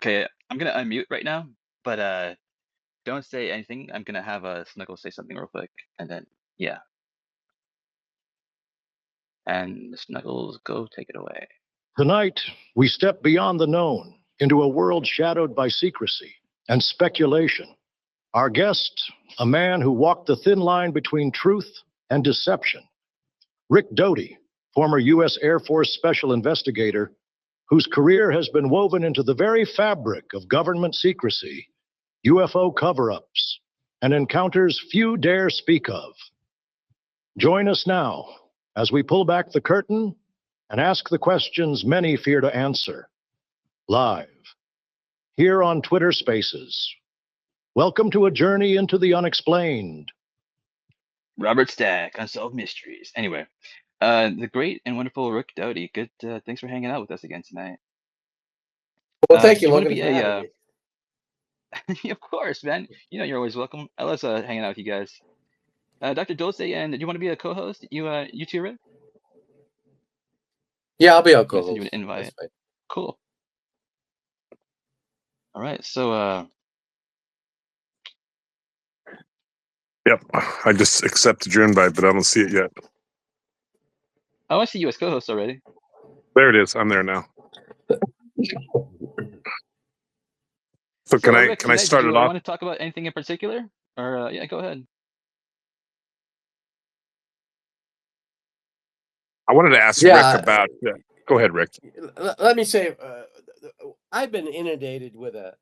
Okay, I'm gonna unmute right now, but don't say anything. I'm gonna have Snuggles say something real quick, and then yeah, and Snuggles, go take it away. Tonight, we step beyond the known into a world shadowed by secrecy and speculation. Our guest, a man who walked the thin line between truth and deception. Rick Doty, former U.S. Air Force Special Investigator, whose career has been woven into the very fabric of government secrecy, UFO cover-ups, and encounters few dare speak of. Join us now as we pull back the curtain and ask the questions many fear to answer. Live, here on Twitter Spaces. Welcome to a journey into the unexplained. Robert Stack, Unsolved Mysteries. Anyway, the great and wonderful Rick Doty. Good, thanks for hanging out with us again tonight. Well, thank Do you, you want to Logan, be for having me. Of course, man. You know you're always welcome. I love hanging out with you guys. Dr. Dulce, and do you want to be a co-host? You too, Rick? Yeah, I'll be a I'm gonna send you an co-host. invite. That's fine. Cool. All right, so Yep, I just accepted your invite, but I don't see it yet. oh, I see you as co-host already. There it is. I'm there now. So can Rick, I start do it you off? want to talk about anything in particular, or yeah, go ahead. I wanted to ask Yeah. Rick about. Go ahead, Rick. Let me say, I've been inundated with a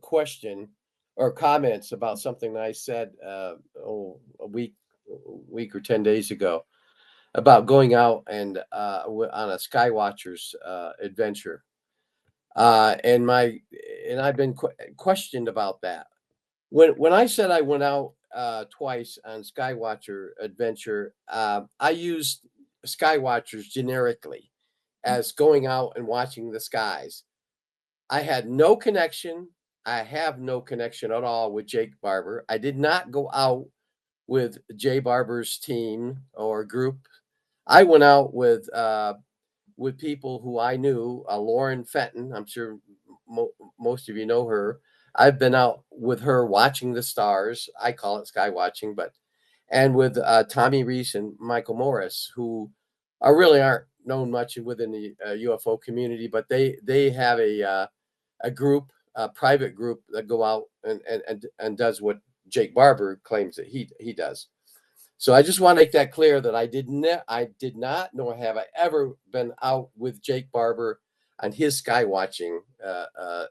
question or comments about something that I said a week or 10 days ago about going out and on a Skywatcher's adventure, and I've been questioned about that. When I said I went out twice on Skywatcher adventure, I used Skywatchers generically as going out and watching the skies. I had no connection. I have no connection at all with Jake Barber. I did not go out with Jay Barber's team or group. I went out with people who I knew. Lauren Fenton, I'm sure most of you know her. I've been out with her watching the stars. I call it sky watching, and with Tommy Reese and Michael Morris, who aren't known much within the UFO community, but they have a group, a private group that go out and does what Jake Barber claims that he does. So I just want to make that clear that I did not, nor have I ever been out with Jake Barber on his sky watching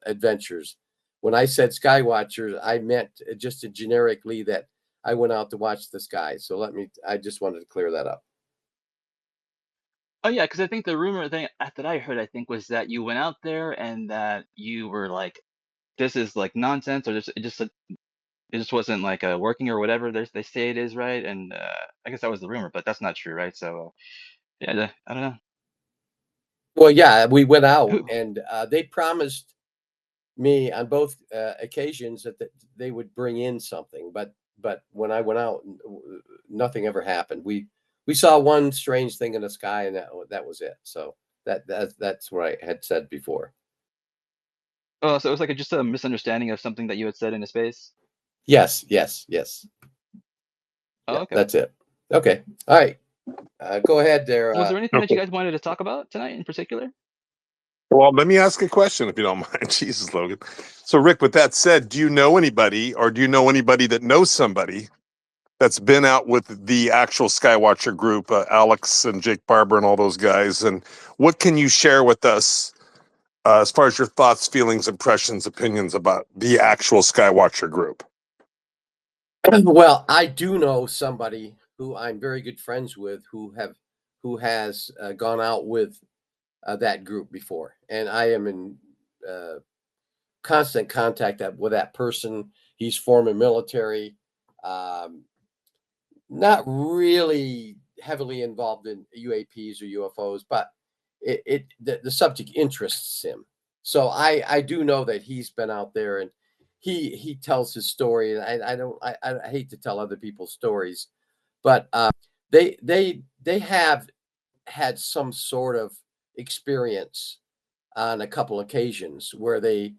adventures. When I said sky watchers, I meant just generically that I went out to watch the sky. So I just wanted to clear that up. Oh yeah, because I think the rumor thing that I heard, I think, was that you went out there and that you were like, "This is like nonsense," or it just wasn't like working or whatever they say it is, right? And I guess that was the rumor, but that's not true, right? So yeah, I don't know. Well, yeah, we went out and they promised me on both occasions that they would bring in something, but when I went out, nothing ever happened. We saw one strange thing in the sky, and that was it. So that's what I had said before. Oh, so it was like just a misunderstanding of something that you had said in a space? Yes. Oh, Yeah, okay. that's it. Okay. All right. Go ahead there. Was there anything that you guys wanted to talk about tonight in particular? Well, let me ask a question if you don't mind. Jesus, Logan. So, Rick, with that said, do you know anybody, or do you know anybody that knows somebody that's been out with the actual Skywatcher group, Alex and Jake Barber and all those guys? And what can you share with us as far as your thoughts, feelings, impressions, opinions about the actual Skywatcher group? Well, I do know somebody who I'm very good friends with who has gone out with that group before, and I am in constant contact with that person. He's former military, not really heavily involved in UAPs or UFOs, but the subject interests him. So I do know that he's been out there, and he tells his story. And I hate to tell other people's stories, but they have had some sort of experience on a couple occasions where they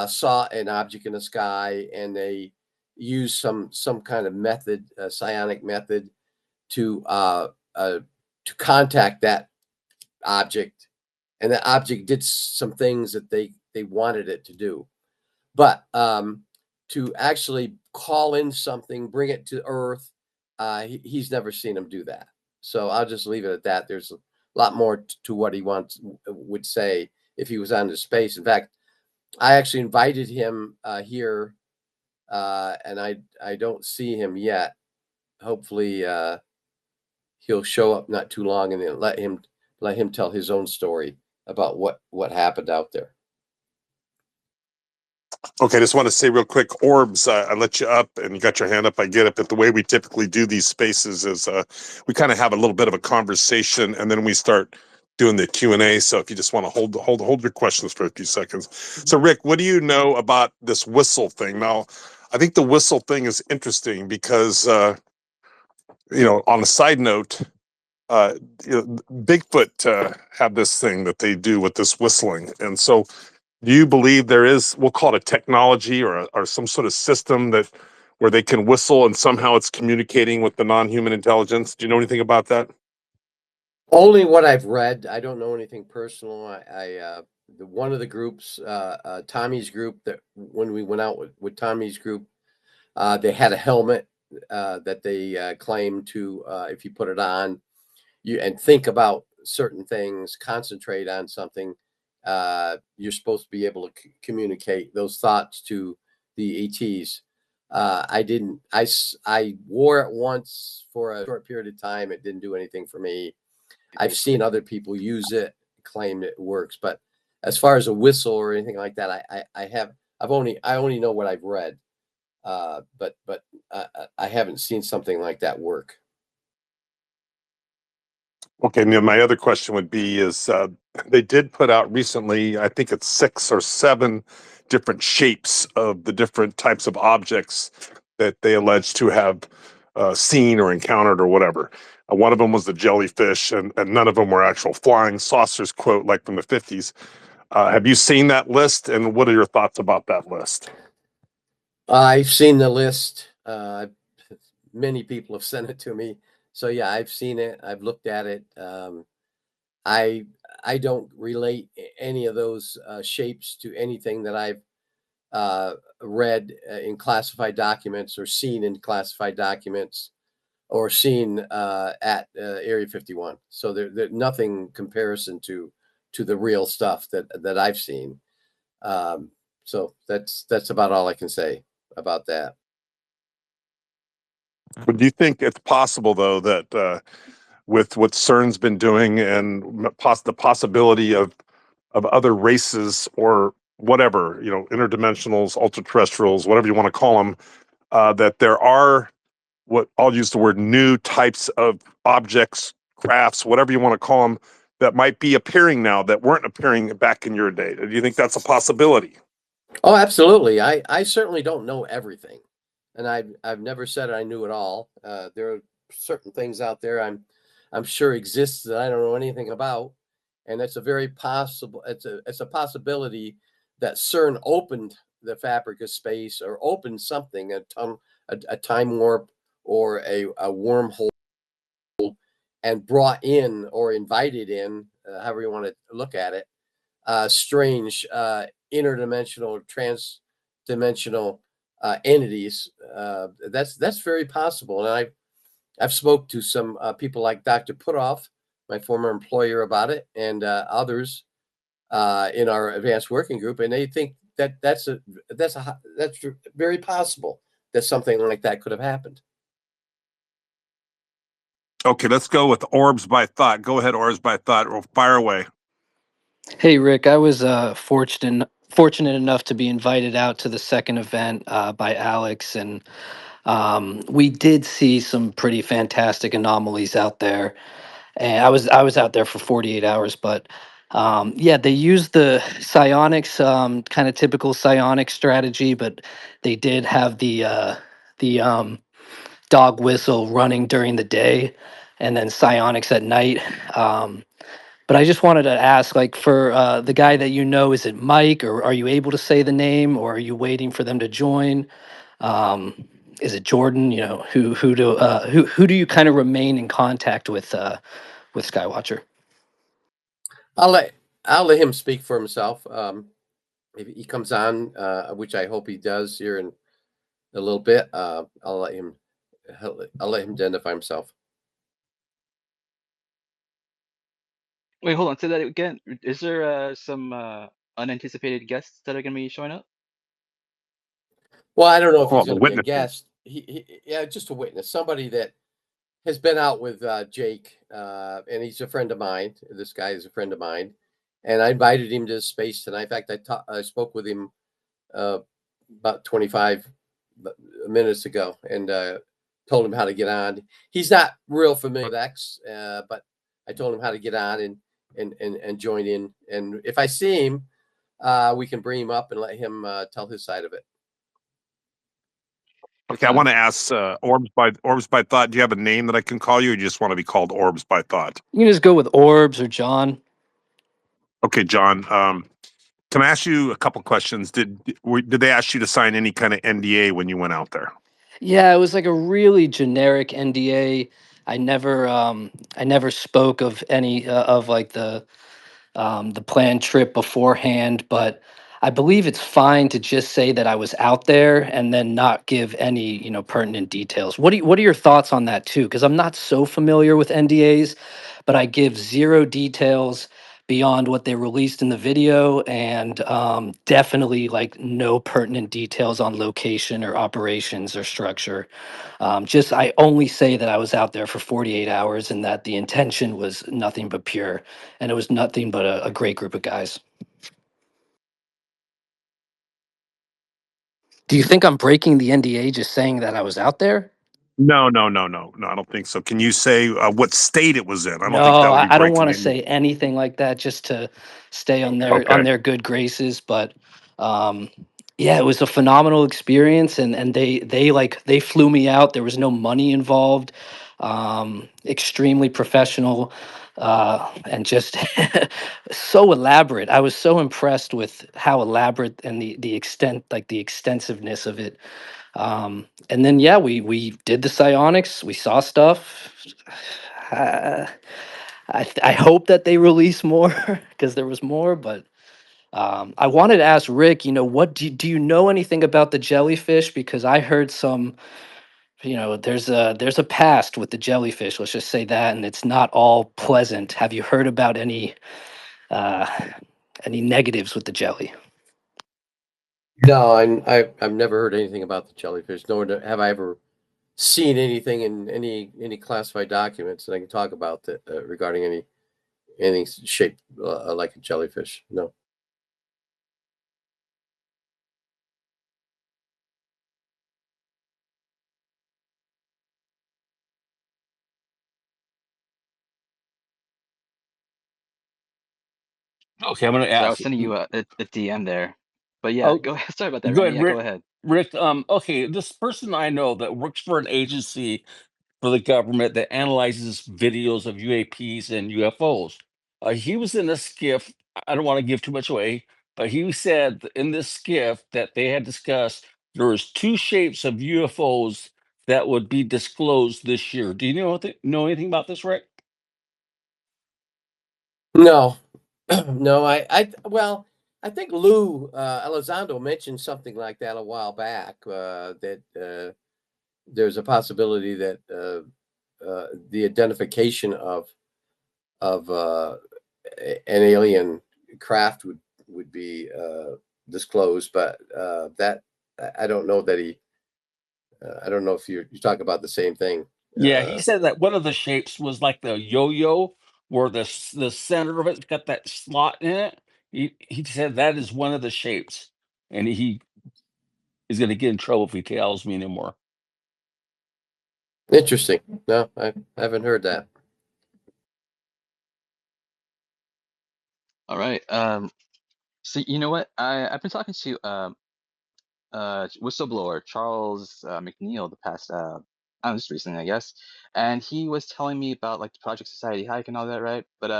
saw an object in the sky and they used some kind of method, psionic method, to to contact that object, and the object did some things that they wanted it to do. But to actually call in something, bring it to Earth, he's never seen him do that. So I'll just leave it at that. There's a lot more to what he wants would say if he was on the space. In fact, I actually invited him here, and I don't see him yet. Hopefully, he'll show up not too long, and then let him tell his own story about what happened out there. Okay, I just want to say real quick, Orbs, I let you up and you got your hand up. I get it, but the way we typically do these spaces is we kind of have a little bit of a conversation and then we start doing the Q&A. So if you just want to hold your questions for a few seconds. So Rick, what do you know about this whistle thing? Now, I think the whistle thing is interesting because, on a side note, Bigfoot have this thing that they do with this whistling. And so do you believe there is, we'll call it a technology or some sort of system that where they can whistle and somehow it's communicating with the non-human intelligence? Do you know anything about that? Only what I've read. I don't know anything personal. One of the groups, Tommy's group, that when we went out with Tommy's group, they had a helmet that they claimed to, if you put it on, you and think about certain things, concentrate on something, you're supposed to be able to communicate those thoughts to the ETs. I didn't. I wore it once for a short period of time. It didn't do anything for me. I've seen other people use it, claim it works, but as far as a whistle or anything like that, I only know what I've read, but I haven't seen something like that work. Okay, now my other question would be is they did put out recently, I think it's 6 or 7 different shapes of the different types of objects that they allege to have seen or encountered or whatever. One of them was the jellyfish, and none of them were actual flying saucers, quote, like from the 50s. Have you seen that list, and what are your thoughts about that list? I've seen the list. Many people have sent it to me. So yeah, I've seen it. I've looked at it. I I don't relate any of those shapes to anything that I've read in classified documents or seen in classified documents or seen at Area 51. So there's nothing comparison to the real stuff that I've seen. So that's about all I can say about that. But do you think it's possible, though, that with what CERN's been doing and the possibility of other races or whatever, interdimensionals, ultra terrestrials, whatever you want to call them, that there are what I'll use the word new types of objects, crafts, whatever you want to call them, that might be appearing now that weren't appearing back in your day? Do you think that's a possibility? Oh, absolutely. I certainly don't know everything, and I've never said I knew it all. There are certain things out there I'm sure exists that I don't know anything about, and it's a very possible. It's a possibility that CERN opened the fabric of space or opened something, a time warp or a wormhole, and brought in or invited in, however you want to look at it, strange interdimensional, trans-dimensional entities. That's very possible, and I've spoke to some people like Dr. Putoff, my former employer, about it, and others in our advanced working group, and they think that's very possible that something like that could have happened. Okay, let's go with Orbs by Thought. Go ahead, Orbs by Thought. We'll fire away. Hey Rick, I was fortunate enough to be invited out to the second event by Alex, and we did see some pretty fantastic anomalies out there. And I was out there for 48 hours, but yeah, they used the psionics, kind of typical psionic strategy, but they did have the dog whistle running during the day, and then psionics at night. But I just wanted to ask, like, for the guy that you know, is it Mike, or are you able to say the name, or are you waiting for them to join? Is it Jordan? You know, who do you kind of remain in contact with Skywatcher? I'll let I'll let him speak for himself. If he comes on, which I hope he does here in a little bit, I'll let him identify himself. Wait, hold on. Say that again. Is there some unanticipated guests that are going to be showing up? Well, I don't know if he's Well, going to be a witnesses. guest. Yeah, just a witness, somebody that has been out with Jake, and he's a friend of mine. This guy is a friend of mine, and I invited him to space tonight. In fact, I spoke with him uh, about 25 minutes ago, and told him how to get on. He's not real familiar with X, but I told him how to get on and join in. And if I see him, we can bring him up and let him tell his side of it. Good Okay, I want to times. ask Orbs by Thought. Do you have a name that I can call you, or you just want to be called Orbs by Thought? You can just go with Orbs or John. Okay, John. Can I ask you a couple questions? Did they ask you to sign any kind of NDA when you went out there? Yeah, it was like a really generic NDA. I never spoke of any of like the planned trip beforehand, but I believe it's fine to just say that I was out there and then not give any, pertinent details. What are your thoughts on that too? Because I'm not so familiar with NDAs, but I give zero details beyond what they released in the video, and definitely like no pertinent details on location or operations or structure. Just I only say that I was out there for 48 hours and that the intention was nothing but pure, and it was nothing but a great group of guys. Do you think I'm breaking the NDA just saying that I was out there? No, no, no, no, no. I don't think so. Can you say what state it was in? I don't think that No, would be I don't want breaking to any. say anything like that just to stay on Okay. their good graces. But um, yeah, it was a phenomenal experience, and they flew me out. There was no money involved. Extremely professional, and just so elaborate. I was so impressed with how elaborate and the extent, like the extensiveness of it. And then yeah, we did the psionics. We saw stuff. Uh, I hope that they release more because there was more, but I wanted to ask Rick, what do you know anything about the jellyfish? Because I heard some, there's a past with the jellyfish. Let's just say that, and it's not all pleasant. Have you heard about uh, any negatives with the jelly? No, I've never heard anything about the jellyfish, nor have I ever seen anything in any classified documents that I can talk about that regarding anything shaped like a jellyfish. No. Okay, I'm going to So I was ask sending you. you a DM there. But yeah, Oh, go ahead. Sorry about that, go Randy. ahead, Yeah, go Rick. ahead. Rick, okay, this person I know that works for an agency for the government that analyzes videos of UAPs and UFOs. He was in a skiff. I don't want to give too much away, but he said in this skiff that they had discussed there was two shapes of UFOs that would be disclosed this year. Do you know anything about this, Rick? No, no, well, I think Lou Elizondo mentioned something like that a while back, that there's a possibility that the identification of an alien craft would be disclosed, but that I don't know that he. I don't know if you talk about the same thing. Yeah, he said that one of the shapes was like the yo-yo, where the center of it's got that slot in it. He said that is one of the shapes, and he is going to get in trouble if he tells me anymore. Interesting. No, I haven't heard that. All right. So you know what? I've been talking to whistleblower Charles McNeil the past just recently, I guess, and he was telling me about like the Project Society hike and all that, right? But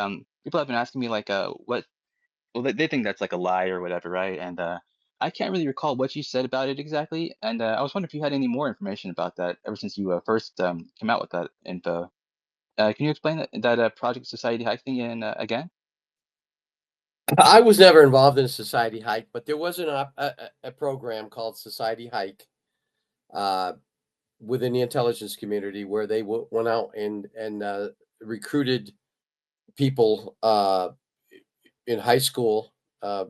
people have been asking me like, what? Well, they think that's like a lie or whatever, right? And I can't really recall what you said about it exactly. And I was wondering if you had any more information about that ever since you first came out with that info. Can you explain that Project Society Hike thing again? I was never involved in a society hike, but there was a program called Society Hike uh, within the intelligence community where they went out and recruited people in high school, uh,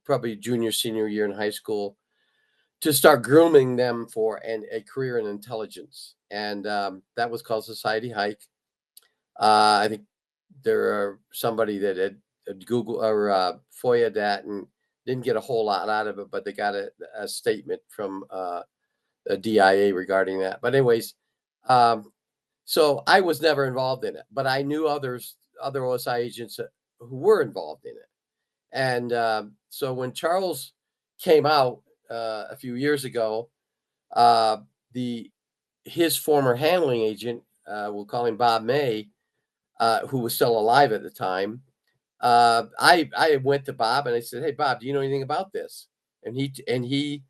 probably junior, senior year in high school, to start grooming them for a career in intelligence. And that was called Society Hike. I think there are somebody that had Google or FOIA that and didn't get a whole lot out of it, but they got a statement from the DIA regarding that. But anyways, um, so I was never involved in it, but I knew other OSI agents who were involved in it. And so when Charles came out a few years ago, uh, the his former handling agent, we'll call him Bob May, who was still alive at the time. I went to Bob and I said, "Hey, Bob, do you know anything about this?" And he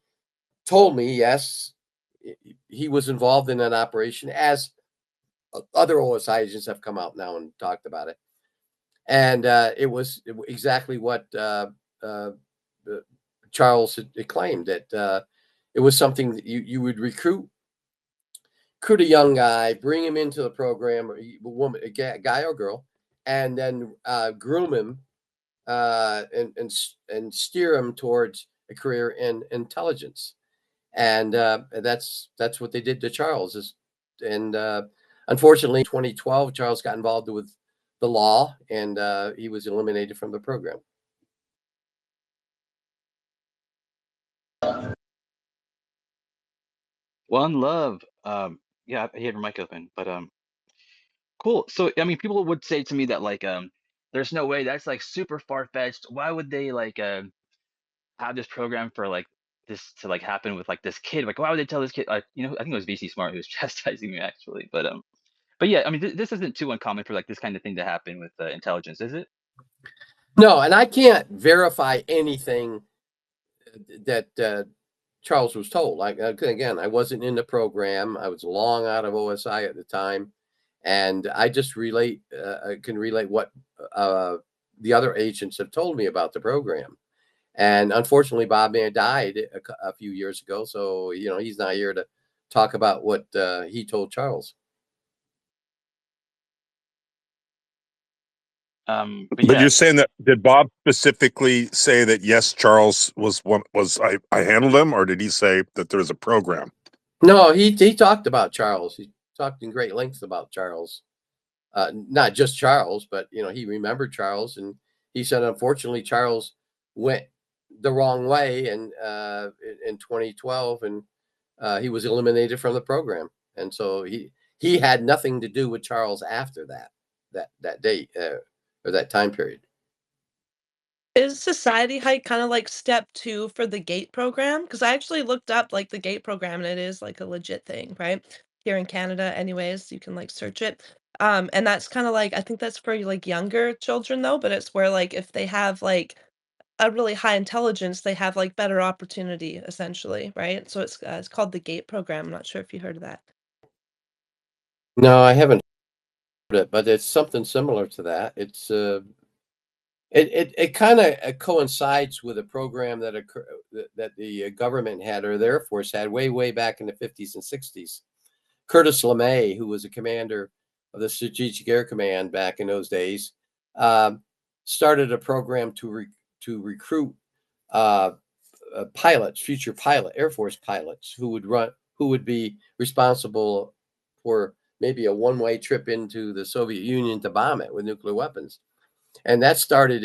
told me, yes, he was involved in that operation, as other OSI agents have come out now and talked about it. And it was exactly what uh, Charles had claimed, that it was something that you would recruit a young guy, bring him into the program, or a woman, a guy or girl, and then groom him and steer him towards a career in intelligence. And that's what they did to Charles. And unfortunately, in 2012, Charles got involved with the law, and he was eliminated from the program. One love. Yeah, I had your mic open, but cool. So I mean, people would say to me that like there's no way, that's like super far fetched. Why would they like have this program for like this to like happen with like this kid? Like, why would they tell this kid? I think it was VC Smart who was chastising me actually, but yeah, I mean, this isn't too uncommon for like this kind of thing to happen with intelligence, is it? No, and I can't verify anything that Charles was told. Like again, I wasn't in the program. I was long out of OSI at the time, and I just I can relate what uh, the other agents have told me about the program. And unfortunately, Bob Mann died a few years ago, so he's not here to talk about what he told Charles. But But yeah, you're saying that, did Bob specifically say that yes, Charles I handled him, or did he say that there's a program? No, he talked about Charles. He talked in great lengths about Charles. Not just Charles, but he remembered Charles, and he said unfortunately Charles went the wrong way and in 2012, and he was eliminated from the program, and so he had nothing to do with Charles after that date or that time period. Is Society Hike kinda like step 2 for the GATE program? Because I actually looked up, like, the GATE program, and it is, like, a legit thing, right? Here in Canada anyways, you can, like, search it. And that's kinda like I think that's for, like, younger children, though, but it's where, like, if they have, like, a really high intelligence, they have, like, better opportunity, essentially, right? So it's called the GATE program, I'm not sure if you heard of that. No, I haven't heard it, but it's something similar to that. It kind of coincides with a program that the government had, or the Air Force had, way back in the 50s and 60s. Curtis LeMay, who was a commander of the Strategic Air Command back in those days, um, started a program to recruit uh, pilots, future Air Force pilots, who would be responsible for maybe a one-way trip into the Soviet Union to bomb it with nuclear weapons. And that started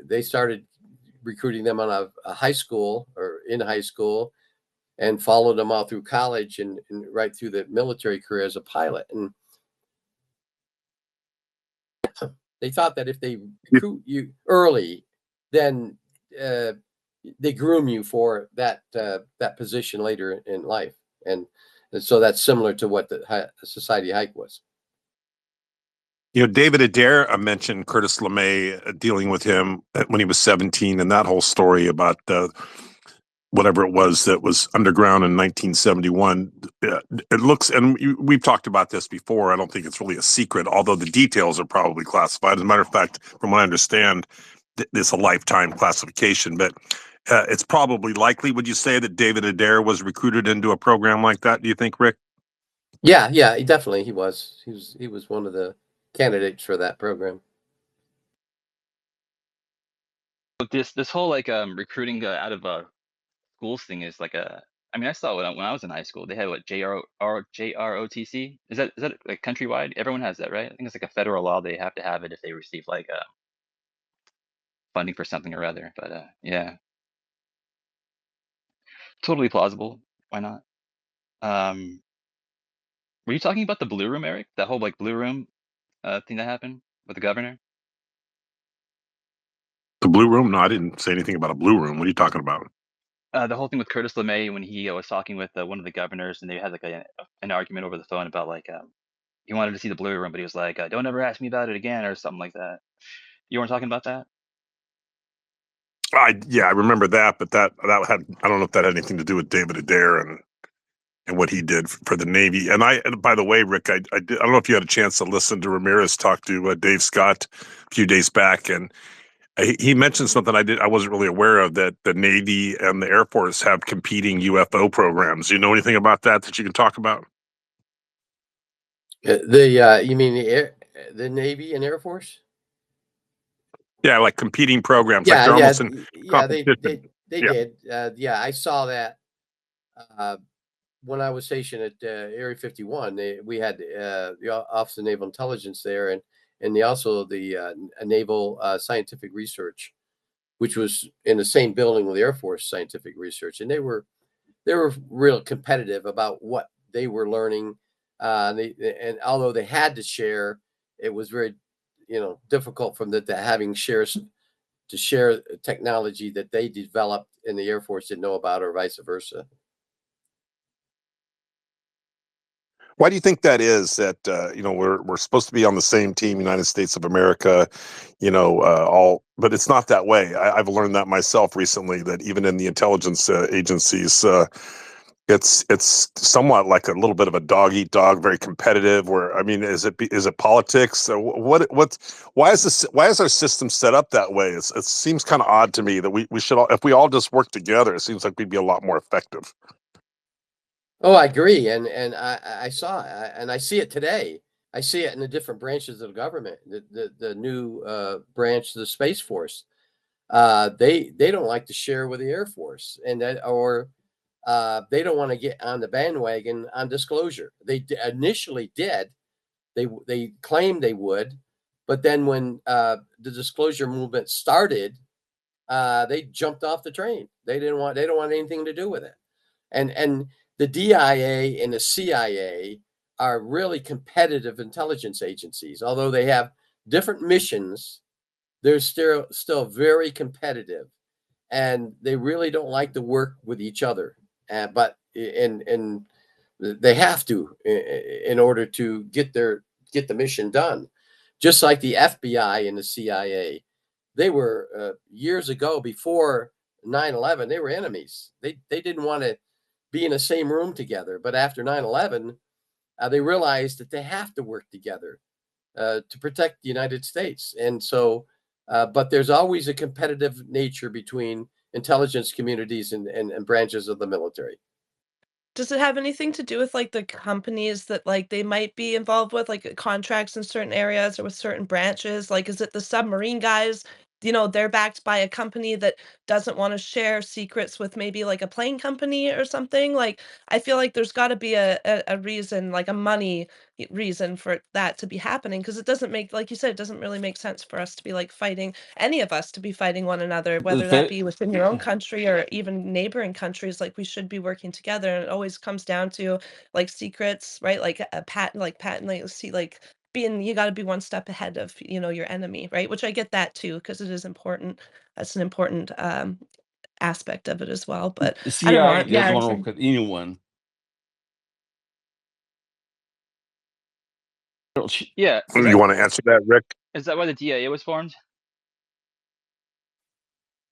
they started recruiting them on a high school, or in high school, and followed them all through college and right through the military career as a pilot. And they thought that if they recruit you early, then uh, they groom you for that position later in life. And so that's similar to what the Society Hike was. David Adair mentioned Curtis LeMay dealing with him when he was 17, and that whole story about whatever it was that was underground in 1971. It looks, and we've talked about this before. I don't think it's really a secret, although the details are probably classified. As a matter of fact, from what I understand, it's a lifetime classification, but it's probably likely. Would you say that David Adair was recruited into a program like that? Do you think, Rick? Yeah, definitely he was. He was one of the candidates for that program. But this whole like recruiting out of schools thing is like I mean, I saw when I was in high school. They had what JROTC. Is that like countrywide? Everyone has that, right? I think it's like a federal law. They have to have it if they receive like funding for something or other. But yeah, totally plausible. Why not? Were you talking about the Blue Room, Eric? That whole like Blue Room thing that happened with the governor? The Blue Room? No, I didn't say anything about a Blue Room. What are you talking about? The whole thing with Curtis LeMay when he was talking with one of the governors, and they had like an argument over the phone about like he wanted to see the Blue Room, but he was like, "Don't ever ask me about it again," or something like that. You weren't talking about that? I remember that, but that had, I don't know if that had anything to do with David Adair and what he did for the Navy. And by the way, Rick, I don't know if you had a chance to listen to Ramirez talk to Dave Scott a few days back, and he mentioned something I wasn't really aware of, that the Navy and the Air Force have competing UFO programs. Do you know anything about that you can talk about? You mean the Navy and Air Force? Yeah, like competing programs, like Yeah, they're almost in they competition. Yeah. did. Yeah, I saw that when I was stationed at Area 51. We had the Office of Naval Intelligence there, and also the Naval Scientific Research, which was in the same building with the Air Force Scientific Research, and they were real competitive about what they were learning. And although they had to share, it was very difficult from the having shares to share technology that they developed and the Air Force didn't know about, or vice versa. Why do you think that is? That we're supposed to be on the same team, United States of America, but it's not that way. I've learned that myself recently. That even in the intelligence agencies, it's somewhat like a little bit of a dog eat dog, very competitive. Where, I mean, is it politics? Why is our system set up that way? It seems kind of odd to me that we should all, if we all just work together, it seems like we'd be a lot more effective. Oh, I agree, and I saw and I see it today. I see it in the different branches of government. The new branch, the Space Force, they don't like to share with the Air Force, and they don't want to get on the bandwagon on disclosure. They initially did. They claimed they would, but then when the disclosure movement started, they jumped off the train. They don't want anything to do with it. And the DIA and the CIA are really competitive intelligence agencies. Although they have different missions, they're still very competitive, and they really don't like to work with each other. But they have to in order to get the mission done. Just like the FBI and the CIA, they were years ago, before 9/11, they were enemies. They didn't want to be in the same room together. But after 9/11, they realized that they have to work together to protect the United States. And so, but there's always a competitive nature between intelligence communities and branches of the military. Does it have anything to do with, like, the companies that, like, they might be involved with, like, contracts in certain areas or with certain branches? Like, is it the submarine guys, they're backed by a company that doesn't wanna share secrets with maybe, like, a plane company or something? Like, I feel like there's gotta be a reason, like a money reason for that to be happening, because it doesn't make, like you said, it doesn't really make sense for us to be, like, fighting any of us to be fighting one another, The whether that fa- be within your own country or even neighboring countries. Like, we should be working together, and it always comes down to, like, secrets, right? Like a patent, like, see, like, being, you got to be one step ahead of, your enemy, right? Which I get that too, because it is important. That's an important aspect of it as well. But the I don't know. CIA Yeah, doesn't want to work with anyone. Yeah, You want to answer that, Rick? is that why the DIA was formed?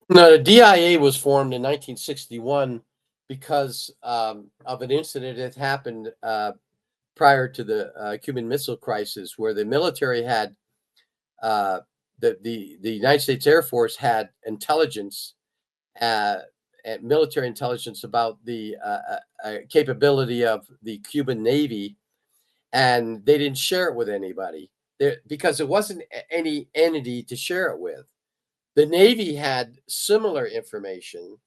No, the DIA was formed in 1961 because of an incident that happened prior to the Cuban Missile Crisis, where the military had the United States Air Force had intelligence, military intelligence about the capability of the Cuban Navy, and they didn't share it with anybody because there wasn't any entity to share it with. The Navy had similar information,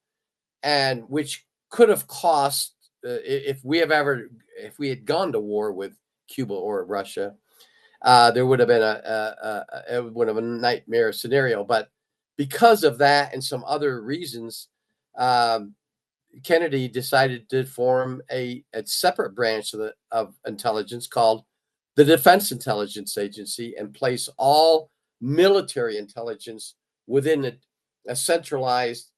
and which could have cost if we had gone to war with Cuba or Russia, there would have been it would have been a nightmare scenario. But because of that and some other reasons, Kennedy decided to form a separate branch of intelligence called the Defense Intelligence Agency and place all military intelligence within a centralized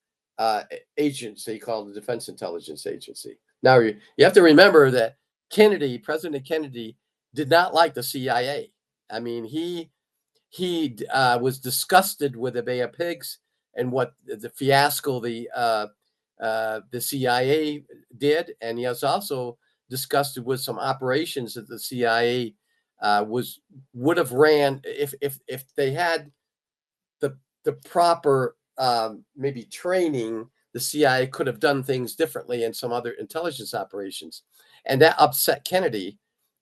agency called the Defense Intelligence Agency. Now, you have to remember that President Kennedy, did not like the CIA. I mean, he was disgusted with the Bay of Pigs and what the fiasco the CIA did, and he was also disgusted with some operations that the CIA would have ran if they had the proper maybe training. The CIA could have done things differently in some other intelligence operations, and that upset Kennedy.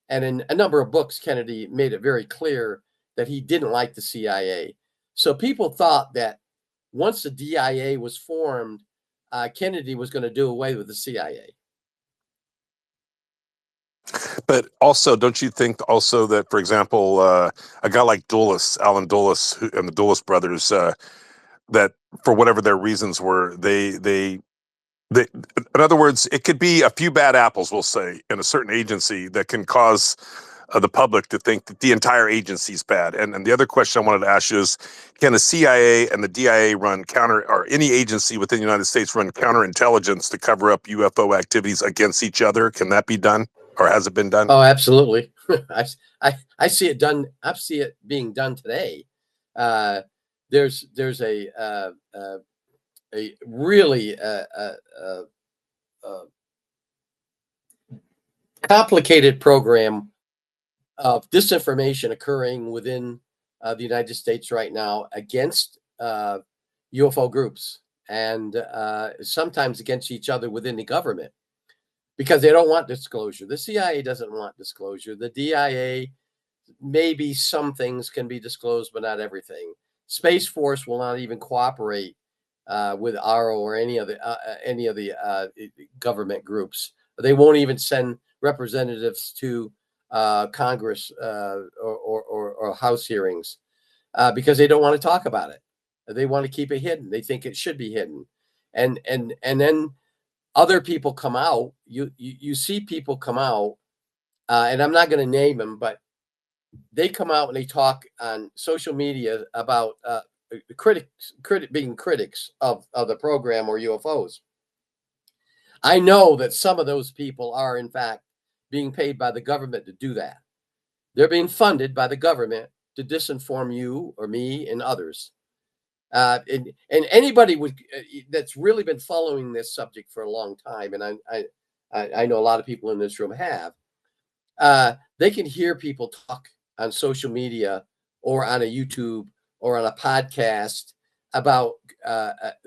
And in a number of books, Kennedy made it very clear that he didn't like the CIA. So people thought that once the DIA was formed, Kennedy was going to do away with the CIA. But also, don't you think also that, for example, a guy like Dulles, Alan Dulles, and the Dulles brothers, that for whatever their reasons were, they, in other words, it could be a few bad apples, we'll say, in a certain agency that can cause the public to think that the entire agency is bad. And the other question I wanted to ask you is, can the CIA and the DIA run or any agency within the United States run counterintelligence to cover up UFO activities against each other? Can that be done, or has it been done? Oh, absolutely. I see it done. I see it being done today. There's a really complicated program of disinformation occurring within the United States right now against UFO groups, and sometimes against each other within the government, because they don't want disclosure. The CIA doesn't want disclosure. The DIA, maybe some things can be disclosed, but not everything. Space Force will not even cooperate with ARO or any of the government groups. They won't even send representatives to Congress or House hearings because they don't want to talk about it. They want to keep it hidden. They think it should be hidden, and then other people come out. You see people come out, and I'm not going to name them, but they come out and they talk on social media about being critics of the program or UFOs. I know that some of those people are, in fact, being paid by the government to do that. They're being funded by the government to disinform you or me and others. And anybody that's really been following this subject for a long time, and I know a lot of people in this room have, they can hear people talk on social media or on a YouTube or on a podcast about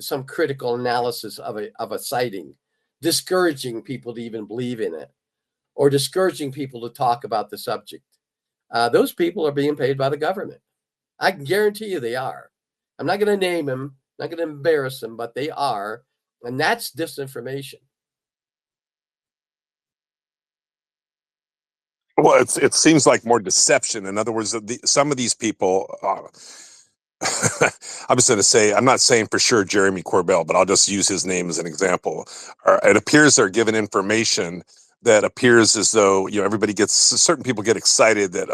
some critical analysis of a sighting, discouraging people to even believe in it, or discouraging people to talk about the subject. Those people are being paid by the government. I can guarantee you they are. I'm not going to name them, not going to embarrass them, but they are. And that's disinformation. Well, it seems like more deception. In other words, some of these people, I'm just going to say, I'm not saying for sure Jeremy Corbell, but I'll just use his name as an example. It appears they're given information that appears as though, certain people get excited that,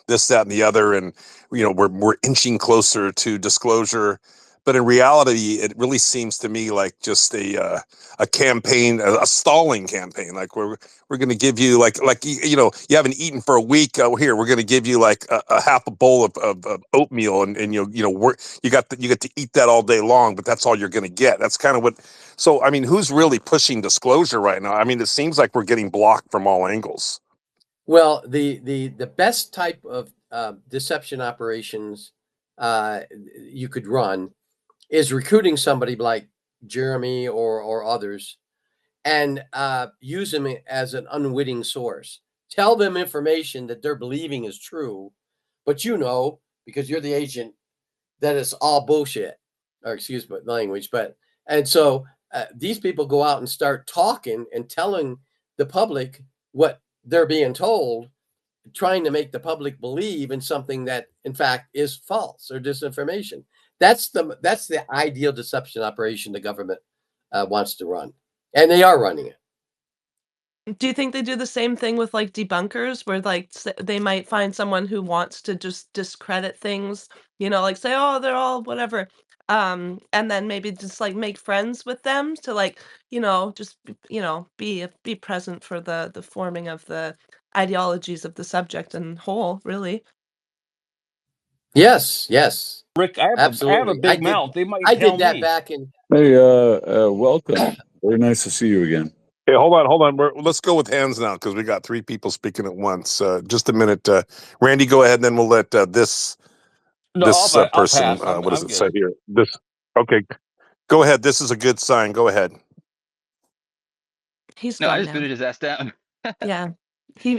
this, that, and the other, and we're inching closer to disclosure. But in reality, it really seems to me like just a campaign, a stalling campaign. Like we're going to give you like you haven't eaten for a week. Here we're going to give you like a half a bowl of oatmeal, and you get to eat that all day long, but that's all you're going to get. That's kind of what. So I mean, who's really pushing disclosure right now? I mean, it seems like we're getting blocked from all angles. Well, the best type of deception operations you could run is recruiting somebody like Jeremy or others, and use them as an unwitting source. Tell them information that they're believing is true, but because you're the agent, that it's all bullshit. Or excuse my language, and so these people go out and start talking and telling the public what they're being told, trying to make the public believe in something that in fact is false or disinformation. That's the ideal deception operation the government wants to run, and they are running it. Do you think they do the same thing with, like, debunkers where, like, they might find someone who wants to just discredit things, like, say, "Oh, they're all whatever," and then maybe just, like, make friends with them to, like, just, be present for the forming of the ideologies of the subject and whole, really. Yes, yes, Rick, I have a absolutely. I big did. mouth. They might I tell did that me. back in. Hey, welcome. Very nice to see you again. Hey, hold on. Let's go with hands now because we got three people speaking at once. Just a minute, Randy, go ahead, and then we'll let this No, I'll person. pass. What does I'm it say good. here? This. Okay, go ahead. This is a good sign. Go ahead. He's No, I gone just now. booted his ass down. Yeah. He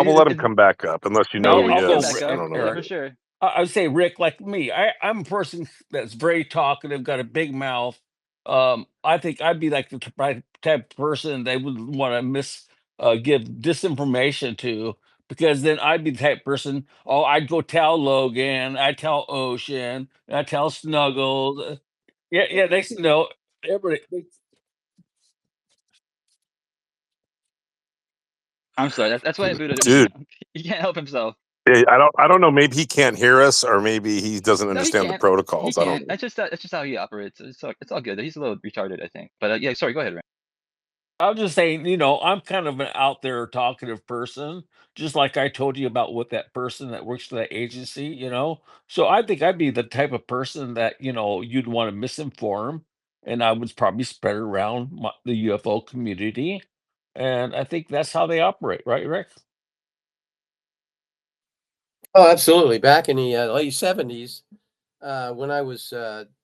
We'll let him It- come back up unless you know yeah, who he he I'll can come go, is. back I up. don't know. Yeah, Eric. for sure. I would say, Rick, like me, I'm a person that's very talkative, got a big mouth. I think I'd be like the type of person they would want to give disinformation to, because then I'd be the type of person. Oh, I'd go tell Logan, I'd tell Ocean, I'd tell Snuggles. Yeah, yeah. Next thing you know, everybody. I'm sorry. That's why I booted him Dude, down. He can't help himself. I don't know. Maybe he can't hear us, or maybe he doesn't No, he understand the can't. He protocols. I don't can't. know. That's just how he operates. It's all good. He's a little retarded, I think. But yeah, sorry. Go ahead, Rand. I was just saying, I'm kind of an out there talkative person, just like I told you about with that person that works for that agency. So I think I'd be the type of person that, you'd want to misinform, and I would probably spread it around the UFO community. And I think that's how they operate, right, Rick? Oh, absolutely. Back in the late 70s, when I was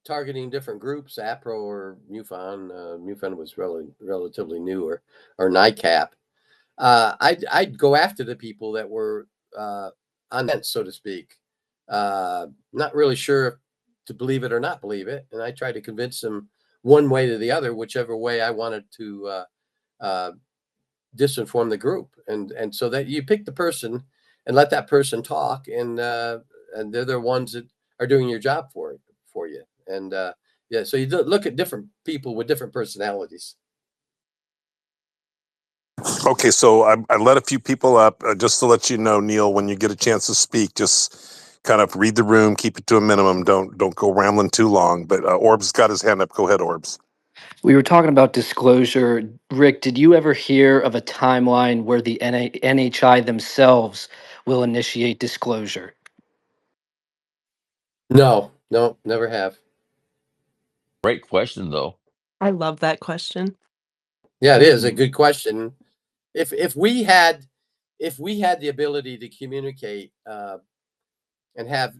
targeting different groups, APRO or MUFON, MUFON was relatively new, or NICAP, I'd go after the people that were on fence, so to speak, not really sure to believe it or not believe it, and I tried to convince them one way or the other, whichever way I wanted to uh, disinform the group, and so that you pick the person and let that person talk, and they're the ones that are doing your job for you, and yeah, so you look at different people with different personalities. Okay, so I let a few people up just to let you know, Neil. When you get a chance to speak, just kind of read the room, keep it to a minimum. Don't go rambling too long. But Orb's got his hand up. Go ahead, Orbs. We were talking about disclosure. Rick, did you ever hear of a timeline where the NHI themselves will initiate disclosure? No, no, never have. Great question, though. I love that question. Yeah, it is a good question. If we had the ability to communicate and have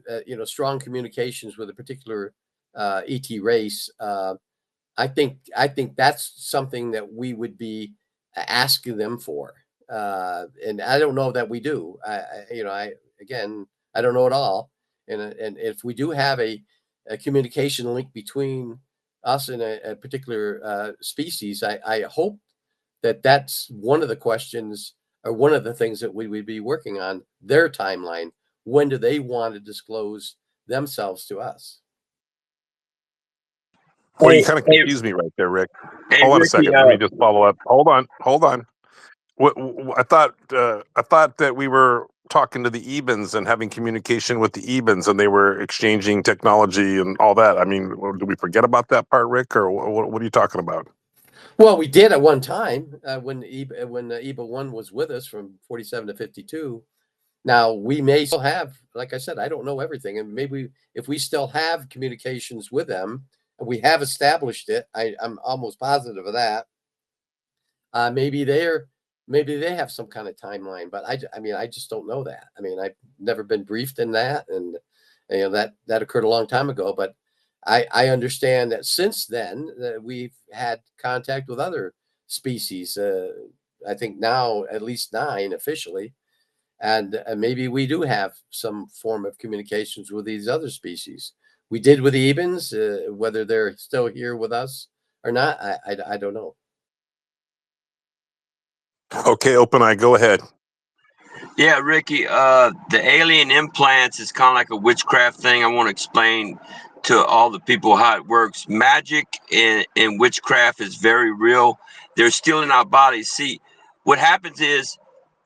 strong communications with a particular ET race, I think that's something that we would be asking them for, and I don't know that we do. Again, I don't know at all, and if we do have a communication link between us and a particular species, I hope that that's one of the questions or one of the things that we would be working on, their timeline. When do they want to disclose themselves to us? Well, you Hey, kind of hey, confused me right there, Rick. hey, Hold on a Ricky. second. Let me just follow up. Hold on. I thought that we were talking to the Ebens and having communication with the Ebens, and they were exchanging technology and all that. I mean, do we forget about that part, Rick, or what are you talking about? Well, we did at one time when EBA 1 was with us from 47 to 52. Now, we may still have, like I said, I don't know everything. And maybe if we still have communications with them, and we have established it, I'm almost positive of that. Maybe they have some kind of timeline, but I mean, I just don't know that. I mean, I've never been briefed in that, and that occurred a long time ago. But I understand that since then we've had contact with other species. I think now at least 9 officially, and maybe we do have some form of communications with these other species. We did with the Ebens, whether they're still here with us or not, I don't know. Okay, Open Eye, go ahead. Yeah, Ricky, the alien implants is kind of like a witchcraft thing. I want to explain to all the people how it works. Magic and witchcraft is very real. They're still in our bodies. See, what happens is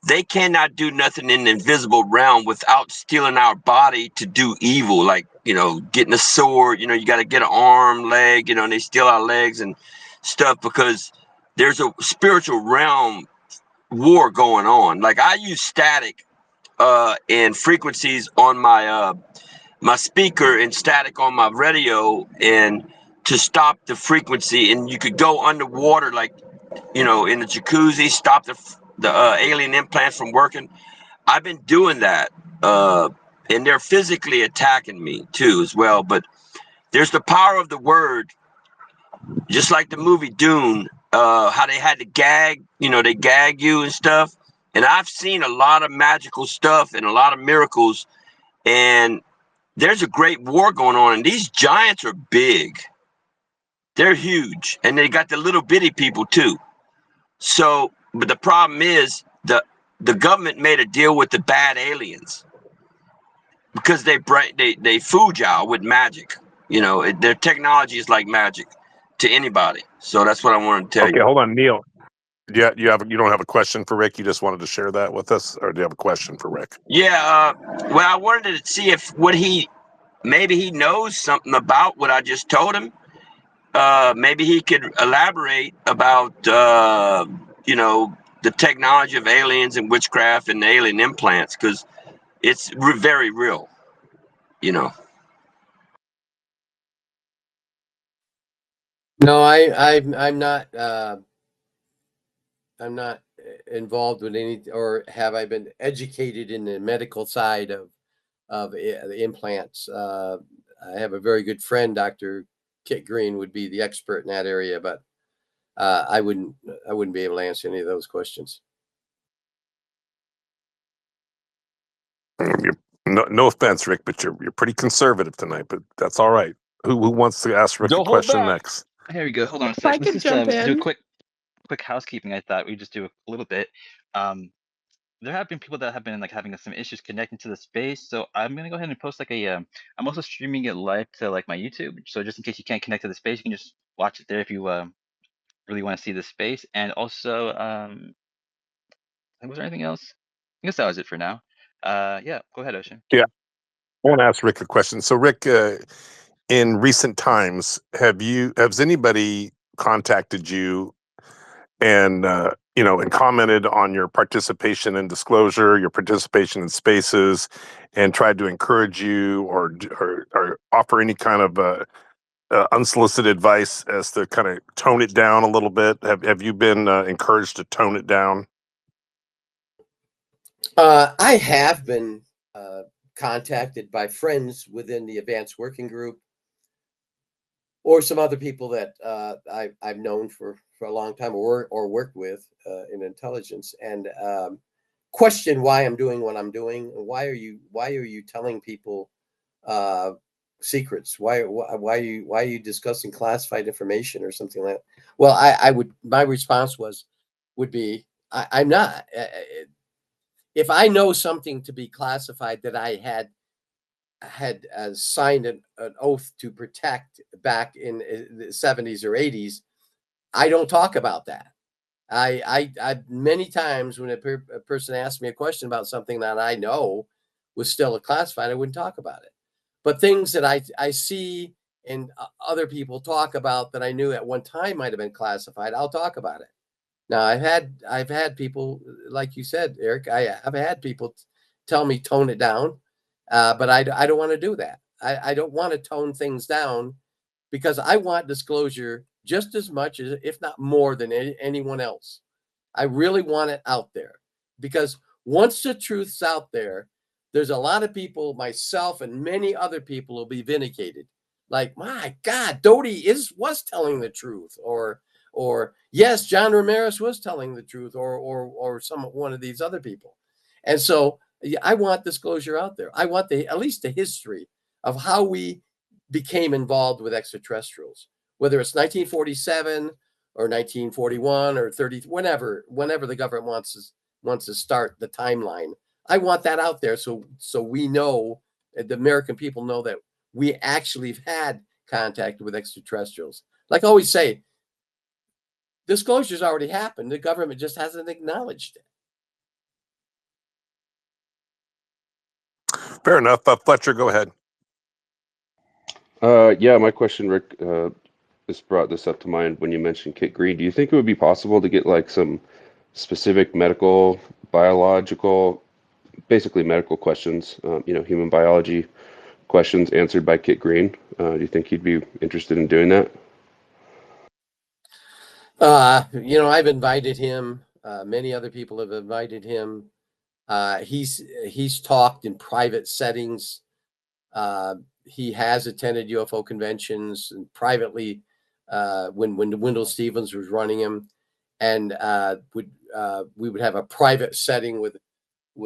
they cannot do nothing in the invisible realm without stealing our body to do evil, like, getting a sword, you got to get an arm, leg, and they steal our legs and stuff because there's a spiritual realm war going on. Like, I use static and frequencies on my my speaker and static on my radio and to stop the frequency, and you could go underwater, like, in the jacuzzi, stop the alien implants from working. I've been doing that, and they're physically attacking me too as well. But there's the power of the word, just like the movie Dune. How they had to gag, they gag you and stuff. And I've seen a lot of magical stuff and a lot of miracles. And there's a great war going on. And these giants are big. They're huge. And they got the little bitty people too. So, but the problem is the government made a deal with the bad aliens because they fooled y'all with magic. Their technology is like magic to anybody. So that's what I wanted to tell you. Okay, hold on, Neil. Yeah, you don't have a question for Rick. You just wanted to share that with us, or do you have a question for Rick? Yeah. Well, I wanted to see if maybe he knows something about what I just told him. Maybe he could elaborate about the technology of aliens and witchcraft and alien implants, because it's very real. No, I'm not. I'm not involved with any, or have I been educated in the medical side of the implants. I have a very good friend, Dr. Kit Green, would be the expert in that area, but I wouldn't be able to answer any of those questions. No offense, Rick, but you're pretty conservative tonight, but that's all right. Who wants to ask Rick Don't a hold question back. next? Here we go. Hold on a If I sec. Let's could just jump do a in. quick housekeeping. I thought we'd just do a little bit. There have been people that have been like having some issues connecting to the space, so I'm gonna go ahead and post like I'm also streaming it live to like my YouTube, so just in case you can't connect to the space, you can just watch it there if you really want to see the space. And also, was there anything else? I guess that was it for now. Yeah, go ahead, Ocean. Yeah, I want to ask Rick a question. So, Rick, in recent times, has anybody contacted you and and commented on your participation in disclosure, your participation in spaces, and tried to encourage you or offer any kind of unsolicited advice as to kind of tone it down a little bit? Have you been encouraged to tone it down? I have been contacted by friends within the advanced working group, or some other people that I've known for a long time, or worked with in intelligence, and question why I'm doing what I'm doing. Why are you telling people secrets? Why are you discussing classified information or something like that? Well, my response would be I'm not. If I know something to be classified that I had signed an oath to protect back in the 70s or 80s, I don't talk about that. I many times when a person asked me a question about something that I know was still classified, I wouldn't talk about it. But things that I see and other people talk about that I knew at one time might have been classified, I'll talk about it. Now I've had people, like you said, Eric, I've had people tell me tone it down, but I don't want to do that. I don't want to tone things down because I want disclosure just as much as, if not more than anyone else. I really want it out there because once the truth's out there, there's a lot of people, myself and many other people, will be vindicated. Like, my God, DOTY was telling the truth, or yes, John Ramirez was telling the truth, or one of these other people. And so I want disclosure out there. I want at least the history of how we became involved with extraterrestrials, whether it's 1947 or 1941 or 30, whenever the government wants to start the timeline. I want that out there so we know, the American people know, that we actually have had contact with extraterrestrials. Like I always say, disclosure's already happened. The government just hasn't acknowledged it. Fair enough. Fletcher, go ahead. Yeah, my question, Rick, just brought this up to mind when you mentioned Kit Green. Do you think it would be possible to get like some specific medical, biological, basically medical questions, human biology questions answered by Kit Green? Do you think he'd be interested in doing that? I've invited him. Many other people have invited him. He's talked in private settings. He has attended UFO conventions and privately when Wendell Stevens was running him, and we would have a private setting with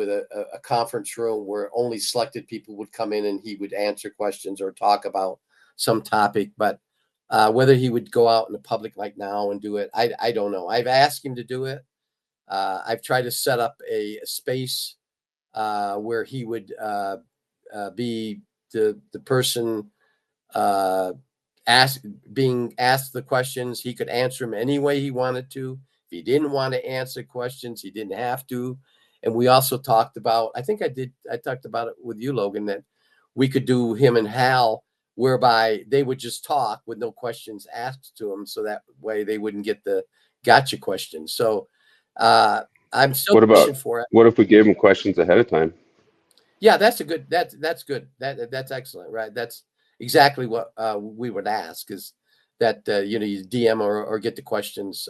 a conference room where only selected people would come in, and he would answer questions or talk about some topic. But whether he would go out in the public like now and do it, I don't know. I've asked him to do it. I've tried to set up a space where he would be the person being asked the questions. He could answer them any way he wanted to. If he didn't want to answer questions, he didn't have to. And we also talked about, I talked about it with you, Logan, that we could do him and Hal, whereby they would just talk with no questions asked to them, so that way they wouldn't get the gotcha questions. So I'm still pushing for it. What if we gave him questions ahead of time? Yeah, that's good. That's good. That's excellent, right? That's exactly what we would ask, is that you DM or get the questions.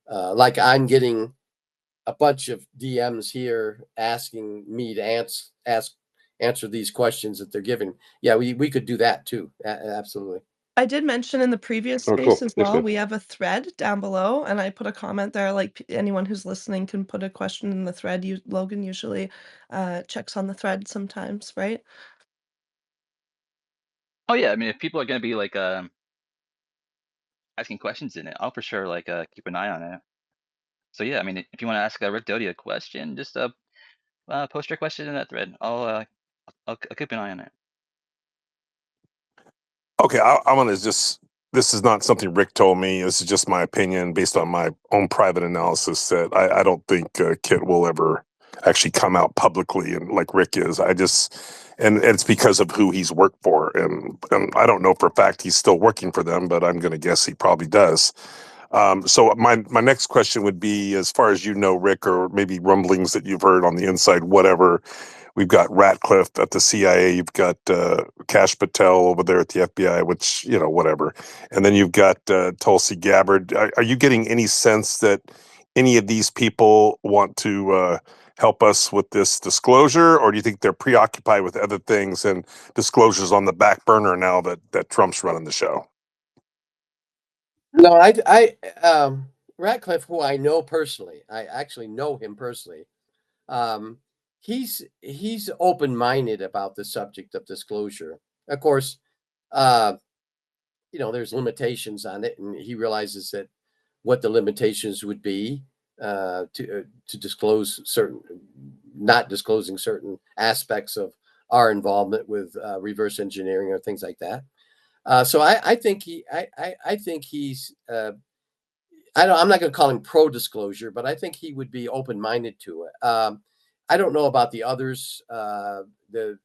Like I'm getting a bunch of DMs here asking me to answer these questions that they're giving. Yeah, we could do that too. Absolutely. I did mention in the previous space as well, we have a thread down below, and I put a comment there, like anyone who's listening can put a question in the thread. Logan usually checks on the thread sometimes, right? Oh yeah, I mean, if people are gonna be like asking questions in it, I'll for sure like keep an eye on it. So yeah, I mean, if you want to ask Rick Doty a question, just post your question in that thread. I'll keep an eye on it. Okay, I'm gonna just. This is not something Rick told me. This is just my opinion based on my own private analysis. That I don't think Kit will ever actually come out publicly and like Rick is. And it's because of who he's worked for, and I don't know for a fact he's still working for them, but I'm gonna guess he probably does. So my next question would be, as far as you know, Rick, or maybe rumblings that you've heard on the inside, whatever. We've got Ratcliffe at the CIA. You've got Kash Patel over there at the FBI, which, whatever. And then you've got Tulsi Gabbard. Are you getting any sense that any of these people want to help us with this disclosure, or do you think they're preoccupied with other things and disclosures on the back burner now that Trump's running the show? No, Ratcliffe, who I know personally, I actually know him personally. He's open-minded about the subject of disclosure. Of course, there's limitations on it, and he realizes that what the limitations would be to disclose not disclosing certain aspects of our involvement with reverse engineering or things like that. So I think he's I'm not going to call him pro disclosure, but I think he would be open minded to it. I don't know about the others. The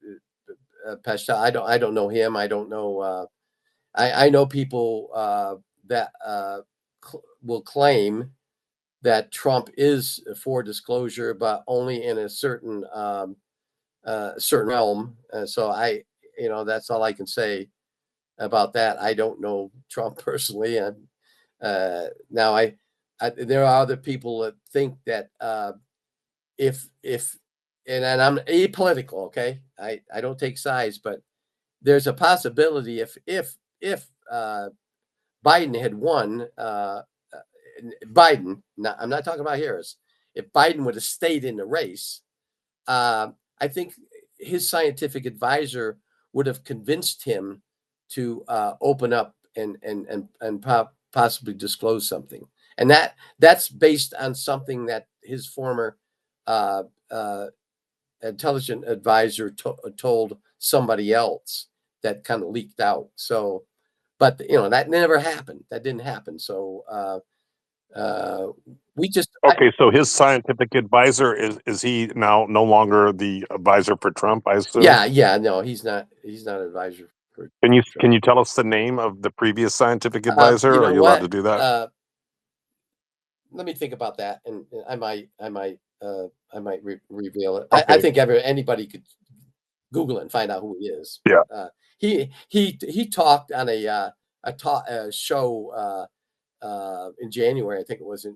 Peshta, I don't know him. I don't know. I know people that will claim that Trump is for disclosure, but only in a certain certain realm. So that's all I can say about that. I don't know Trump personally, and now there are other people that think that if and I'm apolitical, okay, I don't take sides, but there's a possibility if Biden had won, Biden, I'm not talking about Harris. If Biden would have stayed in the race, I think his scientific advisor would have convinced him to open up and possibly disclose something, and that's based on something that his former uh, uh, intelligent advisor told somebody else that kind of leaked out. So, but that never happened. That didn't happen. So we just Okay, so his scientific advisor is he now no longer the advisor for Trump, I assume? yeah, no, he's not an advisor for Trump. Can you tell us the name of the previous scientific advisor? You know Are you allowed what? to do that? Let me think about that, and I might reveal it. I Okay. think anybody could Google it and find out who he is. Yeah. He talked on a show in January, I think it was,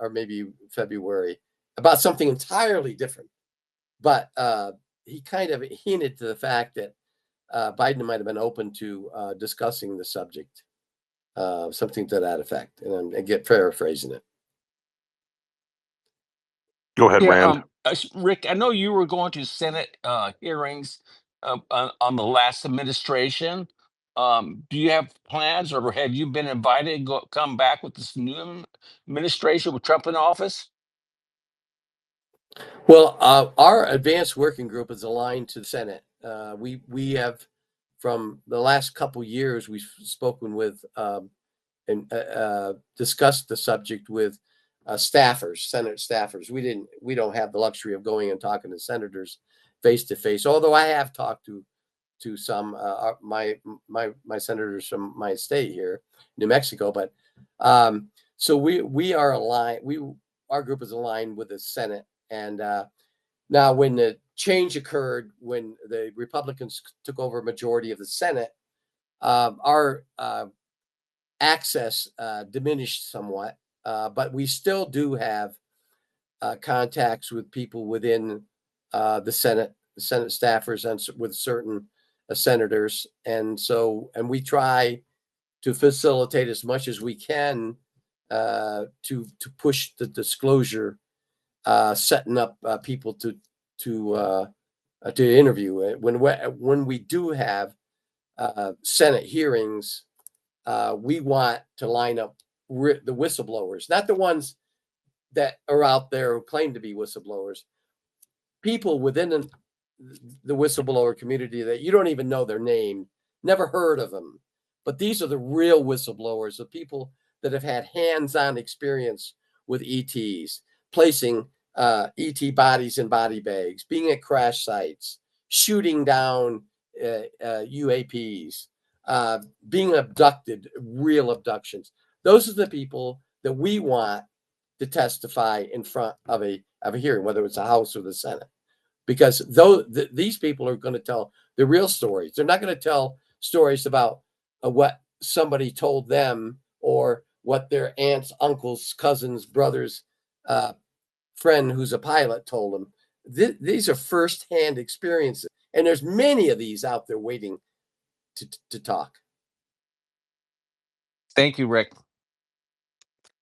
or maybe February, about something entirely different. But he kind of hinted to the fact that Biden might have been open to discussing the subject, something to that effect. And I get paraphrasing it. Go ahead, Rand. Rick, I know you were going to Senate hearings on the last administration. Do you have plans, or have you been invited to come back with this new administration with Trump in office? Well, our advanced working group is aligned to the Senate. We have, from the last couple years, we've spoken with and discussed the subject with staffers, Senate staffers. We don't have the luxury of going and talking to senators face to face. Although I have talked to some my senators from my state here, New Mexico. But so we are aligned. Our group is aligned with the Senate. And now, when the change occurred, when the Republicans took over a majority of the Senate, our access diminished somewhat, but we still do have contacts with people within the Senate staffers, and with certain senators, and we try to facilitate as much as we can to push the disclosure, setting up people to interview. When we do have Senate hearings, we want to line up the whistleblowers, not the ones that are out there who claim to be whistleblowers. People within the whistleblower community that you don't even know their name, never heard of them, but these are the real whistleblowers, the people that have had hands-on experience with ETs, placing ET bodies in body bags, being at crash sites, shooting down UAPs, being abducted, real abductions. Those are the people that we want to testify in front of a hearing, whether it's a House or the Senate, because these people are going to tell the real stories. They're not going to tell stories about what somebody told them, or what their aunts, uncles, cousins, brothers, friend who's a pilot told them. These are firsthand experiences, and there's many of these out there waiting to talk. Thank you, Rick.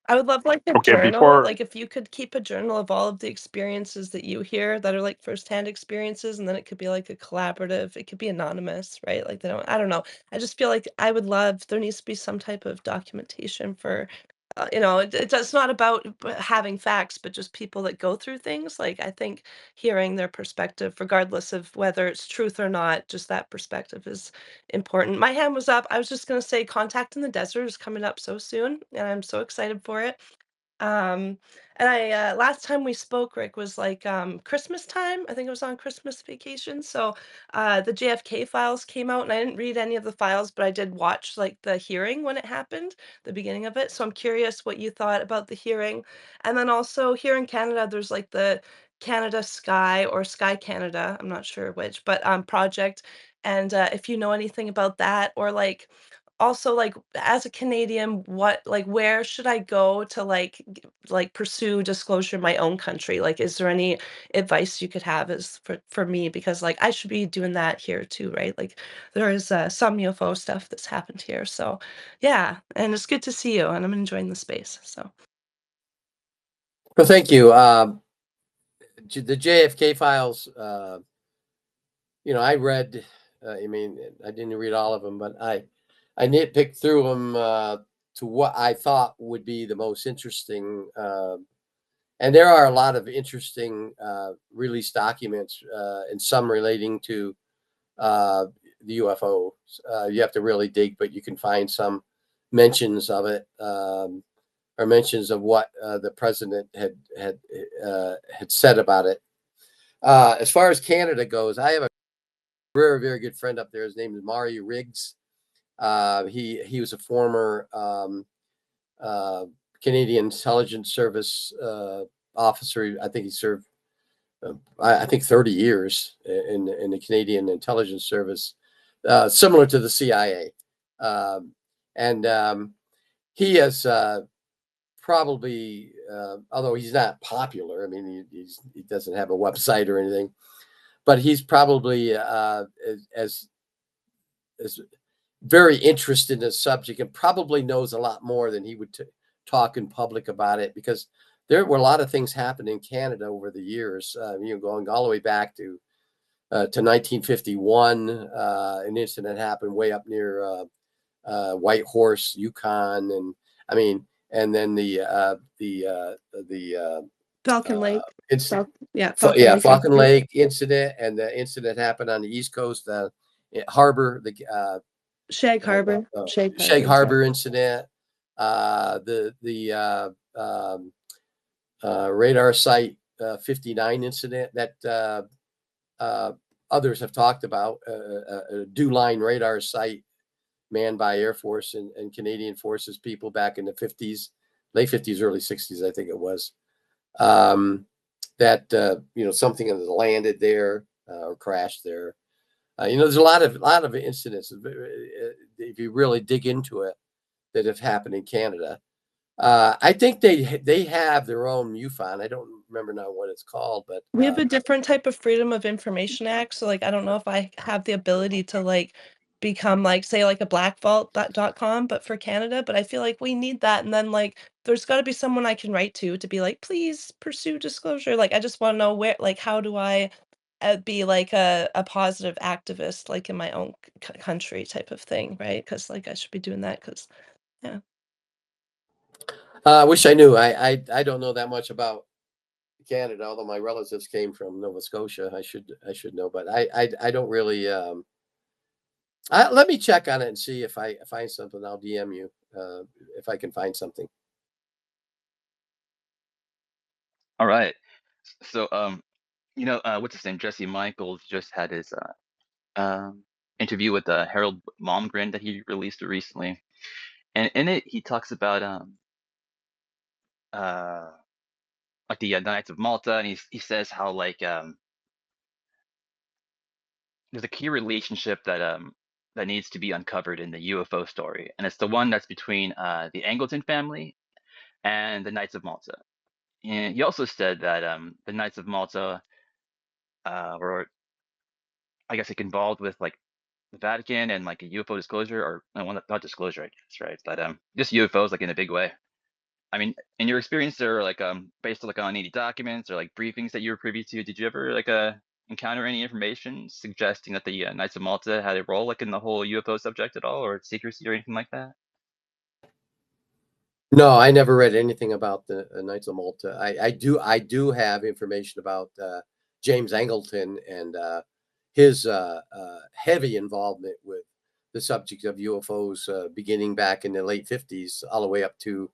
I would love like a Okay, journal, before like if you could keep a journal of all of the experiences that you hear that are like firsthand experiences, and then it could be like a collaborative, it could be anonymous, right? Like I don't know. I just feel like I would love, there needs to be some type of documentation for it's not about having facts, but just people that go through things. Like, I think hearing their perspective, regardless of whether it's truth or not, just that perspective is important. My hand was up. I was just going to say Contact in the Desert is coming up so soon, and I'm so excited for it. Um, and last time we spoke, Rick, was like Christmas time. I think it was on Christmas vacation. So the JFK files came out, and I didn't read any of the files, but I did watch like the hearing when it happened, the beginning of it. So I'm curious what you thought about the hearing. And then also here in Canada, there's like the Canada Sky or Sky Canada, I'm not sure which, but project. And if you know anything about that, or like also, like, as a Canadian, where should I go to, like, pursue disclosure in my own country? Like, is there any advice you could have as for me? Because, like, I should be doing that here too, right? Like, there is, some UFO stuff that's happened here, so, yeah, and it's good to see you, and I'm enjoying the space, so. Well, thank you. The JFK files, I read, I mean, I didn't read all of them, but I nitpicked through them to what I thought would be the most interesting. And there are a lot of interesting release documents, and some relating to the UFO. You have to really dig, but you can find some mentions of it, or mentions of what the president had said about it. As far as Canada goes, I have a very, very good friend up there. His name is Mario Riggs. He was a former Canadian Intelligence Service officer. I think he served, I think, 30 years in the Canadian Intelligence Service, similar to the CIA. And he has probably, although he's not popular, I mean, he doesn't have a website or anything, but he's probably as very interested in the subject and probably knows a lot more than he would talk in public about it, because there were a lot of things happening in Canada over the years, going all the way back to 1951. An incident happened way up near White Horse, Yukon, and I mean, and then the Falcon Lake. incident, Falcon Lake Falcon incident. Lake incident, and the incident happened on the East Coast, Harbor, the Shag Harbor. Shag Shag Harbor, yeah. Harbor incident, the radar site 59 incident that others have talked about, a Dew Line radar site manned by Air Force and Canadian Forces people back in the 50s, late 50s, early 60s, I think it was. That something has landed there or crashed there. There's a lot of incidents if you really dig into it that have happened in Canada. I think they have their own MUFON. I don't remember now what it's called, but We have a different type of Freedom of Information Act, so, like, I don't know if I have the ability to, like, become, like, say, like, a blackvault.com, but for Canada, but I feel like we need that, and then, like, there's gotta be someone I can write to be like, "Please pursue disclosure." Like, I just wanna know how do I, be, like, a positive activist, like, in my own country type of thing, right? Because like, I should be doing that. Because yeah. I wish I knew. I don't know that much about Canada, although my relatives came from Nova Scotia. I should know, but I don't really. Let me check on it and see if I find something. I'll DM you if I can find something. All right. So, what's his name? Jesse Michaels just had his interview with Harold Malmgren that he released recently, and in it he talks about uh like the Knights of Malta, and he says how like there's a key relationship that needs to be uncovered in the UFO story, and it's the one that's between the Angleton family and the Knights of Malta. And he also said that the Knights of Malta were, I guess, like involved with like the Vatican and like a UFO disclosure, or no, well, not disclosure, I guess, right? But just UFOs like in a big way. I mean, in your experience, there like based like on any documents or like briefings that you were privy to, did you ever like encounter any information suggesting that the Knights of Malta had a role like in the whole UFO subject at all, or secrecy or anything like that? No, I never read anything about the Knights of Malta. I do have information about James Angleton and his heavy involvement with the subject of UFOs, beginning back in the late 50s, all the way up to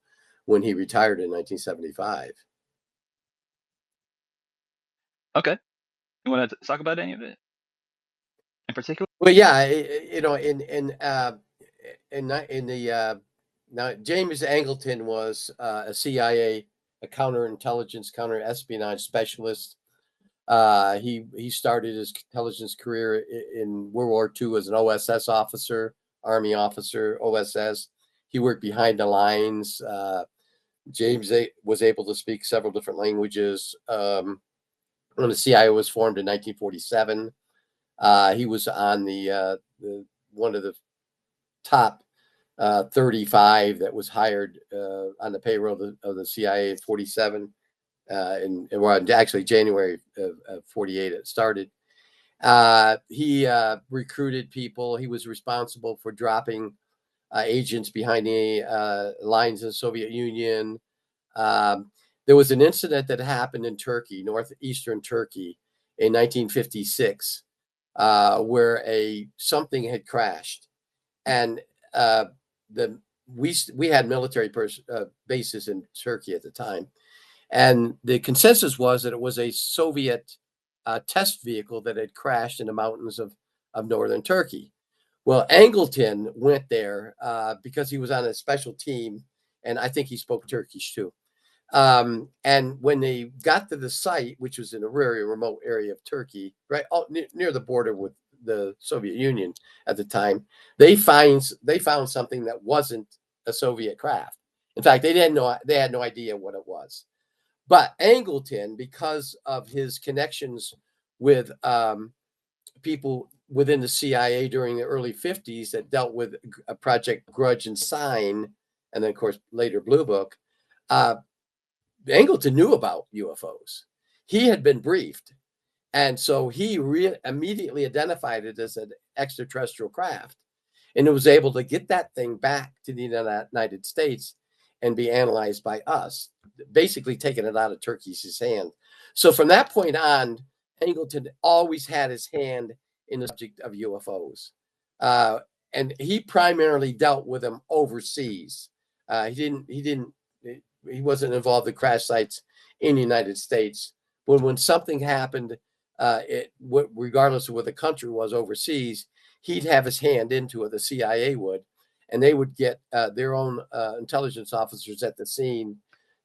when he retired in 1975. Okay. You want to talk about any of it in particular? Well, yeah, you know, in the now James Angleton was a CIA, a counterintelligence, counterespionage specialist. He started his intelligence career in World War II as an OSS officer, Army officer, OSS. He worked behind the lines. James was able to speak several different languages. When the CIA was formed in 1947, he was on the one of the top 35 that was hired on the payroll of the CIA in 47. And well, actually January of 48 it started. He recruited people. He was responsible for dropping agents behind the lines of the Soviet Union. Um, there was an incident that happened in Turkey, northeastern Turkey, in 1956, where something had crashed, and the we had military bases in Turkey at the time, and the consensus was that it was a Soviet test vehicle that had crashed in the mountains of northern Turkey. Well, Angleton went there because he was on a special team, and I think he spoke Turkish too. And when they got to the site, which was in a very remote area of Turkey, right near the border with the Soviet Union at the time, they found something that wasn't a Soviet craft. In fact, they had no idea what it was. But Angleton, because of his connections with people within the CIA during the early 50s that dealt with a Project Grudge and Sign, and then, of course, later Blue Book, Angleton knew about UFOs. He had been briefed. And so he immediately identified it as an extraterrestrial craft. And it was able to get that thing back to the United States and be analyzed by us, basically taking it out of Turkey's hand. So from that point on, Angleton always had his hand in the subject of UFOs. And he primarily dealt with them overseas. He wasn't involved in crash sites in the United States. When something happened, regardless of what the country was overseas, he'd have his hand into it, the CIA would, and they would get their own intelligence officers at the scene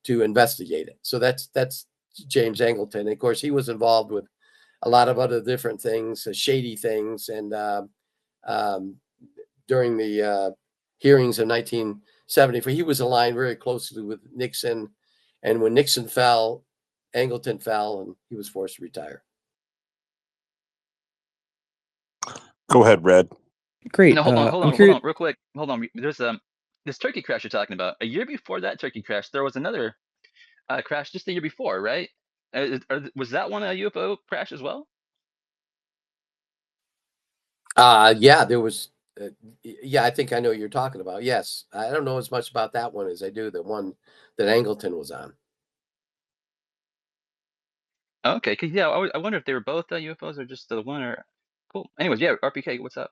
to investigate it. So that's James Angleton. Of course, he was involved with a lot of other different things, shady things, and during the hearings of 1974, he was aligned very closely with Nixon, and when Nixon fell, Angleton fell, and he was forced to retire. Go ahead, Red. Great. No, hold on, I'm curious. real quick. Hold on. There's this Turkey crash you're talking about. A year before that Turkey crash, there was another crash just the year before, right? Was that one a UFO crash as well? Yeah, there was. Yeah, I think I know what you're talking about. Yes, I don't know as much about that one as I do the one that Angleton was on. Okay, cause yeah, I wonder if they were both UFOs or just the one. Or cool. Anyways, yeah, RPK, what's up?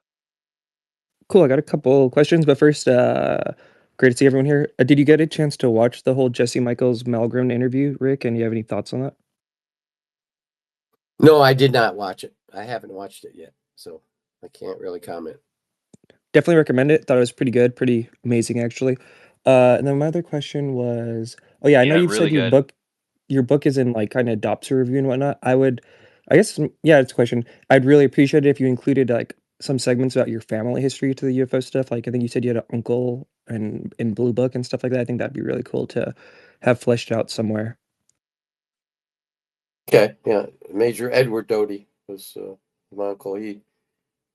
Cool. I got a couple questions, but first, great to see everyone here. Did you get a chance to watch the whole Jesse Michaels Malgren interview, Rick? And you have any thoughts on that? No, I did not watch it. I haven't watched it yet, so I can't really comment. Definitely recommend it. Thought it was pretty good, pretty amazing, actually. And then my other question was, oh yeah, I know Yeah, you've really said good. your book is in like kind of DOTY review and whatnot. I guess, yeah, it's a question. I'd really appreciate it if you included like some segments about your family history to the UFO stuff. Like I think you said you had an uncle and in Blue Book and stuff like that. I think that'd be really cool to have fleshed out somewhere. Okay, yeah, Major Edward Doty was my uncle.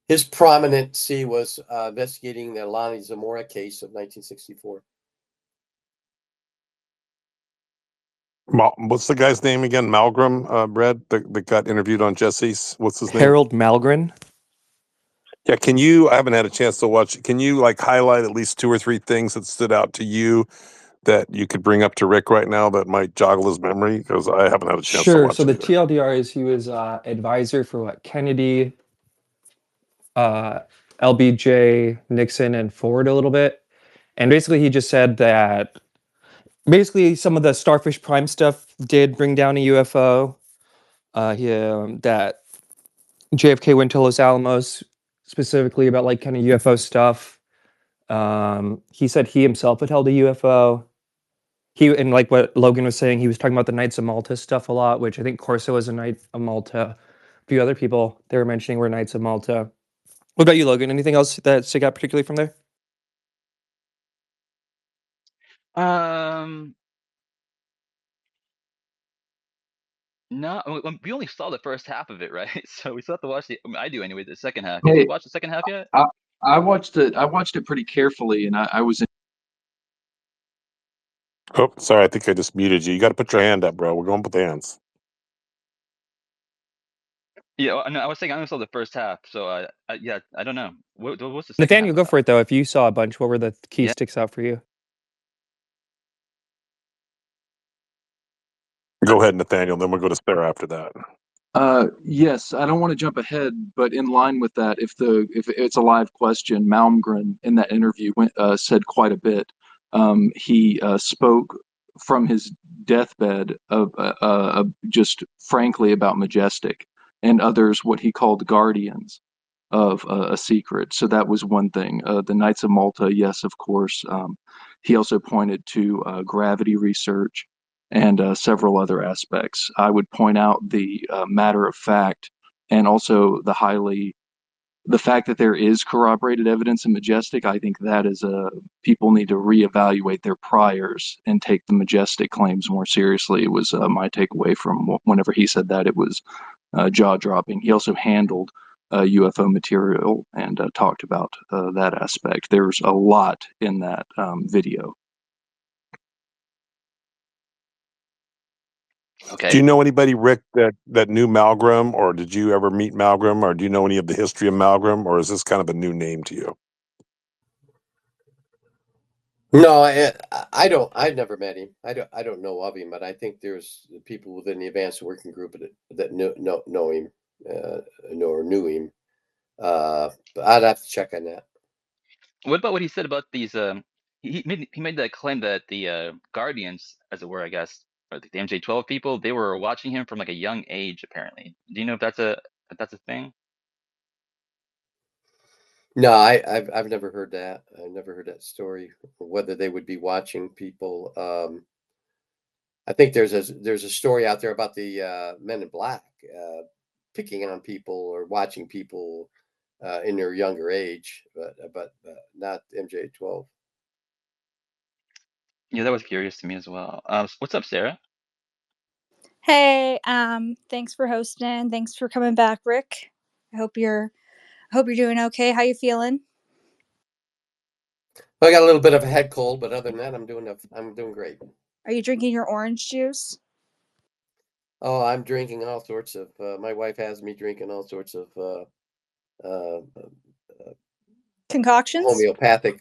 His prominency was investigating the Lonnie Zamora case of 1964. What's the guy's name again? Malgrim, Brad, that got interviewed on Jesse's. What's his name? Harold Malgren. Yeah, I haven't had a chance to watch it. Can you like highlight at least 2 or 3 things that stood out to you that you could bring up to Rick right now that might joggle his memory? Because I haven't had a chance to Sure. watch So it the either. TLDR is he was advisor for what Kennedy, LBJ, Nixon, and Ford a little bit. And basically, he just said that basically some of the Starfish Prime stuff did bring down a UFO. That JFK went to Los Alamos specifically about like kind of UFO stuff. He said he himself had held a UFO. And like what Logan was saying, he was talking about the Knights of Malta stuff a lot, which I think Corso was a Knight of Malta. A few other people they were mentioning were Knights of Malta. What about you, Logan? Anything else that stick out particularly from there? Um, no, we only saw the first half of it, right? So we still have to watch I do anyway, the second half. Have you Hey, watched the second half yet? I, I watched it. I watched it pretty carefully, and I was in. Oh, sorry, I think I just muted you. You got to put your hand up, bro. We're going with the hands. Yeah, no, I was saying I only saw the first half, so yeah, I don't know. What's the second half Nathaniel, go about? for it though. If you saw a bunch, what were the key Yeah. sticks out for you? Go ahead, Nathaniel. Then we'll go to Sarah after that. Yes, I don't want to jump ahead, but in line with that, if it's a live question, Malmgren in that interview said quite a bit. He spoke from his deathbed of just frankly about Majestic and others, what he called guardians of a secret. So that was one thing. The Knights of Malta, yes, of course. He also pointed to gravity research and several other aspects. I would point out the matter of fact and also the fact that there is corroborated evidence in Majestic. I think that is people need to reevaluate their priors and take the Majestic claims more seriously. It was my takeaway from whenever he said that. It was jaw dropping. He also handled UFO material and talked about that aspect. There's a lot in that video. Okay. Do you know anybody, Rick, that knew Malgram, or did you ever meet Malgram, or do you know any of the history of Malgram, or is this kind of a new name to you? No, I don't. I've never met him. I don't know of him, but I think there's people within the advanced working group that know him, or knew him. But I'd have to check on that. What about what he said about these? He made that claim that the Guardians, as it were, I guess, or the MJ12 people, they were watching him from like a young age. Apparently, do you know if that's a thing? No, I've never heard that. I've never heard that story. Whether they would be watching people. I think there's a story out there about the Men in Black picking on people or watching people in their younger age, but not MJ12. Yeah, that was curious to me as well. What's up, Sarah? Hey, thanks for hosting. Thanks for coming back, Rick. I hope you're doing okay. How you feeling? I got a little bit of a head cold, but other than that, I'm doing great. Are you drinking your orange juice? Oh, I'm drinking all sorts of. My wife has me drinking all sorts of uh, Concoctions? homeopathic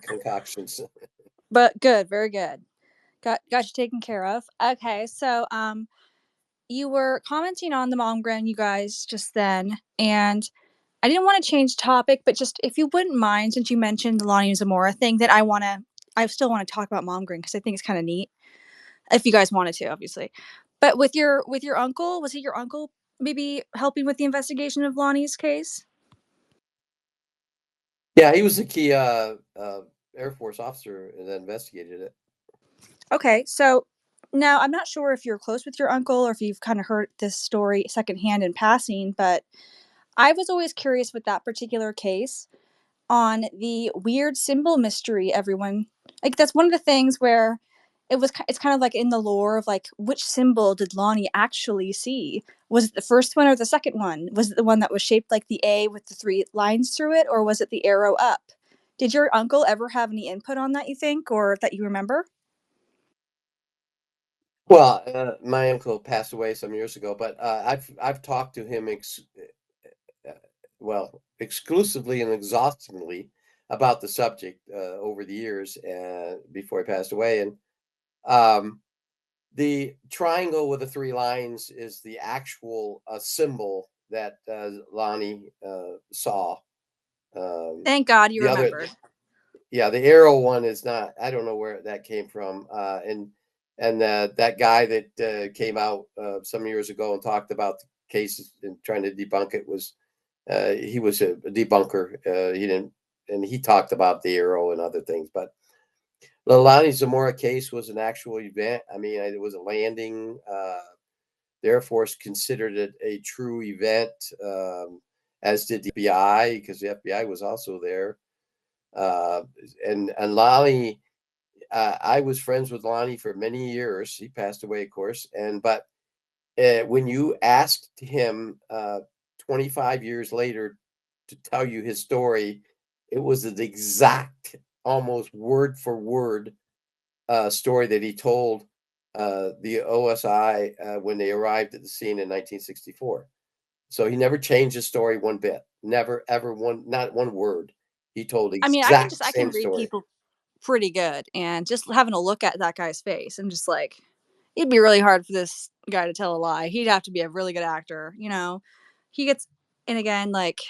concoctions. But good, very good. Got you taken care of. Okay, so you were commenting on the Malmgren, you guys, just then, and I didn't want to change topic, but just if you wouldn't mind, since you mentioned the Lonnie Zamora thing, that I still want to talk about Malmgren because I think it's kind of neat. If you guys wanted to, obviously. But with your uncle, was it your uncle maybe helping with the investigation of Lonnie's case? Yeah, he was a key Air Force officer that investigated it. Okay, so now I'm not sure if you're close with your uncle or if you've kind of heard this story secondhand in passing, but I was always curious with that particular case on the weird symbol mystery. Everyone, like, that's one of the things where it's kind of like in the lore of like, which symbol did Lonnie actually see? Was it the first one or the second one? Was it the one that was shaped like the A with the 3 lines through it, or was it the arrow up? Did your uncle ever have any input on that, you think, or that you remember? Well, my uncle passed away some years ago, but I've talked to him exclusively and exhaustively about the subject over the years before he passed away. And the triangle with the three lines is the actual symbol that Lonnie saw. Thank God you The other, remembered. yeah, the arrow one is not. I don't know where that came from. And that guy that came out some years ago and talked about the cases and trying to debunk it was he was a debunker. He didn't, and he talked about the arrow and other things. But the Lonnie Zamora case was an actual event. I mean, it was a landing. The Air Force considered it a true event, as did the FBI, because the FBI was also there. And Lonnie, I was friends with Lonnie for many years. He passed away, of course. But when you asked him 25 years later to tell you his story, it was an exact, almost word for word story that he told the OSI when they arrived at the scene in 1964. So he never changed his story one bit. Never, ever not one word. He told the I mean, exact I can same read story. people pretty good, and just having a look at that guy's face, I'm just like, it'd be really hard for this guy to tell a lie. He'd have to be a really good actor, you know. He gets, and again, like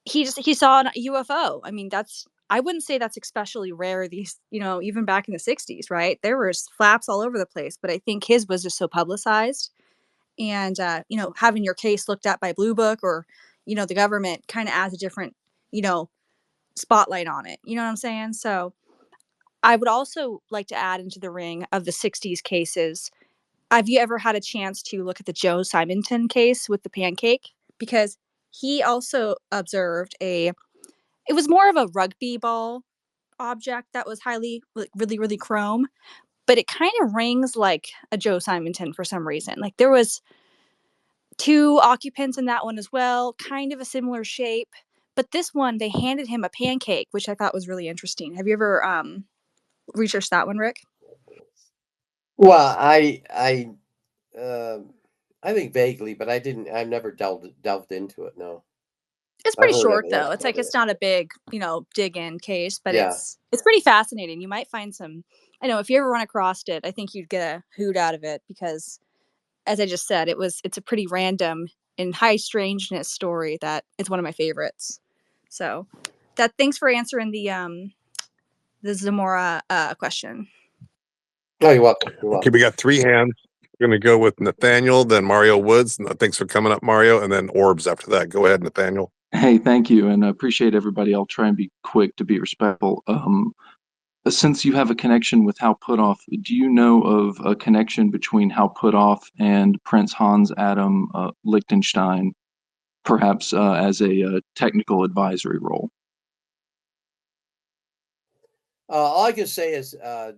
he saw a UFO. I mean, I wouldn't say that's especially rare these, you know, even back in the 60s, right? There was flaps all over the place, but I think his was just so publicized. And you know, having your case looked at by Blue Book or, you know, the government kind of adds a different, you know, spotlight on it. You know what I'm saying? So I would also like to add into the ring of the 60s cases. Have you ever had a chance to look at the Joe Simonton case with the pancake? Because he also observed it was more of a rugby ball object that was highly, like, really, really chrome, but it kind of rings like a Joe Simonton for some reason. Like there was two occupants in that one as well, kind of a similar shape. But this one, they handed him a pancake, which I thought was really interesting. Have you ever researched that one, Rick? Well, uh, I think vaguely, but I didn't. I've never delved into it. No, It's I've pretty heard of short it. though. That's It's about like it. it's not a big, you know, dig in case, but Yeah. it's pretty fascinating. You might find some. I know if you ever run across it, I think you'd get a hoot out of it because, as I just said, it's a pretty random and high strangeness story that it's one of my favorites. So, thanks for answering the Zamora question. No, you're welcome. You're Okay, welcome. we got three hands. We're going to go with Nathaniel, then Mario Woods. Thanks for coming up, Mario, and then Orbs after that. Go ahead, Nathaniel. Hey, thank you, and I appreciate everybody. I'll try and be quick to be respectful. Since you have a connection with Hal Puthoff, do you know of a connection between Hal Puthoff and Prince Hans Adam Liechtenstein, perhaps as a technical advisory role? All I can say is the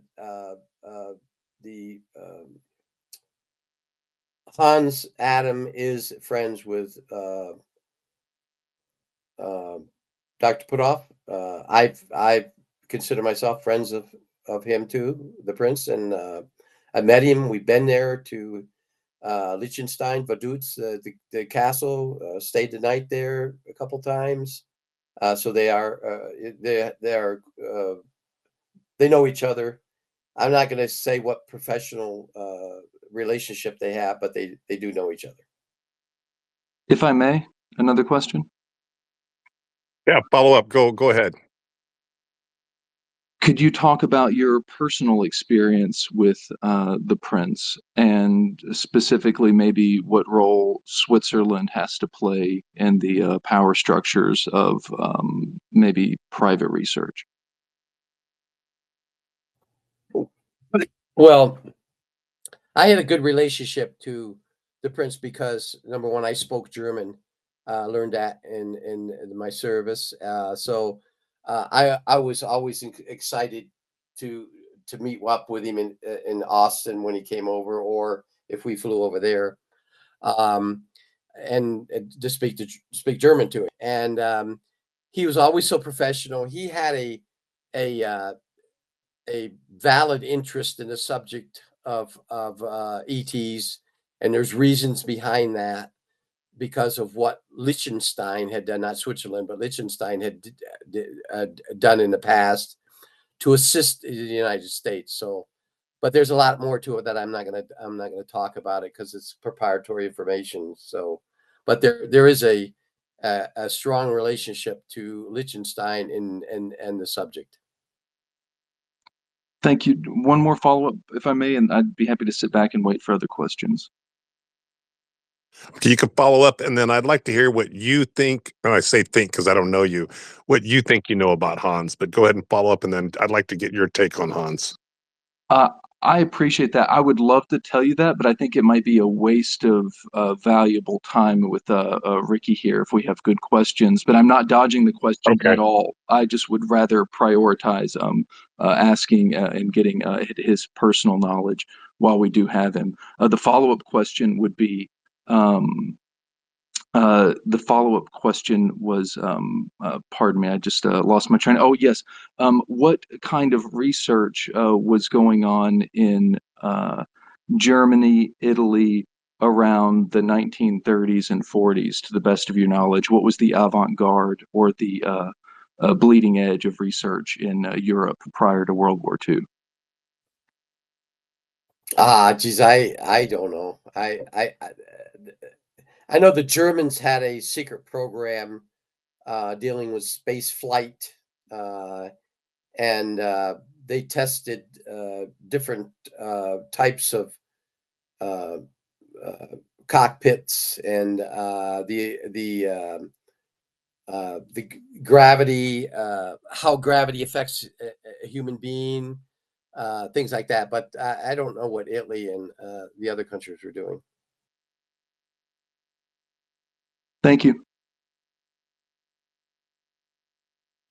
Hans Adam is friends with Dr. Puthoff. I consider myself friends of him too, the prince, and I met him. We've been there to Liechtenstein, Vaduz, the castle. Stayed the night there a couple times. So they are they know each other. I'm not going to say what professional relationship they have, but they do know each other. If I may, another question. Yeah, follow up. Go ahead. Could you talk about your personal experience with the prince, and specifically maybe what role Switzerland has to play in the power structures of maybe private research? Well, I had a good relationship to the prince because number one, I spoke German, learned that in my service. I was always excited to meet up with him in Austin when he came over, or if we flew over there, um, and to speak German to him. And he was always so professional. He had a uh, a valid interest in the subject of ETs, and there's reasons behind that because of what Liechtenstein had done, not Switzerland, but Liechtenstein had done in the past to assist the United States. So, but there's a lot more to it that I'm not gonna talk about it because it's proprietary information. So, but there is a strong relationship to Liechtenstein and the subject. Thank you. One more follow-up, if I may, and I'd be happy to sit back and wait for other questions. You can follow up, and then I'd like to hear what you think. And I say think because I don't know you, what you think you know about Hans. But go ahead and follow up, and then I'd like to get your take on Hans. I appreciate that. I would love to tell you that, but I think it might be a waste of valuable time with Ricky here if we have good questions. But I'm not dodging the questions Okay. at all. I just would rather prioritize asking and getting his personal knowledge while we do have him. The follow-up question would be, the follow-up question was, pardon me, I just lost my train. Oh, yes. What kind of research was going on in Germany, Italy around the 1930s and 40s, to the best of your knowledge? What was the avant-garde or the bleeding edge of research in Europe prior to World War II? Geez, I don't know. I know the Germans had a secret program dealing with space flight, and they tested different types of cockpits and the gravity, how gravity affects a human being, things like that. But I don't know what Italy and the other countries were doing. Thank you.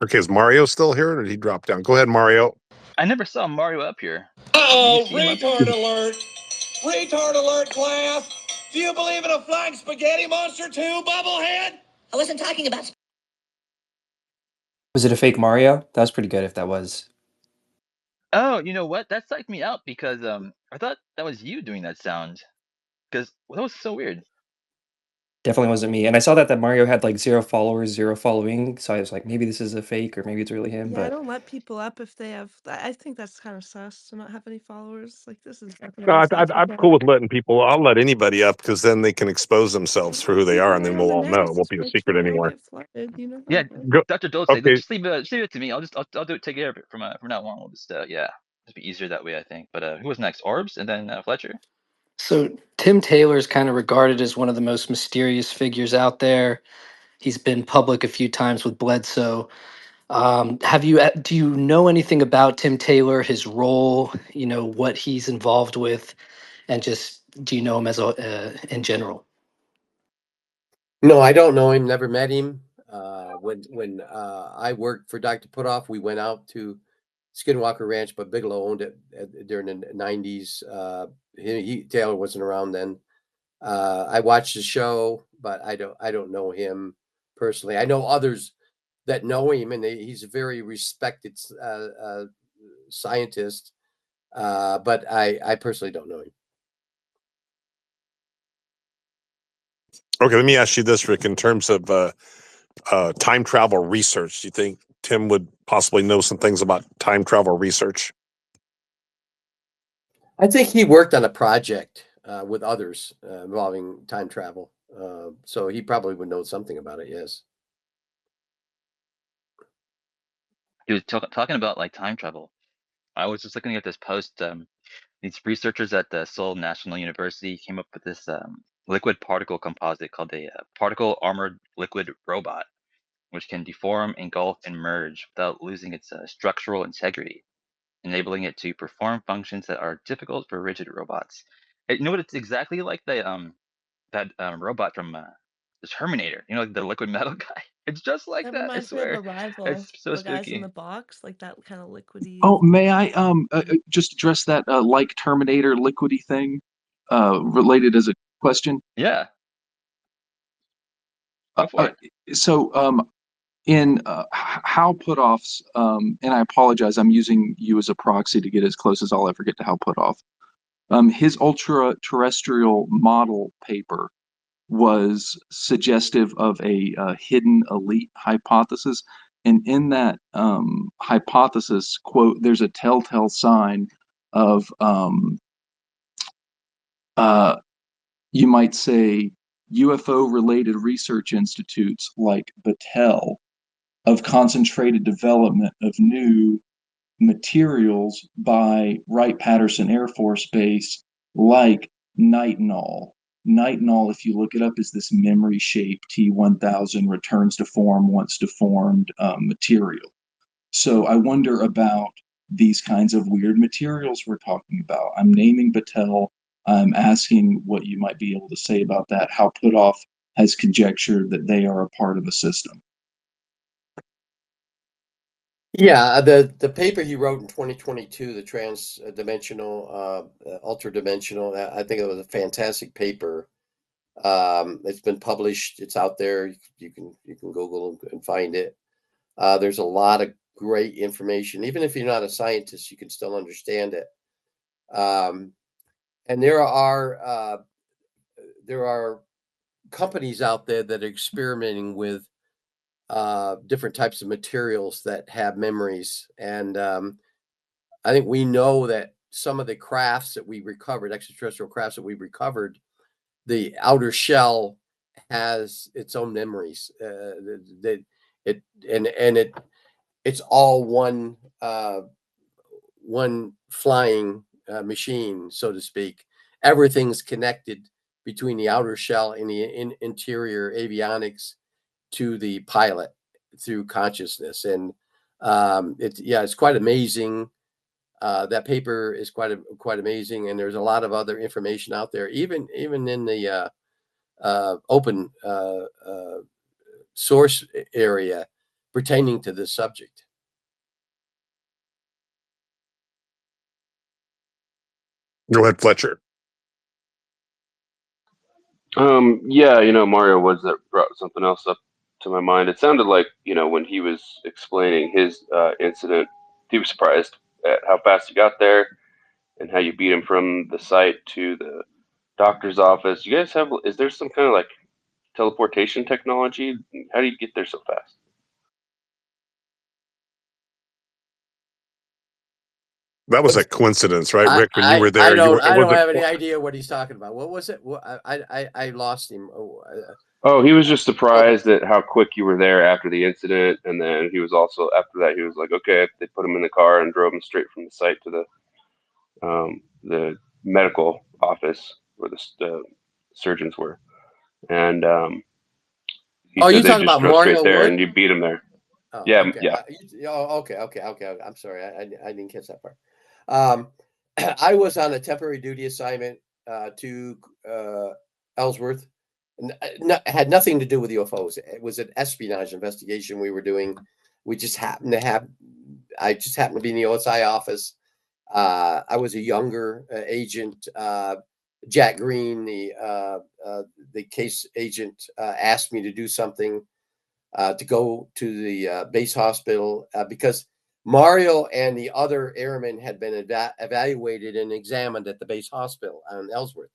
Okay, is Mario still here, or did he drop down? Go ahead, Mario. I never saw Mario up here. Uh-oh, You see him up here? retard alert. Retard alert, class. Do you believe in a flying spaghetti monster too, bubblehead? I wasn't talking about. Was it a fake Mario? That was pretty good if that was. Oh, you know what? That psyched me out because I thought that was you doing that sound. Because that was so weird. Definitely wasn't me. And I saw that Mario had like 0 followers, 0 following. So I was like, maybe this is a fake or maybe it's really him. Yeah, I But don't let people up if they have. I think that's kind of sus to not have any followers. Like this is No, definitely I'm cool with letting people. I'll let anybody up because then they can expose themselves for who they are, and then we'll all know. It won't be a secret anymore. Yeah, Go, Dr. Dulce, okay. just leave it to me. I'll do it. Take care of it from now on. We'll just yeah, just be easier that way, I think. But who was next? Orbs, and then Fletcher. So Tim Taylor is kind of regarded as one of the most mysterious figures out there. He's been public a few times with Bledsoe. Do you know anything about Tim Taylor, his role, what he's involved with, and just do you know him as in general? No, I don't know him. Never met him. When I worked for Dr. Putoff, we went out to Skinwalker Ranch, but Bigelow owned it during the 90s. Taylor wasn't around then. I watched the show, but I don't know him personally. I know others that know him, and he's a very respected scientist. But I personally don't know him. Okay, let me ask you this, Rick. In terms of time travel research, do you think Tim would possibly know some things about time travel research? I think he worked on a project with others involving time travel. So he probably would know something about it, yes. He was talking about like time travel. I was just looking at this post. These researchers at the Seoul National University came up with this liquid particle composite called a particle armored liquid robot, which can deform, engulf, and merge without losing its structural integrity, enabling it to perform functions that are difficult for rigid robots. You know what? It's exactly like that robot from the Terminator. You know, like the liquid metal guy. It's just like That that. I reminds me of swear. Arrival, It's so the guys in spooky. the box, like that kind of liquidy. Oh, may I just address that like Terminator liquidy thing related as a question? Yeah, go for it. So in Hal Puthoff's, and I apologize, I'm using you as a proxy to get as close as I'll ever get to Hal Puthoff. His ultra terrestrial model paper was suggestive of a hidden elite hypothesis. And in that hypothesis, quote, there's a telltale sign of, you might say, UFO-related research institutes like Battelle, of concentrated development of new materials by Wright-Patterson Air Force Base, like nitinol. Nitinol, if you look it up, is this memory-shaped T1000 returns to form once deformed material. So I wonder about these kinds of weird materials we're talking about. I'm naming Battelle. I'm asking what you might be able to say about that, how Puthoff has conjectured that they are a part of a system. Yeah, the paper he wrote in 2022, the trans-dimensional, ultra-dimensional, I think it was a fantastic paper. It's been published. It's out there. You can Google and find it. There's a lot of great information. Even if you're not a scientist, you can still understand it. And there are companies out there that are experimenting with different types of materials that have memories. And I think we know that some of the crafts that we recovered, extraterrestrial crafts that we recovered, the outer shell has its own memories. It's all one flying machine, so to speak. Everything's connected between the outer shell and the interior avionics to the pilot through consciousness. And it's quite amazing. That paper is quite amazing, and there's a lot of other information out there, even in the open source area pertaining to this subject. Go ahead, Fletcher. Yeah, Mario was that brought something else up to my mind. It sounded like, when he was explaining his incident, he was surprised at how fast you got there and how you beat him from the site to the doctor's office. You guys is there some kind of like teleportation technology? How do you get there so fast? That was a coincidence, right, Rick? When you were there, I don't have any idea what he's talking about. What was it? I lost him. Oh, he was just surprised at how quick you were there after the incident, and then he was also after that he was like, okay, they put him in the car and drove him straight from the site to the medical office where the surgeons were, and he said you they talking just about drove Mario straight there, Wood? and you beat him there. Oh, Yeah, okay. yeah. Okay. I'm sorry. I didn't catch that part. I was on a temporary duty assignment to Ellsworth. Had nothing to do with UFOs. It was an espionage investigation we were doing. I just happened to be in the OSI office. I was a younger agent. Jack Green, the case agent, asked me to do something, to go to the base hospital because Mario and the other airmen had been evaluated and examined at the base hospital on Ellsworth.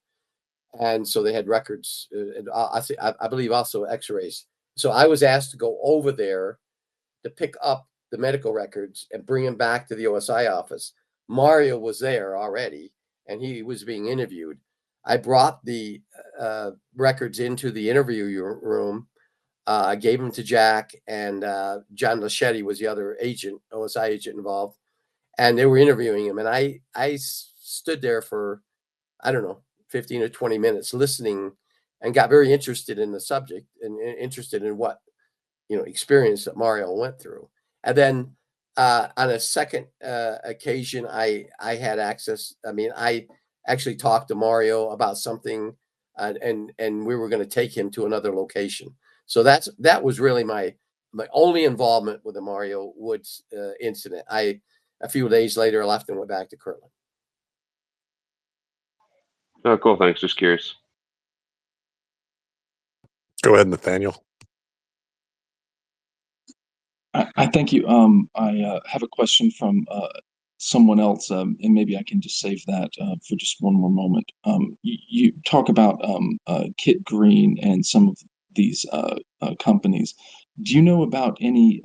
And so they had records, I believe also x-rays. So I was asked to go over there to pick up the medical records and bring them back to the OSI office. Mario was there already, and he was being interviewed. I brought the records into the interview room. I gave them to Jack, and John Laschetti was the other agent, OSI agent involved. And they were interviewing him. And I stood there for, I don't know, 15 or 20 minutes listening, and got very interested in the subject and interested in what, experience that Mario went through. And then on a second occasion, I had access. I mean, I actually talked to Mario about something, and we were going to take him to another location. So that was really my only involvement with the Mario Woods incident. A few days later, left and went back to Kirtland. Oh, cool. Thanks. Just curious. Go ahead, Nathaniel. I thank you. I have a question from someone else, and maybe I can just save that for just one more moment. You talk about Kit Green and some of these companies. Do you know about any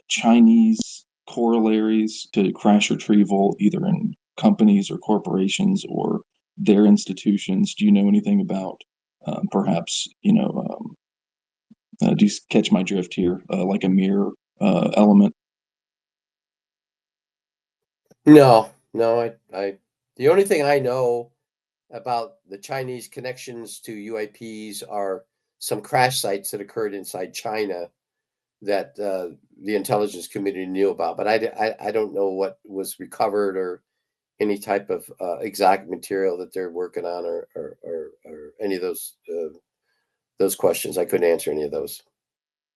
Chinese corollaries to crash retrieval, either in companies or corporations or their institutions? Do you know anything about perhaps, do you catch my drift here? Like a mirror element? No, no, the only thing I know about the Chinese connections to UAPs are some crash sites that occurred inside China that the intelligence community knew about, but I don't know what was recovered or any type of exact material that they're working on or any of those questions. I couldn't answer any of those.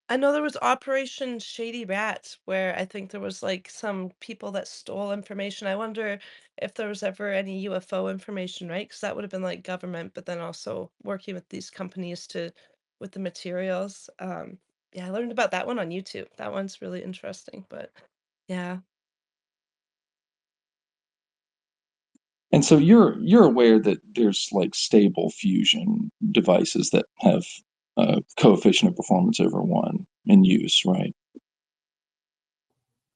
I know there was Operation Shady Rats, where I think there was like some people that stole information. I wonder if there was ever any UFO information, right? Because that would have been like government, but then also working with these companies to with the materials. Yeah, I learned about that one on YouTube. That one's really interesting, but yeah. And so you're aware that there's like stable fusion devices that have a coefficient of performance over 1 in use, right?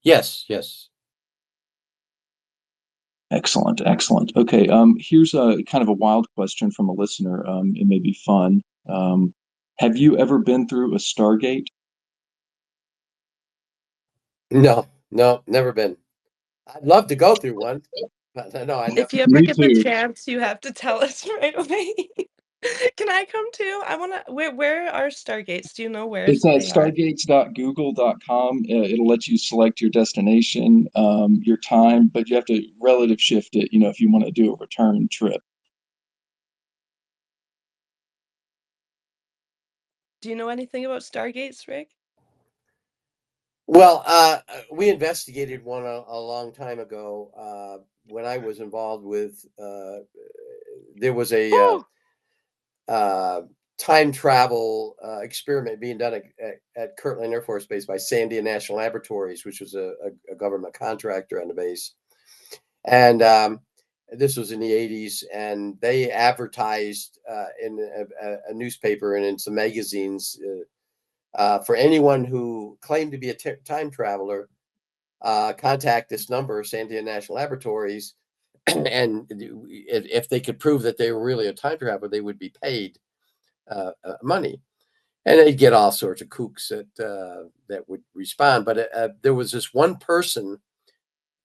Yes, yes. Excellent, excellent. Okay, here's a kind of a wild question from a listener. It may be fun. Have you ever been through a Stargate? No, no, never been. I'd love to go through one, but no, I never. If you ever Me get the too. chance, you have to tell us right away. Can I come too? I wanna where are Stargates? Do you know where It's at they are? stargates.google.com. It'll let you select your destination, your time, but you have to relative shift it, if you want to do a return trip. Do you know anything about Stargates, Rick? Well, we investigated one a long time ago when I was involved with. There was a Oh, time travel experiment being done at Kirtland Air Force Base by Sandia National Laboratories, which was a government contractor on the base. And this was in the 80s, and they advertised in a newspaper and in some magazines for anyone who claimed to be a time traveler, contact this number, Sandia National Laboratories, and if they could prove that they were really a time traveler, they would be paid money, and they'd get all sorts of kooks that would respond. But there was this one person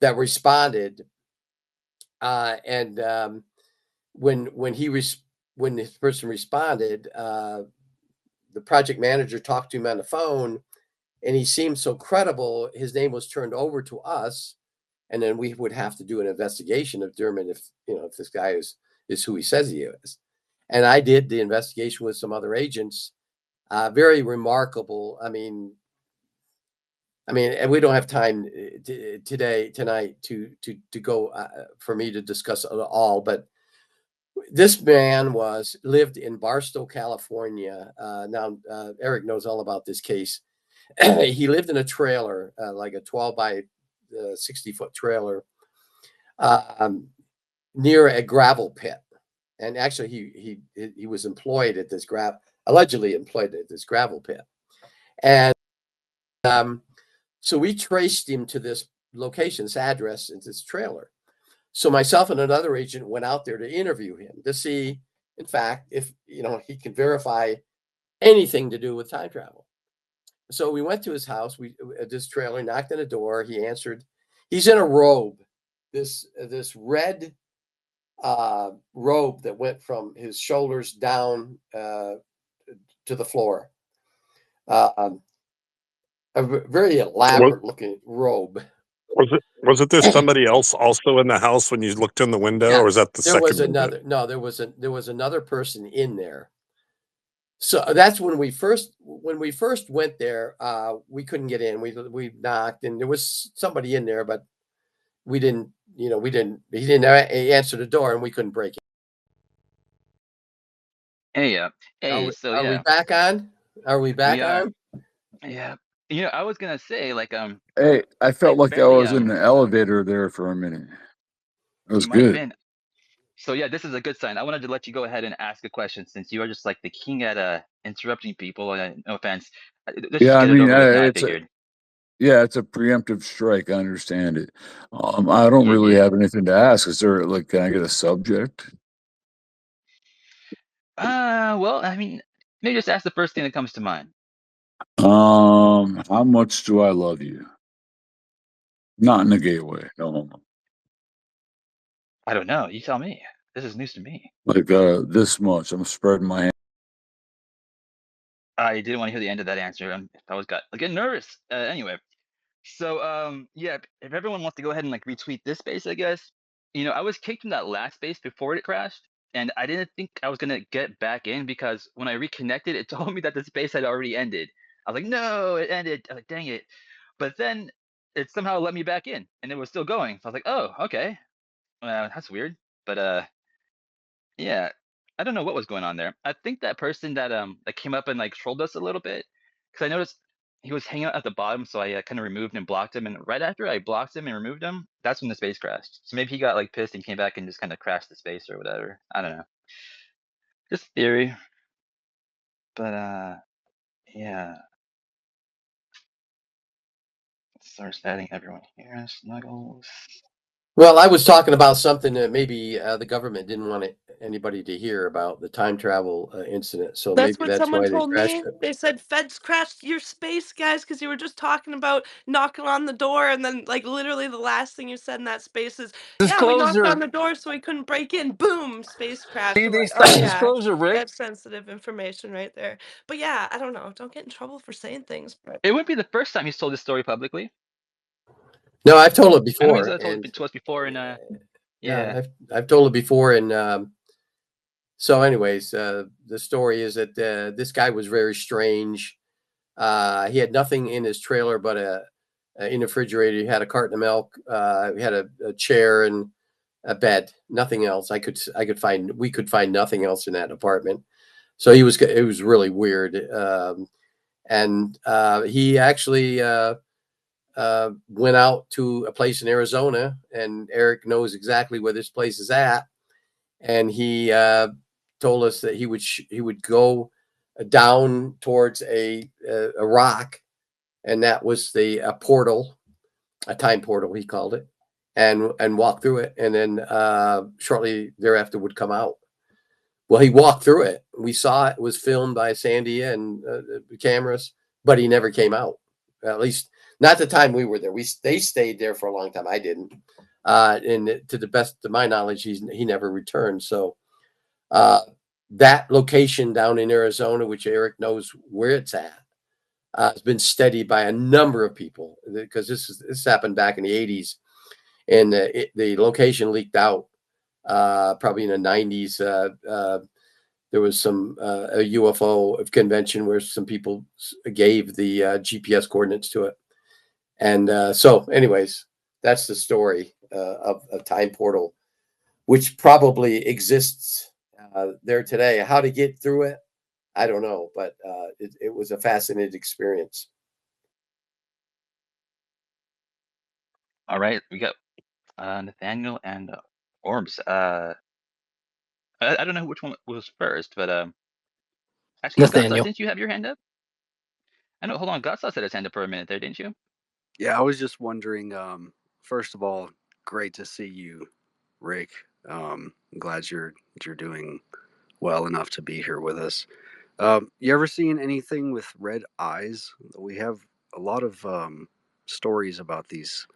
that responded, and when this person responded, the project manager talked to him on the phone, and he seemed so credible. His name was turned over to us, and then we would have to do an investigation to determine if this guy is who he says he is. And I did the investigation with some other agents. Very remarkable. And we don't have time tonight to go for me to discuss it all, but this man lived in Barstow, California. Now Eric knows all about this case. He lived in a trailer, like a 12 by 60-foot trailer, near a gravel pit. And actually, he was allegedly employed at this gravel pit. And so we traced him to this location, this address, and this trailer. So myself and another agent went out there to interview him to see, in fact, if he can verify anything to do with time travel. So we went to his house. This trailer, knocked on the door. He answered. He's in a robe, this red robe that went from his shoulders down to the floor. A very Was, elaborate looking robe. was it there somebody else also in the house when you looked in the window, or Yeah, was that the there was second window? another. No, there was another person in there. So that's when we first went there. We couldn't get in. We knocked, and there was somebody in there, but we didn't. He didn't answer the door, and we couldn't break it. Hey, Are hey, we, so are we yeah, back on? Are we we back are. on? Yeah. I was gonna say like Hey, I felt like I apparently was in the elevator there for a minute. It was you might have good. been. So yeah, this is a good sign. I wanted to let you go ahead and ask a question since you are just like the king at interrupting people. No offense. Let's Yeah, just I get it mean, over with now. I it's a figured. yeah, it's a preemptive strike. I understand it. I don't Yeah, really yeah. have anything to ask. Is there like, can I get a subject? Well, I mean, maybe just ask the first thing that comes to mind. How much do I love you? Not in the gateway. No. I don't know. You tell me. This is news to me. Like this much. I'm spreading my hand. I didn't want to hear the end of that answer. I was getting nervous. Anyway, so yeah, if everyone wants to go ahead and like retweet this space, I guess. I was kicked from that last space before it crashed, and I didn't think I was gonna get back in because when I reconnected, it told me that the space had already ended. I was like, no, it ended. I was like, dang it. But then it somehow let me back in, and it was still going. So I was like, oh, okay, that's weird. But yeah, I don't know what was going on there. I think that person that came up and like trolled us a little bit, because I noticed he was hanging out at the bottom, so I kind of removed and blocked him. And right after I blocked him and removed him, that's when the space crashed. So maybe he got like pissed and came back and just kind of crashed the space or whatever. I don't know. Just theory. But yeah. Starts adding everyone here. Snuggles. Well, I was talking about something that maybe the government didn't want anybody to hear about the time travel incident. So That's maybe what that's someone why they told crashed me. it. They said feds crashed your space, guys, because you were just talking about knocking on the door, and then like literally the last thing you said in that space is, "Yeah, we knocked on Disclosure. the door so we couldn't break in." Boom, space crash. See, I'm they like, "Oh stop yeah, disclosure, Rick. that's sensitive information right there." But yeah, I don't know. Don't get in trouble for saying things. But It wouldn't be the first time he's told this story publicly. No, I've told it I know he's before, told and it to us before, and yeah, yeah. I've told it before, and so anyways, the story is that this guy was very strange. He had nothing in his trailer but in the refrigerator. He had a carton of milk. He had a chair and a bed. Nothing else. We could find nothing else in that apartment. So it was really weird. And he actually went out to a place in Arizona, and Eric knows exactly where this place is at. And he told us that he would go down towards a rock, and that was a portal, a time portal he called it, and walk through it, and then shortly thereafter would come out. Well, he walked through it. We saw it was filmed by Sandia and cameras, but he never came out. At least not the time we were there. They stayed there for a long time. I didn't. And to the best of my knowledge, he never returned. So uh, that location down in Arizona, which Eric knows where it's at, has been studied by a number of people because this happened back in the 80s, and the location leaked out probably in the 90s. There was a UFO convention where some people gave the GPS coordinates to it, and so anyways, that's the story of a time portal, which probably exists there today. How to get through it, I don't know, but it was a fascinating experience. All right, we got Nathaniel and Orbs. I don't know which one was first, but actually, Godsaw, Nathaniel. didn't you have your hand up? I know. Hold on, Godsaw had his hand up for a minute there, didn't you? Yeah, I was just wondering. First of all, great to see you, Rick. I'm glad you're doing well enough to be here with us. You ever seen anything with red eyes? We have a lot of stories about these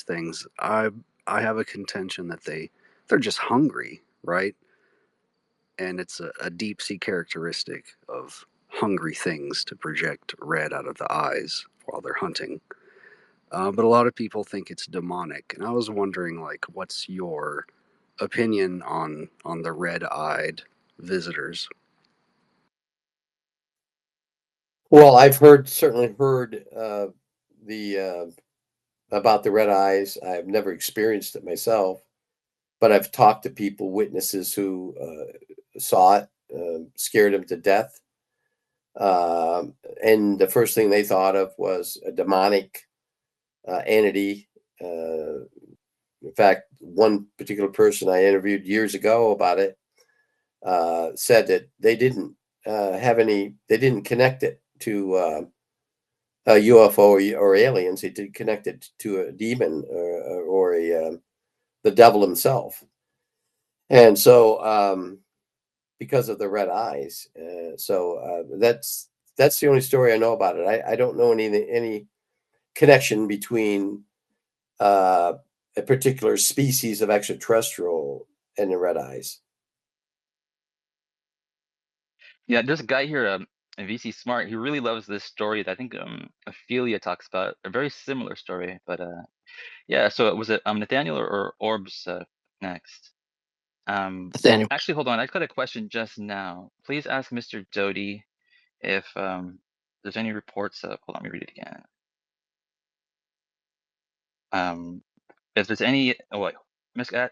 things. I have a contention that they're just hungry, right? And it's a deep sea characteristic of hungry things to project red out of the eyes while they're hunting. But a lot of people think it's demonic, and I was wondering, like, what's your opinion on the red-eyed visitors? Well, I've certainly heard the about the red eyes. I've never experienced it myself, but I've talked to people, witnesses who saw it, scared them to death. And the first thing they thought of was a demonic entity. In fact, one particular person I interviewed years ago about it said that they didn't they didn't connect it to a UFO or aliens. They did connect it to a demon or the devil himself. And so, because of the red eyes, that's the only story I know about it. I don't know any connection between a particular species of extraterrestrial and the red eyes. Yeah, there's a guy here, VC Smart. He really loves this story that I think Ophelia talks about. A very similar story, but yeah. So was it Nathaniel or Orbs next? Nathaniel. Actually, hold on. I got a question just now. Please ask Mr. Doty if there's any reports of. Hold on, let me read it again. If there's any. Oh wait.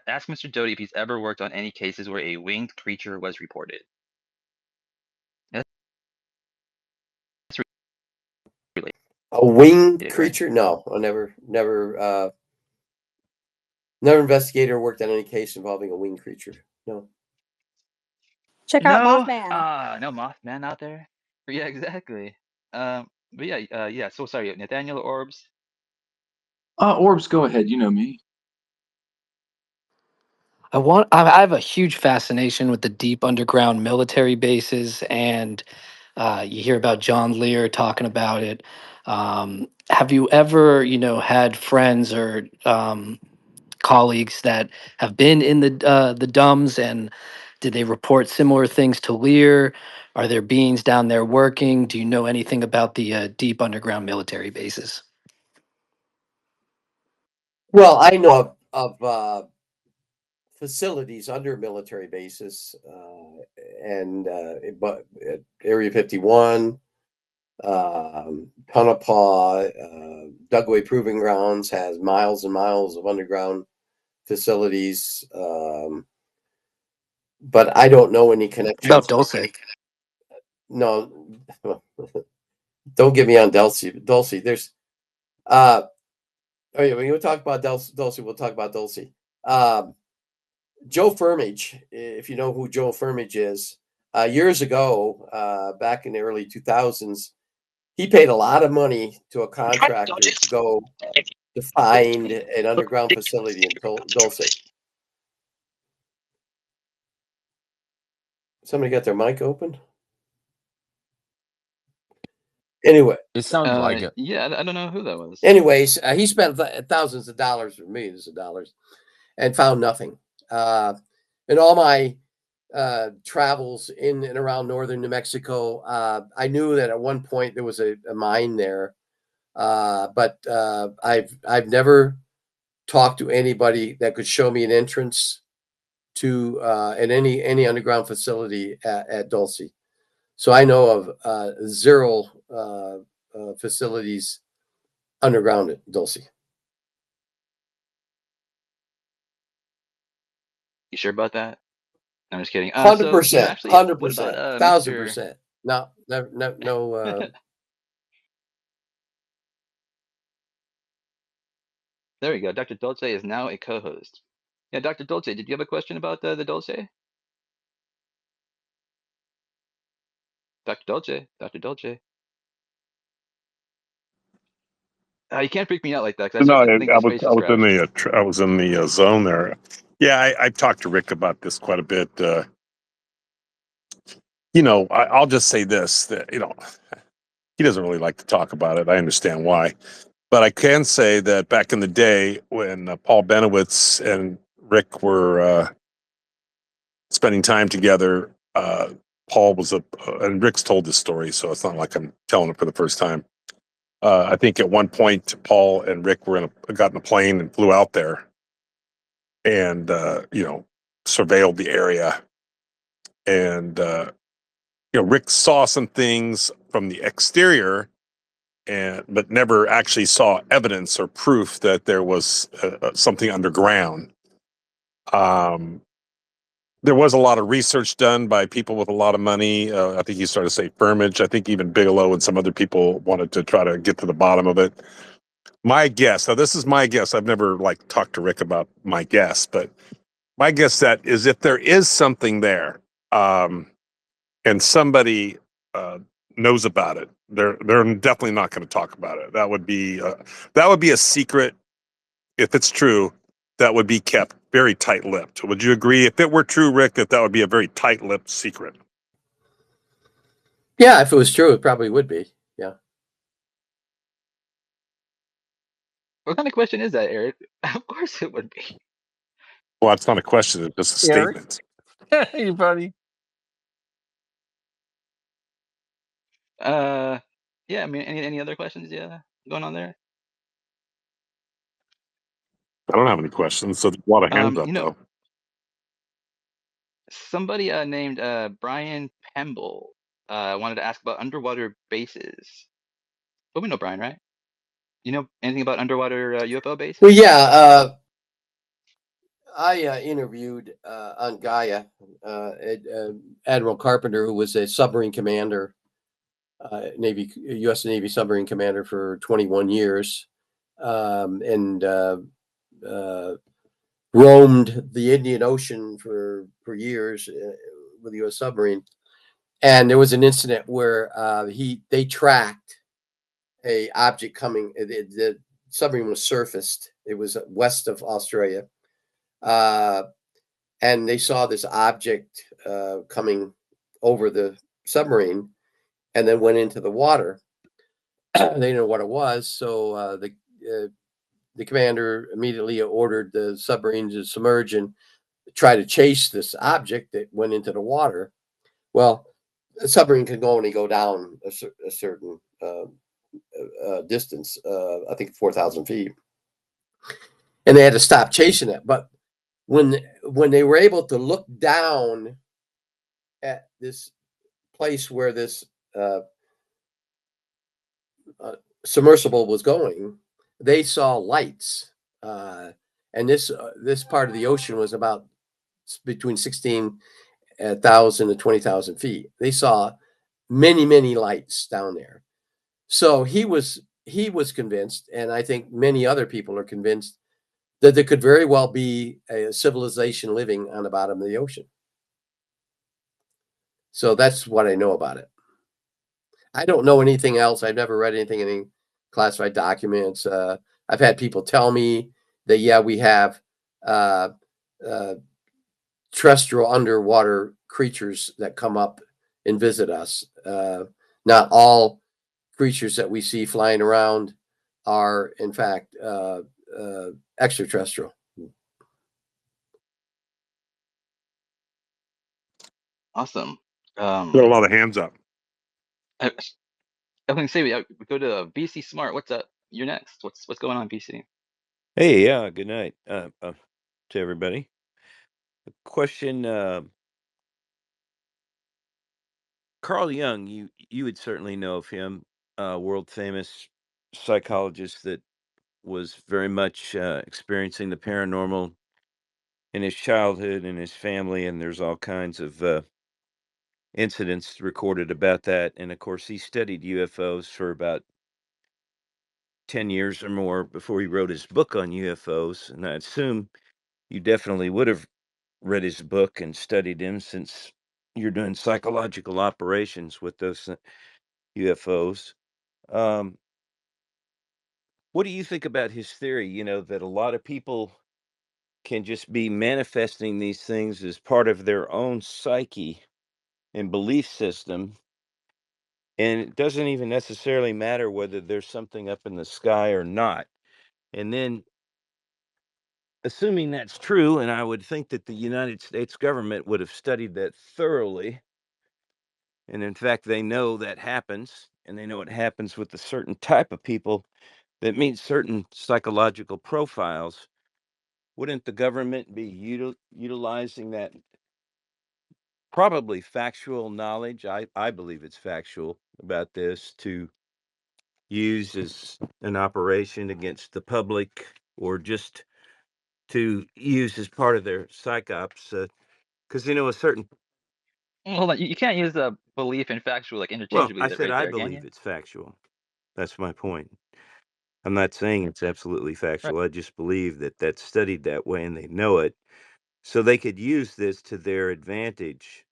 Ask Mr. Doty if he's ever worked on any cases where a winged creature was reported. That's really A winged right? creature? No, I never investigated or worked on any case involving a winged creature. No. Check out No, Mothman. no Mothman out there. Yeah, exactly. But yeah, yeah. So sorry, Nathaniel Orbs. Orbs, go ahead. You know me. I have a huge fascination with the deep underground military bases, and you hear about John Lear talking about it. Have you ever, had friends or colleagues that have been in the DUMS, and did they report similar things to Lear? Are there beings down there working? Do you know anything about the deep underground military bases? Well, I know of facilities under military bases, but Area 51, Tonopah, Dugway Proving Grounds has miles and miles of underground facilities. But I don't know any About connections. Dulce? No, don't get me on Dulce. There's oh yeah, when you talk about Dulce, we'll talk about Dulce. Joe Firmage, if you know who Joe Firmage is, years ago, back in the early 2000s, he paid a lot of money to a contractor to go to find an underground facility in Dulce. Somebody got their mic open? Anyway, It sounds like it. Yeah, I don't know who that was. he spent thousands of dollars or millions of dollars and found nothing. In all my travels in and around northern New Mexico, I knew that at one point there was a mine there, but I've never talked to anybody that could show me an entrance to in any underground facility at Dulce. So I know of zero facilities underground at Dulce. You sure about that? No, I'm just kidding. 100%, Actually, what about 100%, Mr. 1,000%. No, no. There we go. Dr. Dolce is now a co-host. Yeah, Dr. Dolce, did you have a question about the Dolce? Dr. Dolce, Dr. Dolce. You can't freak me out like that because I No, certainly think this space I is was in crowded. I was in the zone there. Yeah, I've talked to Rick about this quite a bit. I'll just say this: that he doesn't really like to talk about it. I understand why, but I can say that back in the day when Paul Benowitz and Rick were spending time together, Paul was and Rick's told this story, so it's not like I'm telling it for the first time. I think at one point Paul and Rick got in a plane and flew out there, and surveilled the area, and Rick saw some things from the exterior, but never actually saw evidence or proof that there was something underground. there was a lot of research done by people with a lot of money. I think you started to say Firmage. I think even Bigelow and some other people wanted to try to get to the bottom of it. My guess, now this is my guess. I've never like talked to Rick about my guess, but my guess that is if there is something there, and somebody knows about it, they're definitely not going to talk about it. That would be a secret. If it's true, that would be kept very tight-lipped. Would you agree? If it were true, Rick, that would be a very tight-lipped secret. Yeah, if it was true, it probably would be. Yeah. What kind of question is that, Eric? Of course it would be. Well, it's not a question; it's just a Eric, statement. hey buddy. Yeah. I mean, any other questions? Yeah, going on there. I don't have any questions, so there's a lot of hands up, You know, though. somebody named Brian Pemble wanted to ask about underwater bases. But we know Brian, right? You know anything about underwater UFO bases? Well, yeah. I interviewed on Gaia Admiral Carpenter, who was a submarine commander, U.S. Navy submarine commander for 21 years, and roamed the Indian Ocean for years with the U.S. submarine. And there was an incident where they tracked a object coming. The submarine was surfaced. It was west of Australia. And they saw this object coming over the submarine and then went into the water. They didn't know what it was, so the commander immediately ordered the submarine to submerge and try to chase this object that went into the water. Well, the submarine can only go down a certain distance, I think 4,000 feet, and they had to stop chasing it. But when they were able to look down at this place where this submersible was going, they saw lights, and this part of the ocean was about between 16,000 and 20,000 feet. They saw many lights down there. So he was convinced, and I think many other people are convinced, that there could very well be a civilization living on the bottom of the ocean. So that's what I know about it. I don't know anything else. I've never read anything in any classified documents. I've had people tell me that, yeah, we have terrestrial underwater creatures that come up and visit us. Not all creatures that we see flying around are, in fact, extraterrestrial. Awesome. Got a lot of hands up. I was going to say we go to BC Smart. What's up? You're next. What's going on, BC? Hey, yeah, good night to everybody. Question, Carl Jung, you would certainly know of him, world famous psychologist that was very much experiencing the paranormal in his childhood and his family, and there's all kinds of incidents recorded about that. And of course, he studied UFOs for about 10 years or more before he wrote his book on UFOs. And I assume you definitely would have read his book and studied him since you're doing psychological operations with those UFOs. Um, what do you think about his theory? You know, that a lot of people can just be manifesting these things as part of their own psyche and belief system. And it doesn't even necessarily matter whether there's something up in the sky or not. And then, assuming that's true, and I would think that the United States government would have studied that thoroughly. And in fact, they know that happens, and they know it happens with a certain type of people that meet certain psychological profiles. Wouldn't the government be utilizing that probably factual knowledge? I believe it's factual about this to use as an operation against the public or just to use as part of their psych ops. because a certain. Hold on, you can't use a belief and factual like Well, interchangeably I said right I there, can believe you? it's factual. That's my point. I'm not saying it's absolutely Right. factual. I just believe that that's studied that way and they know it, so they could use this to their advantage,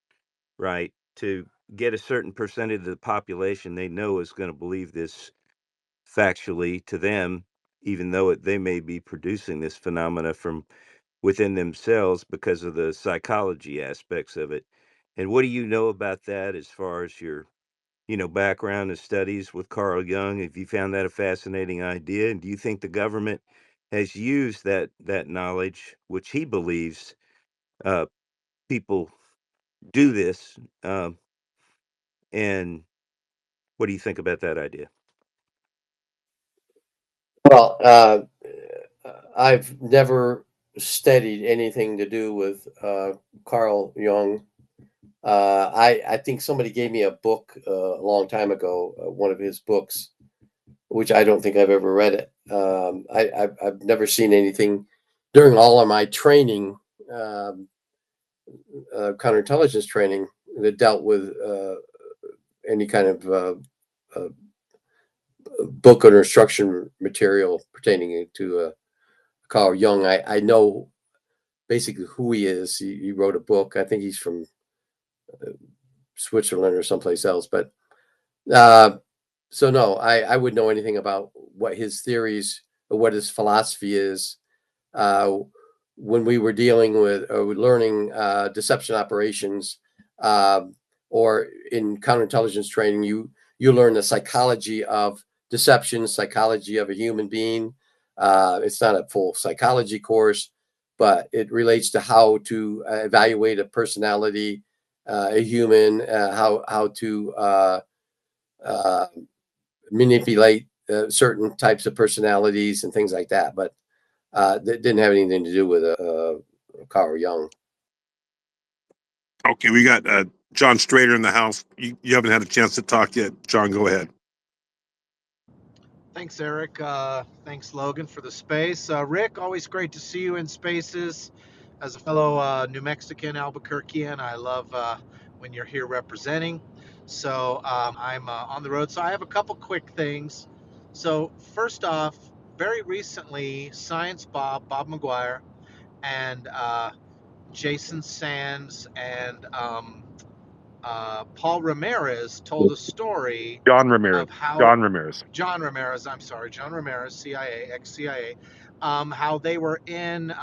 right? To get a certain percentage of the population they know is going to believe this factually to them, even though they may be producing this phenomena from within themselves because of the psychology aspects of it. And what do you know about that as far as your, background and studies with Carl Jung? Have you found that a fascinating idea? And do you think the government has used that knowledge, which he believes uh, people do this? And what do you think about that idea? Well, I've never studied anything to do with Carl Jung. I think somebody gave me a book a long time ago, one of his books, which I don't think I've ever read it. I've never seen anything during all of my training, um, counterintelligence training, that dealt with any kind of uh, book or instruction material pertaining to Carl Jung. I know basically who he is. He wrote a book. I think he's from Switzerland or someplace else. But so no, I wouldn't know anything about what his theories or what his philosophy is. Uh, when we were dealing with or learning deception operations, or in counterintelligence training, you learn the psychology of deception, psychology of a human being. It's not a full psychology course, but it relates to how to evaluate a personality, a human, how to uh, manipulate certain types of personalities and things like that. But that didn't have anything to do with Carl Jung. Okay, we got John Strader in the house. You haven't had a chance to talk yet. John, go ahead. Thanks, Eric. Thanks, Logan, for the space. Rick, always great to see you in spaces. As a fellow New Mexican Albuquerquean, I love when you're here representing. So I'm on the road. So I have a couple quick things. So first off, very recently, Science Bob McGuire, and Jason Sands and Paul Ramirez told a story John Ramirez. of how John Ramirez. John Ramirez, I'm sorry, John Ramirez, CIA, ex-CIA, how they were in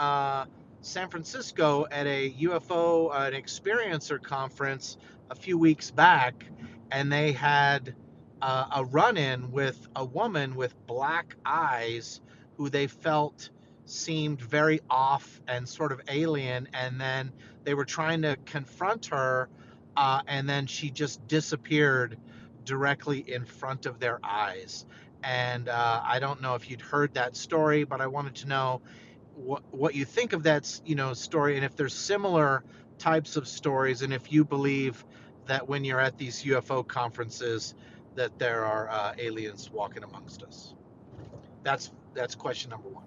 San Francisco at a UFO, an experiencer conference a few weeks back, and they had a run-in with a woman with black eyes who they felt seemed very off and sort of alien, and then they were trying to confront her, and then she just disappeared directly in front of their eyes. And I don't know if you'd heard that story, but I wanted to know what you think of that, story, and if there's similar types of stories, and if you believe that when you're at these UFO conferences, that there are aliens walking amongst us. That's question number one.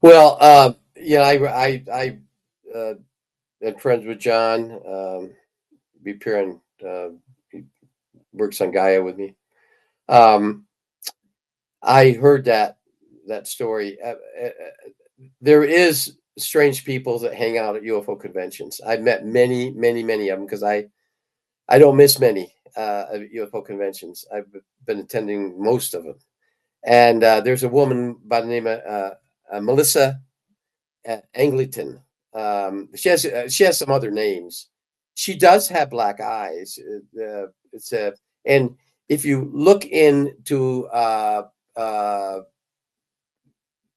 Well, yeah, I am friends with John. Be appearing. He works on Gaia with me. I heard that story. There is strange people that hang out at UFO conventions. I've met many, many, many of them because I don't miss many UFO conventions. I've been attending most of them. And there's a woman by the name of Melissa Angleton. She has some other names. She does have black eyes. It's a and if you look into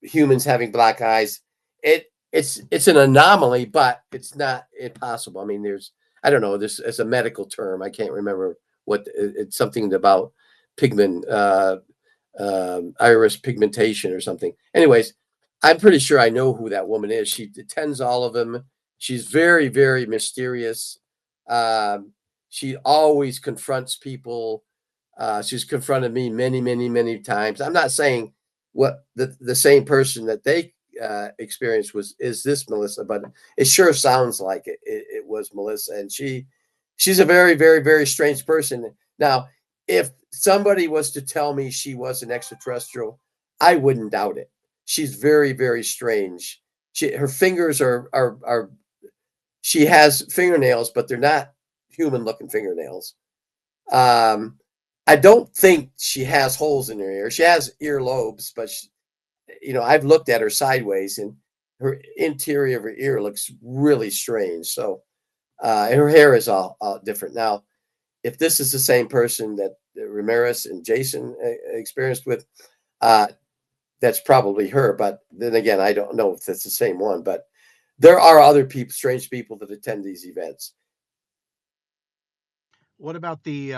humans having black eyes, it's an anomaly, but it's not impossible. I mean, I don't know. It's a medical term. I can't remember what it's something about pigment, iris pigmentation or something. Anyways, I'm pretty sure I know who that woman is. She attends all of them. She's very, very mysterious. She always confronts people. She's confronted me many, many, many times. I'm not saying what the same person that they experience is this Melissa, but it sure sounds like it was Melissa, and she's a very, very, very strange person. Now, if somebody was to tell me she was an extraterrestrial, I wouldn't doubt it. She's very, very strange. Her fingers are she has fingernails, but they're not human looking fingernails. I don't think she has holes in her ear. She has earlobes, but I've looked at her sideways, and her interior of her ear looks really strange. So, and her hair is all different. Now, if this is the same person that Ramirez and Jason experienced with, that's probably her. But then again, I don't know if it's the same one. But there are other people, strange people that attend these events. What about the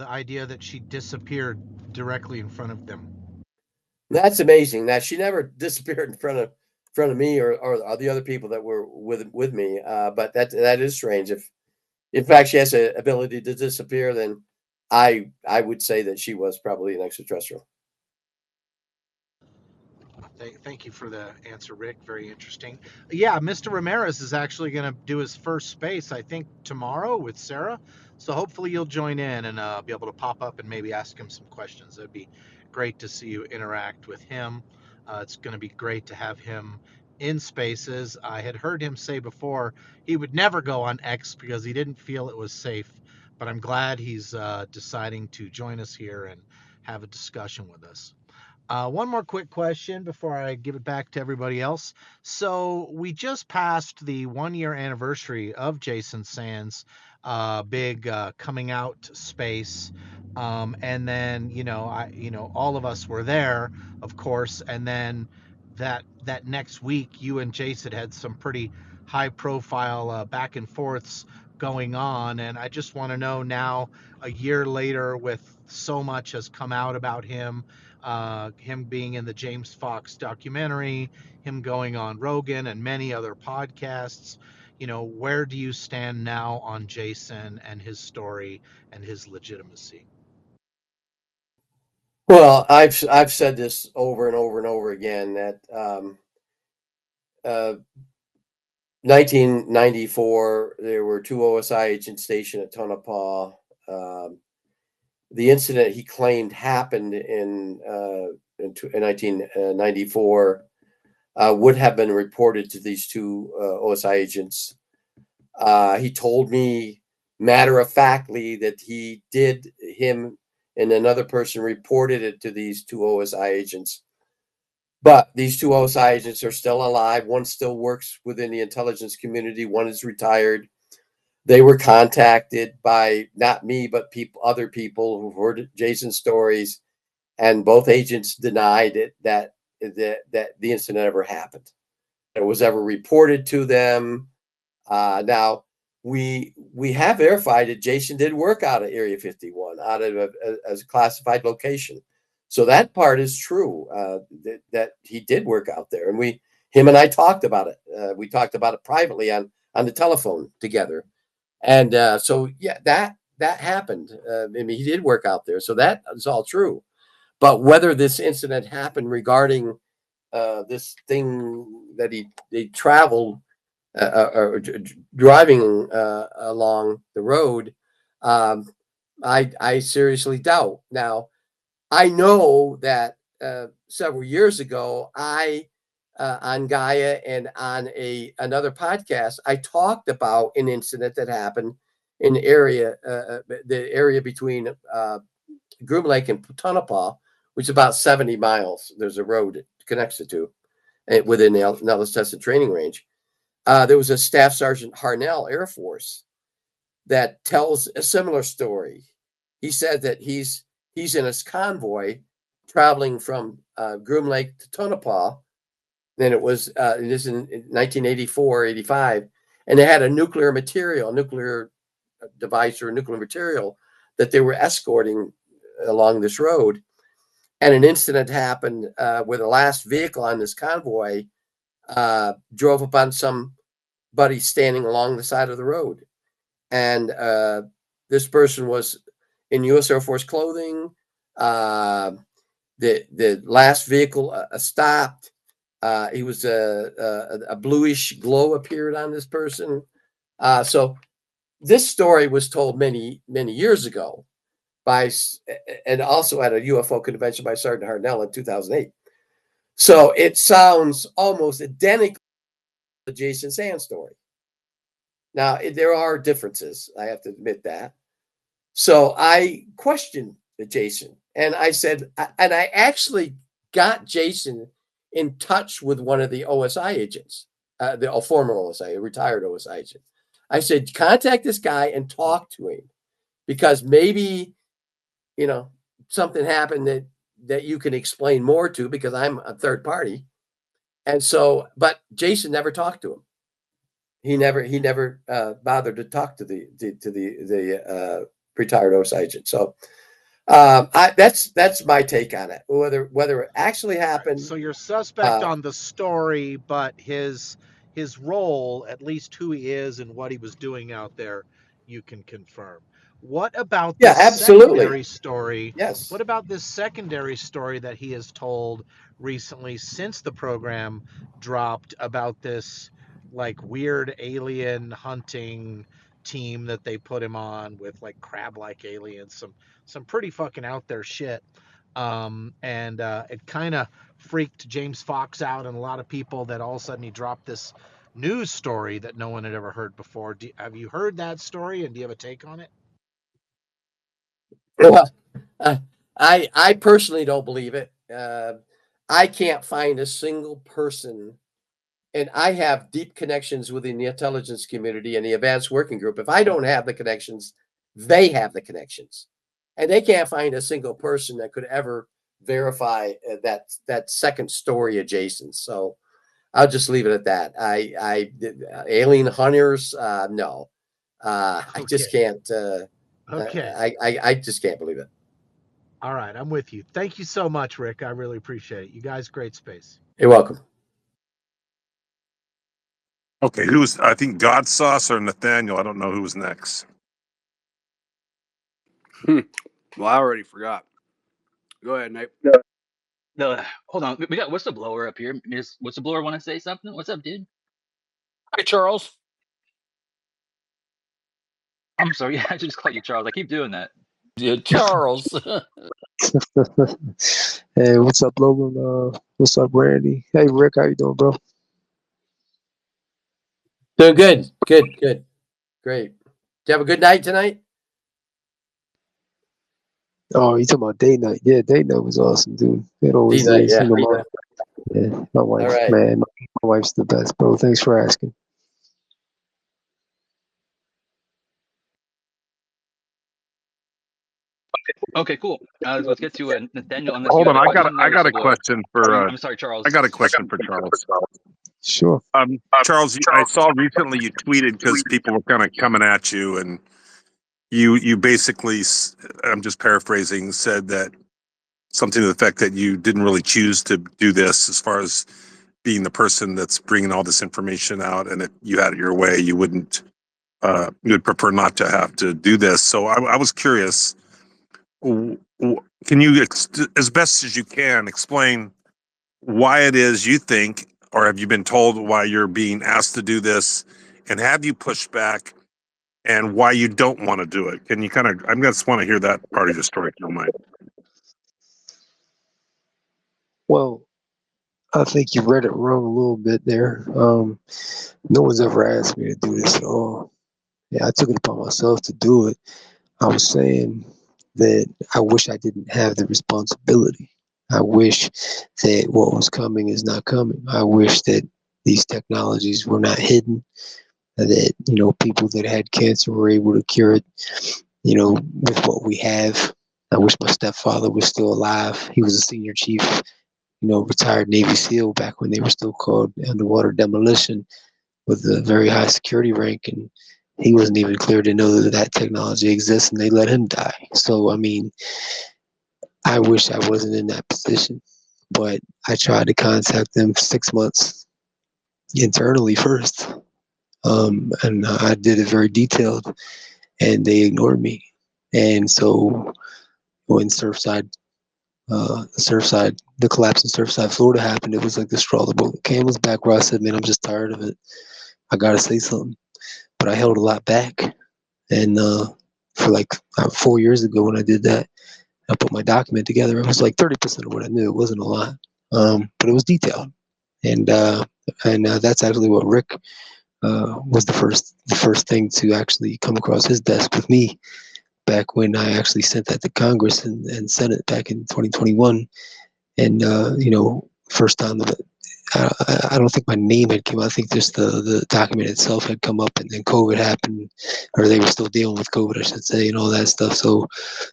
idea that she disappeared directly in front of them? That's amazing. That she never disappeared in front of me or the other people that were with me. But that is strange. If in fact she has the ability to disappear, then I would say that she was probably an extraterrestrial. Thank you for the answer, Rick. Very interesting. Yeah, Mr. Ramirez is actually going to do his first space, I think, tomorrow with Sarah. So hopefully you'll join in and be able to pop up and maybe ask him some questions. It'd be great to see you interact with him. It's going to be great to have him in spaces. I had heard him say before he would never go on X because he didn't feel it was safe. But I'm glad he's deciding to join us here and have a discussion with us. One more quick question before I give it back to everybody else. So we just passed the 1 year anniversary of Jason Sands' big coming out space, and then all of us were there, of course, and then that next week, you and Jason had some pretty high profile back and forths going on, and I just want to know now, a year later, with so much has come out about him. Him being in the James Fox documentary, him going on Rogan and many other podcasts. Where do you stand now on Jason and his story and his legitimacy? Well, I've said this over and over and over again that 1994 there were 2 OSI agents stationed at Tonopah. The incident he claimed happened in 1994 would have been reported to these 2 OSI agents. He told me matter of factly that him and another person reported it to these 2 OSI agents. But these 2 OSI agents are still alive. One still works within the intelligence community. One is retired. They were contacted by not me, but other people who've heard Jason's stories, and both agents denied it that the incident ever happened. It was ever reported to them. Now we have verified that Jason did work out of Area 51, out of a classified location. So that part is true, that he did work out there, and him and I talked about it. We talked about it privately on the telephone together. And so, yeah, that happened. I mean, he did work out there. So that is all true. But whether this incident happened regarding this thing that he traveled or driving along the road, I seriously doubt. Now, I know that several years ago, on Gaia and on another podcast, I talked about an incident that happened in the area between Groom Lake and Tonopah, which is about 70 miles. There's a road that connects the two within the Nellis Tested Training Range. There was a Staff Sergeant Harnell, Air Force, that tells a similar story. He said that he's in his convoy traveling from Groom Lake to Tonopah. Then it was this in 1984, 85, and they had a nuclear device or nuclear material that they were escorting along this road. And an incident happened where the last vehicle on this convoy drove upon somebody standing along the side of the road. And this person was in U.S. Air Force clothing. The last vehicle stopped. He was a bluish glow appeared on this person. So this story was told many years ago and also at a UFO convention by Sergeant Hartnell in 2008. So it sounds almost identical to the Jason Sand story. Now there are differences, I have to admit that. So I questioned Jason, and I said, and I actually got Jason in touch with one of the OSI agents, the former OSI, a retired OSI agent. I said, contact this guy and talk to him, because maybe, something happened that you can explain more to, because I'm a third party. And so, but Jason never talked to him. He never bothered to talk to the retired OSI agent. So that's my take on it. Whether it actually happened. So you're suspect on the story, but his role, at least who he is and what he was doing out there, you can confirm. What about this secondary story? Yes. What about this secondary story that he has told recently since the program dropped about this like weird alien hunting team that they put him on with like crab-like aliens, some pretty fucking out there shit. And it kind of freaked James Fox out and a lot of people that all of a sudden he dropped this news story that no one had ever heard before. Have you heard that story, and do you have a take on it? Well, I personally don't believe it. I can't find a single person, and I have deep connections within the intelligence community and the advanced working group. If I don't have the connections, they have the connections, and they can't find a single person that could ever verify that second story of Jason. So I'll just leave it at that. Alien hunters, no, I just can't. Okay. I just can't believe it. All right, I'm with you. Thank you so much, Rick. I really appreciate it. You guys, great space. You're welcome. Okay, I think God Sauce or Nathaniel. I don't know who was next. Well, I already forgot. Go ahead, Nate. No, hold on. We got whistleblower up here. Does whistleblower want to say something? What's up, dude? Hi, Charles. I'm sorry. Yeah, I should just call you Charles. I keep doing that. Yeah, Charles. Hey, what's up, Logan? What's up, Randy? Hey, Rick, how you doing, bro? Doing good. Great. Did you have a good night tonight? Oh, you talking about date night? Yeah, date night was awesome, dude. It always Date night, is. yeah. Yeah, my wife, All right. man, my wife's the best, bro. Thanks for asking. Okay, cool. Let's get to Nathaniel. Unless you Hold have on, a I question there, got a whistleblower. question for. I'm sorry, Charles. I got a question for Charles. Sure. Charles, I saw recently you tweeted because people were kind of coming at you, and you basically, I'm just paraphrasing, said that something to the effect that you didn't really choose to do this, as far as being the person that's bringing all this information out, and if you had it your way, you wouldn't. You would prefer not to have to do this. So I was curious. Can you, as best as you can, explain why it is you think, or have you been told why you're being asked to do this, and have you pushed back, and why you don't want to do it? Can you kind of? I just want to hear that part of your story, if you don't mind. Well, I think you read it wrong a little bit there. No one's ever asked me to do this at all. Yeah, I took it upon myself to do it. I was saying that I wish I didn't have the responsibility. I wish that what was coming is not coming. I wish that these technologies were not hidden, that, people that had cancer were able to cure it, with what we have. I wish my stepfather was still alive. He was a senior chief, retired Navy SEAL back when they were still called underwater demolition, with a very high security rank, and he wasn't even clear to know that technology exists, and they let him die. So, I mean, I wish I wasn't in that position, but I tried to contact them 6 months internally first, and I did it very detailed, and they ignored me. And so when Surfside the collapse in Surfside, Florida happened, it was like the straw that broke the camel's back, where I said, man, I'm just tired of it. I gotta say something. But I held a lot back. And for like 4 years ago when I did that, I put my document together. It was like 30% of what I knew. It wasn't a lot, but it was detailed. And that's actually what Rick was the first thing to actually come across his desk with me back when I actually sent that to Congress and Senate back in 2021. And first time that I don't think my name had come. I think just the document itself had come up, and then COVID happened, or they were still dealing with COVID, I should say, and all that stuff. So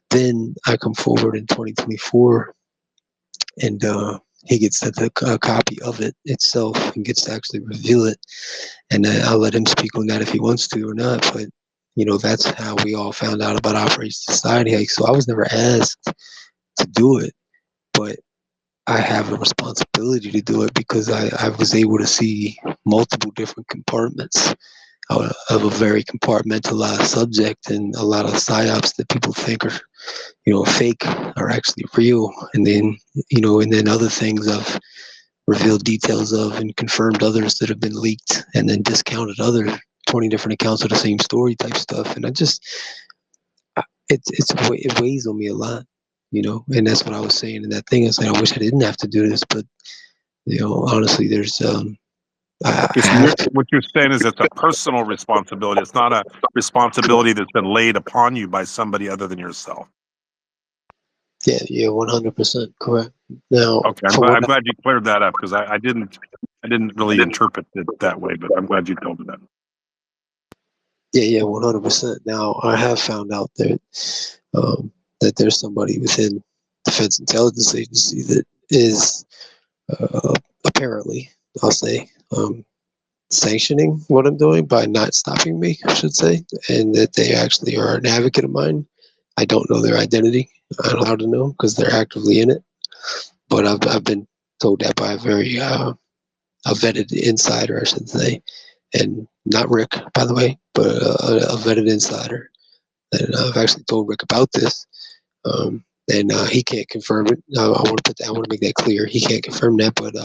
then I come forward in 2024, and he gets sent a copy of it itself and gets to actually review it. And I'll let him speak on that if he wants to or not. But that's how we all found out about Operation Society Hike. So I was never asked to do it, but I have a responsibility to do it because I was able to see multiple different compartments of a very compartmentalized subject, and a lot of psyops that people think are fake are actually real. And then other things I've revealed details of and confirmed others that have been leaked, and then discounted other 20 different accounts of the same story type stuff. And it weighs on me a lot. And that's what I was saying in that thing. I was like, I wish I didn't have to do this, but honestly, there's I Okay, so have to. what you're saying is it's a personal responsibility. It's not a responsibility that's been laid upon you by somebody other than yourself. Yeah, 100% correct. Now, Okay, for what I'm glad you cleared that up because I didn't really interpret it that way, but I'm glad you told me that. yeah, 100%. Now, I have found out that there's somebody within Defense Intelligence Agency that is apparently, I'll say, sanctioning what I'm doing by not stopping me, I should say, and that they actually are an advocate of mine. I don't know their identity. I don't know how to know because they're actively in it. But I've been told that by a very a vetted insider, I should say, and not Rick, by the way, but a vetted insider. And I've actually told Rick about this, and he can't confirm it. I want to make that clear. He can't confirm that, but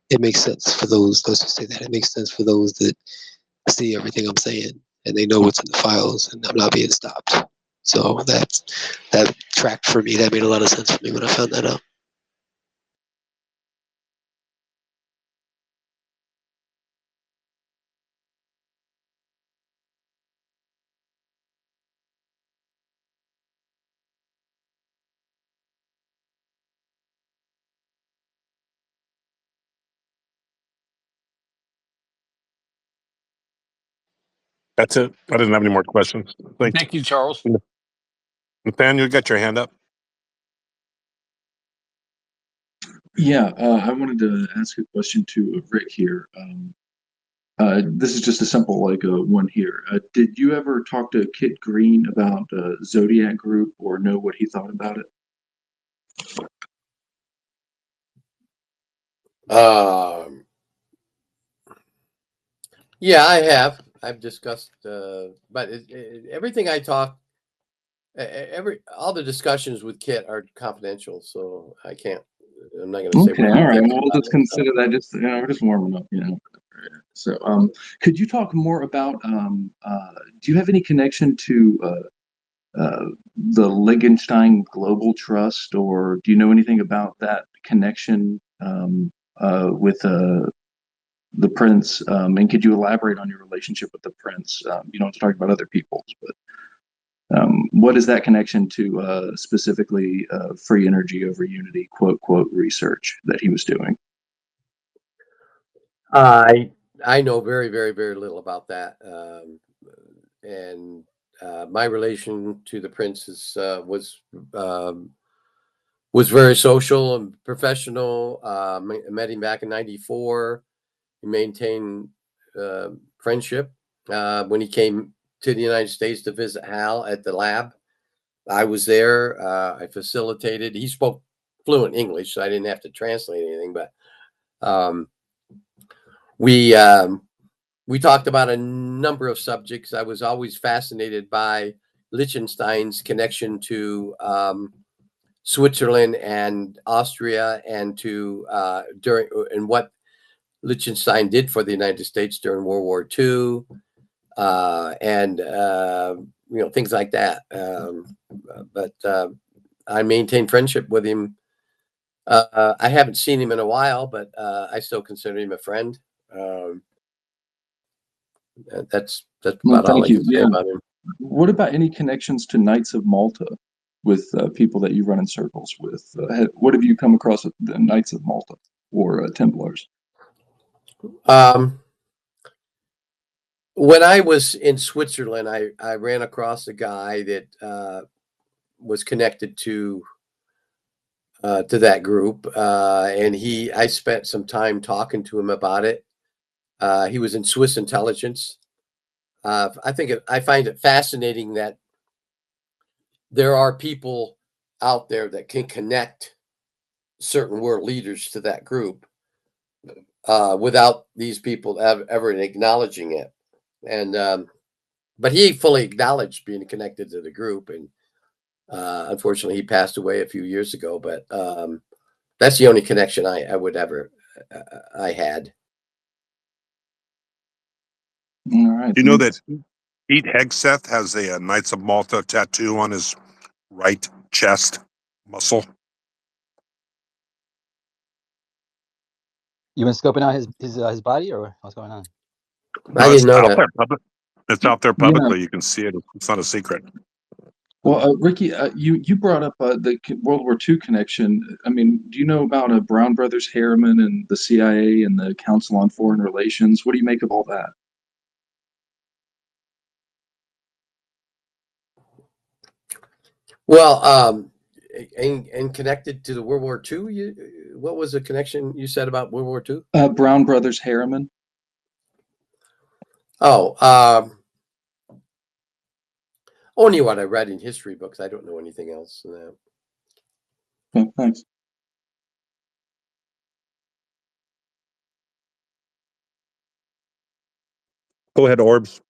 it makes sense for those. Let's just say that it makes sense for those that see everything I'm saying and they know what's in the files, and I'm not being stopped. So that tracked for me. That made a lot of sense for me when I found that out. That's it. I didn't have any more questions. Thank Thank you, Charles. you. Nathaniel, you got your hand up. Yeah, I wanted to ask a question to Rick here. This is just a simple one here. Did you ever talk to Kit Green about Zodiac Group or know what he thought about it? Yeah, I have. I've discussed, but everything I talk, all the discussions with Kit are confidential, so I can't. I'm not going to say Okay, what all he right. thinks Well, we'll about just it. So. consider that we're just warming up, So, could you talk more about? Do you have any connection to the Liechtenstein Global Trust, or do you know anything about that connection with the prince? And could you elaborate on your relationship with the prince? You don't have to talk about other people's, but what is that connection to specifically free energy over unity, quote, research that he was doing? I know very, very, very little about that, and my relation to the prince was very social and professional. I met him back in '94. We maintained friendship when he came to the United States to visit Hal at the lab. I was there. I facilitated. He spoke fluent English, so I didn't have to translate anything. But um, we talked about a number of subjects. I was always fascinated by Liechtenstein's connection to Switzerland and Austria, and to during and what Liechtenstein did for the United States during World War II, and things like that. But I maintain friendship with him. I haven't seen him in a while, but I still consider him a friend. Um, that's Well, about all thank I you. can say Yeah. about him. What about any connections to Knights of Malta with people that you run in circles with? What have you come across with the Knights of Malta or Templars? Um, when I was in Switzerland, I ran across a guy that was connected to that group, and I spent some time talking to him about it. He was in Swiss intelligence. I find it fascinating that there are people out there that can connect certain world leaders to that group without these people ever acknowledging it. And but he fully acknowledged being connected to the group, and unfortunately, he passed away a few years ago. But that's the only connection I would ever I had. All right. You know that Pete Hegseth has a Knights of Malta tattoo on his right chest muscle. You been scoping out his body, or what's going on? I No, it's didn't know out that. there public. It's out there Yeah. publicly. You can see it. It's not a secret. Well, Ricky, you brought up the World War II connection. I mean, do you know about Brown Brothers Harriman and the CIA and the Council on Foreign Relations? What do you make of all that? Well, and connected to the World War II, what was the connection you said about World War II? Brown Brothers Harriman. Oh, only what I read in history books. I don't know anything else than that. Oh, thanks. Go ahead, Orbs.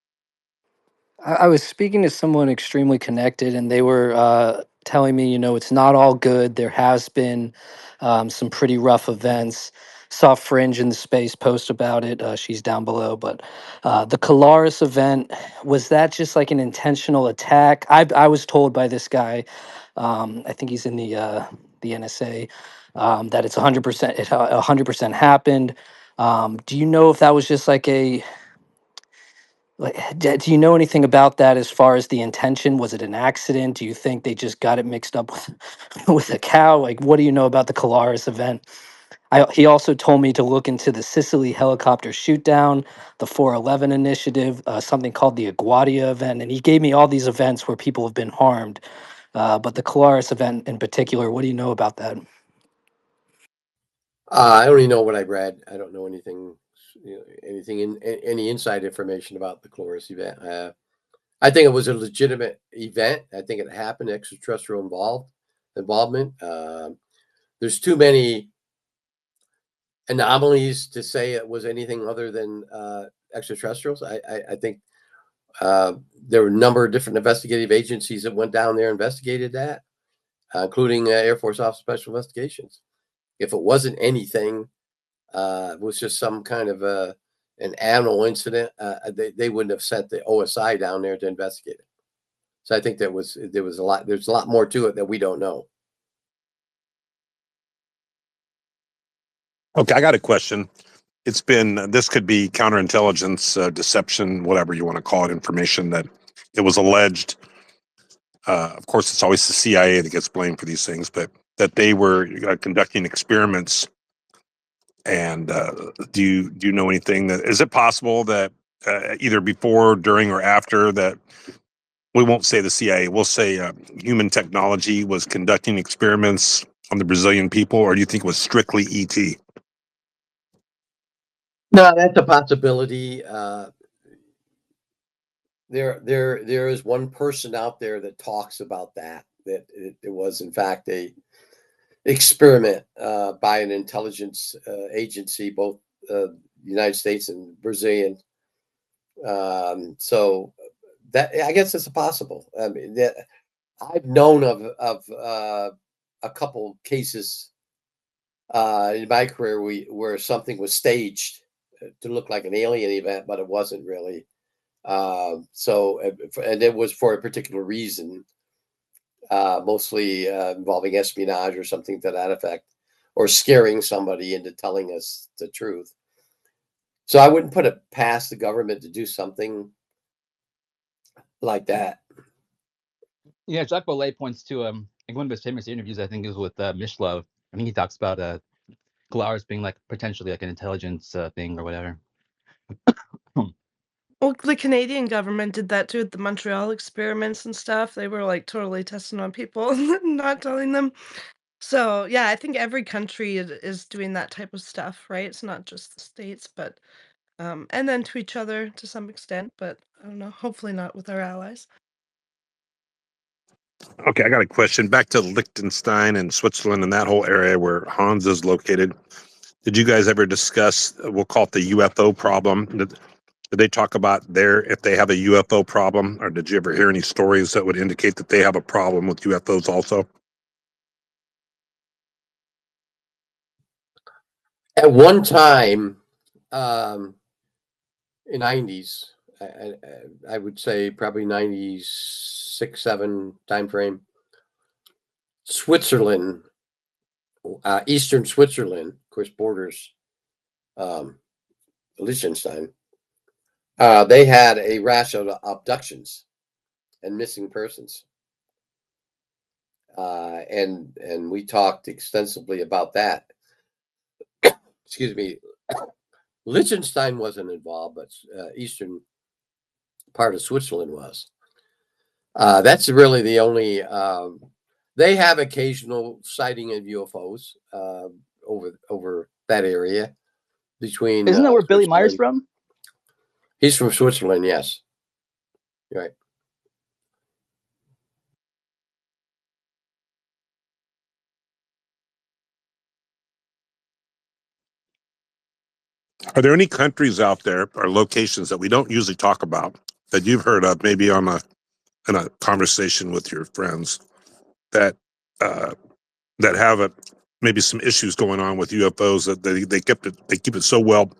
I was speaking to someone extremely connected, and they were telling me, it's not all good. There has been some pretty rough events. Saw Fringe in the space post about it. She's down below, but the Colaris event, was that just like an intentional attack? I was told by this guy, I think he's in the NSA, that it's 100%. It 100% happened. Do you know if that was just like do you know anything about that as far as the intention? Was it an accident? Do you think they just got it mixed up with with a cow? Like, what do you know about the Colaris event? He also told me to look into the Sicily helicopter shootdown, the 411 initiative, something called the Aguadia event, and he gave me all these events where people have been harmed. But the Colaris event in particular, what do you know about that? I only know what I read. I don't know anything, any inside information about the Cloris event. I think it was a legitimate event. I think it happened. Extraterrestrial involvement. There's too many anomalies to say it was anything other than extraterrestrials. I think there were a number of different investigative agencies that went down there and investigated that, including Air Force Office of Special Investigations. If it wasn't anything, it was just some kind of an animal incident, they wouldn't have sent the OSI down there to investigate it. So I think there's a lot more to it that we don't know. Okay, I got a question. This could be counterintelligence, deception, whatever you want to call it, information that it was alleged. Of course, it's always the CIA that gets blamed for these things, but that they were conducting experiments. And do you know anything that is it possible that either before, during, or after that? We won't say the CIA. We'll say human technology was conducting experiments on the Brazilian people, or do you think it was strictly ET? No, that's a possibility. There is one person out there that talks about that it was in fact a experiment by an intelligence agency, both United States and Brazilian. So that I guess it's possible. I mean, I've known of a couple cases in my career where something was staged to look like an alien event, but it wasn't really. And it was for a particular reason, mostly involving espionage or something to that effect, or scaring somebody into telling us the truth. So I wouldn't put it past the government to do something like that. Yeah, Jacques Vallée points to like one of his famous interviews, I think, is with Mishlove. I think he talks about Gularis being like potentially like an intelligence thing or whatever. Well, the Canadian government did that too with the Montreal experiments and stuff. They were like totally testing on people and not telling them. So yeah, I think every country is doing that type of stuff, right? It's not just the states, but and then to each other to some extent, but I don't know, hopefully not with our allies. Okay, I got a question. Back to Liechtenstein and Switzerland and that whole area where Hans is located. Did you guys ever discuss, we'll call it the UFO problem? Did they talk about if they have a UFO problem, or did you ever hear any stories that would indicate that they have a problem with UFOs also? At one time, in 90s, I would say probably 96, 7 time frame, Switzerland, eastern Switzerland, of course, borders Liechtenstein. They had a rash of abductions and missing persons, and we talked extensively about that. Excuse me. Liechtenstein wasn't involved, but eastern part of Switzerland was. That's really the only. They have occasional sighting of UFOs over that area between. Isn't that where Billy Meyer's Switzerland. from? He's from Switzerland, yes. Right. Are there any countries out there or locations that we don't usually talk about that you've heard of, maybe in a conversation with your friends, that have maybe some issues going on with UFOs, that they keep it so well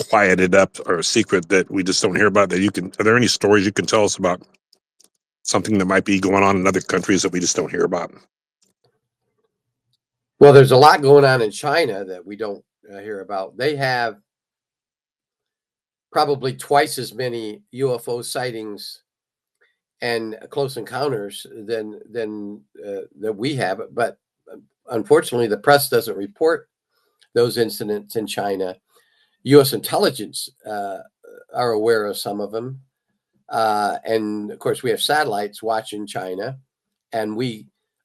quieted up or a secret that we just don't hear about? Are there any stories you can tell us about something that might be going on in other countries that we just don't hear about? Well, there's a lot going on in China that we don't hear about. They have probably twice as many UFO sightings and close encounters than that we have. But unfortunately, the press doesn't report those incidents in China. U.S. intelligence are aware of some of them, and of course, we have satellites watching China, and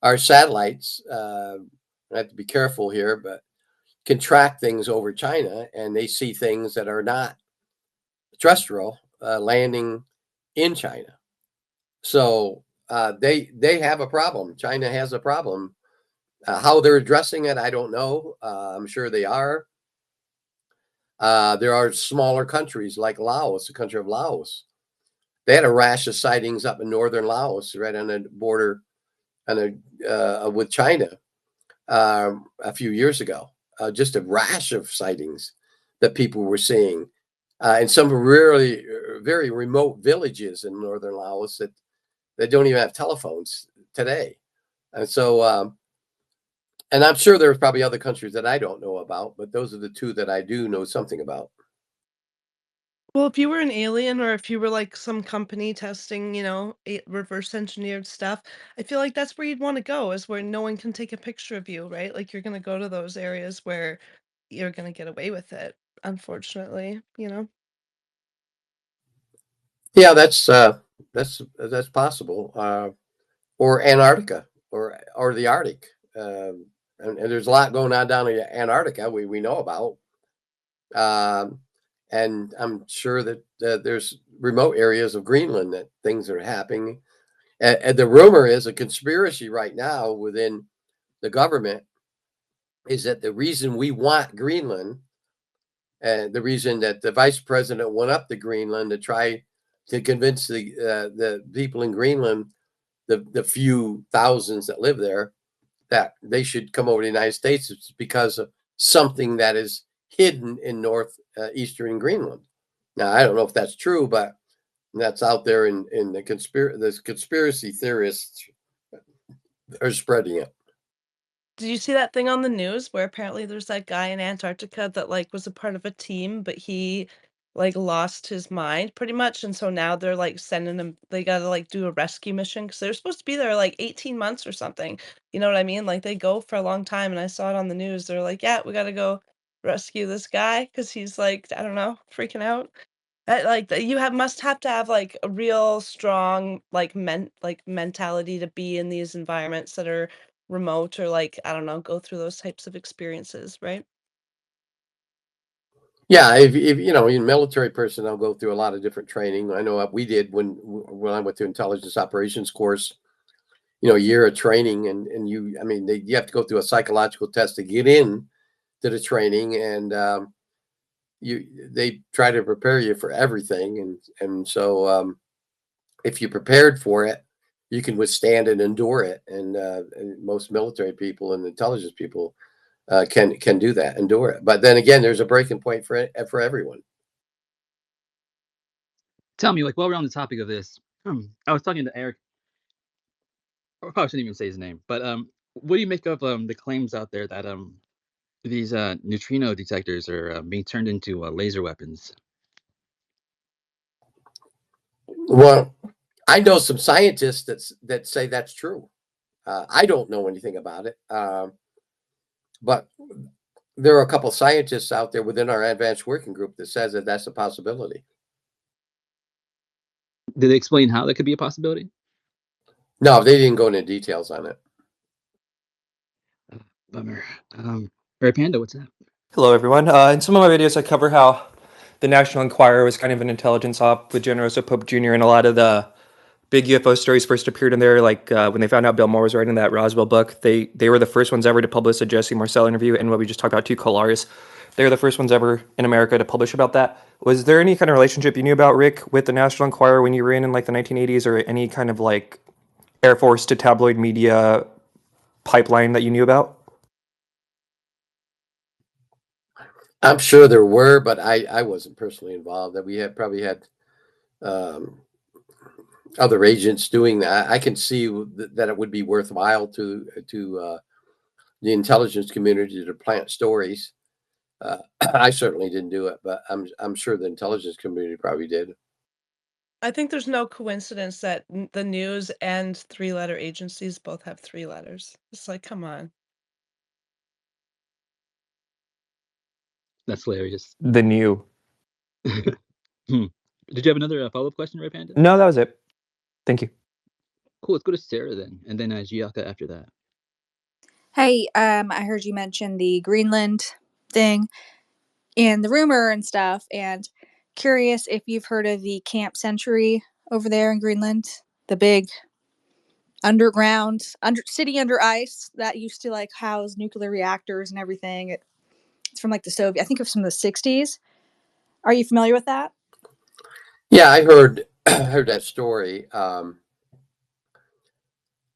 our satellites. I have to be careful here, but can track things over China, and they see things that are not terrestrial landing in China. So they have a problem. China has a problem. How they're addressing it, I don't know. I'm sure they are. There are smaller countries like Laos, the country of Laos. They had a rash of sightings up in northern Laos, right on the border with China a few years ago. Just a rash of sightings that people were seeing in some really very remote villages in northern Laos that don't even have telephones today. And so, and I'm sure there's probably other countries that I don't know about, but those are the two that I do know something about. Well, if you were an alien or if you were like some company testing, reverse engineered stuff, I feel like that's where you'd want to go, is where no one can take a picture of you, right? Like you're going to go to those areas where you're going to get away with it, unfortunately. Yeah, that's possible. Or Antarctica or the Arctic. And there's a lot going on down in Antarctica we know about. And I'm sure that there's remote areas of Greenland that things are happening. And the rumor is a conspiracy right now within the government is that the reason we want Greenland, and the reason that the vice president went up to Greenland to try to convince the people in Greenland, the few thousands that live there, that they should come over to the United States, it's because of something that is hidden in eastern Greenland. Now, I don't know if that's true, but that's out there in the conspiracy theorists are spreading it. Did you see that thing on the news where apparently there's that guy in Antarctica that like was a part of a team, but he like lost his mind pretty much, and so now they're like sending him. They gotta like do a rescue mission because they're supposed to be there like 18 months or something. You know what I mean? Like they go for a long time, and I saw it on the news. They're like, yeah, we gotta go rescue this guy because he's like, I don't know, freaking out. You must have to have like a real strong like mentality to be in these environments that are remote or like I don't know, go through those types of experiences, right? Yeah, if you know, in military personnel go through a lot of different training. I know what we did when I went through intelligence operations course. You know, a year of training, and I mean, you have to go through a psychological test to get in to the training, and they try to prepare you for everything, and so if you're prepared for it, you can withstand and endure it. And most military people and intelligence people can do that, endure it. But then again, there's a breaking point for everyone. Tell me, like, while we're on the topic of this, I was talking to Eric. I probably shouldn't even say his name, but what do you make of the claims out there that these neutrino detectors are being turned into laser weapons? Well, I know some scientists that say that's true. I don't know anything about it, but there are a couple scientists out there within our advanced working group that says that that's a possibility. Did they explain how that could be a possibility? No, they didn't go into details on it. Bummer. Ray Panda, what's that? Hello, everyone. In some of my videos, I cover how the National Enquirer was kind of an intelligence op with Generoso Pope Jr. and a lot of the big UFO stories first appeared in there. Like when they found out Bill Moore was writing that Roswell book, they were the first ones ever to publish a Jesse Marcel interview. And what we just talked about, two Colares, they were the first ones ever in America to publish about that. Was there any kind of relationship you knew about, Rick, with the National Enquirer when you were in like the 1980s, or any kind of like Air Force to tabloid media pipeline that you knew about? I'm sure there were, but I wasn't personally involved. That we had probably had um, other agents doing that. I can see that it would be worthwhile to the intelligence community to plant stories. I certainly didn't do it, but I'm sure the intelligence community probably did. I think there's no coincidence that the news and three-letter agencies both have three letters. It's like, come on. That's hilarious. The new. Hmm. Did you have another follow-up question, Ray Panda? No, that was it. Thank you. Cool. Let's go to Sarah then, and then Giaka after that. Hey, I heard you mention the Greenland thing and the rumor and stuff, and curious if you've heard of the Camp Century over there in Greenland, the big underground city under ice that used to like house nuclear reactors and everything. It's from like the Soviet, I think it was from the 60s. Are you familiar with that? Yeah, I heard heard that story.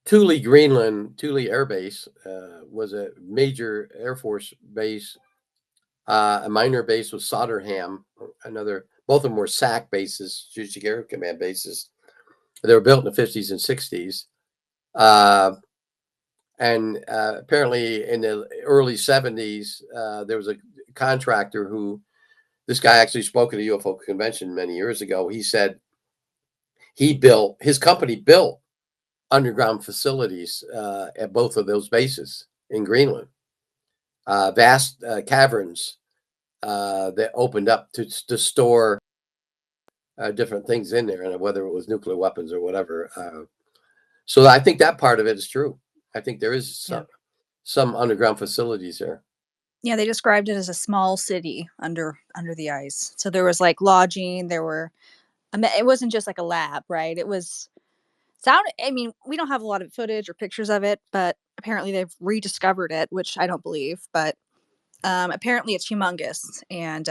Thule, Greenland, Thule Air Base was a major Air Force base. A minor base was Soderham. Another, both of them were SAC bases, Strategic Air Command bases. They were built in the 50s and 60s. And apparently in the early 70s, there was a contractor who, this guy actually spoke at a UFO convention many years ago. He said his company built underground facilities at both of those bases in Greenland, vast caverns that opened up to store different things in there, and whether it was nuclear weapons or whatever. So I think that part of it is true. I think there is some underground facilities there. Yeah, they described it as a small city under the ice. So there was like lodging. There were, it wasn't just like a lab, right? It was sound. I mean, we don't have a lot of footage or pictures of it, but apparently they've rediscovered it, which I don't believe. But apparently it's humongous, and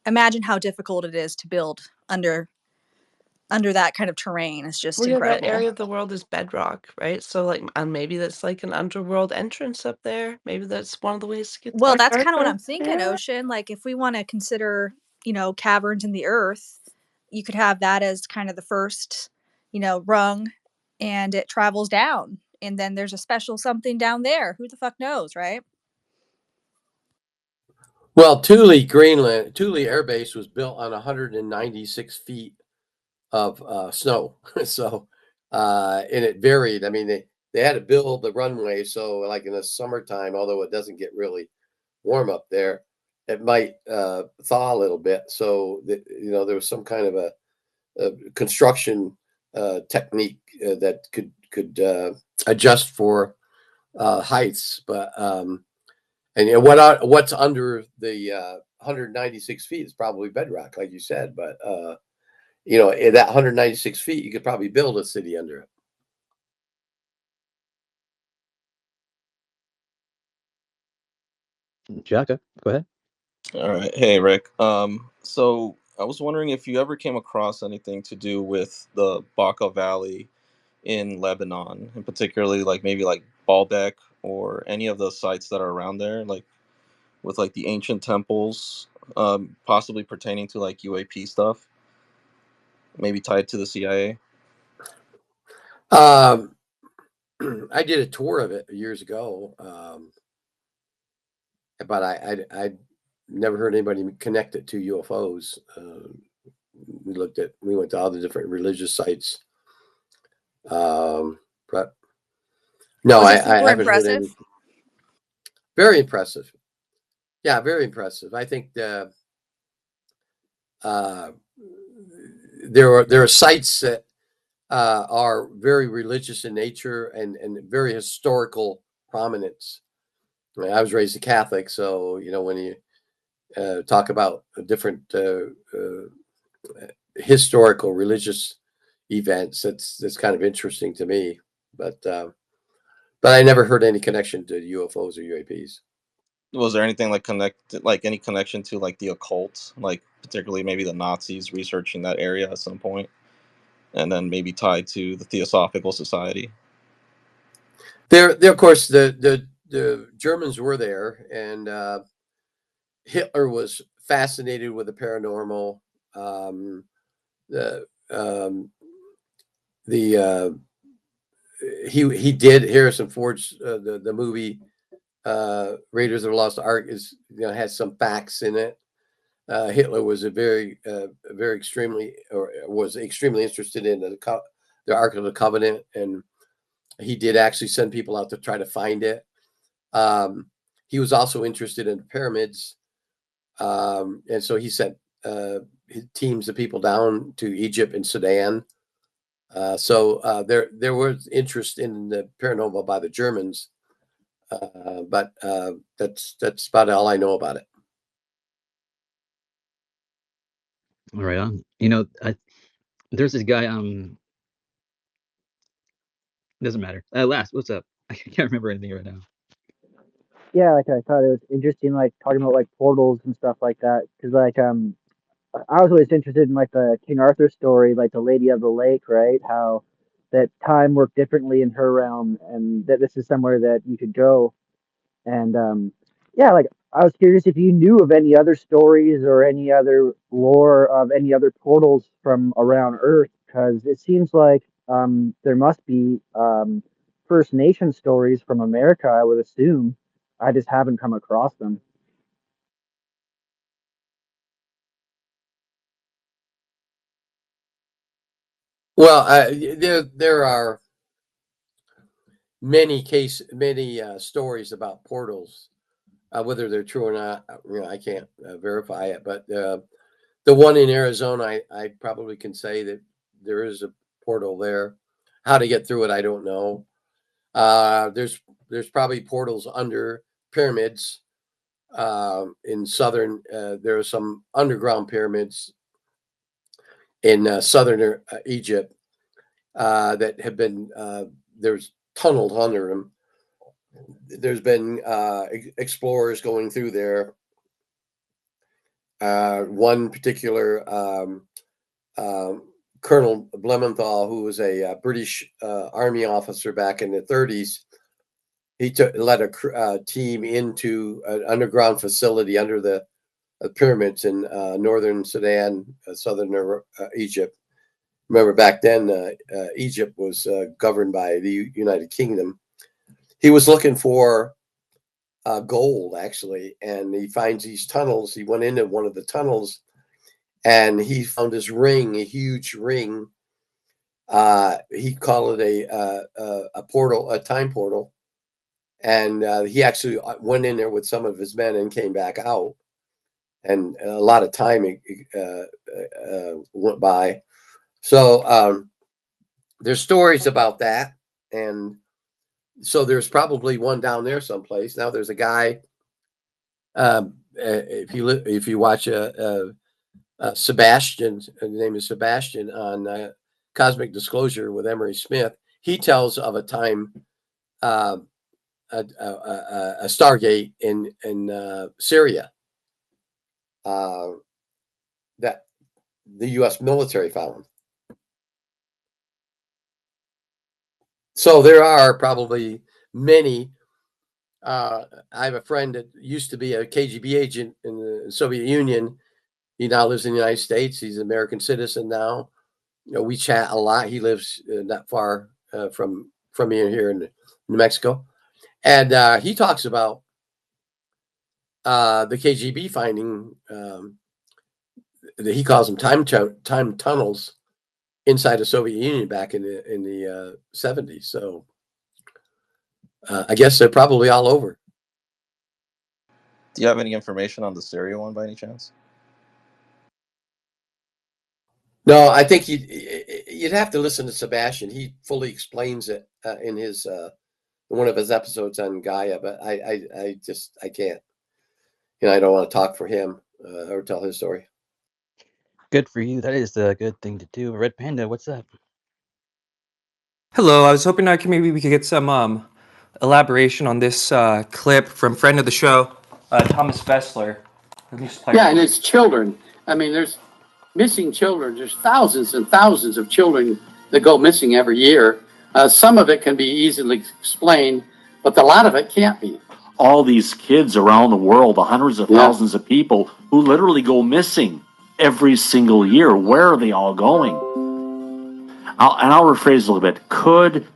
imagine how difficult it is to build under under that kind of terrain is just Well, yeah, that incredible. area of the world is bedrock, right? So, like, maybe that's like an underworld entrance up there. Maybe that's one of the ways to get to Well, that's kind of what Antarctica. I'm thinking, Yeah. Ocean. Like, if we want to consider, caverns in the earth, you could have that as kind of the first, rung, and it travels down. And then there's a special something down there. Who the fuck knows, right? Well, Thule Air Base was built on 196 feet of snow. So, and it varied. I mean, they had to build the runway. So, like in the summertime, although it doesn't get really warm up there, it might thaw a little bit. So, there was some kind of a construction technique that could adjust for heights. But and what's under the 196 feet is probably bedrock, like you said. But at that 196 feet, you could probably build a city under it. Jaka, go ahead. All right. Hey, Rick. So I was wondering if you ever came across anything to do with the Baca Valley in Lebanon, and particularly like maybe like Baalbek or any of the sites that are around there, like with like the ancient temples, possibly pertaining to like UAP stuff, maybe tied to the CIA. Um, I did a tour of it years ago, but I never heard anybody connect it to UFOs. We went to all the different religious sites. But no, Was I it super haven't heard impressive? any. Very impressive. Yeah, very impressive. I think uh, there are sites that are very religious in nature and very historical prominence. I mean, I was raised a Catholic, so when you talk about different historical religious events, that's kind of interesting to me. But I never heard any connection to UFOs or UAPs. Was there anything like like any connection to like the occult, like particularly maybe the Nazis researching that area at some point, and then maybe tied to the Theosophical Society? There, of course, the Germans were there, and Hitler was fascinated with the paranormal. Um, the the he did Harrison Ford's the movie Raiders of the Lost Ark has some facts in it. Hitler was very extremely or was extremely interested in the Ark of the Covenant, and he did actually send people out to try to find it. He was also interested in the pyramids, and so he sent teams of people down to Egypt and Sudan. So there was interest in the paranormal by the Germans, but that's about all I know about it. All right, on. There's this guy. Doesn't matter. Last, what's up? I can't remember anything right now. Yeah, like I thought it was interesting, like talking about like portals and stuff like that, because I was always interested in like the King Arthur story, like the Lady of the Lake, right? How that time worked differently in her realm, and that this is somewhere that you could go. And yeah, like I was curious if you knew of any other stories or any other lore of any other portals from around Earth, because it seems like there must be First Nation stories from America, I would assume. I just haven't come across them. Well, there are many stories about portals. Whether they're true or not, I can't verify it. But the one in Arizona, I probably can say that there is a portal there. How to get through it, I don't know. There's probably portals under pyramids in southern. There are some underground pyramids in southern Egypt that have been there's tunneled under them. There's been explorers going through there. One particular Colonel Blumenthal, who was a British Army officer back in the 30s. He led a team into an underground facility under the pyramids in northern Sudan, southern Egypt. Remember, back then, Egypt was governed by the United Kingdom. He was looking for gold, actually, and he finds these tunnels. He went into one of the tunnels, and he found this ring, a huge ring. He called it a portal, a time portal, and he actually went in there with some of his men and came back out. And a lot of time went by. So there's stories about that, and so there's probably one down there someplace. Now there's a guy. If you watch Sebastian, the name is Sebastian on Cosmic Disclosure with Emery Smith, he tells of a time a Stargate in Syria that the U.S. military found. So there are probably many. I have a friend that used to be a KGB agent in the Soviet Union. He now lives in the United States. He's an American citizen now. You know, we chat a lot. He lives not far from me here in New Mexico, and he talks about the KGB finding he calls them time tunnels inside the Soviet Union back in the 70s. So I guess they're probably all over. Do you have any information on the Syria one by any chance? No, I think you'd have to listen to Sebastian. He fully explains it in his one of his episodes on Gaia, but I can't. You know, I don't want to talk for him or tell his story. Good for you. That is a good thing to do. Red Panda, what's up? Hello, I was hoping maybe we could get some elaboration on this clip from friend of the show, Thomas Fessler. Let me just play Yeah, and it's children. I mean, there's missing children. There's thousands and thousands of children that go missing every year. Some of it can be easily explained, but a lot of it can't be. All these kids around the world, the hundreds of thousands of people who literally go missing every single year. Where are they all going? I'll rephrase a little bit. Could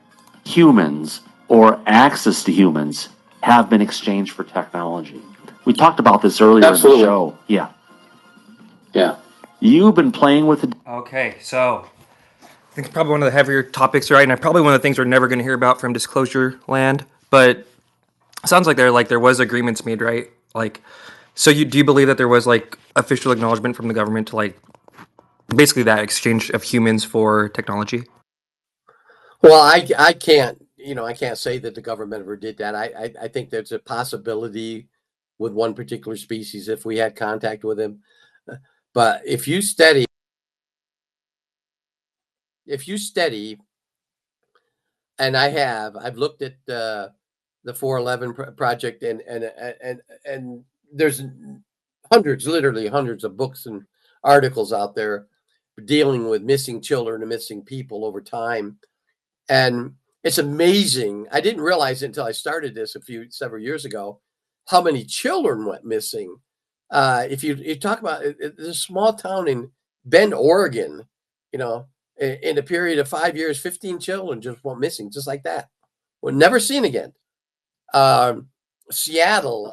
humans or access to humans have been exchanged for technology? We talked about this earlier in the show. Yeah. You've been playing with it. Okay, so I think it's probably one of the heavier topics, right? And probably one of the things we're never going to hear about from Disclosure Land. But it sounds like there was agreements made, right? Like, so do you believe that there was like official acknowledgement from the government to like basically that exchange of humans for technology? Well, I can't, I can't say that the government ever did that. I think there's a possibility with one particular species if we had contact with him. But if you study, and I've looked at the 411 project, and there's literally hundreds of books and articles out there dealing with missing children and missing people over time. And it's amazing. I didn't realize it until I started this several years ago, how many children went missing. If you talk about this small town in Bend, Oregon, in a period of 5 years, 15 children just went missing, just like that. Were never seen again. Seattle.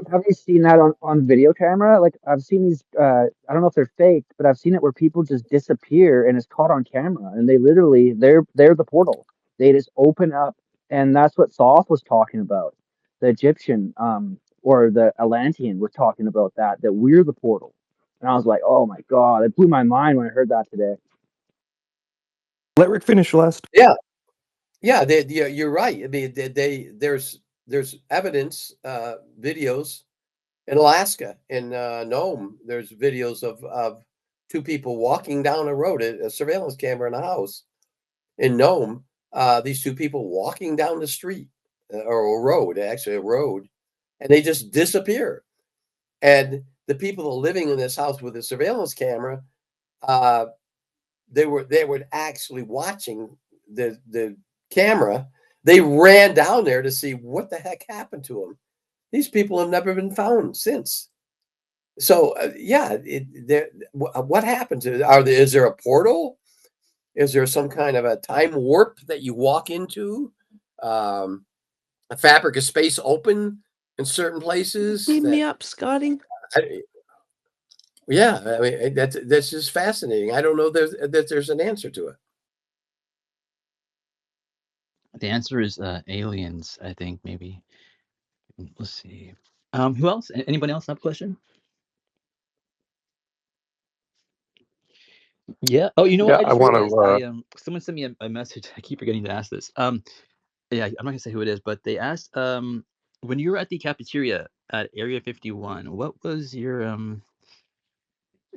Have you seen that on video camera? Like I've seen these. I don't know if they're fake, but I've seen it where people just disappear and it's caught on camera, and they're the portal. They just open up, and that's what Thoth was talking about. The Egyptian, or the Atlantean was talking about that we're the portal, and I was like, oh my god, it blew my mind when I heard that today. Let Rick finish last. Yeah, you're right. I mean, there's evidence, videos in Alaska, in Nome. There's videos of two people walking down a road, a surveillance camera in a house in Nome. These two people walking down the street or a road, actually a road, and they just disappear. And the people living in this house with the surveillance camera, they were actually watching the camera. They ran down there to see what the heck happened to them. These people have never been found since. So yeah, what happened to? Is there a portal? Is there some kind of a time warp that you walk into? A fabric of space open in certain places? Beam me up, Scotty. Yeah, I mean that's just fascinating. I don't know that there's an answer to it. The answer is aliens, I think, maybe. Let's see. Who else? Anybody else have a question? Yeah. Oh, you know what? Yeah, I I just want realized to. someone sent me a message. I keep forgetting to ask this. Yeah, I'm not gonna say who it is, but they asked when you were at the cafeteria at Area 51, what was your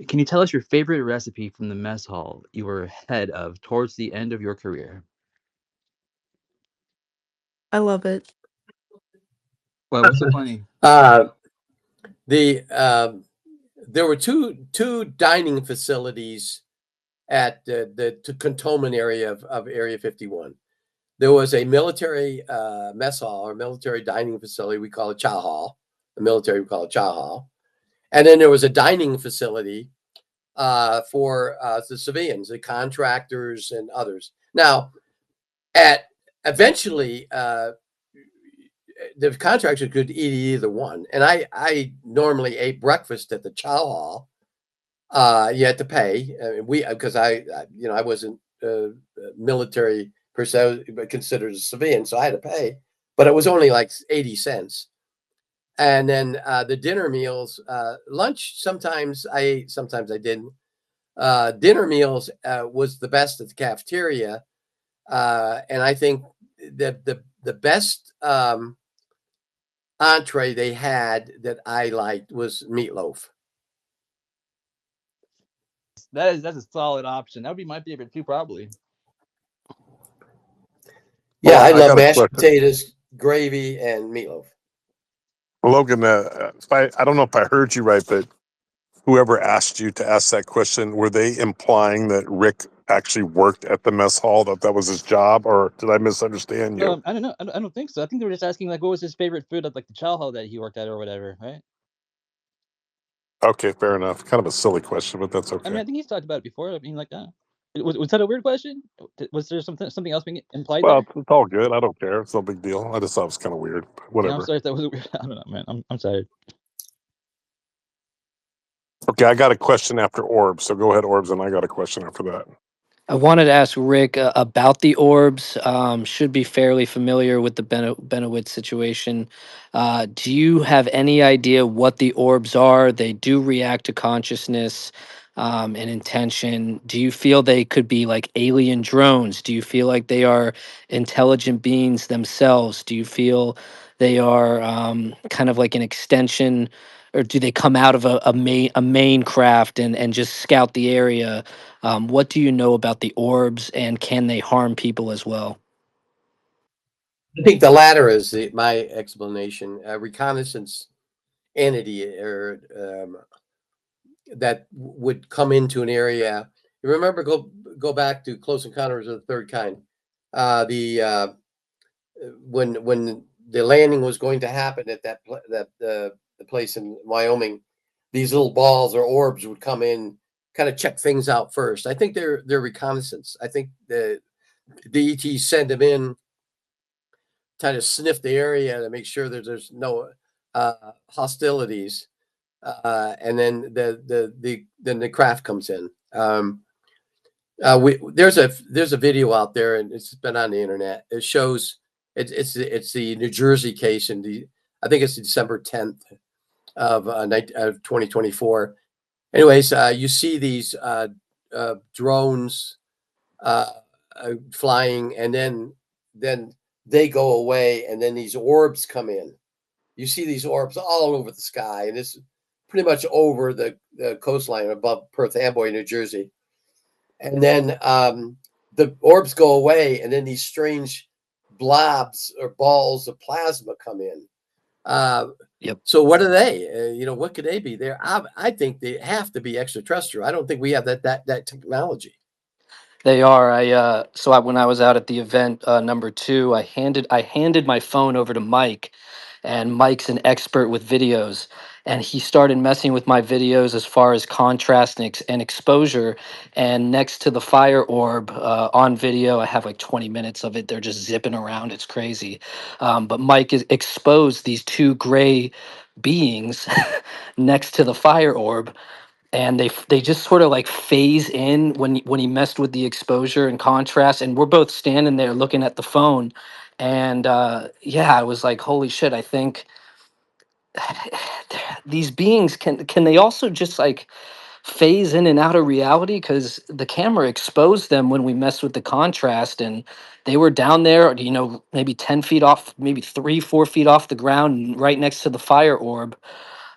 can you tell us your favorite recipe from the mess hall you were head of towards the end of your career? I love it. Well, what's so funny? The there were two dining facilities at the cantonment area of Area 51. There was a military mess hall or military dining facility. We call it chow hall. The military we call it chow hall. And then there was a dining facility for the civilians, the contractors, and others. Now, eventually, the contractor could eat either one, and I normally ate breakfast at the chow hall. You had to pay. Because I wasn't military per se, but considered a civilian, so I had to pay. But it was only like 80 cents. And then the dinner meals, lunch sometimes I ate, sometimes I didn't. Dinner meals was the best at the cafeteria, and I think the best entree they had that I liked was meatloaf. That's a solid option. That would be my favorite too, probably. Yeah, I I love got a mashed question, potatoes, gravy, and meatloaf. Logan. I don't know if I heard you right, but whoever asked you to ask that question, were they implying that Rick actually worked at the mess hall, that was his job, or did I misunderstand you? I don't know. I don't think so. I think they were just asking like what was his favorite food at like the chow hall that he worked at or whatever, right? Okay, fair enough. Kind of a silly question, but that's I mean, okay. I think he's talked about it before. I mean, like that. Was that a weird question? Was there something else being implied Well, there? it's all good. I don't care. It's no big deal. I just thought it was kind of weird. Yeah, I'm Whatever. sorry if that was weird. I don't know, man. I'm sorry. Okay, I got a question after Orbs, so go ahead, Orbs, and I got a question after that. I wanted to ask Rick about the orbs. Should be fairly familiar with the Benowitz situation. Do you have any idea what the orbs are? They do react to consciousness and intention. Do you feel they could be like alien drones? Do you feel like they are intelligent beings themselves? Do you feel they are kind of like an extension? Or do they come out of a main craft and just scout the area? What do you know about the orbs, and can they harm people as well? I think the latter is my explanation. A reconnaissance entity or that would come into an area. You remember, go back to Close Encounters of the Third Kind. The when the landing was going to happen at the place in Wyoming, these little balls or orbs would come in, kind of check things out first. I think they're reconnaissance. I think the DET send them in, kind of sniff the area to make sure that there's no hostilities, and then then the craft comes in. There's a video out there, and it's been on the internet. It shows it's the New Jersey case, and I think it's December 10th of 2024. Anyways, you see these drones flying, and then they go away, and then these orbs come in. You see these orbs all over the sky, and it's pretty much over the coastline above Perth Amboy, New Jersey. And then the orbs go away, and then these strange blobs or balls of plasma come in. Yep. So what are they? What could they be? I think they have to be extraterrestrial. I don't think we have that technology. They are. When I was out at the event number 2, I handed my phone over to Mike, and Mike's an expert with videos, and he started messing with my videos as far as contrast and exposure. And next to the fire orb on video, I have like 20 minutes of it. They're just zipping around. It's crazy. But Mike is exposed these two gray beings next to the fire orb, and they just sort of like phase in when he messed with the exposure and contrast, and we're both standing there looking at the phone. And yeah, I was like, holy shit, I think these beings can they also just like phase in and out of reality, because the camera exposed them when we messed with the contrast, and they were down there, maybe 10 feet off, maybe 3-4 feet off the ground, right next to the fire orb.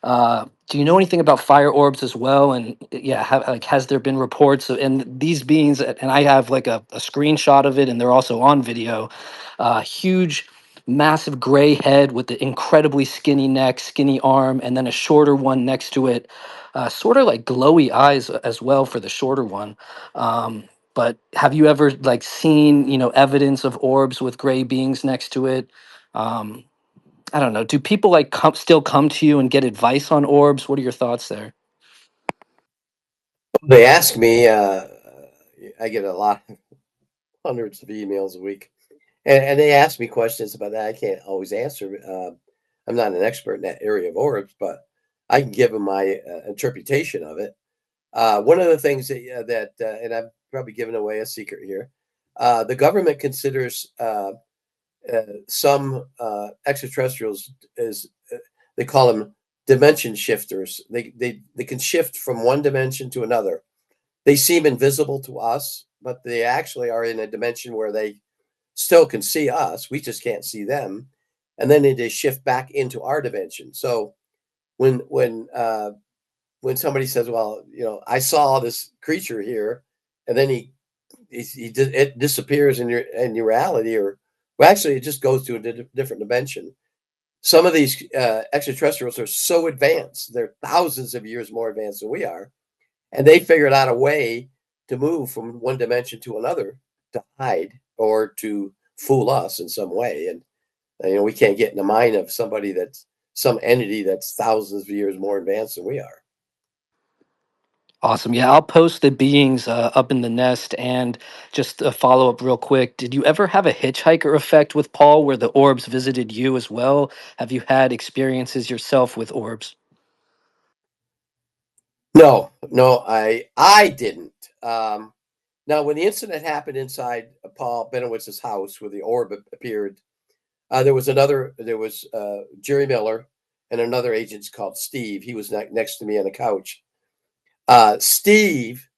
Do you know anything about fire orbs as well? And yeah, has there been reports and these beings? And I have like a screenshot of it, and they're also on video. Huge, massive gray head with the incredibly skinny neck, skinny arm, and then a shorter one next to it. Sort of like glowy eyes as well for the shorter one. But have you ever like seen evidence of orbs with gray beings next to it? Um, I don't know. Do people like still come to you and get advice on orbs? What are your thoughts there? They ask me, I get a lot, hundreds of emails a week, and they ask me questions about that. I can't always answer. I'm not an expert in that area of orbs, but I can give them my interpretation of it. One of the things and I'm probably giving away a secret here, the government considers some extraterrestrials as they call them dimension shifters. They can shift from one dimension to another. They seem invisible to us, but they actually are in a dimension where they still can see us. We just can't see them, and then they shift back into our dimension. So when when uh, when somebody says, "Well, I saw this creature here," and then it disappears in your reality, or well, actually, it just goes to a different dimension. Some of these extraterrestrials are so advanced; they're thousands of years more advanced than we are, and they figured out a way to move from one dimension to another to hide or to fool us in some way. And we can't get in the mind of somebody that's some entity that's thousands of years more advanced than we are. Awesome. Yeah, I'll post the beings up in the nest. And just a follow up real quick. Did you ever have a hitchhiker effect with Paul where the orbs visited you as well? Have you had experiences yourself with orbs? No, I didn't. Now, when the incident happened inside Paul Benowitz's house, where the orb appeared, there was Jerry Miller and another agent called Steve. He was next to me on the couch. Steve,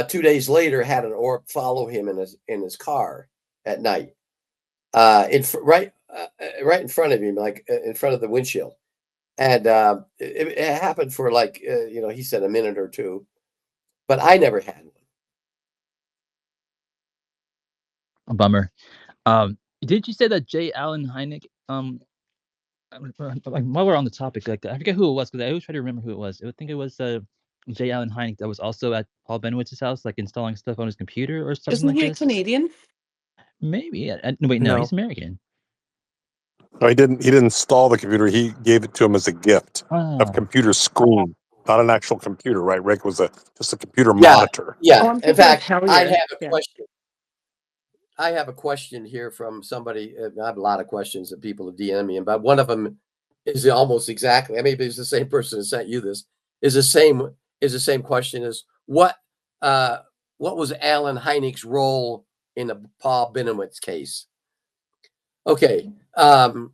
2 days later, had an orb follow him in his car at night, right in front of him, like in front of the windshield. And it happened for like he said a minute or two, but I never had one. A bummer. Did you say that J. Allen Hynek? Like, while we're on the topic, like I forget who it was because I always try to remember who it was. I think it was J. Allen Hynek that was also at Paul Benowitz's house, like installing stuff on his computer or something Isn't like he a this. Canadian? Maybe. No, wait, no, No. he's American. No, he didn't. He didn't install the computer. He gave it to him as a gift of Oh, computer screen, not an actual computer. Right? Rick was just a computer Yeah, monitor. Oh, yeah. I'm In thinking of fact, I Hellier. have a Yeah. question. I have a question here from somebody. I have a lot of questions that people have DM'd me, but one of them is almost exactly. I mean, it's the same person that sent you this. Is the same question as what was Alan Hynek's role in the Paul Benowitz case? Okay, Alan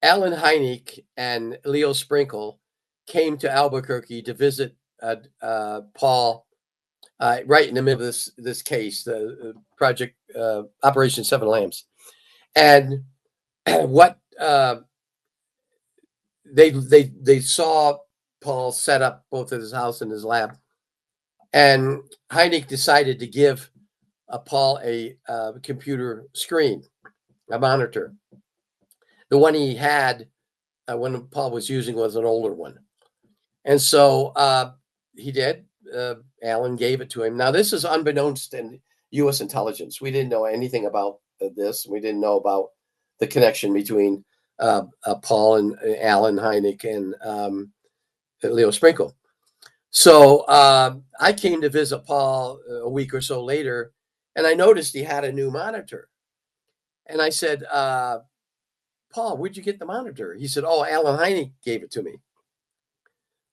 Hynek and Leo Sprinkle came to Albuquerque to visit Paul right in the middle of this case, the project Operation Seven Lambs, and what they saw Paul set up both at his house and his lab, and Hynek decided to give Paul a computer screen, a monitor. The one he had when Paul was using was an older one, and so he did. Alan gave it to him. Now this is unbeknownst, and U.S. intelligence. We didn't know anything about this. We didn't know about the connection between Paul and Alan Hynek and Leo Sprinkle. So I came to visit Paul a week or so later, and I noticed he had a new monitor. And I said, Paul, where'd you get the monitor? He said, oh, Alan Hynek gave it to me.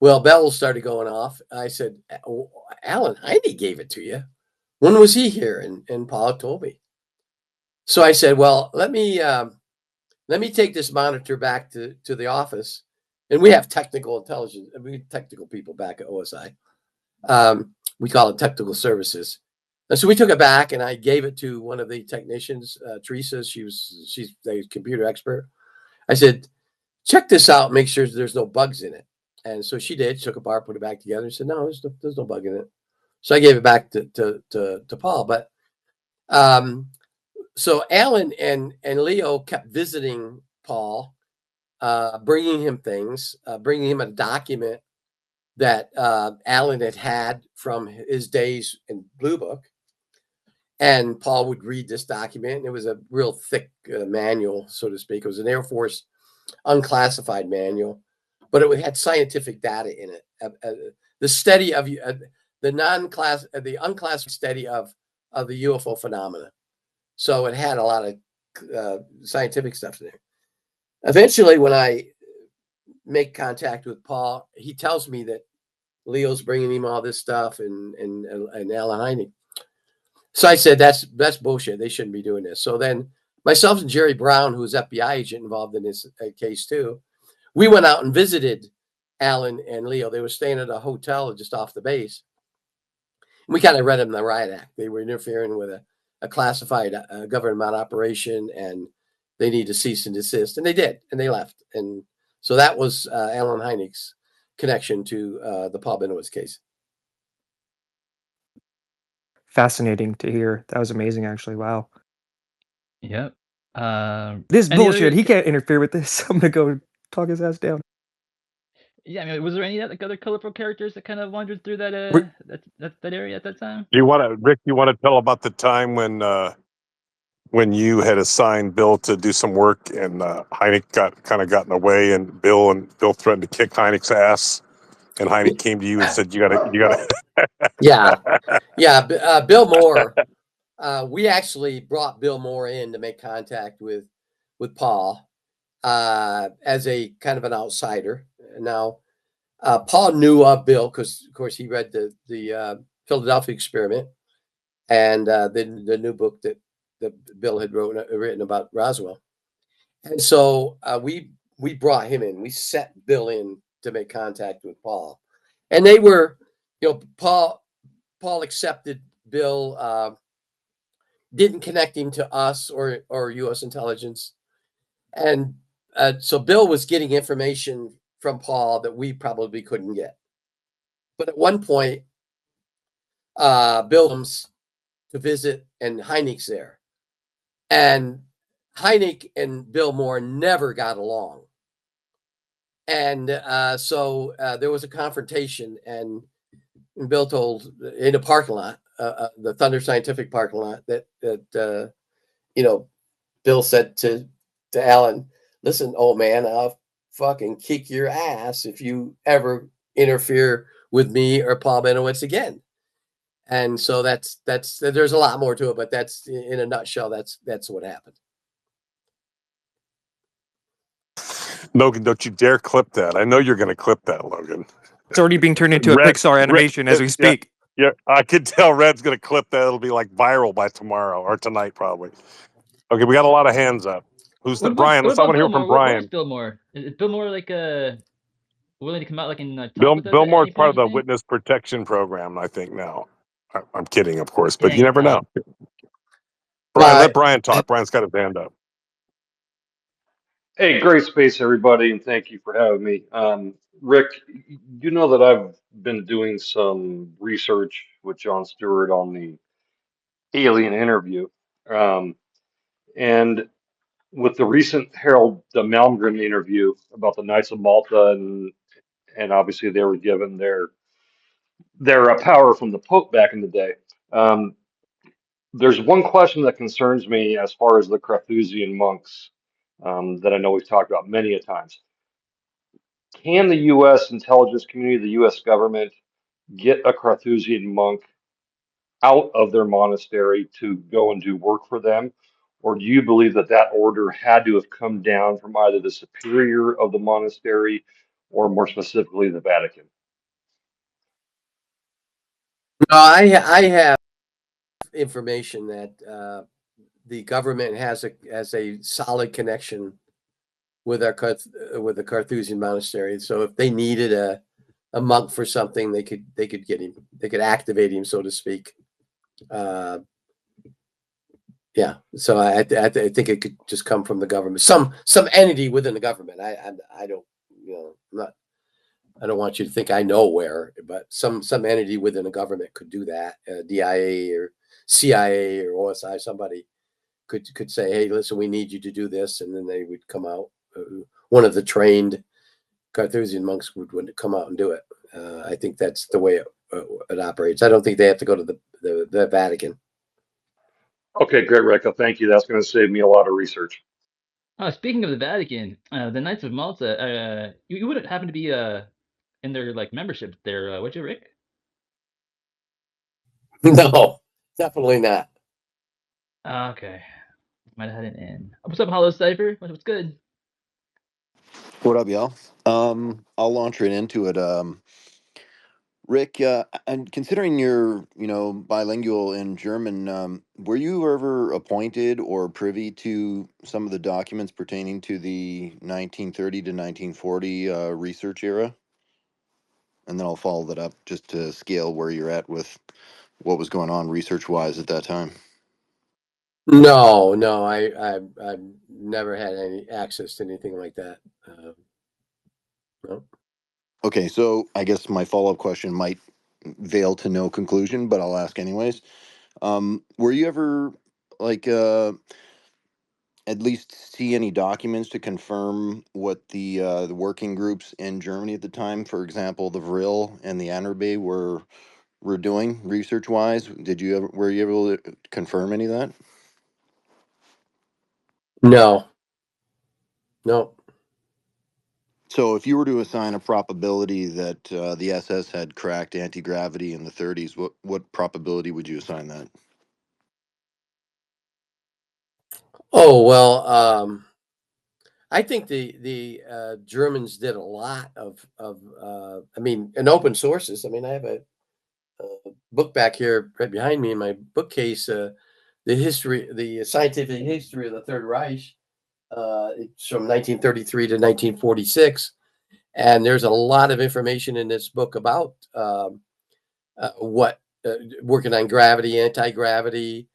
Well, bells started going off. I said, oh, Alan Hynek gave it to you? When was he here? And Paul told me. So I said, well, let me take this monitor back to the office. And we have technical intelligence. We have technical people back at OSI. We call it technical services. And so we took it back, and I gave it to one of the technicians, Teresa. She's a computer expert. I said, check this out, make sure there's no bugs in it. And so she did. She took it apart, put it back together, and said, no, there's no bug in it. So I gave it back to Paul. But so Alan and Leo kept visiting Paul, bringing him things, bringing him a document that Alan had from his days in Blue Book. And Paul would read this document. It was a real thick manual, so to speak. It was an Air Force unclassified manual, but it had scientific data in it. The study of the unclassified study of the UFO phenomena. So it had a lot of scientific stuff in there. Eventually, when I make contact with Paul, he tells me that Leo's bringing him all this stuff and Alan Hynek. So I said, that's bullshit. They shouldn't be doing this. So then myself and Jerry Brown, who was FBI agent involved in this case too, we went out and visited Alan and Leo. They were staying at a hotel just off the base. And we kind of read them the riot act. They were interfering with a classified government operation, and they need to cease and desist. And they did, and they left. And so that was Alan Hynek's connection to the Paul Benowitz case. Fascinating to hear. That was amazing, actually. Wow. Yep. This Any other? bullshit. He can't interfere with this. I'm gonna go talk his ass down. Yeah, I mean, was there any like other colorful characters that kind of wandered through that Rick, that area at that time? Rick, you want to tell about the time when you had assigned Bill to do some work and Hynek got in the way, and Bill threatened to kick Hynek's ass, and Hynek came to you and said, you gotta. Yeah. Bill Moore. We actually brought Bill Moore in to make contact with Paul as a kind of an outsider. Now, Paul knew of Bill because, of course, he read the Philadelphia Experiment and the new book that Bill had written about Roswell. And so we brought him in. We set Bill in to make contact with Paul. And they were, Paul accepted Bill, didn't connect him to us or U.S. intelligence. And so Bill was getting information from Paul that we probably couldn't get. But at one point, Bill comes to visit, and Hynek's there. And Hynek and Bill Moore never got along. And so there was a confrontation, and Bill told in a parking lot, the Thunder Scientific parking lot, that Bill said to Alan, listen, old man, I'll fucking kick your ass if you ever interfere with me or Paul Benowitz again. And so that's there's a lot more to it, but that's in a nutshell, that's what happened. Logan, don't you dare clip that. I know you're going to clip that, Logan. It's already being turned into a Pixar animation as we speak. Yeah, I could tell Red's going to clip that. It'll be like viral by tomorrow or tonight, probably. Okay, we got a lot of hands up. Who's that? Brian? I want to hear from Brian. Where's Bill Moore? Is Bill Moore like willing to come out and talk Bill with us? Bill Moore's part of the Witness Protection Program, I think now. I'm kidding, of course, but you never know. Brian, let Brian talk. Brian's got his hand up. Hey, great space, everybody, and thank you for having me. Rick, you know that I've been doing some research with Jon Stewart on the alien interview. And with the recent Harold Malmgren interview about the Knights of Malta, and obviously they were given their power from the Pope back in the day. There's one question that concerns me as far as the Carthusian monks that I know we've talked about many a times. Can the U.S. intelligence community, the U.S. government, get a Carthusian monk out of their monastery to go and do work for them? Or do you believe that that order had to have come down from either the superior of the monastery or more specifically the Vatican? No, I have information that the government has a solid connection with with the Carthusian monastery. So if they needed a monk for something, they could get him. They could activate him, so to speak. Yeah. So I think it could just come from the government, some entity within the government. I don't, I'm not. I don't want you to think I know where, but some entity within the government could do that. DIA or CIA or OSI, somebody could say, "Hey, listen, we need you to do this," and then they would come out. One of the trained Carthusian monks would come out and do it. I think that's the way it operates. I don't think they have to go to the Vatican. Okay, great, Rico. Thank you. That's going to save me a lot of research. Speaking of the Vatican, the Knights of Malta, you wouldn't happen to be in their like membership there, would you, Rick? No, definitely not. Okay, might have had an in. What's up, Hollow Cipher? What's good? What up, y'all? I'll launch right into it. Rick, and considering you're, bilingual in German, were you ever appointed or privy to some of the documents pertaining to the 1930 to 1940 research era? And then I'll follow that up just to scale where you're at with what was going on research-wise at that time. No, I've never had any access to anything like that. No. Okay, so I guess my follow-up question might veil to no conclusion, but I'll ask anyways. Were you ever like at least see any documents to confirm what the working groups in Germany at the time, for example, the Vril and the Annerbe were doing research wise? Were you able to confirm any of that? No. No. So if you were to assign a probability that the SS had cracked anti-gravity in the 30s, what probability would you assign that? Oh well, I think the Germans did a lot of I mean, in open sources. I mean, I have a book back here right behind me in my bookcase. The scientific history of the Third Reich. It's from 1933 to 1946, and there's a lot of information in this book about what working on gravity, anti-gravity,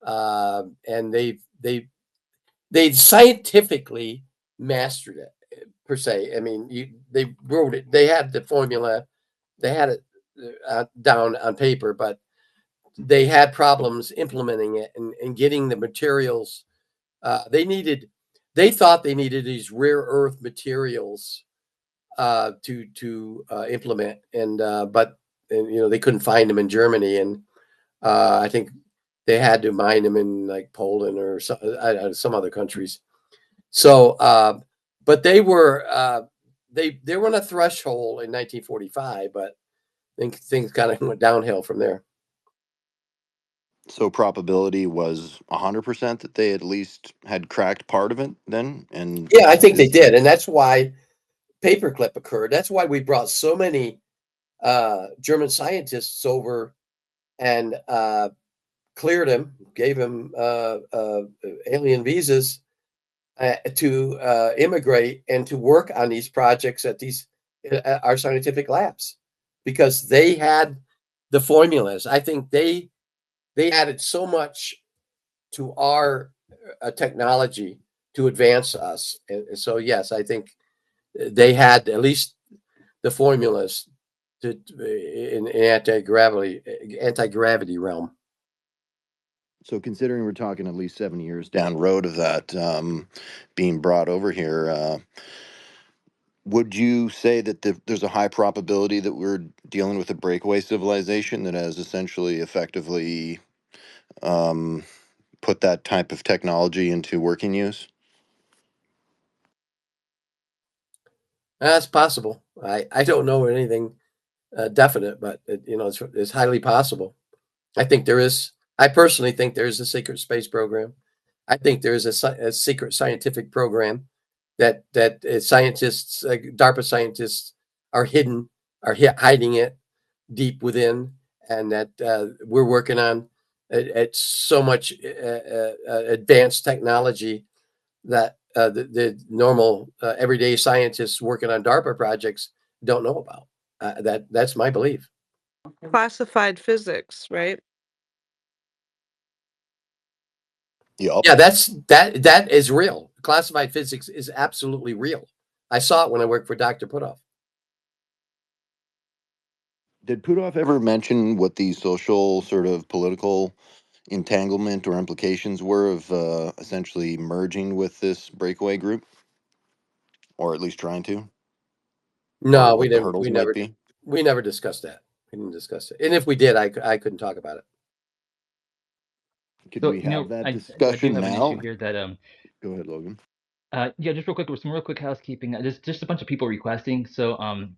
and they scientifically mastered it per se. I mean, they wrote it. They had the formula. They had it down on paper, but they had problems implementing it and getting the materials they needed. They thought they needed these rare earth materials to implement, and they couldn't find them in Germany, and I think they had to mine them in like Poland or some other countries. So, but they were they were on a threshold in 1945, but I think things kind of went downhill from there. So probability was 100% that they at least had cracked part of it then? And Yeah, I think they did, and that's why paperclip occurred. That's why we brought so many German scientists over and cleared him, gave him alien visas to immigrate and to work on these projects at our scientific labs, because they had the formulas. I think they added so much to our technology to advance us. And so, yes, I think they had at least the formulas in anti-gravity realm. So considering we're talking at least 7 years down road of that being brought over here, would you say that there's a high probability that we're dealing with a breakaway civilization that has essentially effectively put that type of technology into working use? That's possible. I don't know anything definite, but it's highly possible. I think there is. I personally think there is a secret space program. I think there is a secret scientific program that scientists, DARPA scientists, are hiding it deep within, and that we're working on at so much advanced technology that the normal everyday scientists working on DARPA projects don't know about. That's my belief. Classified physics, right? Yup. Yeah, that is real. Classified physics is absolutely real. I saw it when I worked for Dr. Putoff. Did Putoff ever mention what the social sort of political entanglement or implications were of essentially merging with this breakaway group, or at least trying to, or No, we what the didn't. hurdles might be? We never discussed that. We didn't discuss it. And if we did, I couldn't talk about it. Could So we have that I do discussion have an issue now? here that Go ahead, Logan. yeah, just real quick, some real quick housekeeping. There's just a bunch of people requesting, so I'm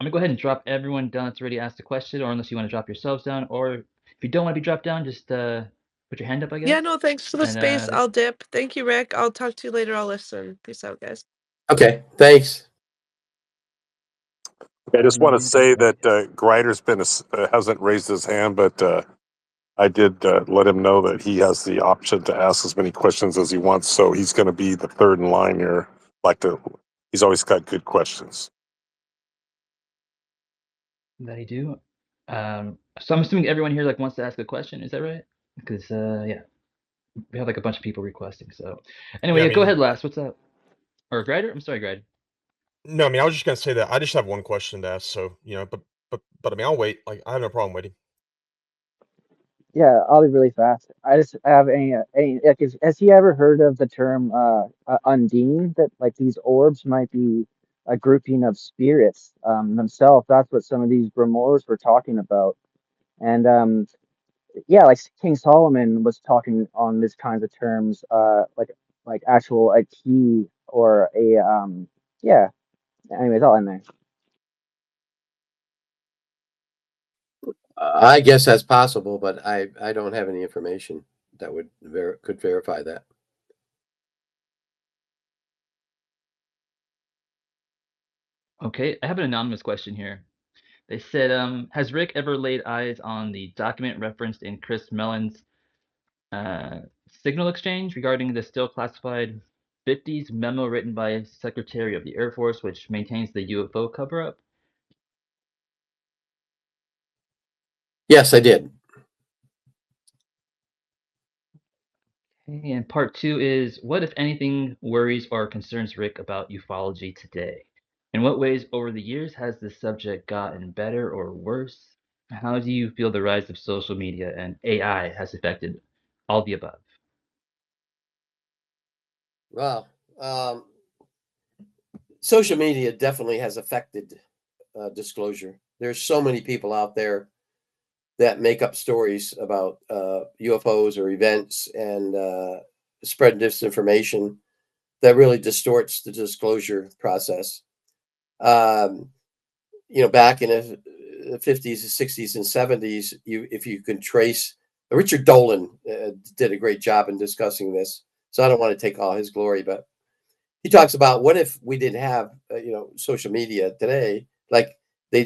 gonna go ahead and drop everyone down that's already asked a question, or unless you want to drop yourselves down, or if you don't want to be dropped down, just put your hand up, I Yeah, guess. no, thanks for the And space. I'll dip. Thank you, Rick. I'll talk to you later. I'll listen. Peace out, guys. Okay, thanks. I just want to anyways, say that Greider's hasn't raised his hand, but I did let him know that he has the option to ask as many questions as he wants. So he's going to be the third in line here. He's always got good questions. that I do. So I'm assuming everyone here wants to ask a question. Is that right? Because yeah, we have a bunch of people requesting. So anyway, Yeah, I yeah, go mean, ahead, last. What's up? Or Grider? I'm sorry, Grider. no, I mean, I was just gonna say that I just have one question to ask. So, but I mean, I'll wait. Like, I have no problem waiting. Yeah, I'll be really fast. I just have any like, has he ever heard of the term undine? That like these orbs might be a grouping of spirits themselves. That's what some of these grimoires were talking about. And yeah, like King Solomon was talking on this kinds of terms, like actual a key or a yeah. Anyways, I'll end there. I guess that's possible, but I don't have any information that would could verify that. Okay, I have an anonymous question here. They said, has Rick ever laid eyes on the document referenced in Chris Mellon's signal exchange regarding the still classified 50s memo written by Secretary of the Air Force, which maintains the UFO cover-up? Yes, I did. Okay, and part two is, what, if anything, worries or concerns Rick about ufology today? In what ways over the years has this subject gotten better or worse? How do you feel the rise of social media and AI has affected all the above? Well, social media definitely has affected disclosure. There's so many people out there that make up stories about UFOs or events and spread disinformation that really distorts the disclosure process. Um, back in the 50s, 60s, and 70s, if you can trace, Richard Dolan did a great job in discussing this. So I don't want to take all his glory, but he talks about what if we didn't have social media today, like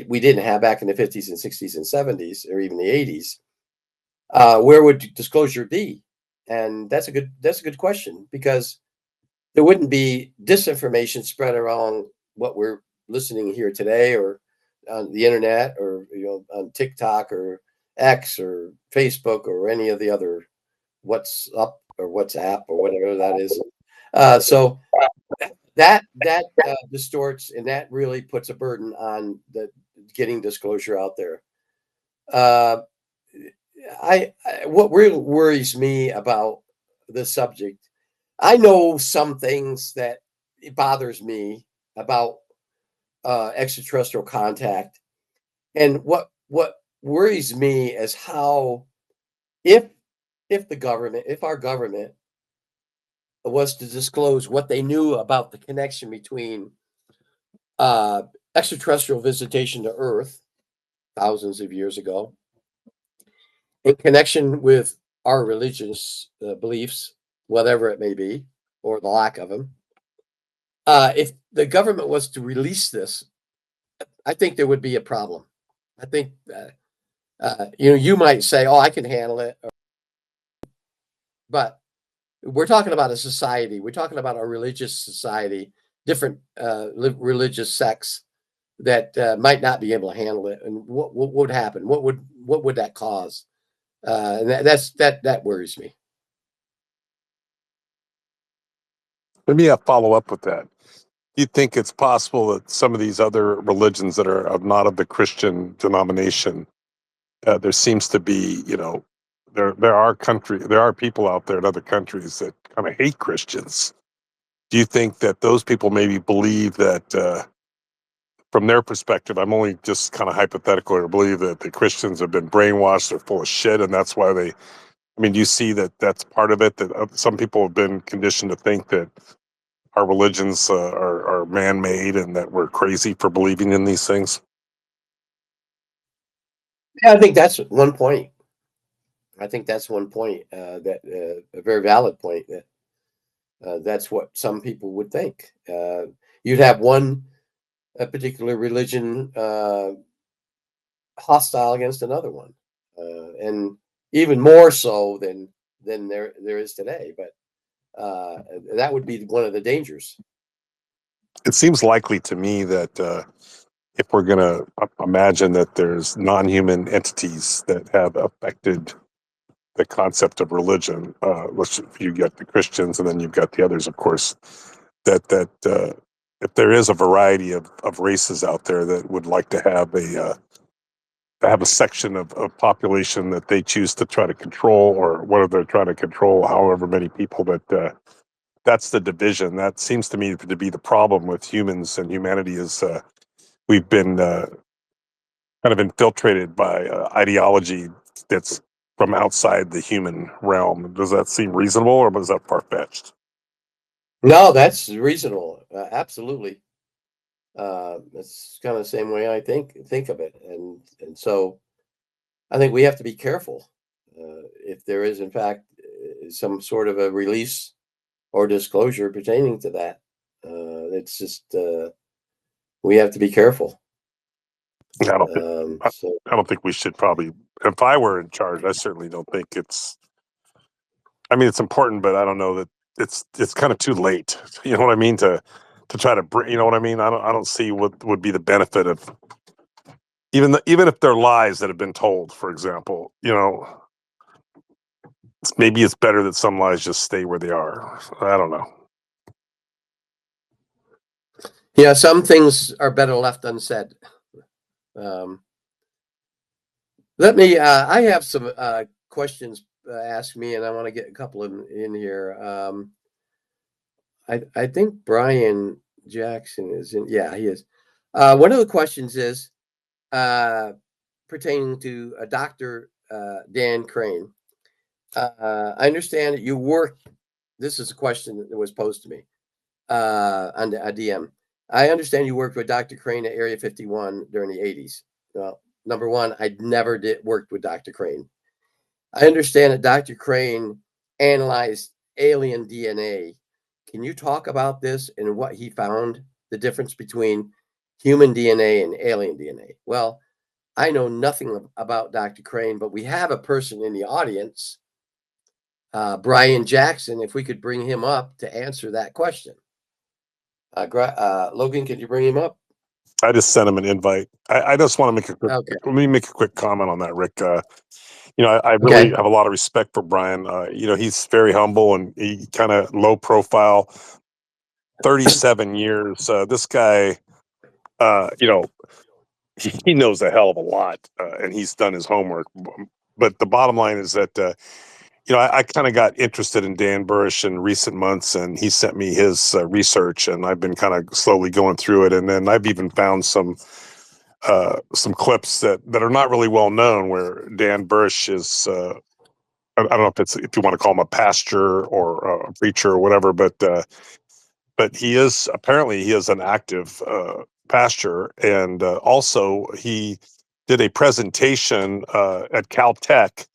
we didn't have back in the 50s and 60s and 70s, or even the 80s. Where would disclosure be? And that's a good question, because there wouldn't be disinformation spread around what we're listening here today, or on the internet, or on TikTok or X or Facebook or any of the other What's Up or WhatsApp or whatever that is. So that distorts, and that really puts a burden on the getting disclosure out there. Uh, what really worries me about this subject, I know some things that it bothers me about extraterrestrial contact, and what worries me is how, if if our government was to disclose what they knew about the connection between extraterrestrial visitation to Earth thousands of years ago, in connection with our religious beliefs, whatever it may be, or the lack of them, if the government was to release this, I think there would be a problem. I think you might say, "Oh, I can handle it," but we're talking about a society. We're talking about a religious society, different religious sects that might not be able to handle it. And what would happen? What would that cause? And that worries me. Let me follow up with that. Do you think it's possible that some of these other religions that are not of the Christian denomination, there seems to be, there are people out there in other countries that kind of hate Christians. Do you think that those people maybe believe that, from their perspective, I'm only just kind of hypothetical, or believe that the Christians have been brainwashed, they're full of shit, and that's why they, do you see that that's part of it, that some people have been conditioned to think that our religions are man-made and that we're crazy for believing in these things? Yeah, I think that's one point. That a very valid point. That that's what some people would think. You'd have a particular religion hostile against another one, and even more so than there is today. But that would be one of the dangers. It seems likely to me that if we're going to imagine that there's non-human entities that have affected the concept of religion, you got the Christians and then you've got the others, of course, that if there is a variety of races out there that would like to have a section of population that they choose to try to control, or whether they're trying to control however many people, that's the division. That seems to me to be the problem with humans and humanity, is we've been kind of infiltrated by ideology that's from outside the human realm. Does that seem reasonable, or was that far-fetched? No, that's reasonable. Absolutely. It's kind of the same way I think of it, and so I think we have to be careful if there is, in fact, some sort of a release or disclosure pertaining to that. It's just we have to be careful. I don't think we should probably. If I were in charge, I certainly don't think it's. It's important, but I don't know that it's kind of too late. You know what I mean? To try to bring. You know what I mean? I don't see what would be the benefit of even if they're lies that have been told. For example, maybe it's better that some lies just stay where they are. I don't know. Yeah, some things are better left unsaid. Let me. I have some questions asked me, and I want to get a couple of them in here. I think Brian Jackson is in. Yeah, he is. One of the questions is pertaining to Dr. Dan Crane. I understand that you work. This is a question that was posed to me on a DM. I understand you worked with Dr. Crane at Area 51 during the 80s. Well, number one, I never worked with Dr. Crane. I understand that Dr. Crane analyzed alien DNA. Can you talk about this and what he found, the difference between human DNA and alien DNA? Well, I know nothing about Dr. Crane, but we have a person in the audience, Brian Jackson, if we could bring him up to answer that question. Logan, could you bring him up? I just sent him an invite. I just want to make a quick. Okay. Let me make a quick comment on that, Rick. I really have a lot of respect for Brian. He's very humble and he kind of low profile. 37 years. This guy, he knows a hell of a lot, and he's done his homework. But the bottom line is that, I kind of got interested in Dan Burrish in recent months, and he sent me his research, and I've been kind of slowly going through it. And then I've even found some clips that are not really well known, where Dan Burrish is I don't know if you want to call him a pastor or a preacher or whatever, but he is an active pastor, and also he did a presentation at Caltech.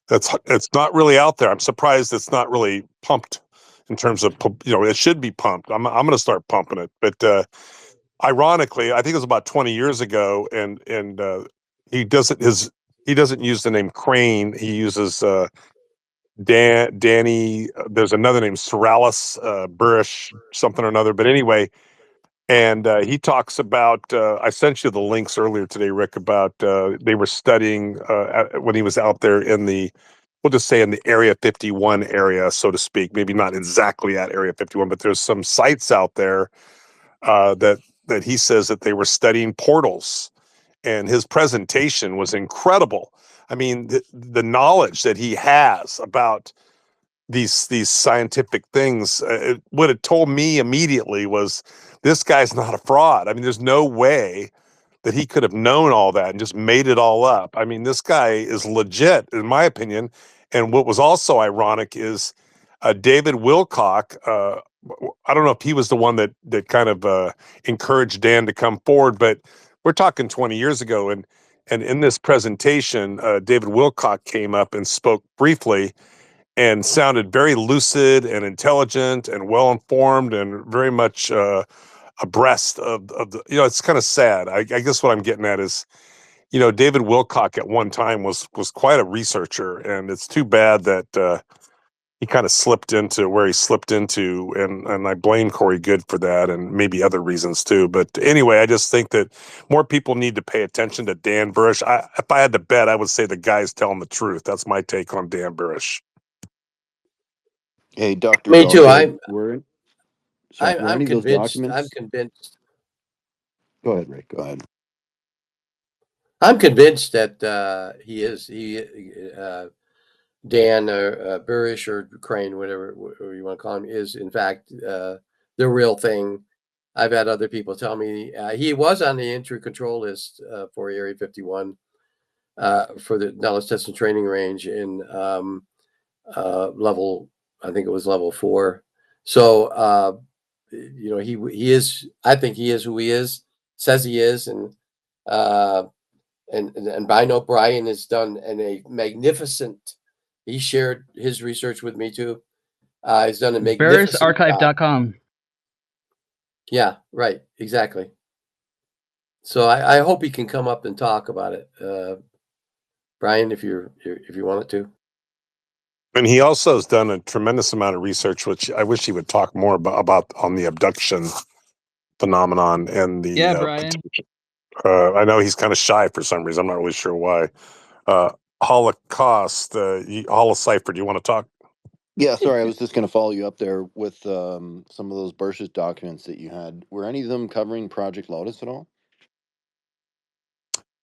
It's not really out there. I'm surprised it's not really pumped in terms of, it should be pumped. I'm going to start pumping it, but ironically, I think it was about 20 years ago, and he doesn't use the name Crane. He uses Danny. There's another name, Seralis Burish, something or another. But anyway, and he talks about. I sent you the links earlier today, Rick, about they were studying when he was out there in the. We'll just say in the Area 51 area, so to speak. Maybe not exactly at Area 51, but there's some sites out there that he says that they were studying portals, and his presentation was incredible. I mean, the knowledge that he has about these scientific things, what it told me immediately was this guy's not a fraud. I mean, there's no way that he could have known all that and just made it all up. I mean, this guy is legit, in my opinion. And what was also ironic is David Wilcock. I don't know if he was the one that kind of encouraged Dan to come forward, but we're talking 20 years ago. And in this presentation, David Wilcock came up and spoke briefly and sounded very lucid and intelligent and well informed and very much abreast of the. It's kind of sad. I guess what I'm getting at is, David Wilcock at one time was quite a researcher, and it's too bad that he kind of slipped into where he slipped into, and I blame Corey Good for that, and maybe other reasons too. But anyway, I just think that more people need to pay attention to Dan Burish. If I had to bet, I would say the guy's telling the truth. That's my take on Dan Burish. Hey, Dr. Me too. Dahlgren, were I'm any of those convinced. documents? Go ahead, Rick. Go ahead. I'm convinced that Dan or Burish or Crane, whatever you want to call him, is in fact the real thing. I've had other people tell me he was on the entry control list for Area 51 for the Nellis Test and Training Range in level, I think it was level 4. So he is. I think he is who he is. Says he is, and I know Brian has done a magnificent. He shared his research with me too. He's done a magnificent BurrisArchive.com. Yeah, right, exactly. So I hope he can come up and talk about it, Brian, if you wanted to. And he also has done a tremendous amount of research, which I wish he would talk more about on the abduction phenomenon and the. Yeah, Brian. I know he's kind of shy for some reason. I'm not really sure why. Holocaust, Holocipher. Do you want to talk? Yeah, sorry, I was just going to follow you up there with some of those Bursch's documents that you had. Were any of them covering Project Lotus at all?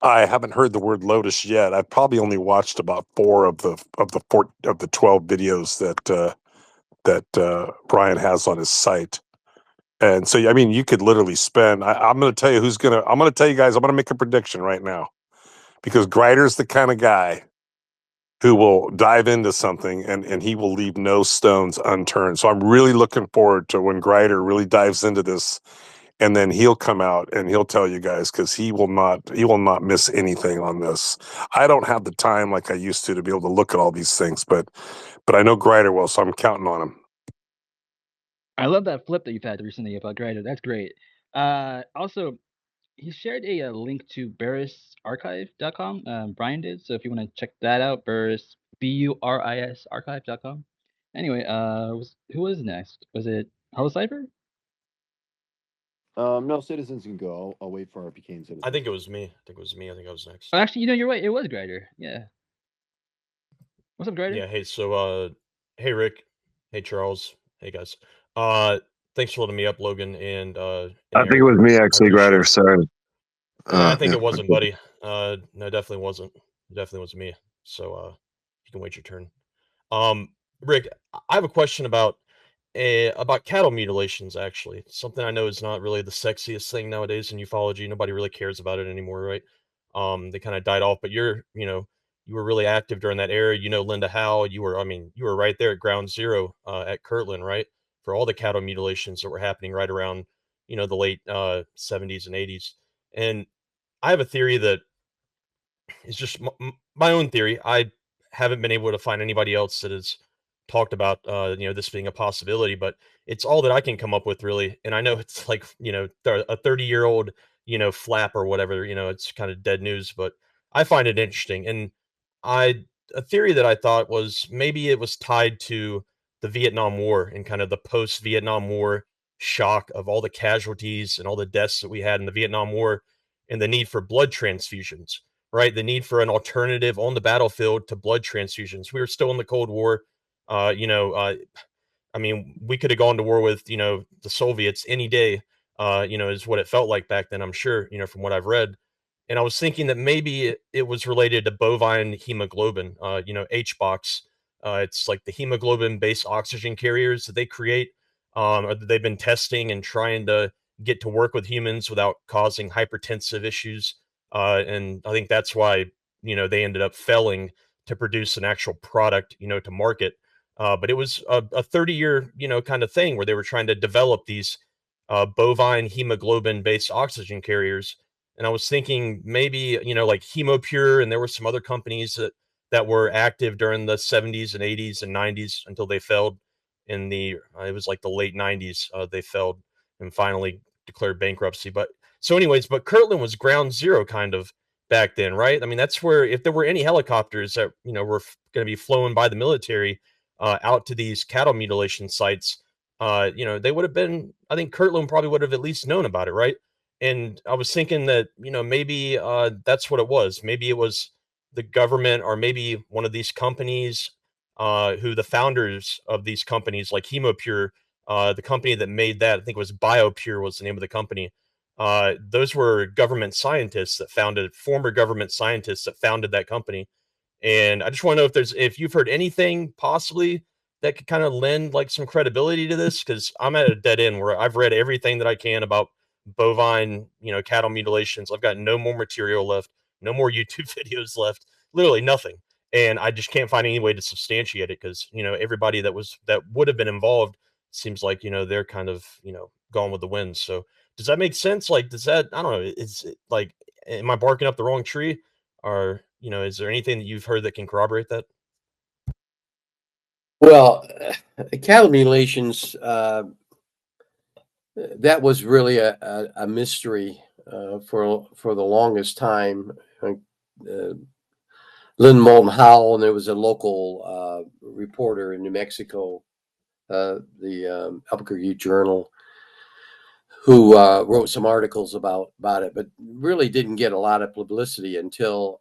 I haven't heard the word Lotus yet. I've probably only watched about 4 of the 12 videos that Brian has on his site. And so, I mean, you could literally spend. I'm going to tell you I'm going to tell you guys. I'm going to make a prediction right now, because Greider's the kind of guy who will dive into something and he will leave no stones unturned. So I'm really looking forward to when Greider really dives into this, and then he'll come out and he'll tell you guys, because he will not miss anything on this. I don't have the time like I used to be able to look at all these things, but I know Greider will, so I'm counting on him. I love that flip that you've had recently about Greider. That's great. Also, he shared a link to BurrisArchive.com. Brian did, so if you want to check that out, Burris, BURIS archive.com. Anyway, who was next? Was it Holocipher? No, citizens can go. I'll wait for RPK and citizens. I think it was me. I think I was next. Oh, actually, you're right. It was Greider. Yeah. What's up, Greider? Yeah. Hey. So, hey Rick. Hey Charles. Hey guys. Thanks for letting me up, Logan. And I think it was me actually, Greider. Sorry. I think it wasn't, buddy. No, definitely wasn't. It definitely was me. So, you can wait your turn. Rick, I have a question about cattle mutilations. Actually, something I know is not really the sexiest thing nowadays in ufology. Nobody really cares about it anymore, right? They kind of died off. But you're you were really active during that era. You know, Linda Howe, I mean, you were right there at ground zero at Kirtland, right? For all the cattle mutilations that were happening right around, the late 70s and 80s. And I have a theory that is just my own theory. I haven't been able to find anybody else that has talked about, this being a possibility, but it's all that I can come up with really. And I know it's like, a 30-year-old, flap or whatever, it's kind of dead news, but I find it interesting. And I, a theory that I thought was maybe it was tied to the Vietnam War and kind of the post Vietnam War shock of all the casualties and all the deaths that we had in the Vietnam War and the need for blood transfusions, right? The need for an alternative on the battlefield to blood transfusions. We were still in the Cold War. Uh, you know, uh, I mean, we could have gone to war with, the Soviets any day, is what it felt like back then, I'm sure, from what I've read. And I was thinking that maybe it was related to bovine hemoglobin, HBOX. It's like the hemoglobin based oxygen carriers that they create, or that they've been testing and trying to get to work with humans without causing hypertensive issues. And I think that's why, they ended up failing to produce an actual product, to market. But it was a 30-year, kind of thing where they were trying to develop these bovine hemoglobin based oxygen carriers. And I was thinking maybe, like Hemopure, and there were some other companies that were active during the 70s and 80s and 90s until they failed in it was like the late 90s. They failed and finally declared bankruptcy. But so, anyways, but Kirtland was ground zero kind of back then, right? I mean, that's where if there were any helicopters that, were going to be flown by the military out to these cattle mutilation sites, they would have been, I think Kirtland probably would have at least known about it, right? And I was thinking that, maybe that's what it was. Maybe it was the government or maybe one of these companies who the founders of these companies like Hemopure, the company that made that, I think it was BioPure was the name of the company. Those were former government scientists that founded that company. And I just want to know if you've heard anything possibly that could kind of lend like some credibility to this, because I'm at a dead end where I've read everything that I can about bovine, cattle mutilations. I've got no more material left, no more YouTube videos left, literally nothing. And I just can't find any way to substantiate it because, everybody that would have been involved seems like, they're kind of, gone with the wind. So does that make sense? Like, I don't know, is it like, am I barking up the wrong tree? Or, is there anything that you've heard that can corroborate that? Well, cattle mutilations, that was really a mystery for the longest time. Lynn Moulton Howell, and there was a local reporter in New Mexico, the Albuquerque Journal, who wrote some articles about it, but really didn't get a lot of publicity until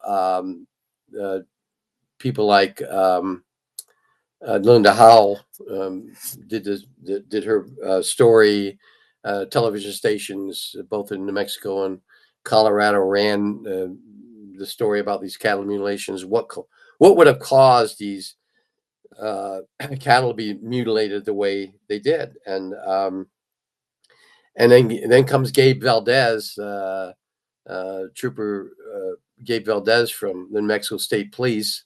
people like Linda Howell did her story. Television stations, both in New Mexico and Colorado, ran the story about these cattle mutilations. What would have caused these cattle to be mutilated the way they did? And then comes Gabe Valdez, Trooper Gabe Valdez from the New Mexico State Police,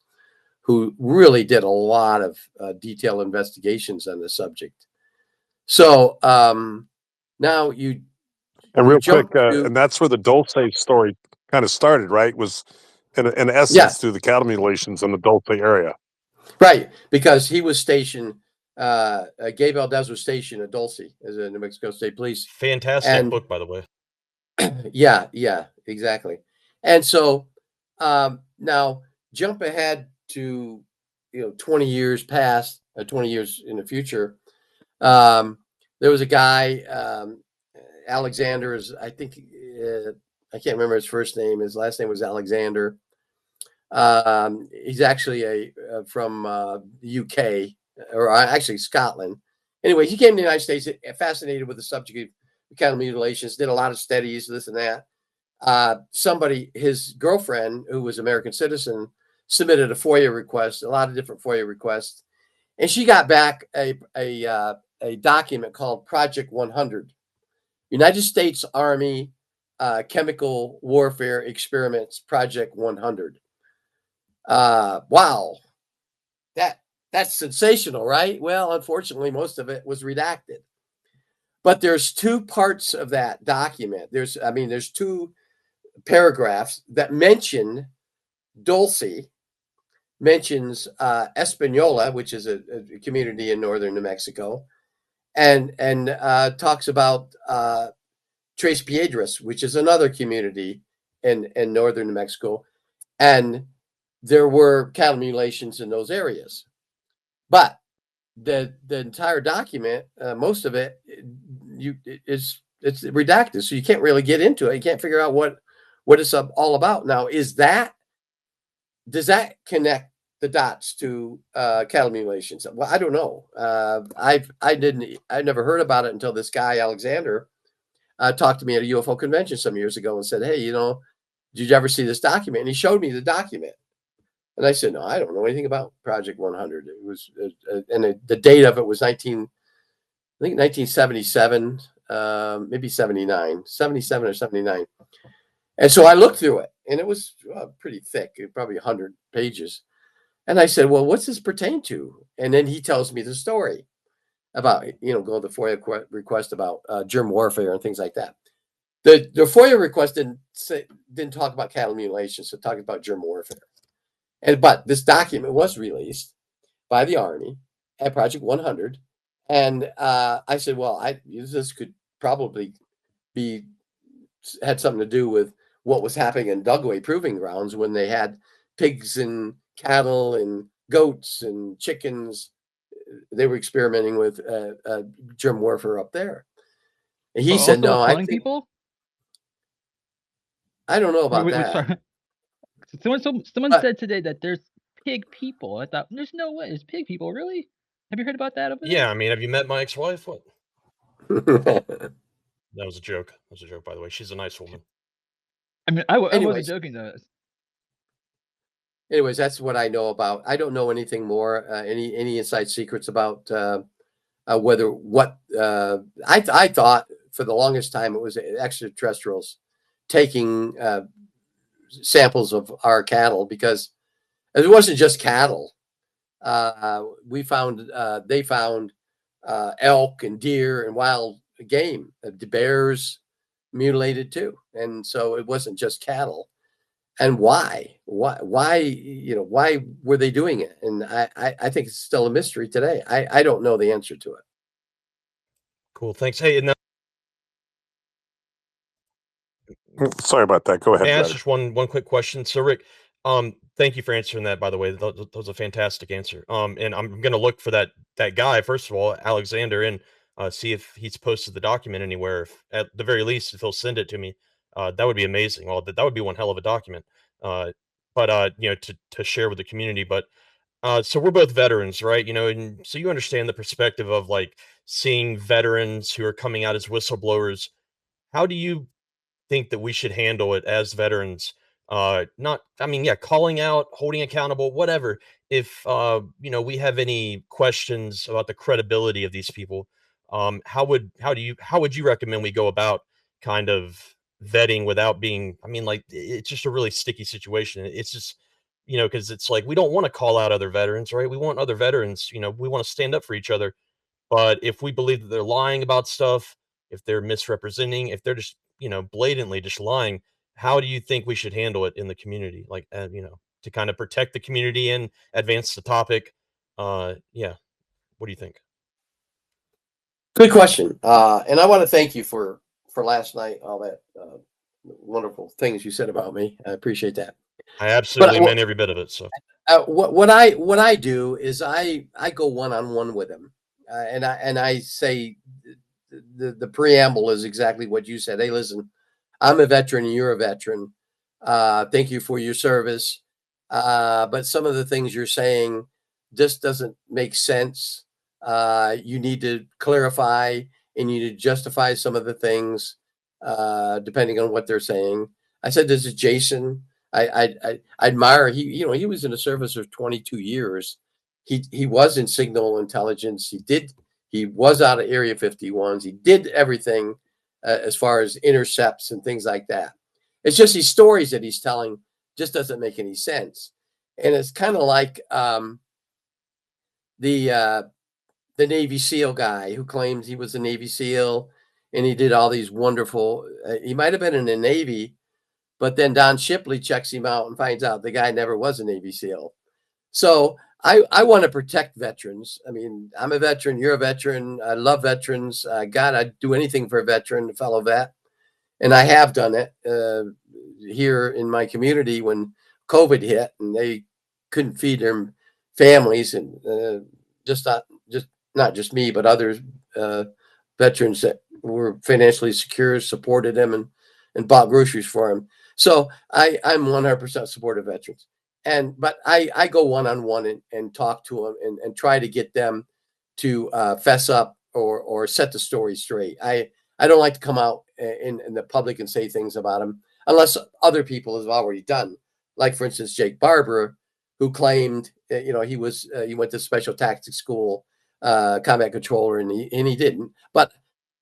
who really did a lot of detailed investigations on the subject. So now you real quick, jump to, and that's where the Dulce story kind of started, right? Was in essence yeah, through the cattle mutilations in the Dulce area. right, because he was stationed. Gabe Valdez was stationed at Dulce as a New Mexico State Police. Fantastic And book, by the way. yeah, exactly. And so now jump ahead to 20 years past, 20 years in the future. There was a guy, Alexander is, I think, I can't remember his first name. His last name was Alexander. He's actually from the UK, or actually Scotland. Anyway, he came to the United States, fascinated with the subject of cattle mutilations, did a lot of studies, this and that. His girlfriend, who was American citizen, submitted a FOIA request, a lot of different FOIA requests, and she got back a document called Project 100, United States Army Chemical Warfare Experiments Project 100. Wow, that's sensational, right? Well, unfortunately, most of it was redacted. But there's two parts of that document. There's two paragraphs that mention Dulce, mentions Espanola, which is a community in northern New Mexico, and talks about Tres Piedras, which is another community in northern New Mexico, and there were cattle mutilations in those areas. But the entire document, most of it, it's redacted, so you can't really get into it. You can't figure out what it's all about. Now, does that connect the dots to cattle mutilations? Well, I don't know. I never heard about it until this guy Alexander talked to me at a UFO convention some years ago and said, "Hey, did you ever see this document?" And he showed me the document. And I said, "No, I don't know anything about Project 100." It was, and the date of it was 1977, maybe 77 or 79. And so I looked through it, and it was pretty thick, probably 100 pages. And I said, "Well, what's this pertain to?" And then he tells me the story about, go to the FOIA request about germ warfare and things like that. The FOIA request didn't talk about cattle mutilations, so it talked about germ warfare. But this document was released by the Army at Project 100, and I said, "Well, this could probably had something to do with what was happening in Dugway Proving Grounds when they had pigs and cattle and goats and chickens. They were experimenting with germ warfare up there." And he said, Also "No, with I cloning think people? I don't know Wait, about wait, wait, that." sorry. Someone But said today that there's pig people. I thought there's no way. There's pig people, really? Have you heard about that over there? Yeah, I mean, have you met my ex-wife? What? anyways, That was a joke. That was a joke, by the way. She's a nice woman. I mean, I wasn't joking though. that's what I know about. I don't know anything more, any inside secrets about I thought for the longest time it was extraterrestrials taking samples of our cattle, because it wasn't just cattle. They found elk and deer and wild game, the bears mutilated too, and so it wasn't just cattle. And why were they doing it? And I think it's still a mystery today. I don't know the answer to it. Cool. Thanks. Hey, and Sorry about that. Go may ahead, I ask brother. just one quick question? So, Rick, thank you for answering that. By the way, that was a fantastic answer. And I'm gonna look for that guy first of all, Alexander, and see if he's posted the document anywhere. If, at the very least, if he'll send it to me, that would be amazing. Well, that would be one hell of a document. But to share with the community. But so we're both veterans, right? And so you understand the perspective of like seeing veterans who are coming out as whistleblowers. How do you think that we should handle it as veterans? Not, I mean, yeah, calling out, holding accountable, whatever. If we have any questions about the credibility of these people, how would you recommend we go about kind of vetting without being, I mean, like, it's just a really sticky situation. It's just, because it's like we don't want to call out other veterans, right? We want other veterans, we want to stand up for each other. But if we believe that they're lying about stuff, if they're misrepresenting, if they're just, blatantly just lying, how do you think we should handle it in the community? Like, to kind of protect the community and advance the topic. Yeah. What do you think? Good question. And I want to thank you for last night, all that wonderful things you said about me. I appreciate that. I But absolutely meant every bit of it. So what I do is I go one-on-one with them, and I say the preamble is exactly what you said. Hey, listen, I'm a veteran and you're a veteran. Thank you for your service. But some of the things you're saying just doesn't make sense. You need to clarify and you need to justify some of the things, depending on what they're saying. I said, this is Jason. I admire, he was in the service for 22 years. He was in signal intelligence. He was out of Area 51s. He did everything as far as intercepts and things like that. It's just these stories that he's telling just doesn't make any sense. And it's kind of like the Navy SEAL guy who claims he was a Navy SEAL and he did all these wonderful. He might have been in the Navy, but then Don Shipley checks him out and finds out the guy never was a Navy SEAL. So I want to protect veterans. I mean, I'm a veteran. You're a veteran. I love veterans. God, I'd do anything for a veteran, a fellow vet, and I have done it here in my community when COVID hit and they couldn't feed their families, and just not just me, but others veterans that were financially secure supported them and bought groceries for them. So I'm 100% supportive of veterans. But I go one on one and talk to them and try to get them to fess up or set the story straight. I don't like to come out in the public and say things about them unless other people have already done. Like for instance, Jake Barber, who claimed he went to special tactics school, combat controller, and he didn't. But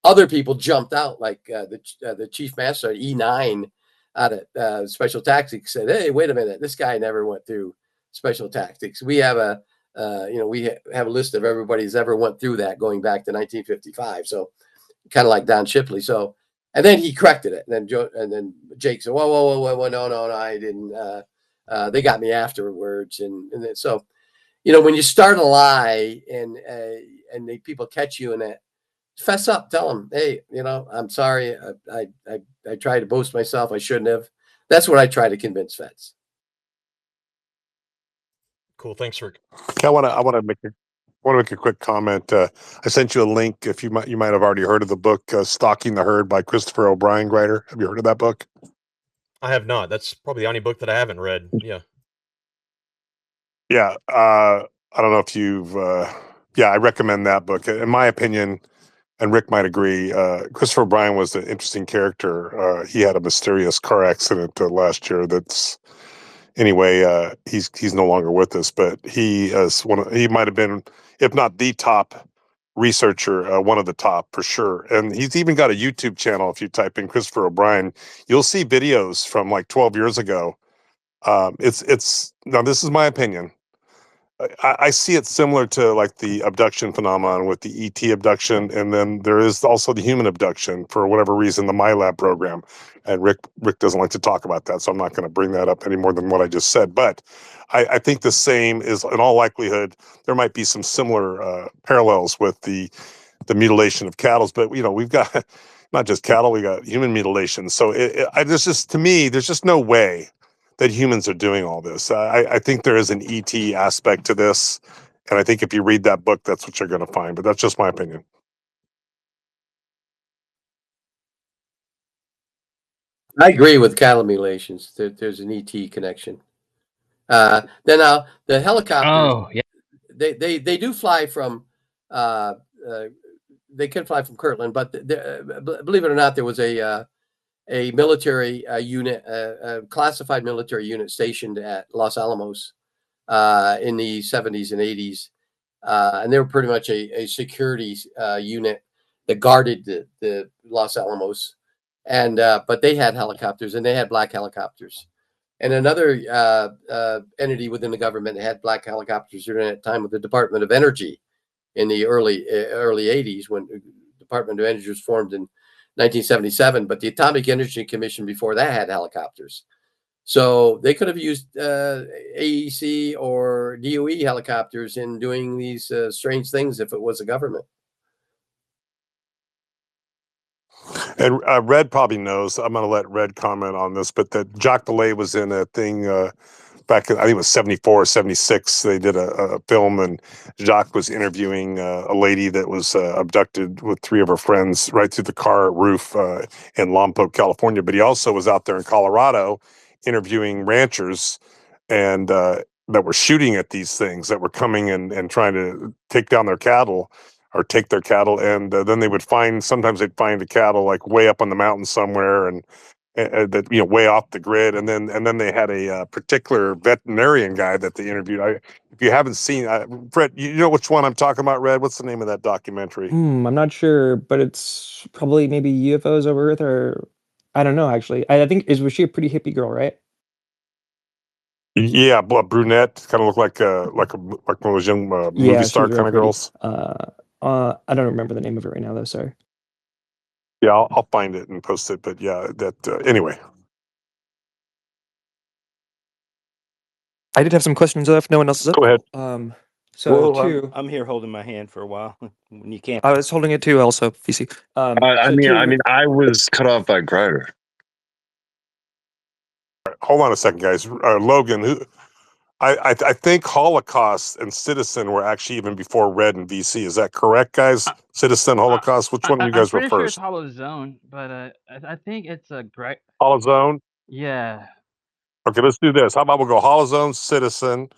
other people jumped out, like the chief master at E9 out of special tactics said, "Hey, wait a minute, this guy never went through special tactics. We have a we have a list of everybody who's ever went through that going back to 1955." So kind of like Don Shipley. So and then he corrected it. And then Jake said, "Whoa, no, I didn't. They got me afterwards." And so when you start a lie and people catch you in it, fess up, tell them, "Hey, I'm sorry. I tried to boast myself. I shouldn't have." That's what I try to convince vets. Cool. Thanks, Rick. Okay, I want to make a quick comment. I sent you a link. If you might have already heard of the book "Stalking the Herd" by Christopher O'Brien Grider. Have you heard of that book? I have not. That's probably the only book that I haven't read. Yeah. Yeah, I don't know if you've. Yeah, I recommend that book. In my opinion, and Rick might agree, Christopher O'Brien was an interesting character. He had a mysterious car accident last year. That's anyway. He's no longer with us, but he is he might have been, if not the top researcher, one of the top for sure. And he's even got a YouTube channel. If you type in Christopher O'Brien, you'll see videos from like 12 years ago. It's now this is my opinion. I see it similar to like the abduction phenomenon with the ET abduction, and then there is also the human abduction for whatever reason, the MyLab program. And Rick doesn't like to talk about that, so I'm not going to bring that up any more than what I just said. But I think the same is, in all likelihood, there might be some similar parallels with the mutilation of cattle. But we've got not just cattle, we got human mutilation. So there's just, to me, there's just no way that humans are doing all this. I think there is an ET aspect to this, and I think if you read that book, that's what you're going to find. But that's just my opinion. I agree with cattle mutilations. There's an ET connection. Then the helicopters, Oh, yeah. they do fly from they can fly from Kirtland, but believe it or not, there was a military unit, a classified military unit stationed at Los Alamos in the 70s and 80s, and they were pretty much a security unit that guarded the Los Alamos, and but they had helicopters and they had black helicopters. And another entity within the government had black helicopters during that time with the Department of Energy in the early 80s, when the Department of Energy was formed in 1977. But the Atomic Energy Commission before that had helicopters. So they could have used AEC or DOE helicopters in doing these strange things if it was a government. And Red probably knows. I'm going to let Red comment on this, but that Jacques Delay was in a thing back in, I think it was 74 or 76. They did a film, and Jacques was interviewing a lady that was abducted with three of her friends right through the car roof in Lompoc, California. But he also was out there in Colorado interviewing ranchers and that were shooting at these things that were coming and trying to take down their cattle or take their cattle. And then they would sometimes they'd find the cattle like way up on the mountain somewhere, and that way off the grid, and then they had a particular veterinarian guy that they interviewed. If you haven't seen, Fred, you know which one I'm talking about, Red? What's the name of that documentary? I'm not sure, but it's probably maybe UFOs over Earth, or I don't know actually. I think was she a pretty hippie girl, right? Yeah, brunette, kind of look like one of those young movie Yeah, she star was very kind of pretty. girls. I don't remember the name of it right now though. Sorry. Yeah, I'll find it and post it. But yeah, that anyway. I did have some questions though, if no one else is up. Go ahead. So Well, two. I'm here holding my hand for a while when you can't. I was holding it too, also, VC. I So mean, two. I was cut off by Grider. Hold on a second, guys. Logan, who I think Holocaust and Citizen were actually even before Red and VC. Is that correct, guys? Citizen, Holocaust. Which one of you I'm guys were pretty sure it's first? Hollow Zone, but I think it's a great. Hollow Zone. Yeah. Okay, let's do this. How about we'll go Hollow Zone, Citizen.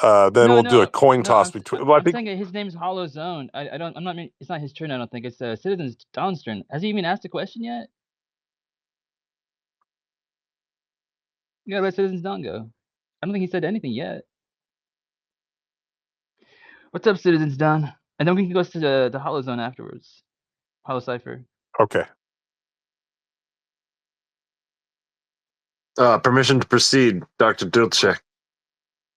Then No, we'll do a no, coin no. toss between. Well, I I'm think saying his name's Hollow Zone. I don't. I'm not. It's not his turn. I don't think it's Citizen's Don's turn. Has he even asked a question yet? Yeah, let Citizen's Don go. I don't think he said anything yet. What's up, Citizen's Don? And then we can go to the Hollow Zone afterwards. Hollow Cipher. okay. Permission to proceed, Dr. Dulce.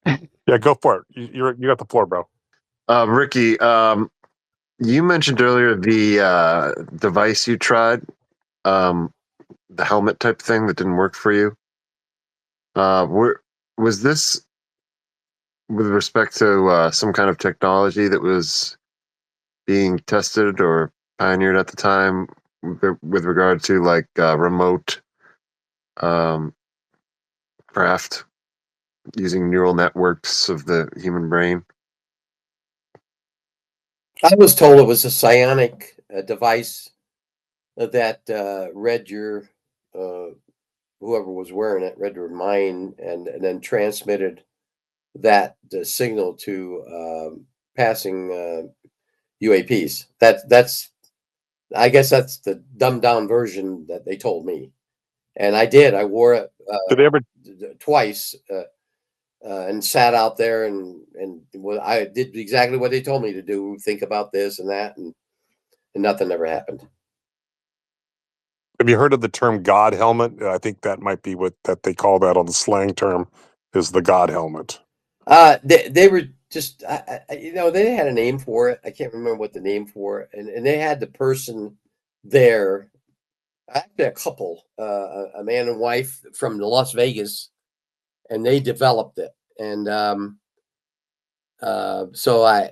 Yeah, go for it. You got the floor, bro. Ricky, you mentioned earlier the device you tried, the helmet type thing that didn't work for you. Was this with respect to some kind of technology that was being tested or pioneered at the time with regard to like remote craft using neural networks of the human brain? I was told it was a psionic device that read your whoever was wearing it read your mind and then transmitted that signal to passing UAPs. That's I guess that's the dumbed down version that they told me, and I did. I wore it Did they ever? twice and sat out there and I did exactly what they told me to do. Think about this and that, and nothing ever happened. Have you heard of the term God helmet? I think that might be what that they call that on the slang term is the God helmet. They were just they had a name for it. I can't remember what the name for it, and they had the person there, actually a couple, a man and wife from Las Vegas, and they developed it. And so I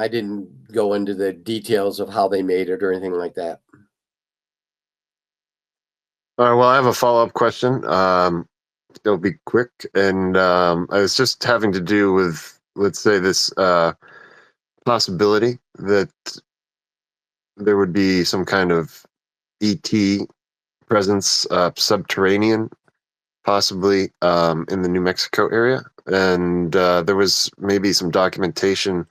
didn't go into the details of how they made it or anything like that. All right. Well, I have a follow-up question. It'll be quick, and I was just having to do with, let's say, this possibility that there would be some kind of ET presence, subterranean, possibly in the New Mexico area, and there was maybe some documentation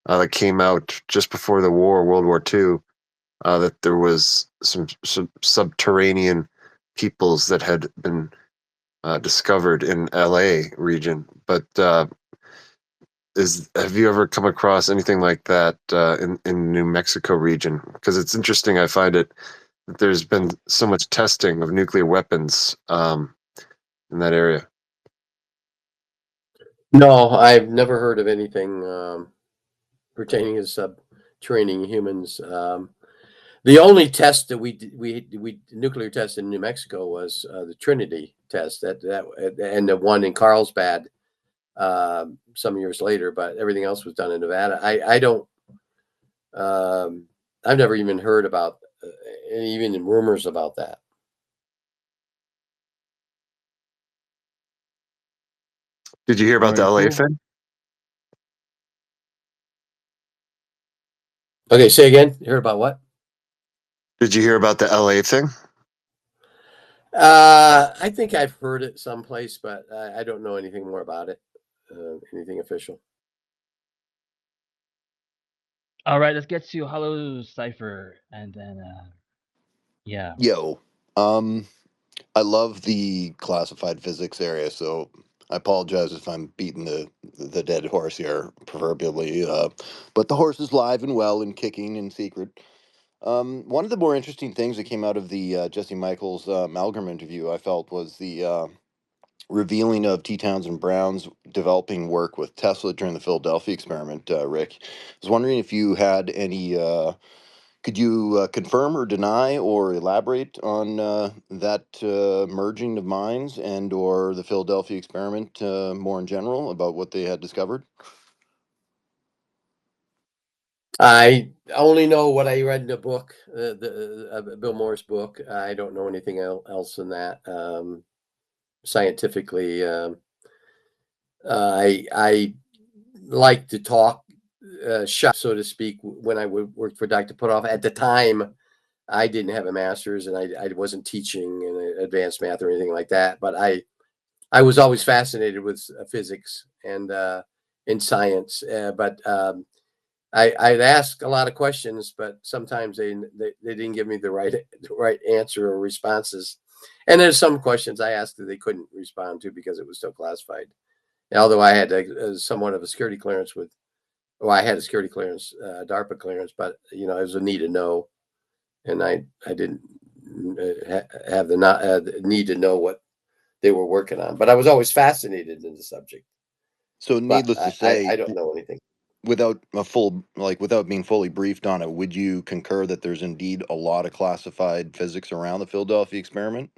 that came out just before the war, World War II, that there was some subterranean peoples that had been discovered in LA region. But have you ever come across anything like that in New Mexico region? Because it's interesting. I find it that there's been so much testing of nuclear weapons in that area. No, I've never heard of anything pertaining to subterranean humans. The only test that we nuclear test in New Mexico was the Trinity test and the one in Carlsbad some years later, but everything else was done in Nevada. I don't. I've never even heard about even in rumors about that. Did you hear about the LA thing? Okay, say again. You heard about what? Did you hear about the LA thing? I think I've heard it someplace, but I don't know anything more about it. Anything official. All right, let's get to Hollow Cipher, and then yeah. Yo, I love the classified physics area, so I apologize if I'm beating the dead horse here, proverbially. But the horse is live and well and kicking in secret. One of the more interesting things that came out of the Jesse Michaels Malgrim interview, I felt, was the revealing of T. Townsend Brown's developing work with Tesla during the Philadelphia experiment, Rick. I was wondering if you had any. Could you confirm or deny or elaborate on that merging of minds and or the Philadelphia experiment more in general about what they had discovered? I only know what I read in the book, Bill Moore's book. I don't know anything else in that. Scientifically, I like to talk shop, so to speak, when I would work for Dr. Putoff. At the time, I didn't have a master's and I wasn't teaching in advanced math or anything like that. But I was always fascinated with physics and in science. I'd ask a lot of questions, but sometimes they didn't give me the right answer or responses. And there's some questions I asked that they couldn't respond to because it was still classified. Although I had somewhat of a security clearance well, I had a security clearance, DARPA clearance, but it was a need to know, and I didn't have the need to know what they were working on. But I was always fascinated in the subject. So, But needless to I say, don't know anything. without being fully briefed on it, would you concur that there's indeed a lot of classified physics around the Philadelphia experiment?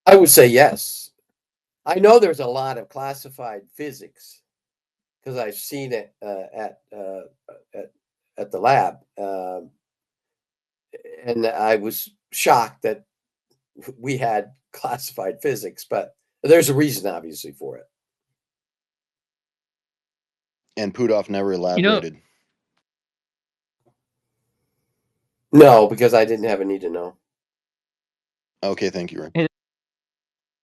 I would say yes. I know there's a lot of classified physics because I've seen it at the lab, and I was shocked that we had classified physics, but there's a reason, obviously, for it. And Putoff never elaborated. No, because I didn't have a need to know. Okay, thank you, Rick. Hey,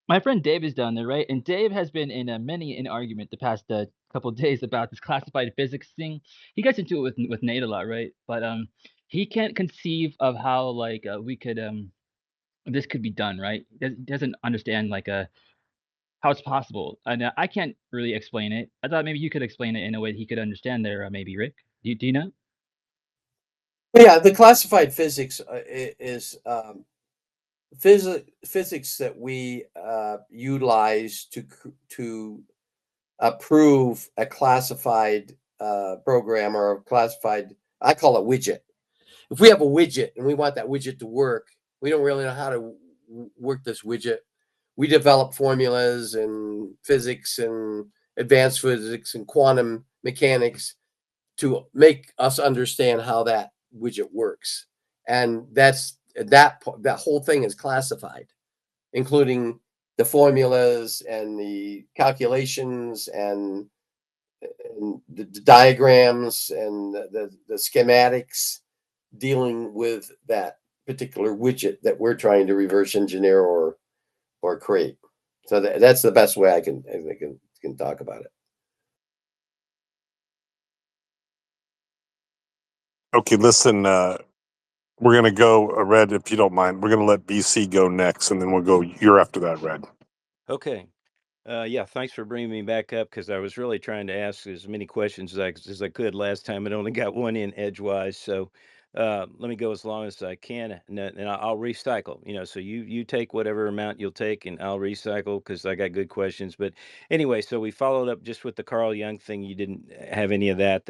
my friend Dave is down there, right? And Dave has been in many an argument the past couple of days about this classified physics thing. He gets into it with Nate a lot, right? But he can't conceive of how like we could this could be done, right? Doesn't understand like how it's possible, and I can't really explain it. I thought maybe you could explain it in a way that he could understand there, maybe Rick. Do you know? Yeah, the classified physics is physics that we utilize to approve a classified program or a classified. I call it widget. If we have a widget and we want that widget to work, we don't really know how to work this widget. We develop formulas in physics and advanced physics and quantum mechanics to make us understand how that widget works. And that whole thing is classified, including the formulas and the calculations and the diagrams and the schematics dealing with that particular widget that we're trying to reverse engineer or create. So that's the best way I can talk about it. Okay, listen, we're gonna go, Red, if you don't mind. We're gonna let BC go next, and then we'll go. You're after that, Red. Okay. Yeah, thanks for bringing me back up because I was really trying to ask as many questions as I could last time. I only got one in edgewise, so let me go as long as I can, and I'll recycle. So you take whatever amount you'll take, and I'll recycle because I got good questions. But anyway, so we followed up just with the Carl Jung thing. You didn't have any of that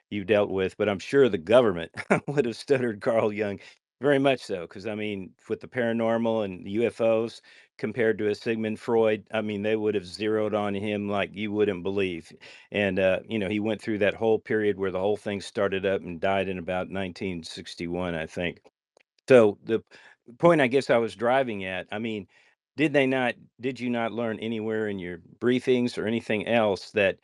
you dealt with, but I'm sure the government would have stuttered Carl Jung very much so because I mean, with the paranormal and the UFOs compared to a Sigmund Freud, I mean, they would have zeroed on him like you wouldn't believe. And, he went through that whole period where the whole thing started up and died in about 1961, I think. So the point I guess I was driving at, I mean, did you not learn anywhere in your briefings or anything else that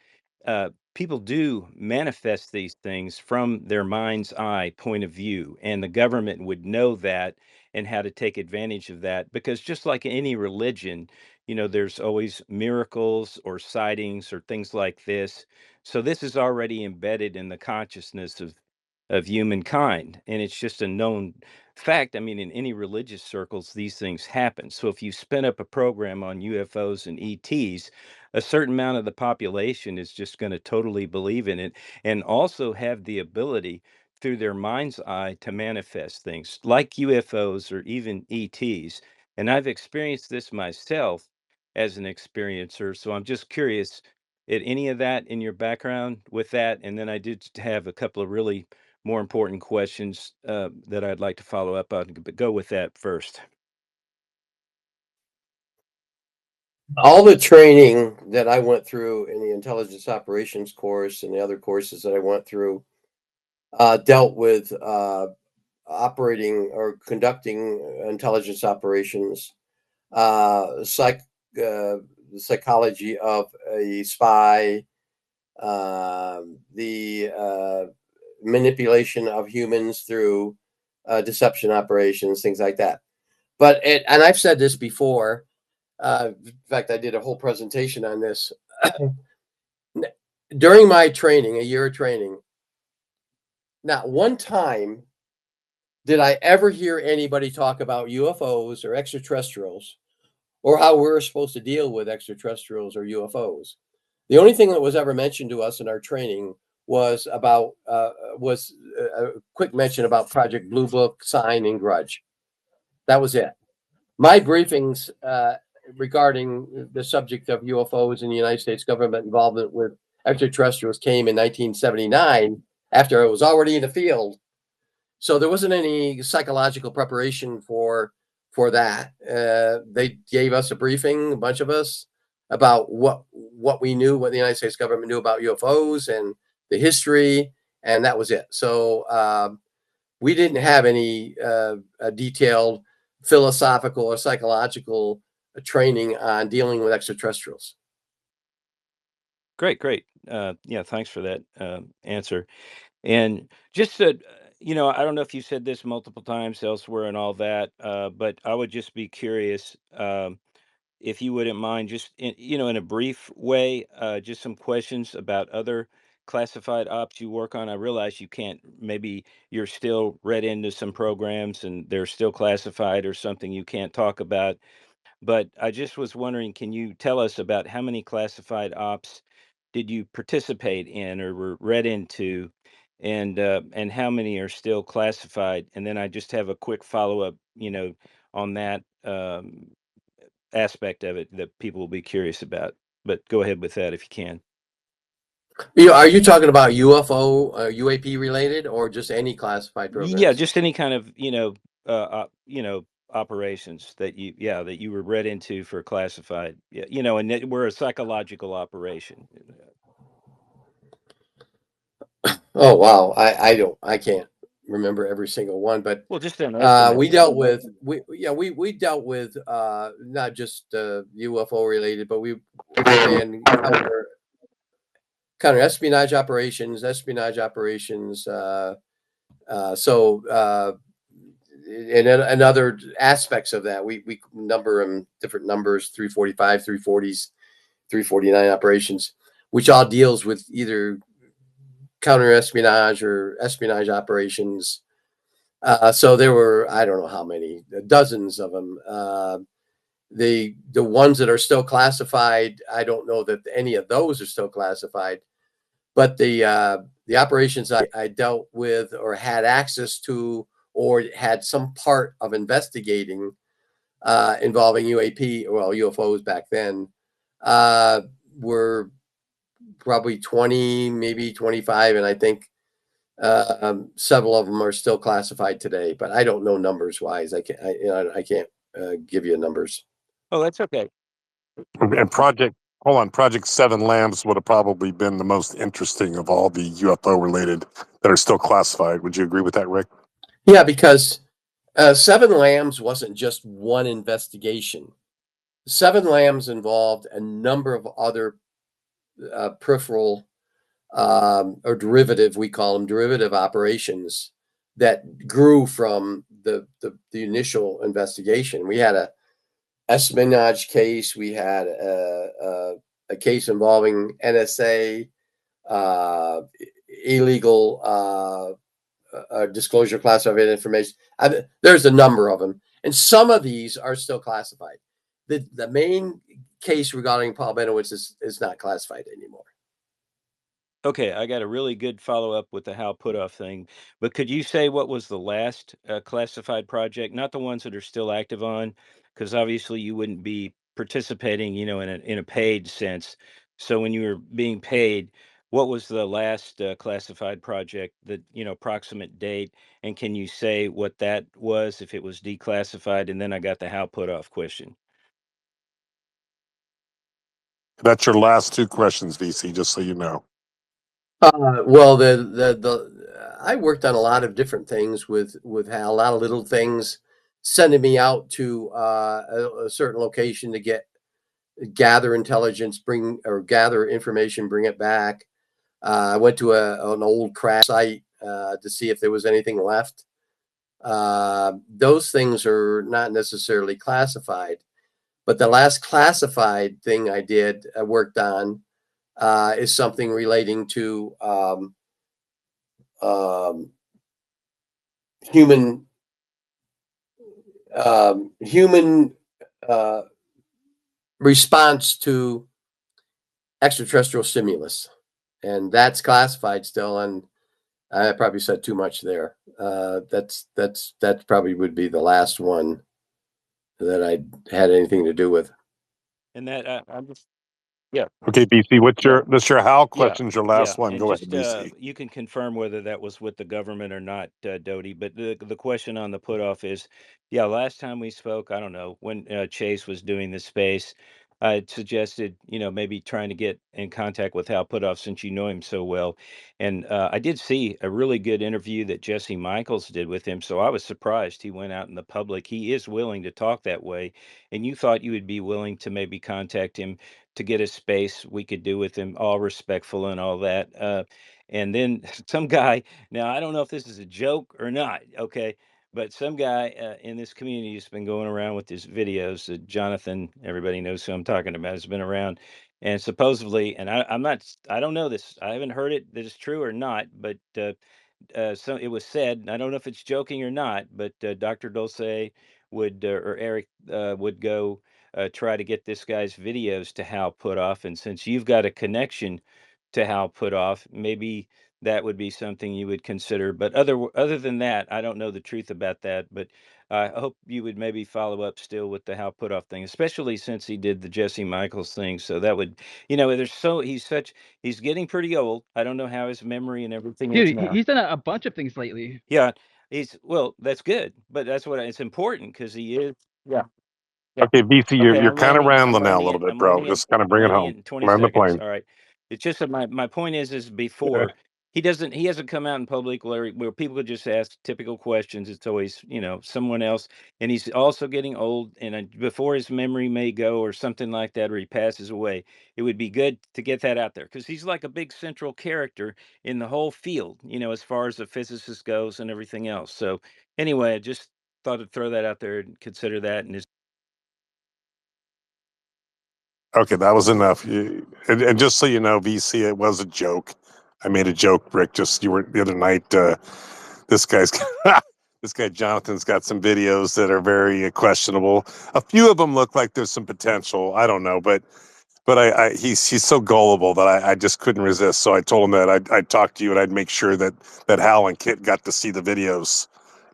people do manifest these things from their mind's eye point of view, and the government would know that and how to take advantage of that? Because just like any religion, there's always miracles or sightings or things like this. So this is already embedded in the consciousness of humankind, and it's just a known fact. I mean, in any religious circles, these things happen. So if you spin up a program on UFOs and ETs, a certain amount of the population is just going to totally believe in it and also have the ability through their mind's eye to manifest things like UFOs or even ETs. And I've experienced this myself. as an experiencer. So I'm just curious, at any of that in your background with that, and then I did have a couple of really more important questions that I'd like to follow up on, but go with that first. All the training that I went through in the intelligence operations course and the other courses that I went through dealt with operating or conducting intelligence operations, the psychology of a spy, the manipulation of humans through deception operations, things like that. And I've said this before. In fact, I did a whole presentation on this. During my training, a year of training, not one time did I ever hear anybody talk about UFOs or extraterrestrials or how we're supposed to deal with extraterrestrials or UFOs. The only thing that was ever mentioned to us in our training was a quick mention about Project Blue Book, Sign, and Grudge. That was it. My briefings regarding the subject of UFOs and the United States government involvement with extraterrestrials came in 1979 after I was already in the field. So there wasn't any psychological preparation for that. They gave us a briefing, a bunch of us, about what we knew, what the United States government knew about UFOs and the history, and that was it. So we didn't have any detailed philosophical or psychological training on dealing with extraterrestrials. Great, great. Yeah, thanks for that answer. And just that, I don't know if you said this multiple times elsewhere and all that, but I would just be curious if you wouldn't mind, just in a brief way, just some questions about other classified ops you work on. I realize you can't. Maybe you're still read into some programs and they're still classified or something you can't talk about. But I just was wondering, can you tell us about how many classified ops did you participate in or were read into, and how many are still classified? And then I just have a quick follow up, on that aspect of it that people will be curious about. But go ahead with that if you can. Are you talking about UFO, UAP related, or just any classified Yeah, programs? just any kind of operations that you were read into for classified. Yeah, and that we're a psychological operation. Oh wow, I can't remember every single one, but Well, just an estimate. we dealt with we dealt with not just UFO related, but we ran counter espionage operations. And other aspects of that, we number them different numbers: 345, 340s, 349 operations, which all deals with either counter espionage or espionage operations. So there were, I don't know how many, dozens of them. The ones that are still classified, I don't know that any of those are still classified, but the operations I dealt with or had access to or had some part of investigating involving UFOs back then were probably 20, maybe 25, and I think several of them are still classified today, but I don't know numbers wise. I can't give you numbers. Oh, that's okay. And Project Seven Lambs would have probably been the most interesting of all the UFO related that are still classified. Would you agree with that, Rick? Yeah, because Seven Lambs wasn't just one investigation. Seven Lambs involved a number of other peripheral or derivative, we call them derivative operations that grew from the initial investigation. We had a espionage case. We had a case involving NSA, illegal disclosure classified information. There's a number of them, and some of these are still classified. The main case regarding Paul Benowitz is not classified anymore. Okay, I got a really good follow up with the Hal Puthoff thing, but could you say what was the last classified project? Not the ones that are still active on, because obviously you wouldn't be participating, in a paid sense. So when you were being paid, what was the last classified project that, approximate date? And can you say what that was if it was declassified? And then I got the how put off question. That's your last two questions, VC, just so you know. Well, I worked on a lot of different things with Hal, a lot of little things, sending me out to a certain location to gather intelligence, gather information, bring it back. I went to an old crash site to see if there was anything left. Those things are not necessarily classified, but the last classified thing I worked on is something relating to human response to extraterrestrial stimulus, and that's classified still. And I probably said too much there. That probably would be the last one that I had anything to do with. And that I'm just yeah. Okay, BC, that's your how Yeah, question's your yeah, last one. and Go ahead, just BC. you can confirm whether that was with the government or not, Doty. But the question on the put off is, yeah, last time we spoke, I don't know when Chase was doing the space, I had suggested maybe trying to get in contact with Hal Putoff since you know him so well, and I did see a really good interview that Jesse Michaels did with him, so I was surprised he went out in the public. He is willing to talk that way, and you thought you would be willing to maybe contact him to get a space we could do with him, all respectful and all that. And then some guy, now I don't know if this is a joke or not, okay, but some guy in this community has been going around with his videos. Jonathan, everybody knows who I'm talking about, has been around. And supposedly, and I don't know this, I haven't heard it that it's true or not, but so it was said, and I don't know if it's joking or not, but Dr. Dulce would or Eric would go try to get this guy's videos to Hal Putoff, and since you've got a connection to Hal Putoff, maybe that would be something you would consider. But other than that, I don't know the truth about that. But I hope you would maybe follow up still with the Hal Putoff thing, especially since he did the Jesse Michaels thing. So that would, he's getting pretty old. I don't know how his memory and everything is Dude, now. he's done a bunch of things lately. Yeah, well, that's good, but that's it's important because he is. Yeah. Yeah. Okay, BC, Okay, you're I'm kind of landing. I'm rambling now a landing little it. bit, I'm bro. landing it. Just kind of I'm bring it landing it home. in 20 Land the seconds. plane. All right. It's just that my point is before he hasn't come out in public where people could just ask typical questions. It's always, someone else. And he's also getting old. And before his memory may go or something like that, or he passes away, it would be good to get that out there because he's like a big central character in the whole field, as far as the physicist goes and everything else. So anyway, I just thought I'd throw that out there and consider that. And Okay, that was enough. And just so you know, VC, it was a joke. I made a joke, Rick. Just you were the other night. This guy's this guy Jonathan's got some videos that are very questionable. A few of them look like there's some potential. I don't know, but he's so gullible that I just couldn't resist. So I told him that I'd talk to you and I'd make sure that Hal and Kit got to see the videos,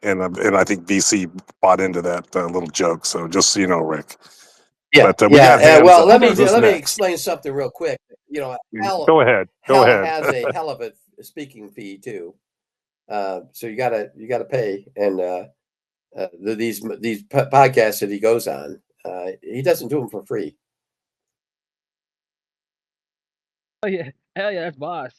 and I think VC bought into that little joke. So just so you know, Rick. Yeah, But we got hands well, up. let me Who's next? explain something real quick. Go ahead. Go Hal ahead. has a hell of a speaking fee too. So you gotta pay. And these podcasts that he goes on, he doesn't do them for free. Oh yeah, hell yeah, that's boss.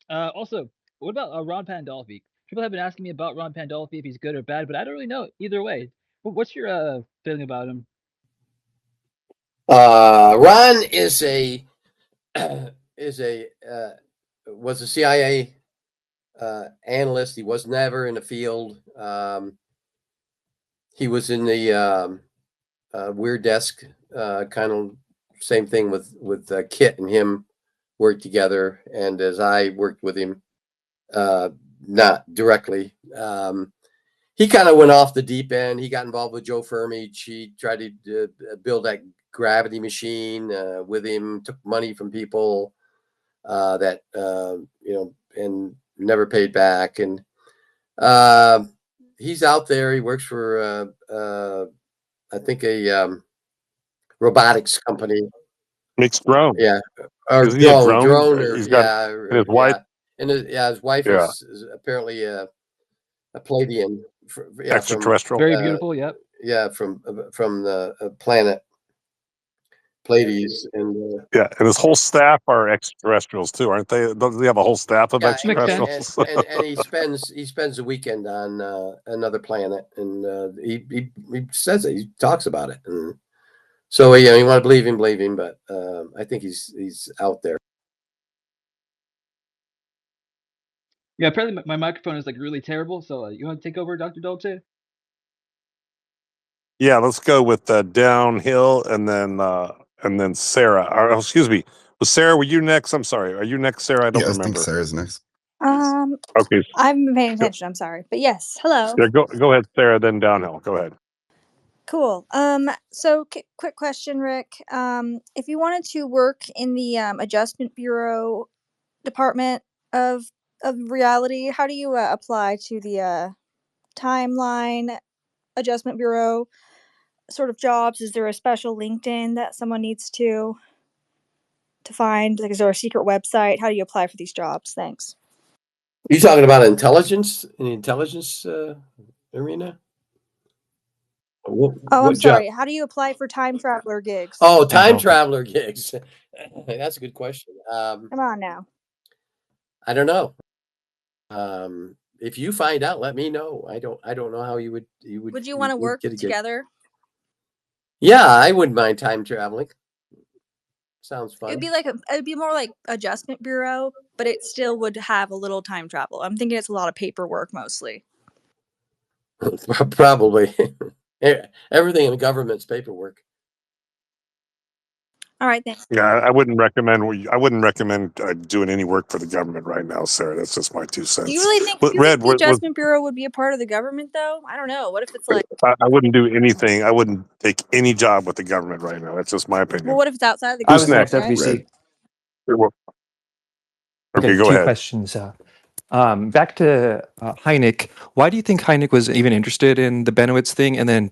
Also, what about Ron Pandolfi? People have been asking me about Ron Pandolfi if he's good or bad, but I don't really know either way. What's your feeling about him? Ron is was a CIA analyst. He was never in the field. He was in the Weird Desk, kind of same thing with Kit and him worked together. And as I worked with him, not directly, he kind of went off the deep end. He got involved with Joe Fermi. He tried to build that gravity machine with him, took money from people that, and never paid back. And he's out there. He works for, I think, robotics company. Makes drone. Yeah, or Doesn't he have drones? drone, or He's got and his wife. yeah, and his wife Yeah, is apparently a Palladian. Yeah, from extraterrestrial. Very beautiful. Yep. from the planet Pleiades, and Yeah, and his whole staff are extraterrestrials too, aren't they? Don't they have a whole staff of yeah, Makes extraterrestrials? sense. and he spends a weekend on another planet, and he says it. He talks about it, and so yeah, you want to believe him, but I think he's out there. Yeah, apparently my microphone is like really terrible. So you want to take over, Dr. Dolce? Yeah, let's go with downhill, and then Sarah. Or, excuse me, was Sarah? Were you next? I'm sorry. Are you next, Sarah? I don't Yeah, I think remember. Sarah's next. Okay, I haven't been paying go, attention. I'm sorry, but yes, hello. yeah, go ahead, Sarah. Then downhill. Go ahead. Cool. So quick question, Rick. If you wanted to work in the Adjustment Bureau department of reality, how do you apply to the timeline Adjustment Bureau sort of jobs? Is there a special LinkedIn that someone needs to find? Like, is there a secret website? How do you apply for these jobs? Thanks. Are you talking about intelligence in the intelligence arena? What, Oh, I'm what job? sorry. How do you apply for time traveler gigs? Oh, time traveler gigs. That's a good question. Come on now. I don't know. If you find out, let me know. I don't know how you would Would you want to work get a gig. together? Yeah, I wouldn't mind time traveling. Sounds fun. It'd be more like Adjustment Bureau, but it still would have a little time travel. I'm thinking it's a lot of paperwork mostly. Probably. Everything in the government's paperwork. All right, thanks. Yeah, I wouldn't recommend. I wouldn't recommend doing any work for the government right now, Sarah. That's just my 2 cents. Do you really think But Red, the Adjustment Bureau would be a part of the government, though? I don't know. What if it's like, I wouldn't do anything. I wouldn't take any job with the government right now. That's just my opinion. well, what if it's outside of the I Who's was government, next, next? right? FBC. Okay, go two ahead. questions. Back to Hynek. Why do you think Hynek was even interested in the Benowitz thing? And then,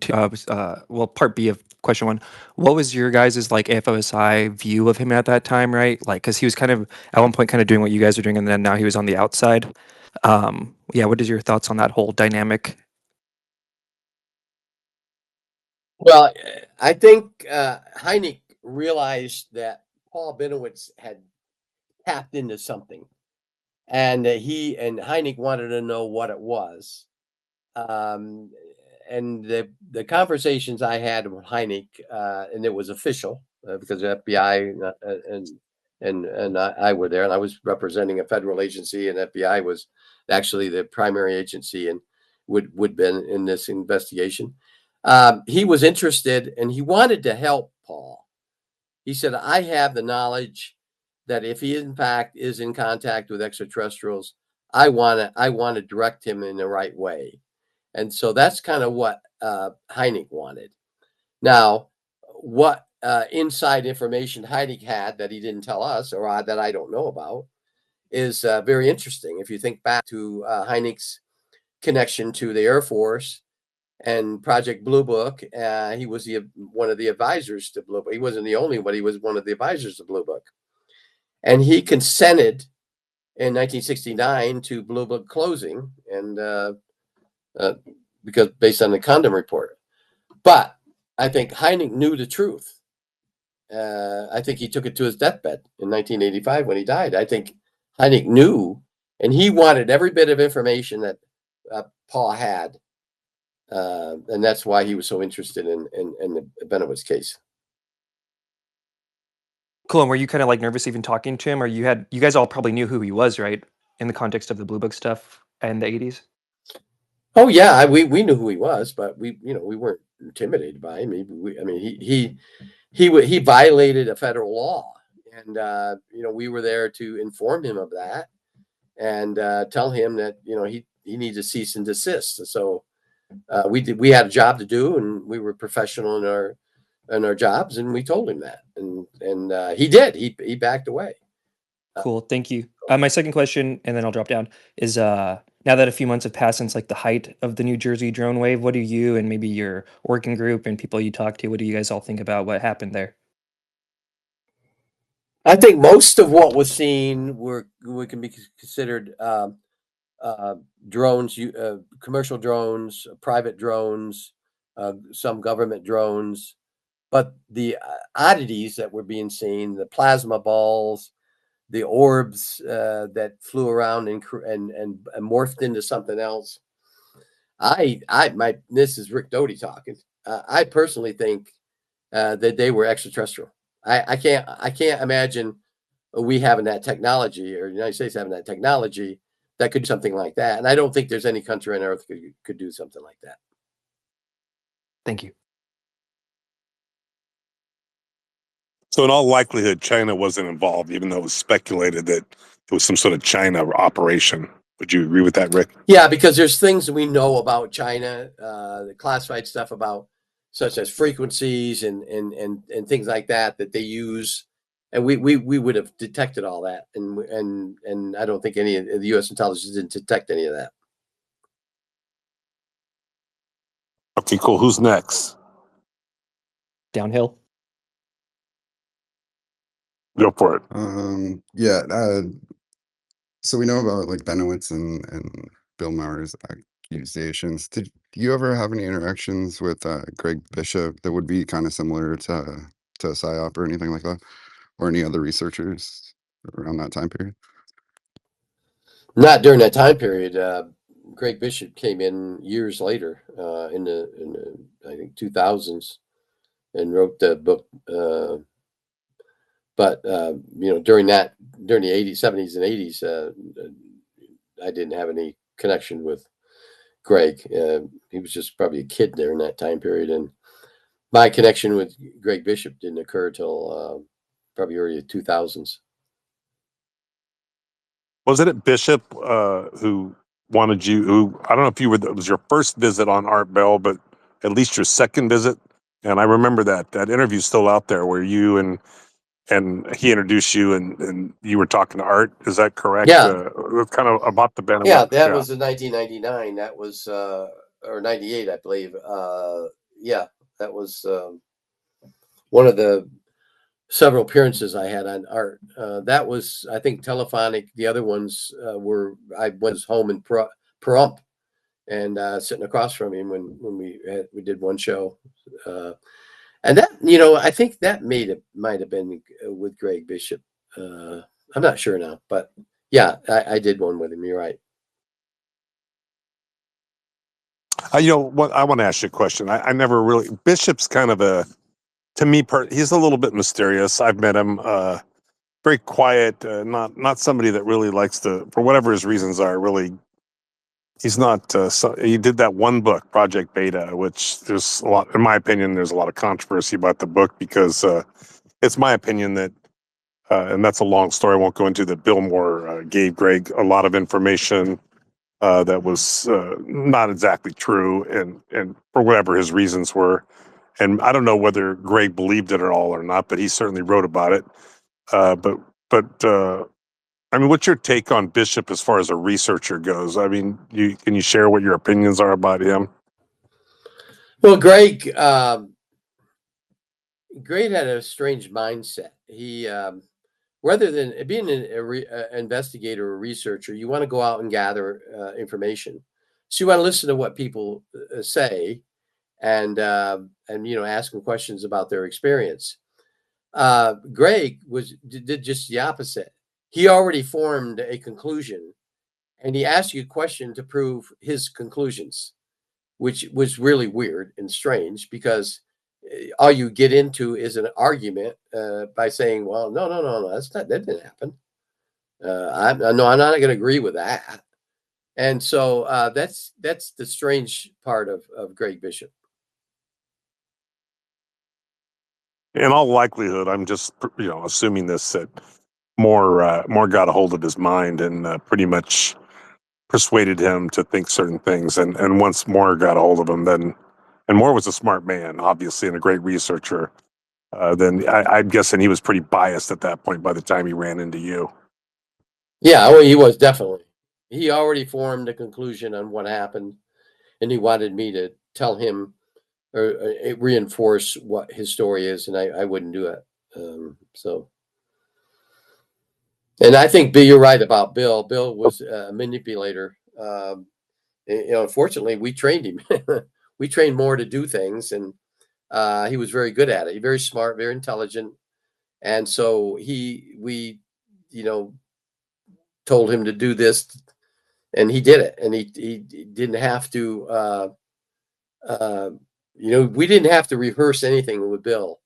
well, part B of question one, what was your guys' like AFOSI view of him at that time, right? Like, because he was kind of at one point kind of doing what you guys are doing, and then now he was on the outside. Yeah, what is your thoughts on that whole dynamic? Well, I think Hynek realized that Paul Benowitz had tapped into something, and he and Hynek wanted to know what it was. And the conversations I had with Hynek, and it was official because the FBI and I were there, and I was representing a federal agency, and FBI was actually the primary agency and would been in this investigation. He was interested, and he wanted to help Paul. He said, "I have the knowledge that if he in fact is in contact with extraterrestrials, I want to direct him in the right way." And so that's kind of what Hynek wanted. Now, what inside information Hynek had that he didn't tell us, or that I don't know about, is very interesting. If you think back to Hynek's connection to the Air Force and Project Blue Book, he was one of the advisors to Blue Book. He wasn't the only, but he was one of the advisors to Blue Book. And he consented in 1969 to Blue Book closing, and because based on the Condom report. But I think Hynek knew the truth. I think he took it to his deathbed in 1985 when he died. I think Hynek knew, and he wanted every bit of information that Paul had, and that's why he was so interested in the Benowitz case. Cool. And were you kind of like nervous even talking to him, or you guys all probably knew who he was, right? In the context of the Blue Book stuff in the 80s? Oh yeah, we knew who he was, but we weren't intimidated by him. He violated a federal law, and we were there to inform him of that and tell him that he needs to cease and desist. So we had a job to do, and we were professional in our jobs, and we told him that, and he did. He backed away. Cool. Thank you. My second question, and then I'll drop down, is now now that a few months have passed since like the height of the New Jersey drone wave, what do you and maybe your working group and people you talk to, what do you guys all think about what happened there? I think most of what was seen can be considered drones, commercial drones, private drones, some government drones. But the oddities that were being seen, the plasma balls, the orbs that flew around and morphed into something else. This is Rick Doty talking. I personally think that they were extraterrestrial. I can't imagine we having that technology, or the United States having that technology that could do something like that. And I don't think there's any country on earth could do something like that. Thank you. So in all likelihood, China wasn't involved, even though it was speculated that it was some sort of China operation. Would you agree with that, Rick? Yeah, because there's things we know about China, the classified stuff about such as frequencies and things like that they use, and we would have detected all that, and I don't think any of the U.S. intelligence didn't detect any of that. Okay, cool. Who's next? Downhill. Go for it. Yeah. So we know about like Benowitz and Bill Maher's accusations. Did you ever have any interactions with Greg Bishop that would be kind of similar to PSYOP or anything like that, or any other researchers around that time period? Not during that time period. Greg Bishop came in years later, in the I think 2000s, and wrote the book. But during the 80s, 70s, and 80s, I didn't have any connection with Greg. He was just probably a kid there in that time period, and my connection with Greg Bishop didn't occur till probably early 2000s. Wasn't it Bishop who wanted you? Who, I don't know if you were. It was your first visit on Art Bell, but at least your second visit. And I remember that interview's still out there where you and he introduced you and you were talking to Art. Is that correct? Yeah. Kind of about the Benowitz. Yeah, that was in 1999. That was or 98, I believe. Yeah, that was one of the several appearances I had on Art. That was, I think, telephonic. The other ones were, I was home in Pahrump and sitting across from him when we did one show. And that, I think that might have been with Greg Bishop. I'm not sure now, but yeah, I did one with him. You're right. What I want to ask you a question. I never really, Bishop's kind of to me, he's a little bit mysterious. I've met him, very quiet, not somebody that really likes to, for whatever his reasons are, really, he's not, he did that one book, Project Beta, which there's a lot, in my opinion, there's a lot of controversy about the book because it's my opinion that, and that's a long story I won't go into, that Bill Moore gave Greg a lot of information that was not exactly true, and for whatever his reasons were. And I don't know whether Greg believed it at all or not, but he certainly wrote about it. But I mean, what's your take on Bishop as far as a researcher goes? I mean, can you share what your opinions are about him? Well, Greg had a strange mindset. He rather than being an investigator or researcher, you want to go out and gather information. So you want to listen to what people say, and ask them questions about their experience. Greg did just the opposite. He already formed a conclusion, and he asked you a question to prove his conclusions, which was really weird and strange because all you get into is an argument by saying, "Well, no, that didn't happen. I'm not going to agree with that." And so that's the strange part of Greg Bishop. In all likelihood, I'm just assuming this, that Moore got a hold of his mind and pretty much persuaded him to think certain things. And once Moore got a hold of him, then, and Moore was a smart man, obviously, and a great researcher. Then I'm guessing he was pretty biased at that point by the time he ran into you. Yeah, well, he was definitely. he already formed a conclusion on what happened, and he wanted me to tell him or reinforce what his story is, and I wouldn't do it. So, and I think Bill, you're right about Bill. Bill was a manipulator. Unfortunately, we trained him. We trained more to do things, and he was very good at it. He's very smart, very intelligent, and so we, told him to do this, and he did it, and he didn't have to. Uh, we didn't have to rehearse anything with Bill.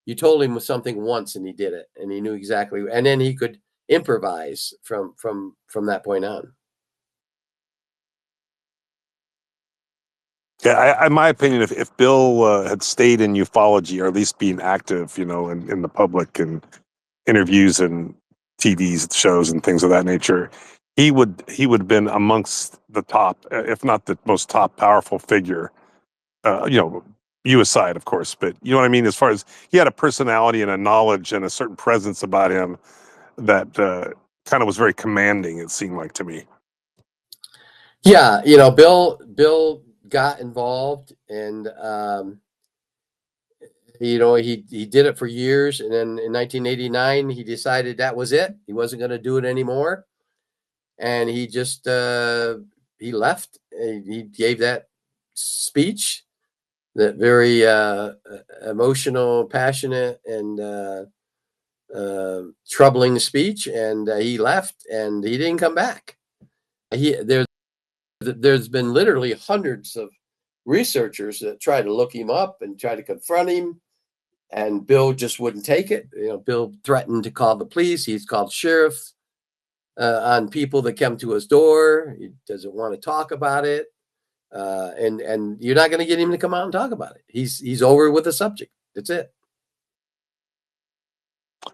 You told him something once, and he did it, and he knew exactly, and then he could improvise from that point on. Yeah, in my opinion, if Bill had stayed in ufology, or at least being active, in the public and interviews and TV shows and things of that nature, he would have been amongst the top, if not the most top powerful figure. You aside, of course, but you know what I mean. As far as he had a personality and a knowledge and a certain presence about him that kind of was very commanding. It seemed like to me. Yeah, Bill got involved, and he did it for years, and then in 1989 he decided that was it. He wasn't going to do it anymore, and he just he left. He gave that speech, that very emotional, passionate, and troubling speech, and he left, and he didn't come back. There's been literally hundreds of researchers that try to look him up and try to confront him, and Bill just wouldn't take it. Bill threatened to call the police. He's called sheriffs on people that come to his door. He doesn't want to talk about it, and you're not going to get him to come out and talk about it. He's over with the subject. That's it.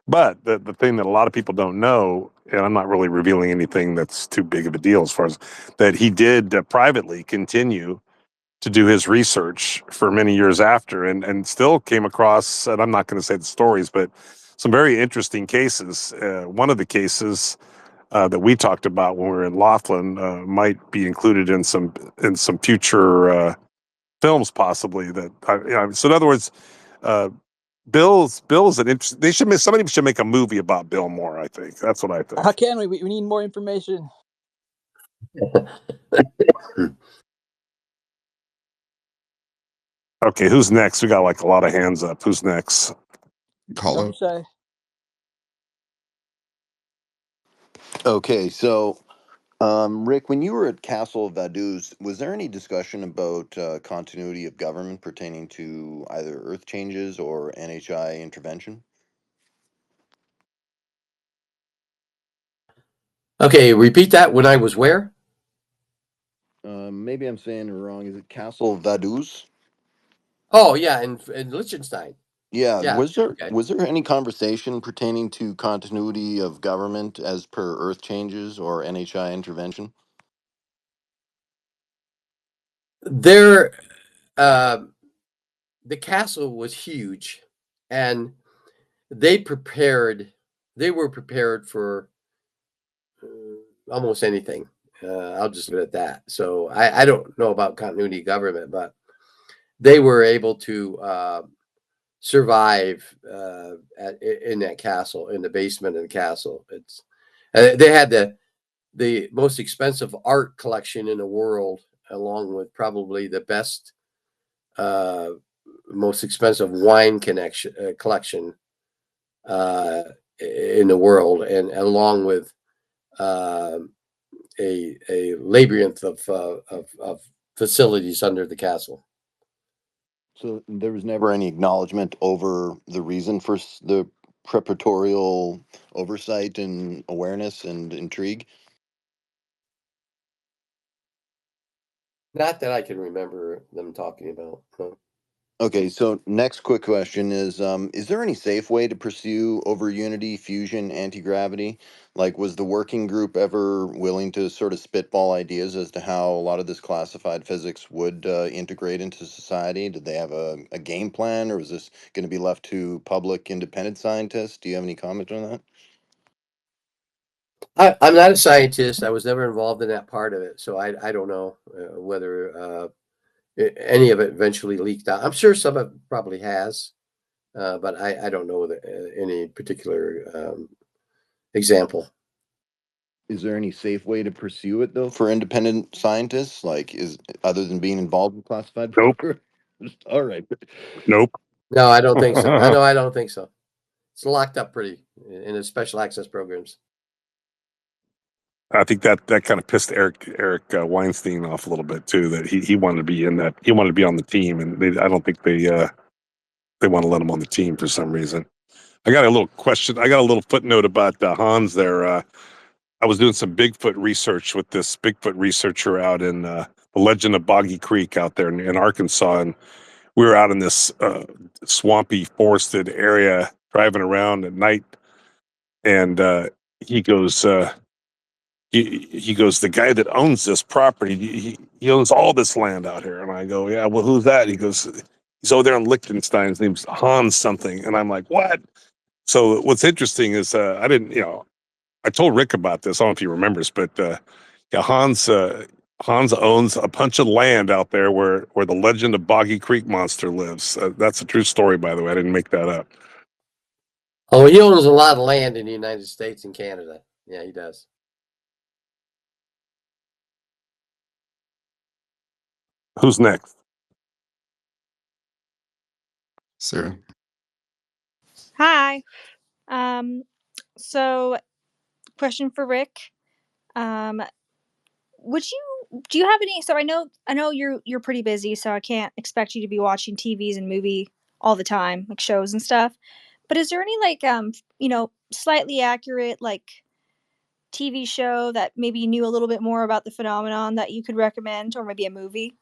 But the thing that a lot of people don't know, and I'm not really revealing anything that's too big of a deal, as far as that he did privately continue to do his research for many years after, and still came across, and I'm not going to say the stories, but some very interesting cases. One of the cases that we talked about when we were in Laughlin might be included in some future films, possibly. So in other words, Bill's an interest. Somebody should make a movie about Bill Moore. I think that's what I think. How can we? We need more information. Okay, who's next? We got like a lot of hands up. Who's next? Paulo. Don't say. Okay, so Rick, when you were at Castle Vaduz, was there any discussion about continuity of government pertaining to either Earth changes or NHI intervention? Okay, repeat that. When I was where? Maybe I'm saying it wrong. Is it Castle Vaduz? Oh yeah, in Liechtenstein. Yeah, Yeah. was there Okay. was there any conversation pertaining to continuity of government as per Earth changes or NHI intervention? There, uh, the castle was huge, and they prepared. They were prepared for almost anything. I'll just leave it at that. So I don't know about continuity government, but they were able to survive in that castle, in the basement of the castle. They had the most expensive art collection in the world, along with probably the best, uh, most expensive wine collection in the world, and along with uh, a labyrinth of facilities under the castle. So there was never any acknowledgement over the reason for the preparatorial oversight and awareness and intrigue. Not that I can remember them talking about. No. Okay, so next quick question is there any safe way to pursue over unity, fusion, anti-gravity? Like, was the working group ever willing to sort of spitball ideas as to how a lot of this classified physics would integrate into society? Did they have a game plan, or was this going to be left to public independent scientists? Do you have any comment on that? I'm not a scientist. I was never involved in that part of it, so I don't know whether any of it eventually leaked out. I'm sure some of it probably has, but I don't know any particular example. Is there any safe way to pursue it though for independent scientists? Like, is other than being involved in classified Nope. programs? All right. Nope. No, I don't think so. I don't think so. It's locked up pretty in the special access programs. I think that kind of pissed Eric Weinstein off a little bit too. That he wanted to be in that. He wanted to be on the team, and I don't think they want to let him on the team for some reason. I got a little question. I got a little footnote about Hans there. I was doing some Bigfoot research with this Bigfoot researcher out in the Legend of Boggy Creek out there in Arkansas, and we were out in this swampy, forested area driving around at night, and he goes. He goes, the guy that owns this property, he owns all this land out here. And I go, yeah, well, who's that? He goes, he's over there in Liechtenstein. His name's Hans something. And I'm like, what? So what's interesting is I didn't, I told Rick about this. I don't know if he remembers, but yeah, Hans owns a bunch of land out there where the legend of Boggy Creek monster lives. That's a true story, by the way. I didn't make that up. Oh, he owns a lot of land in the United States and Canada. Yeah, he does. Who's next? Sarah. Hi. So question for Rick. Do you have any, so I know you're pretty busy, so I can't expect you to be watching TVs and movie all the time, like shows and stuff. But is there any like slightly accurate like TV show that maybe you knew a little bit more about the phenomenon that you could recommend, or maybe a movie?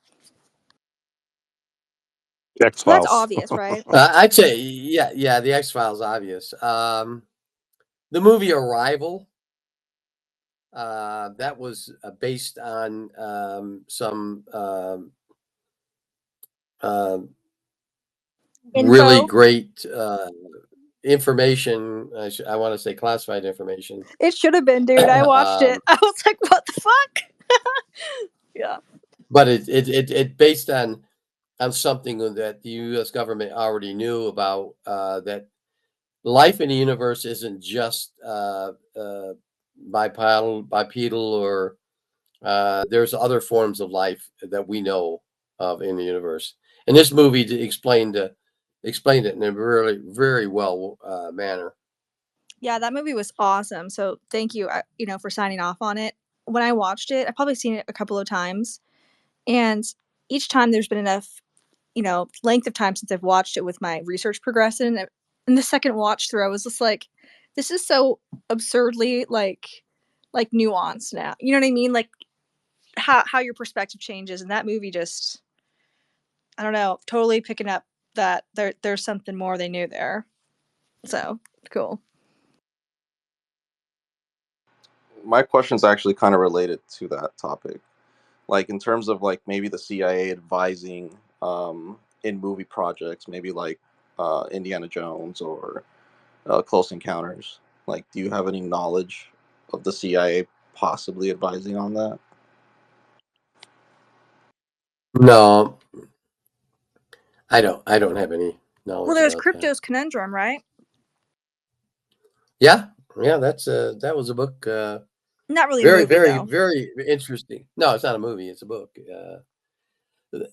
Well, that's X-Files. obvious, right? I'd say, yeah, the X-Files, obvious. The movie Arrival, that was based on some really Info. great information. I want to say classified information. It should have been, dude. I watched it. I was like, what the fuck? Yeah. But it based on something that the U.S. government already knew about, that life in the universe isn't just bipedal, or there's other forms of life that we know of in the universe. And this movie explained it in a really very well manner. Yeah, that movie was awesome. So thank you, for signing off on it. When I watched it, I've probably seen it a couple of times, and each time there's been enough, length of time since I've watched it with my research progressing. And the second watch through, I was just like, this is so absurdly like nuanced now. You know what I mean? Like how your perspective changes, and that movie just, I don't know, totally picking up that there's something more they knew there. So cool. My question is actually kind of related to that topic. Like in terms of like maybe the CIA advising in movie projects, maybe like Indiana Jones or Close Encounters. Like, do you have any knowledge of the CIA possibly advising on that? No, I don't have any Well, knowledge there's about that. Crypto's Conundrum, right? Yeah, that's that was a book. Not really a Very, movie very, though. very interesting. No, it's not a movie; it's a book.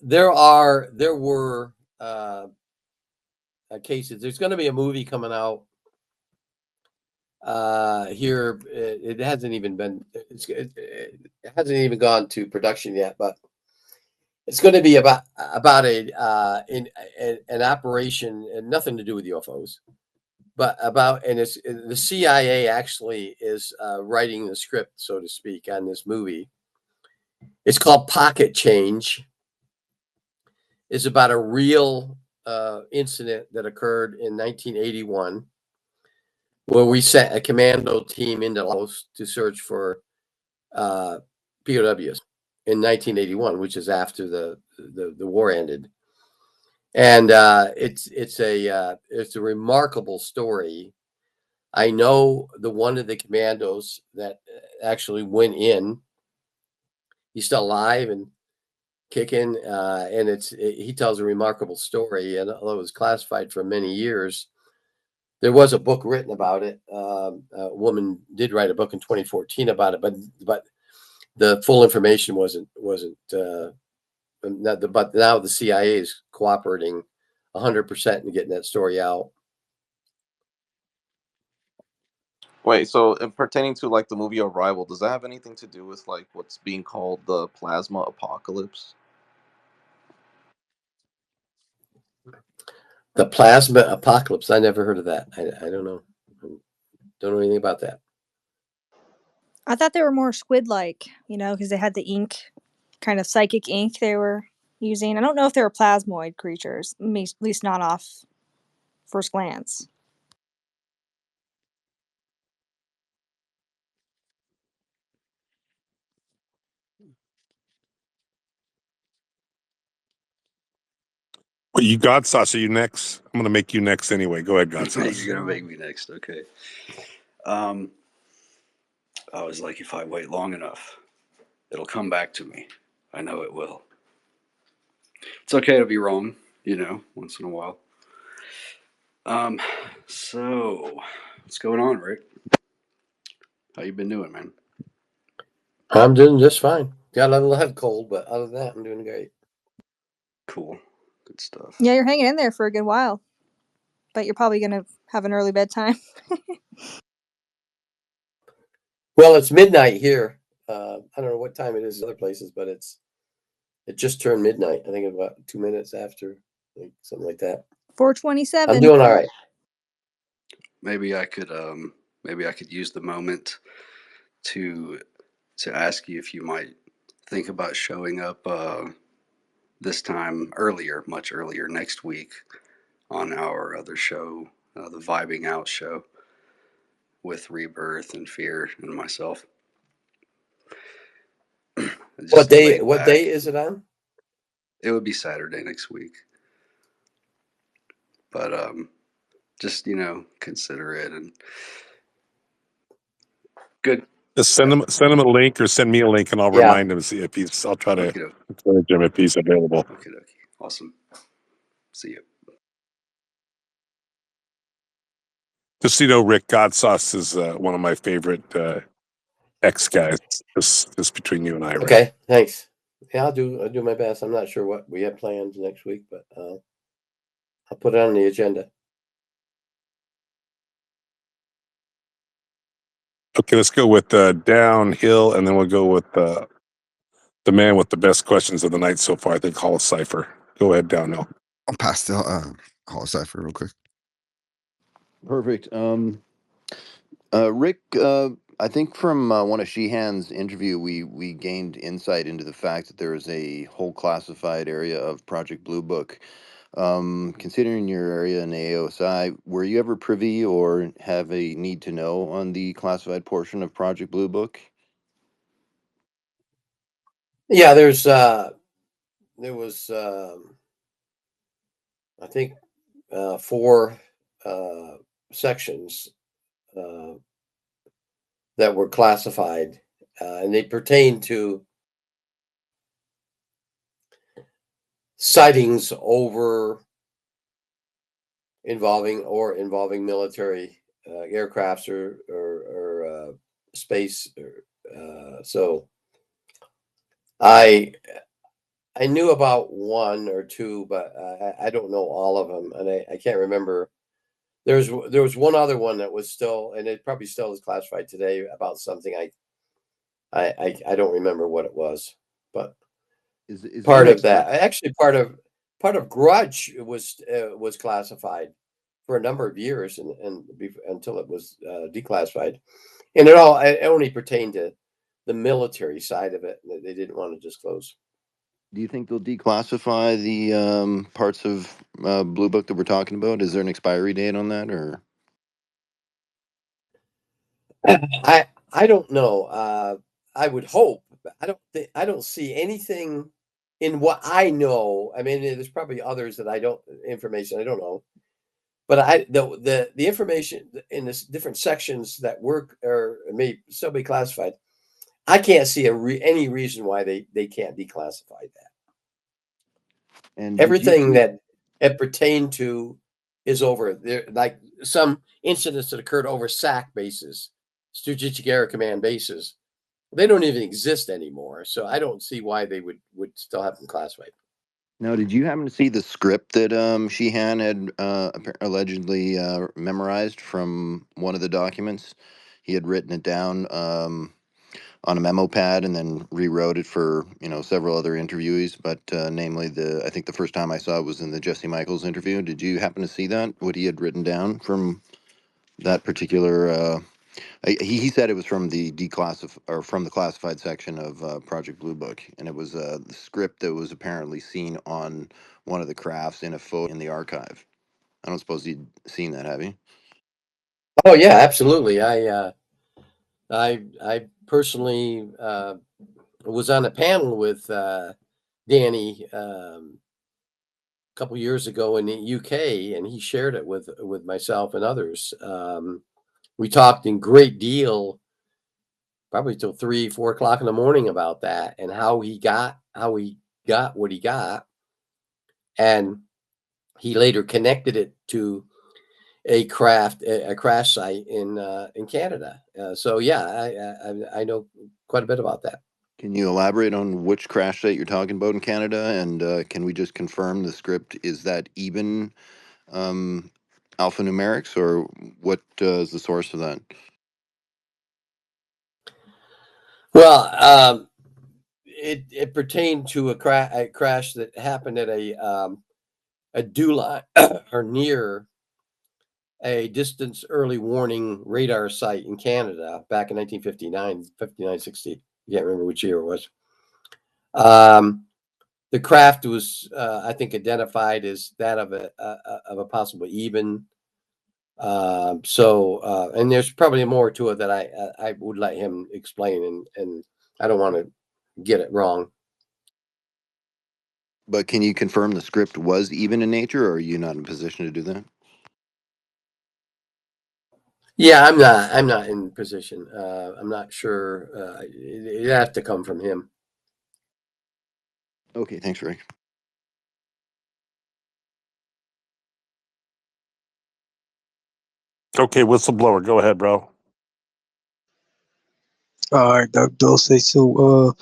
There were cases. There's going to be a movie coming out here. It hasn't even been. It hasn't even gone to production yet, but it's going to be about an operation, and nothing to do with UFOs, but about, and it's the CIA actually is writing the script, so to speak, on this movie. It's called Pocket Change. It's about a real incident that occurred in 1981, where we sent a commando team into Laos to search for POWs in 1981, which is after the war ended. And it's a remarkable story I know the one of the commandos that actually went in. He's still alive and kicking, and he tells a remarkable story. And although it was classified for many years, there was a book written about it. A woman did write a book in 2014 about it, but the full information wasn't. But now the CIA is cooperating 100% in getting that story out. Wait, so pertaining to like the movie Arrival, does that have anything to do with like what's being called the plasma apocalypse? The plasma apocalypse. I never heard of that. I don't know. Don't know anything about that. I thought they were more squid-like, because they had the ink, kind of psychic ink they were using. I don't know if they were plasmoid creatures, at least not off first glance. Well, you God Sauce, are you next? I'm gonna make you next anyway. Go ahead, God Sauce. You're gonna make me next, okay? I was like, if I wait long enough, it'll come back to me. I know it will. It's okay to be wrong, once in a while. So what's going on, Rick? How you been doing, man? I'm doing just fine. Got a little head cold, but other than that, I'm doing great. Cool. Good stuff. Yeah, you're hanging in there for a good while, but you're probably going to have an early bedtime. Well, it's midnight here. I don't know what time it is in other places, but it just turned midnight. I think about 2 minutes after, something like that. 4:27. I'm doing all right. Maybe I could use the moment to ask you if you might think about showing up this time much earlier next week on our other show, the Vibing Out show with Rebirth and Fear and myself. What day? What day is it on? It would be Saturday next week, but just consider it and good. Just send him a link or send me a link, and I'll remind him. See if he's. I'll try to encourage him if he's available. Okay, awesome. See you. Just so you know, Rick, God Sauce is one of my favorite ex guys. Just between you and I, Rick. Okay, thanks. Yeah, I'll do my best. I'm not sure what we have planned next week, but I'll put it on the agenda. Okay, let's go with Downhill, and then we'll go with the man with the best questions of the night so far. I think Hall Cipher. Go ahead, Downhill. I'll pass the Hall Cipher real quick. Perfect. Rick, I think from one of Sheehan's interview, we gained insight into the fact that there is a whole classified area of Project Blue Book. Considering your area in AOSI, were you ever privy or have a need to know on the classified portion of Project Blue Book? Yeah, there was I think 4 sections that were classified, and they pertain to sightings involving military aircrafts or space. So I knew about 1 or 2, but I don't know all of them, and I can't remember. There was one other one that was still, and it probably still is classified today, about something I don't remember what it was, but is part of that. Actually, part of Grudge was classified for a number of years, and until it was declassified, and it only pertained to the military side of it. They didn't want to disclose. Do you think they'll declassify the parts of Blue Book that we're talking about? Is there an expiry date on that, or? I don't know. I would hope. But I don't see anything in what I know. I mean, there's probably others that information I don't know. But the information in the different sections that work or may still be classified, I can't see any reason why they can't declassify that. And Everything that it pertained to is over there. Like some incidents that occurred over SAC bases, Strategic Air Command bases, they don't even exist anymore. So I don't see why they would still have them classified. Now, did you happen to see the script that Sheehan had allegedly memorized from one of the documents? He had written it down on a memo pad and then rewrote it for several other interviewees. But namely, I think the first time I saw it was in the Jesse Michaels interview. Did you happen to see that? What he had written down from that particular? He said it was from the from the classified section of Project Blue Book, and it was the script that was apparently seen on one of the crafts in a photo in the archive. I don't suppose you'd seen that, have you? Oh yeah, absolutely. I personally was on a panel with Danny a couple years ago in the UK, and he shared it with myself and others. We talked in great deal, probably till 3-4 o'clock in the morning about that and how he got what he got, and he later connected it to a crash site in Canada. So yeah, I know quite a bit about that. Can you elaborate on which crash site you're talking about in Canada? And can we just confirm the script is that even alphanumerics, or what is the source of that? Well, it pertained to a crash that happened at a dew line or near a distance early warning radar site in Canada back in 1959, 60. I can't remember which year it was. The craft was, I think, identified as that of a possible even. And there's probably more to it that I would let him explain, and I don't want to get it wrong. But can you confirm the script was even in nature, or are you not in a position to do that? Yeah, I'm not in position. I'm not sure. It has to come from him. Okay, thanks, Rick. Okay, whistleblower, go ahead, bro. All right, Dr. Dulce. So,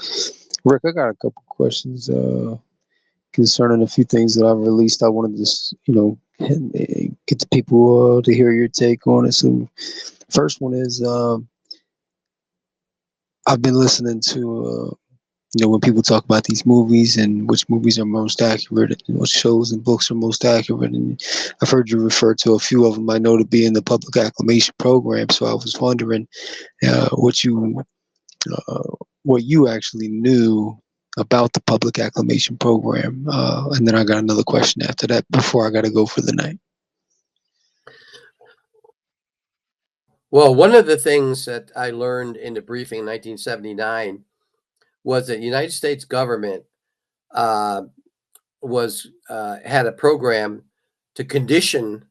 Rick, I got a couple questions concerning a few things that I've released. I wanted to, get the people to hear your take on it. So, first one is I've been listening to, when people talk about these movies and which movies are most accurate, and what shows and books are most accurate. And I've heard you refer to a few of them. I know to be in the public acclamation program. So I was wondering what you actually knew about the public acclamation program. And then I got another question after that before I got to go for the night. Well, one of the things that I learned in the briefing in 1979 was that the United States government had a program to condition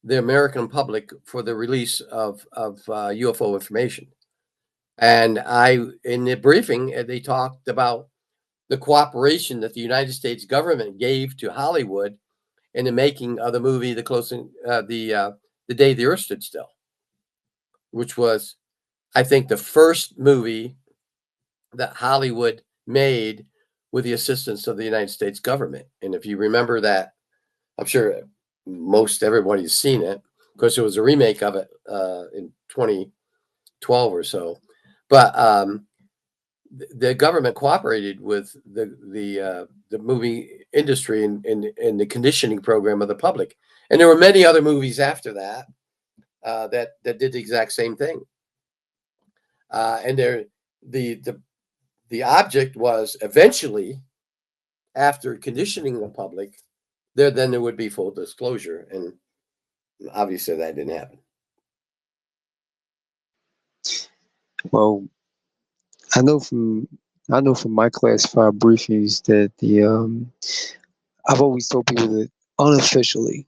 the American public for the release of UFO information. And in the briefing, they talked about the cooperation that the United States government gave to Hollywood in the making of the movie The Day the Earth Stood Still, which was, I think, the first movie that Hollywood made with the assistance of the United States government. And if you remember that, I'm sure most everybody's seen it. Of course, it was a remake of it in 2012 or so. But the government cooperated with the movie industry in the conditioning program of the public. And there were many other movies after that that did the exact same thing. And the object was eventually, after conditioning the public, there would be full disclosure, and obviously that didn't happen. Well, I know from my classified briefings that I've always told people that unofficially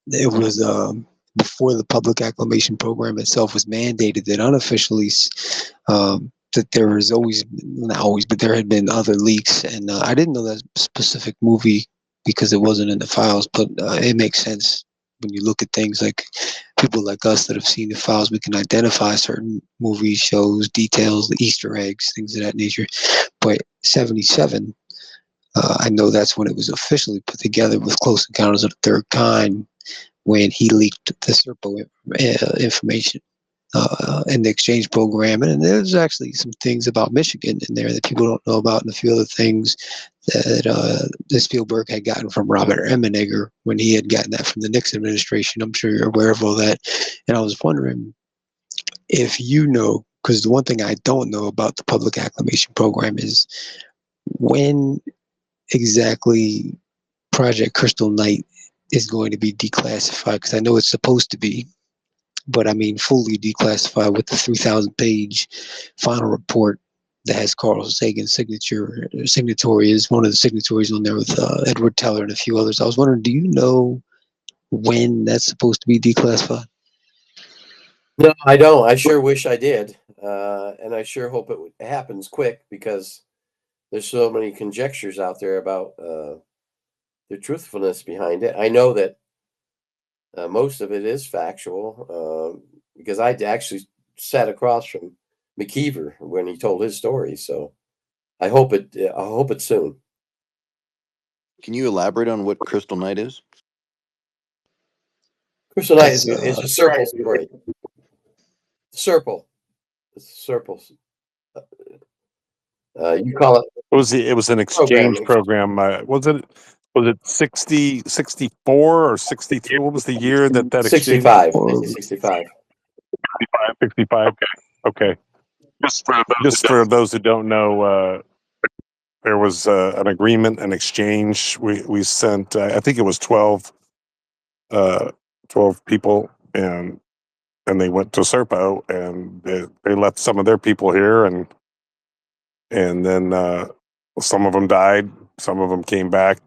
it was before the public acclamation program itself was mandated, that unofficially that there was always, not always, but there had been other leaks, and I didn't know that specific movie because it wasn't in the files, but it makes sense when you look at things like people like us that have seen the files. We can identify certain movies, shows, details, the Easter eggs, things of that nature. But 77, I know that's when it was officially put together with Close Encounters of the Third Kind, when he leaked the Serpo information in the exchange program. And there's actually some things about Michigan in there that people don't know about, and a few other things that Spielberg had gotten from Robert Emenegger when he had gotten that from the Nixon administration. I'm sure you're aware of all that. And I was wondering if you know, because the one thing I don't know about the public acclamation program is when exactly Project Crystal Night is going to be declassified, because I know it's supposed to be, but I mean fully declassified with the 3,000 page final report that has Carl Sagan's signatory is one of the signatories on there with Edward Teller and a few others. I was wondering, do you know when that's supposed to be declassified? No, I don't. I sure wish I did. And I sure hope it happens quick, because there's so many conjectures out there about the truthfulness behind it. I know that most of it is factual, because I actually sat across from McKeever when he told his story. So I hope it's soon. Can you elaborate on what Crystal Night is? Crystal Night is a Serpo story. Serpo. It's Serpo. You call it. It was an exchange program. Was it 60, 64 or 63? What was the year that exchange? 65. 65. 65. Okay. Just for those who don't know, there was an agreement, an exchange. We sent, I think it was 12 people, and they went to Serpo, and they left some of their people here, and then some of them died, some of them came back,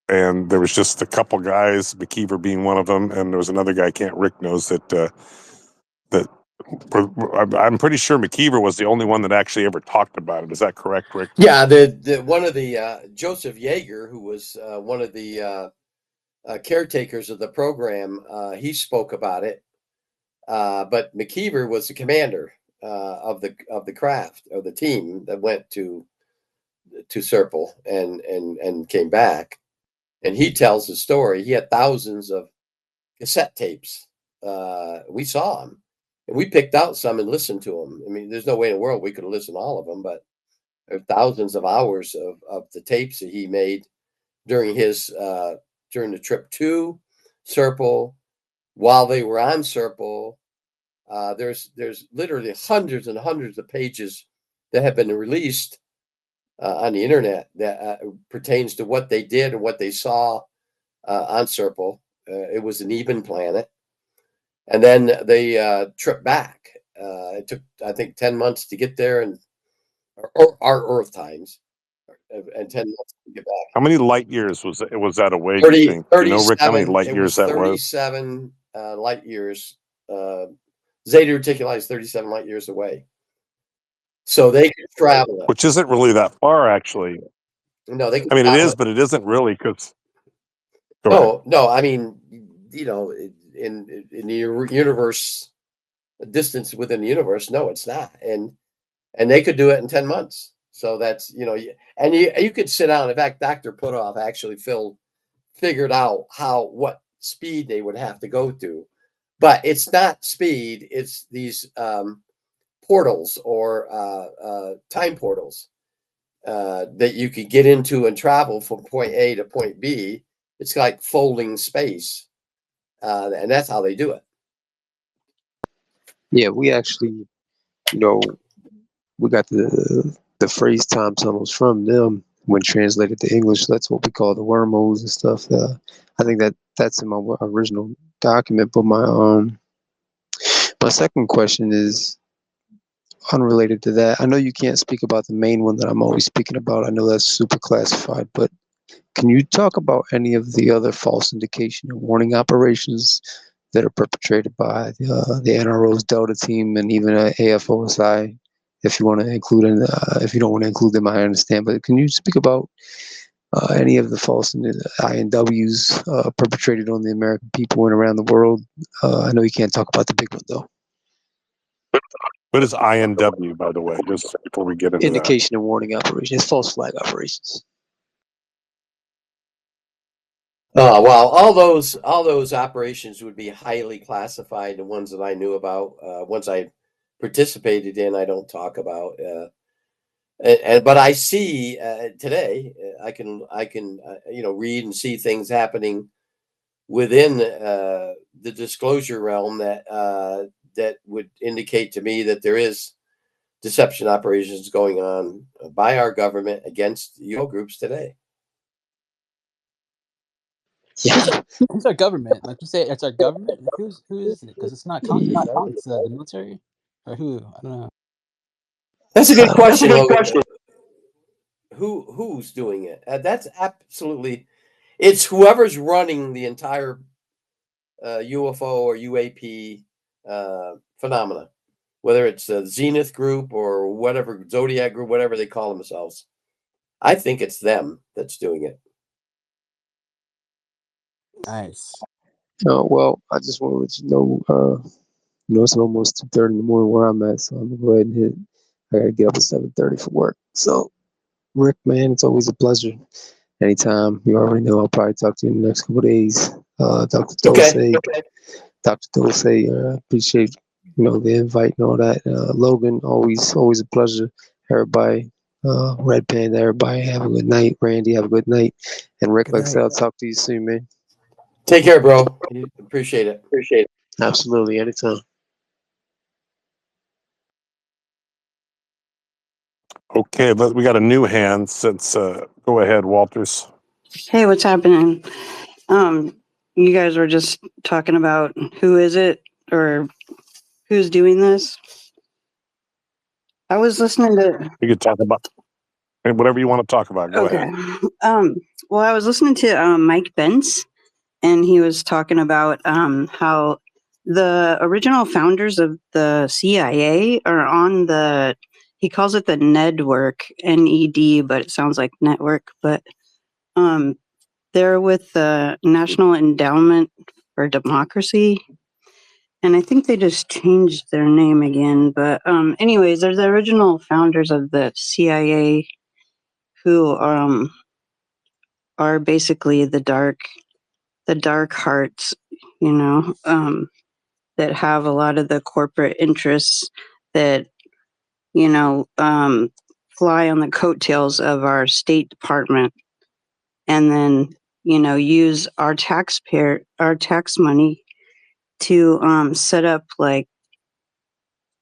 and there was just a couple guys, McKeever being one of them, and there was another guy, Rick knows that I'm pretty sure McKeever was the only one that actually ever talked about it. Is that correct, Rick? Yeah, the one of the Joseph Yeager, who was one of the caretakers of the program, he spoke about it. But McKeever was the commander of the craft, of the team that went to Serpil and came back. And he tells the story. He had thousands of cassette tapes. We saw them, and we picked out some and listened to them. I mean, there's no way in the world we could have listened to all of them, but there are thousands of hours of the tapes that he made during during the trip to Serpil, while they were on Serpil. There's literally hundreds and hundreds of pages that have been released on the internet that pertains to what they did and what they saw on Serpil. It was an even planet. And then they tripped back. It took, I think, 10 months to get there, and our Earth times, and 10 months to get back. How many light years was that away? 30, you think? You know, Rick, how many light years that was? 37 light years. Zeta Reticuli is 37 light years away. So they could travel it. Which isn't really that far, actually. No, they. I mean, it is, but it isn't really, because. No. I mean, you know, in the universe, distance within the universe, no, it's not, and they could do it in 10 months. So that's, you know, and you could sit down. In fact, Dr. Putoff actually figured out what speed they would have to go to, but it's not speed. It's these portals or time portals that you could get into and travel from point A to point B. It's like folding space, and that's how they do it. Yeah, we actually, you know, we got the phrase time tunnels from them when translated to English. That's what we call the wormholes and stuff. I think that's in my original document. But my second question is unrelated to that. I know you can't speak about the main one that I'm always speaking about. I know that's super classified, but Can you talk about any of the other false indication and warning operations that are perpetrated by the NRO's Delta team and even AFOSI? If you want to include, if you don't want to include them, I understand. But can you speak about any of the false INWs perpetrated on the American people and around the world? I know you can't talk about the big one though. What is INW, by the way, just before we get into Indication and warning operations, false flag operations. Well, all those operations would be highly classified. The ones that I knew about, ones I participated in, I don't talk about. But I see today, I can read and see things happening within the disclosure realm that would indicate to me that there is deception operations going on by our government against UFO groups today. Yeah. Who's our government? Like you say, it's our government. Like, who is it? Because it's not Congress, right? It's the military, or who? I don't know. That's a good question, Logan. Who's doing it? That's absolutely. It's whoever's running the entire UFO or UAP phenomena, whether it's a Zenith group or whatever, Zodiac group, whatever they call themselves. I think it's them that's doing it. Nice. Well, I just want to let you know, it's almost 2:30 in the morning where I'm at, so I'm gonna go ahead and hit. I gotta get up at 7:30 for work. So, Rick, man, it's always a pleasure. Anytime. You already know I'll probably talk to you in the next couple of days. Dr. Dose, Dr. Dose, appreciate the invite and all that. Logan, always a pleasure. Everybody, Red Panda, everybody have a good night. Randy, have a good night. And Rick, like I said, I'll talk to you soon, man. Take care, bro. Appreciate it. Absolutely, anytime. Okay, but we got a new hand since go ahead, Walters. Hey, what's happening? You guys were just talking about who is it or who's doing this. I was listening to. You could talk about whatever you want to talk about. Go ahead. Well, I was listening to Mike Bentz, and he was talking about how the original founders of the CIA are on the. He calls it the NEDwork, NED, but it sounds like network. But they're with the National Endowment for Democracy. And I think they just changed their name again. But anyways, they're the original founders of the CIA who are basically the dark hearts, that have a lot of the corporate interests that, fly on the coattails of our State Department and then, use our tax money to set up like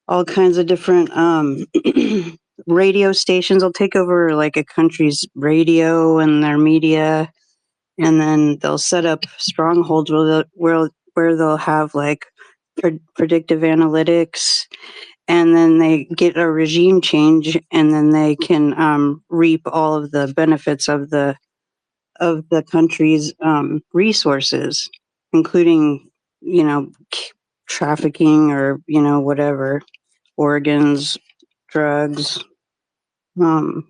all kinds of different radio stations. They'll take over like a country's radio and their media, and then they'll set up strongholds where they'll have like predictive analytics, and then they get a regime change, and then they can reap all of the benefits of the country's resources, including trafficking or whatever, organs, drugs. Yeah,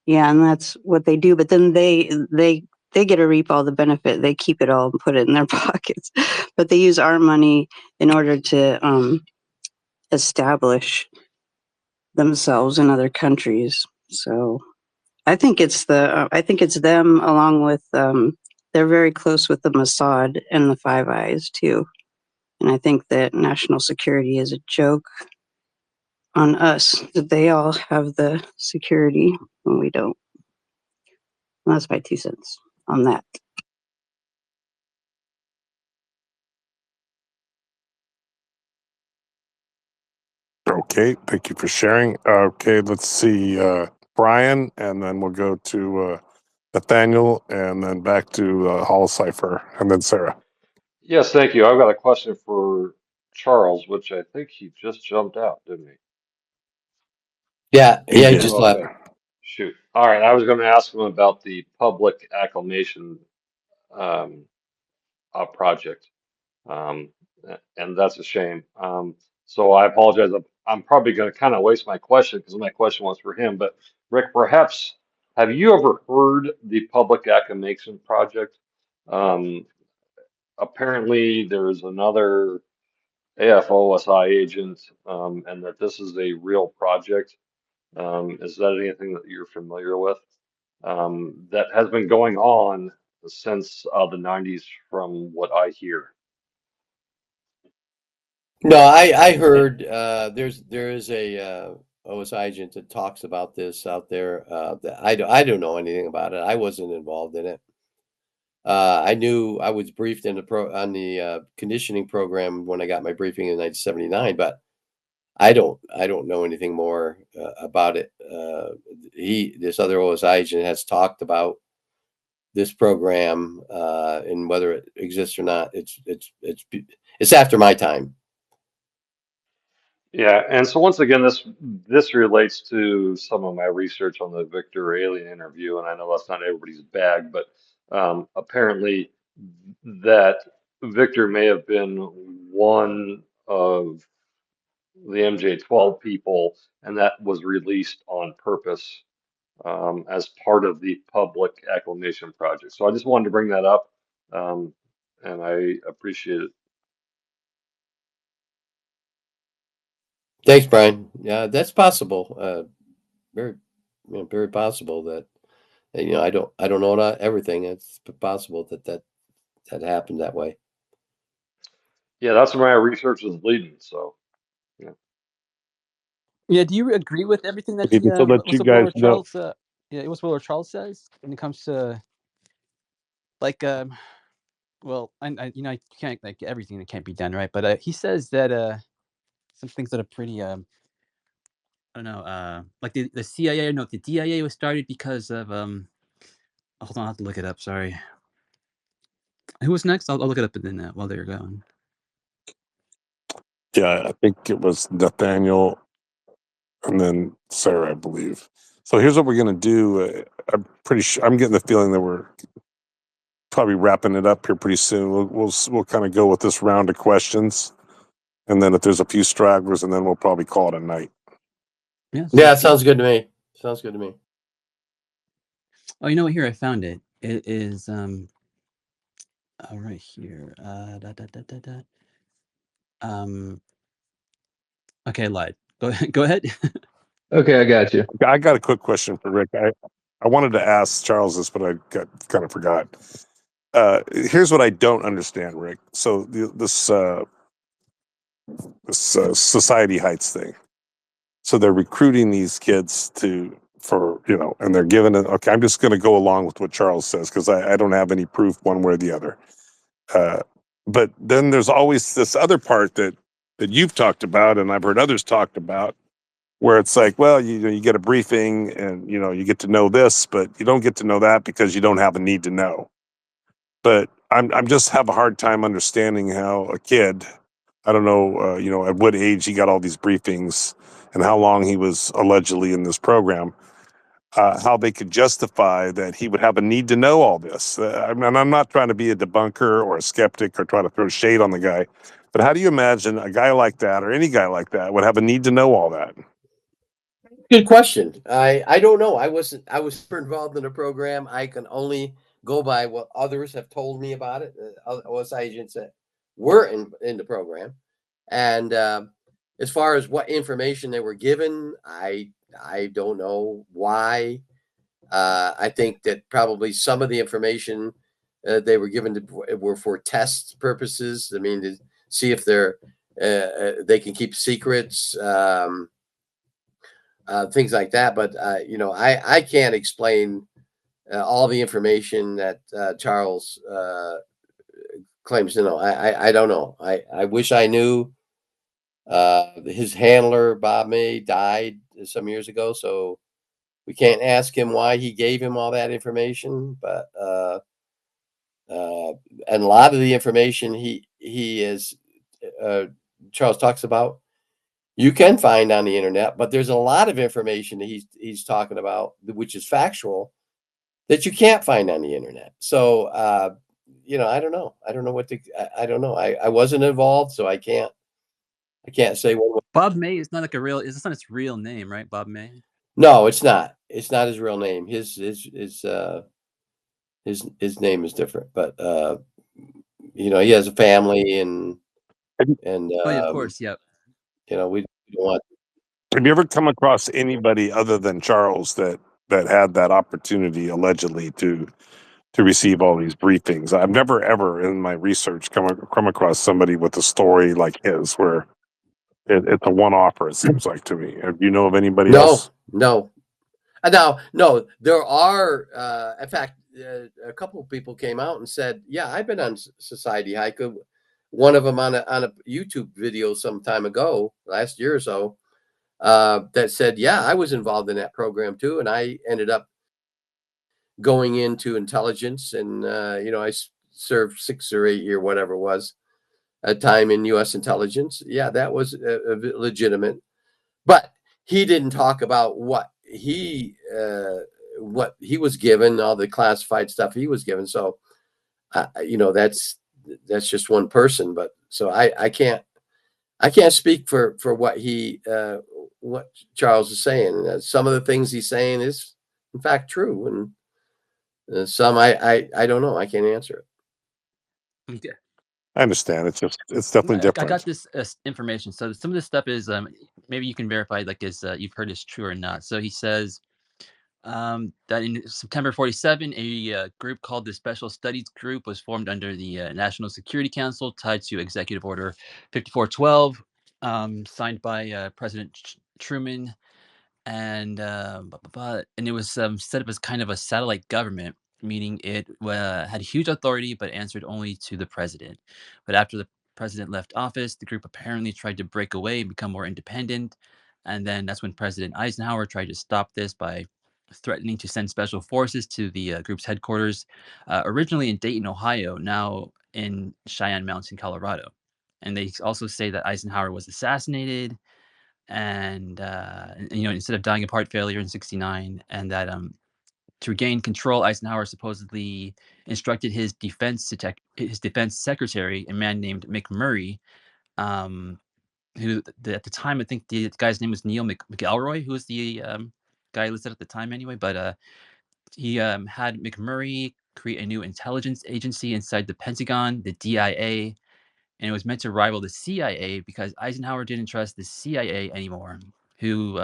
and that's what they do. But then they get to reap all the benefit. They keep it all and put it in their pockets. But they use our money in order to establish themselves in other countries. So I think it's them, along with they're very close with the Mossad and the Five Eyes too. And I think that national security is a joke on us, that they all have the security and we don't. And that's my 2 cents on that. Okay, thank you for sharing. Okay, let's see, Brian, and then we'll go to Nathaniel, and then back to Holocipher, and then Sarah. Yes, thank you. I've got a question for Charles, which I think he just jumped out, didn't he? Yeah, He he did. just left. Okay. Shoot. All right, I was going to ask him about the public acclamation um, project, um, and that's a shame. So I apologize. I'm probably going to kind of waste my question because my question was for him. But Rick, perhaps have you ever heard the public acclamation project? Um, Apparently, there's another AFOSI agent, and that this is a real project. Is that anything that you're familiar with? That has been going on since the 90s, from what I hear. No, I heard there is a OSI agent that talks about this out there. That I don't know anything about it. I wasn't involved in it. I knew I was briefed in on the conditioning program when I got my briefing in 1979, but I don't know anything more about it. This other OSI agent has talked about this program and whether it exists or not. It's after my time. Yeah, and so once again, this relates to some of my research on the Victor alien interview, and I know that's not everybody's bag, but apparently that Victor may have been one of the MJ-12 people, and that was released on purpose as part of the public acclamation project. So I just wanted to bring that up, um, and I appreciate it. Thanks, Brian. Yeah, that's possible. Very, very possible that I don't know about everything. It's possible that happened that way. Yeah, that's where my research is leading. So, yeah. Yeah, do you agree with everything I that needed to let you guys whistleblower know. Charles? Yeah, whistleblower Charles says when it comes to like, well, you can't like everything that can't be done, right? But he says that some things that are pretty, I don't know, like the CIA, no, the DIA was started because of hold on, I have to look it up. Sorry, who was next? I'll look it up and then while they're going. Yeah, I think it was Nathaniel and then Sarah, I believe. So here's what we're gonna do. I'm pretty sure. I'm getting the feeling that we're probably wrapping it up here pretty soon. We'll kind of go with this round of questions, and then if there's a few stragglers, and then we'll probably call it a night. Yeah, Yeah, it sounds good to me. Sounds good to me. Oh, you know what? Here, I found it. It is right here. Okay, I lied. Go ahead. Okay, I got you. I got a quick question for Rick. I wanted to ask Charles this, but I kind of forgot. Here's what I don't understand, Rick. So this Society Heights thing. So they're recruiting these kids and they're giving it. Okay, I'm just going to go along with what Charles says because I don't have any proof one way or the other. But then there's always this other part that you've talked about, and I've heard others talked about, where it's like, well, you get a briefing, and you get to know this, but you don't get to know that because you don't have a need to know. But I'm just have a hard time understanding how a kid, I don't know, at what age he got all these briefings and how long he was allegedly in this program, how they could justify that he would have a need to know all this. And I'm not trying to be a debunker or a skeptic or try to throw shade on the guy, but how do you imagine a guy like that or any guy like that would have a need to know all that? Good question. I don't know. I was super involved in the program. I can only go by what others have told me about it. OSI agents that were in the program, and as far as what information they were given, I don't know why. I think that probably some of the information they were given were for test purposes. I mean, to see if they can keep secrets. Things like that. But I can't explain all the information that Charles claims to know. I don't know. I wish I knew. His handler Bob May died some years ago, so we can't ask him why he gave him all that information. But and a lot of the information he is Charles talks about you can find on the internet, but there's a lot of information that he's talking about, which is factual, that you can't find on the internet. So, I don't know. I don't know what to. I don't know. I wasn't involved, so I can't. I can't say one. Bob May is not like a real. It's not his real name, right? Bob May. No, it's not. It's not his real name. His name is different, but he has a family and Oh yeah, of course. Yeah. we don't want. Have you ever come across anybody other than Charles that had that opportunity allegedly to receive all these briefings? I've never ever in my research come across somebody with a story like his where it's a one-offer. It seems like to me. Do you know of anybody No, else? no. Now, no, there are, in fact, a couple of people came out and said, "Yeah, I've been on Society Hike." One of them on a YouTube video some time ago, last year or so, that said, "Yeah, I was involved in that program too, and I ended up going into intelligence, and I served 6 or 8 year, whatever it was, a time in U.S. intelligence." Yeah, that was legitimate, but he didn't talk about what he was given, all the classified stuff he was given. So, that's just one person, but so I can't speak for what Charles is saying. Some of the things he's saying is in fact true, and some I don't know. I can't answer it. Okay. I understand. It's definitely I got different. this information. So some of this stuff is maybe you can verify like is you've heard is true or not. So he says that in September 47, a group called the Special Studies Group was formed under the National Security Council, tied to Executive Order 5412, signed by President Truman, and and it was set up as kind of a satellite government, meaning it had huge authority but answered only to the president. But after the president left office, the group apparently tried to break away and become more independent, and then that's when President Eisenhower tried to stop this by threatening to send special forces to the group's headquarters, originally in Dayton, Ohio, now in Cheyenne Mountain, Colorado. And they also say that Eisenhower was assassinated, and instead of dying of heart failure in '69, and that to regain control, Eisenhower supposedly instructed his defense secretary, a man named McMurray, um, who at the time I think the guy's name was Neil McElroy, who was the guy listed at the time anyway. But he had McMurray create a new intelligence agency inside the Pentagon, the DIA, and it was meant to rival the CIA because Eisenhower didn't trust the CIA anymore, who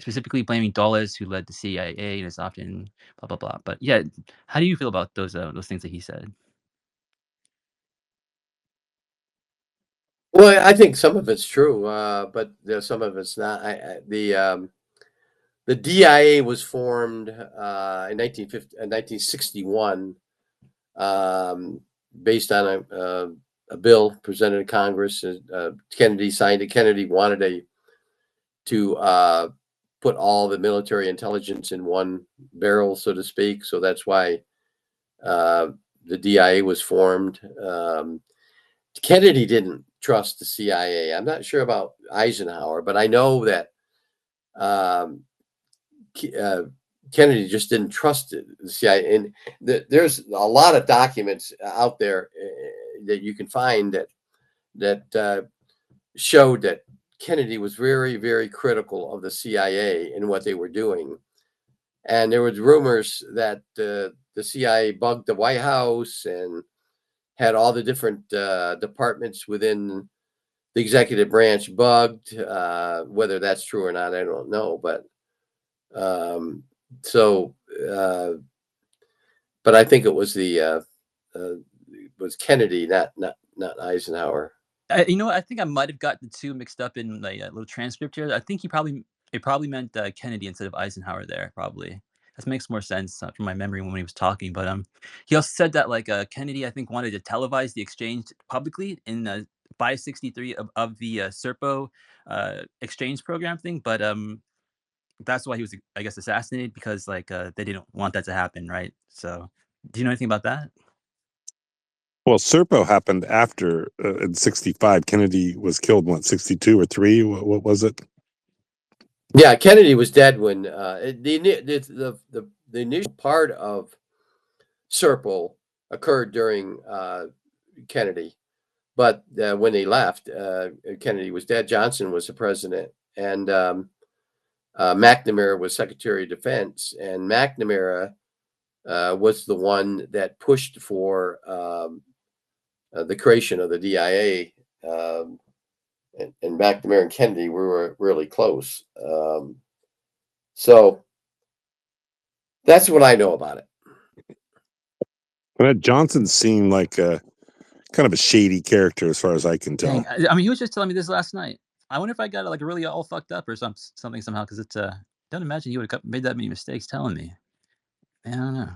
specifically blaming Dulles, who led the CIA, and is often blah blah blah. But yeah, how do you feel about those things that he said? Well, I think some of it's true, but there's some of it's not. The DIA was formed in 1961, based on a bill presented to Congress. Kennedy signed it. Kennedy wanted to put all the military intelligence in one barrel, so to speak. So that's why the DIA was formed. Kennedy didn't trust the CIA. I'm not sure about Eisenhower, but I know that um, Kennedy just didn't trust the CIA. And there's a lot of documents out there that you can find that showed that Kennedy was very, very critical of the CIA and what they were doing. And there was rumors that the CIA bugged the White House and had all the different departments within the executive branch bugged. Whether that's true or not, I don't know. But um, so, but I think it was was Kennedy, not Eisenhower. What? I think I might have got the two mixed up in like a little transcript here. I think it probably meant Kennedy instead of Eisenhower there. Probably that makes more sense from my memory when he was talking. But he also said that like Kennedy, I think, wanted to televise the exchange publicly in 563 of the Serpo exchange program thing. But that's why he was, I guess, assassinated because like they didn't want that to happen, right? So, do you know anything about that? Well, Serpo happened after in '65. Kennedy was killed. What, '62 or '3? What was it? Yeah, Kennedy was dead when the initial part of Serpo occurred during Kennedy, but when they left, Kennedy was dead. Johnson was the president, and McNamara was Secretary of Defense, and McNamara was the one that pushed for the creation of the DIA. And McNamara and Kennedy were really close. So that's what I know about it. That Johnson seemed like a kind of a shady character, as far as I can tell. Dang, I mean, he was just telling me this last night. I wonder if I got like really all fucked up or something somehow, because it's don't imagine he would have made that many mistakes telling me. I don't know.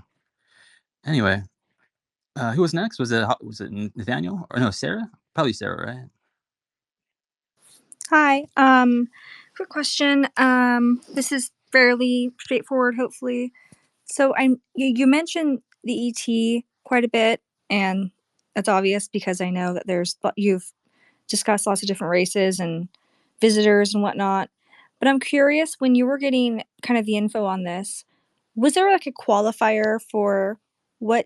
Anyway, who was next? Was it Nathaniel or no, Sarah? Probably Sarah, right? Hi. Quick question. This is fairly straightforward, hopefully. So you mentioned the ET quite a bit, and that's obvious because I know that you've discussed lots of different races and visitors and whatnot. But I'm curious, when you were getting kind of the info on this, was there like a qualifier for what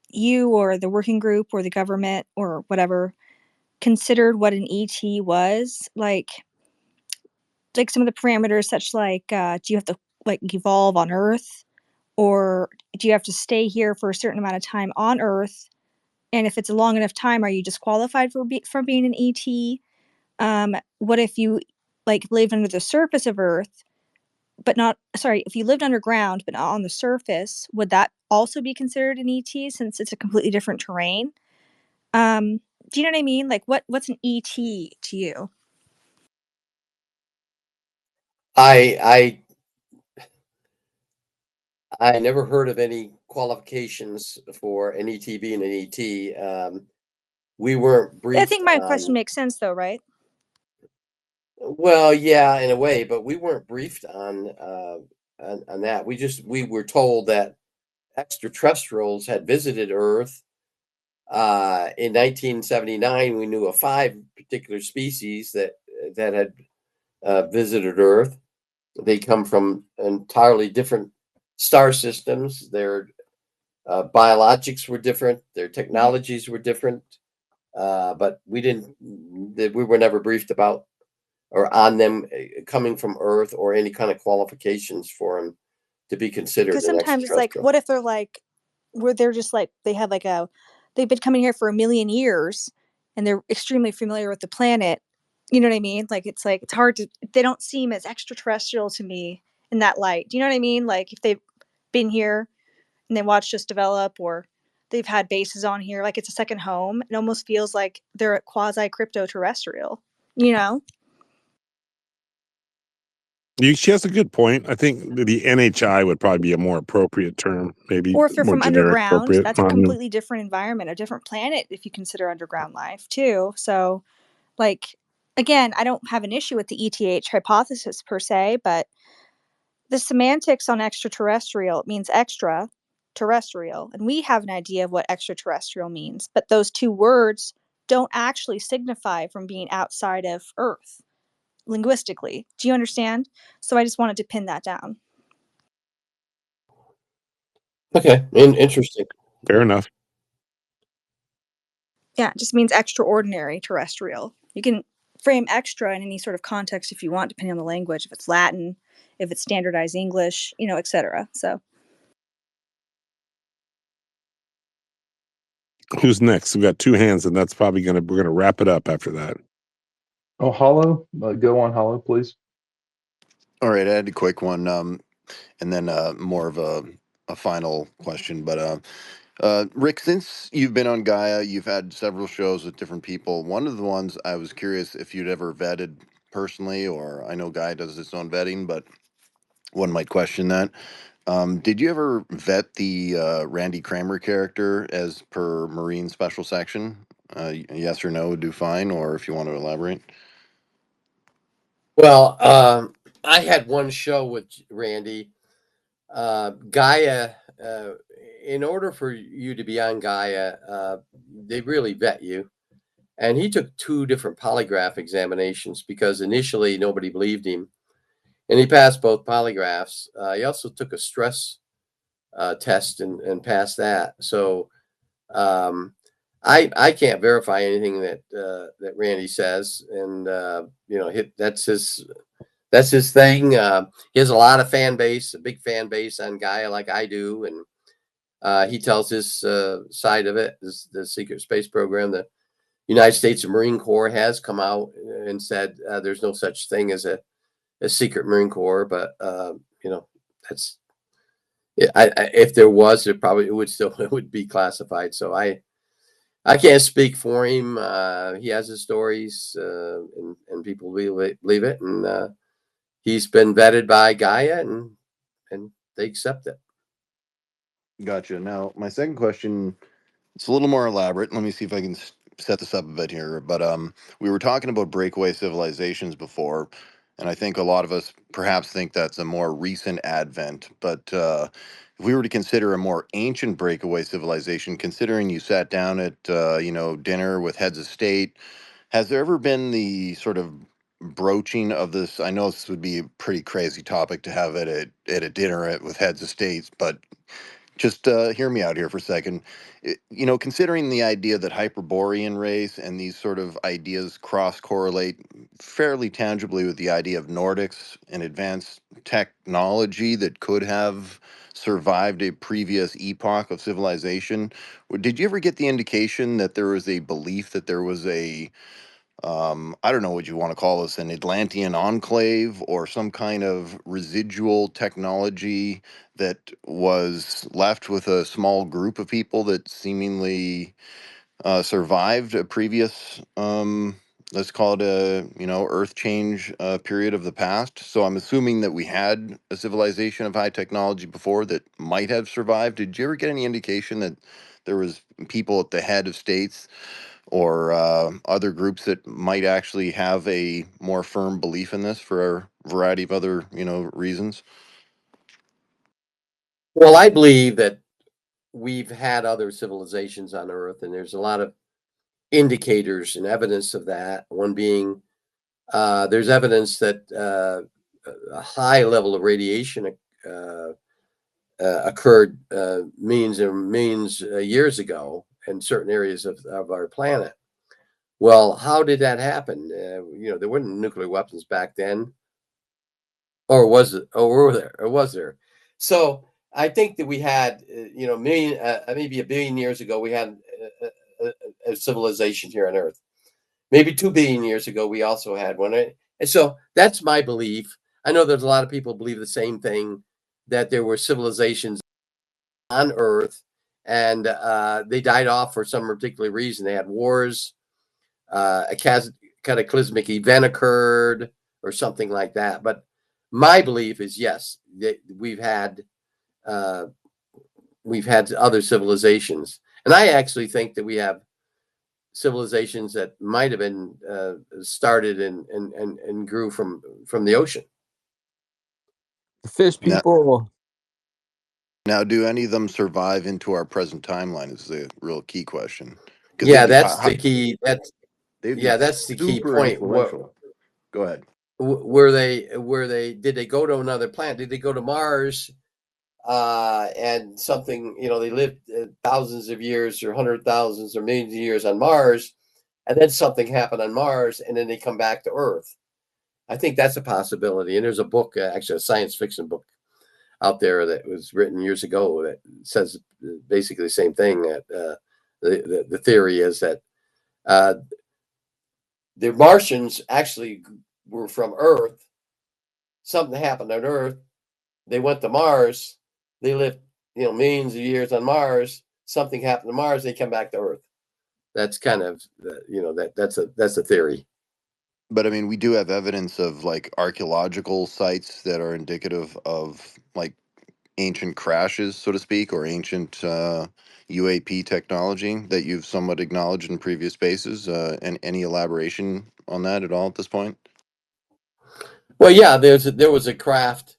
you or the working group or the government or whatever considered what an ET was? Like some of the parameters, such like do you have to like evolve on Earth, or do you have to stay here for a certain amount of time on Earth? And if it's a long enough time, are you disqualified from being an ET? What if you like lived under the surface of Earth, but not sorry, if you lived underground but not on the surface, would that also be considered an ET since it's a completely different terrain? Um, do you know what I mean? Like what's an ET to you? I never heard of any qualifications for an ET being an ET. We weren't I briefed think my question on. makes sense though, right? Well, yeah, in a way, but we weren't briefed on that. We were told that extraterrestrials had visited Earth. In 1979, we knew of 5 particular species that had visited Earth. They come from entirely different star systems. Their biologics were different. Their technologies were different. But we were never briefed about or on them coming from Earth or any kind of qualifications for them to be considered Because an sometimes it's like, extraterrestrial. what if they're like, where they're just like, they've been coming here for a million years and they're extremely familiar with the planet. You know what I mean? Like, it's hard to, they don't seem as extraterrestrial to me in that light. Do you know what I mean? Like, if they've been here and they watched us develop, or they've had bases on here, like it's a second home, it almost feels like they're quasi crypto terrestrial, you know? She has a good point. I think the NHI would probably be a more appropriate term, maybe Or if they're more from generic underground, appropriate. that's a completely different environment, a different planet if you consider underground life too. So, like, again, I don't have an issue with the ETH hypothesis per se, but the semantics on extraterrestrial, it means extra terrestrial. And we have an idea of what extraterrestrial means, but those two words don't actually signify from being outside of Earth linguistically. Do you understand? So I just wanted to pin that down. Okay, interesting. Fair enough. Yeah, it just means extraordinary terrestrial. You can frame extra in any sort of context if you want, depending on the language, if it's Latin, if it's standardized English, etc. So Who's next? We got 2 hands, and that's probably we're gonna wrap it up after that. Oh, Hollow, go on, Hollow, please. All right, I had a quick one, and then more of a final question. But Rick, since you've been on Gaia, you've had several shows with different people. One of the ones I was curious if you'd ever vetted personally, or I know Gaia does its own vetting, but one might question that. Did you ever vet the Randy Kramer character as per Marine Special Section? Yes or no would do fine, or if you want to elaborate. Well, I had one show with Randy. Gaia in order for you to be on Gaia, they really vet you. And he took 2 different polygraph examinations because initially nobody believed him, and he passed both polygraphs. He also took a stress test and passed that. So I can't verify anything that Randy says, and that's his thing. He has a lot of fan base, a big fan base on Gaia, like I do, and he tells his side of it. The secret space program, the United States Marine Corps has come out and said there's no such thing as a secret Marine Corps, but that's if there was, it would be classified. So I can't speak for him. He has his stories, and people believe it, and he's been vetted by Gaia, and they accept it. Gotcha. Now, my second question, it's a little more elaborate. Let me see if I can set this up a bit here. But we were talking about breakaway civilizations before, and I think a lot of us perhaps think that's a more recent advent. But if we were to consider a more ancient breakaway civilization, considering you sat down at dinner with heads of state, has there ever been the sort of broaching of this? I know this would be a pretty crazy topic to have at a dinner with heads of states, but just hear me out here for a second. Considering the idea that Hyperborean race and these sort of ideas cross correlate fairly tangibly with the idea of Nordics and advanced technology that could have survived a previous epoch of civilization, did you ever get the indication that there was a belief that there was I don't know what you want to call this, an Atlantean enclave or some kind of residual technology that was left with a small group of people that seemingly survived a previous, let's call it Earth change period of the past? So I'm assuming that we had a civilization of high technology before that might have survived. Did you ever get any indication that there was people at the head of states or other groups that might actually have a more firm belief in this for a variety of other, reasons? Well, I believe that we've had other civilizations on Earth, and there's a lot of indicators and evidence of that. One being there's evidence that a high level of radiation occurred millions and millions years ago in certain areas of our planet. Well, how did that happen? There weren't nuclear weapons back then, or was it? Or were there? Or was there? So I think that we had, maybe a billion years ago, we had a civilization here on Earth. Maybe 2 billion years ago, we also had one. And so that's my belief. I know there's a lot of people believe the same thing, that there were civilizations on Earth, and they died off for some particular reason. They had wars, a cataclysmic event occurred, or something like that. But my belief is yes, that we've had other civilizations, and I actually think that we have civilizations that might have been started and grew from the ocean. The fish Now, people. now, do any of them survive into our present timeline? Is the real key question, because Yeah, that's the key. they'd be That's the key super point. influential. Go ahead. Did they go to another planet? Did they go to Mars? And something, they lived thousands of years or hundred thousands or millions of years on Mars, and then something happened on Mars, and then they come back to Earth. I think that's a possibility. And there's a book, actually a science fiction book out there that was written years ago that says basically the same thing. That the theory is that the Martians actually were from Earth. Something happened on Earth. They went to Mars. They lived, millions of years on Mars. Something happened to Mars. They come back to Earth. That's kind of, that's a theory. But I mean, we do have evidence of like archaeological sites that are indicative of like ancient crashes, so to speak, or ancient UAP technology that you've somewhat acknowledged in previous spaces. And any elaboration on that at all at this point? Well, yeah, there was a craft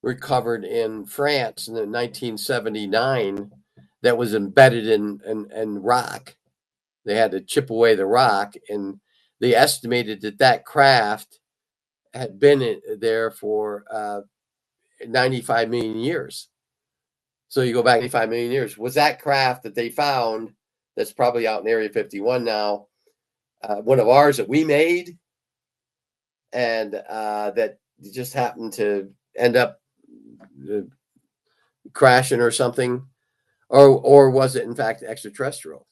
recovered in France in 1979 that was embedded in rock. They had to chip away the rock, and they estimated that craft had been there for 95 million years. So you go back 95 million years. Was that craft that they found that's probably out in Area 51 now, one of ours that we made, and that just happened to end up crashing or something, or was it in fact extraterrestrial?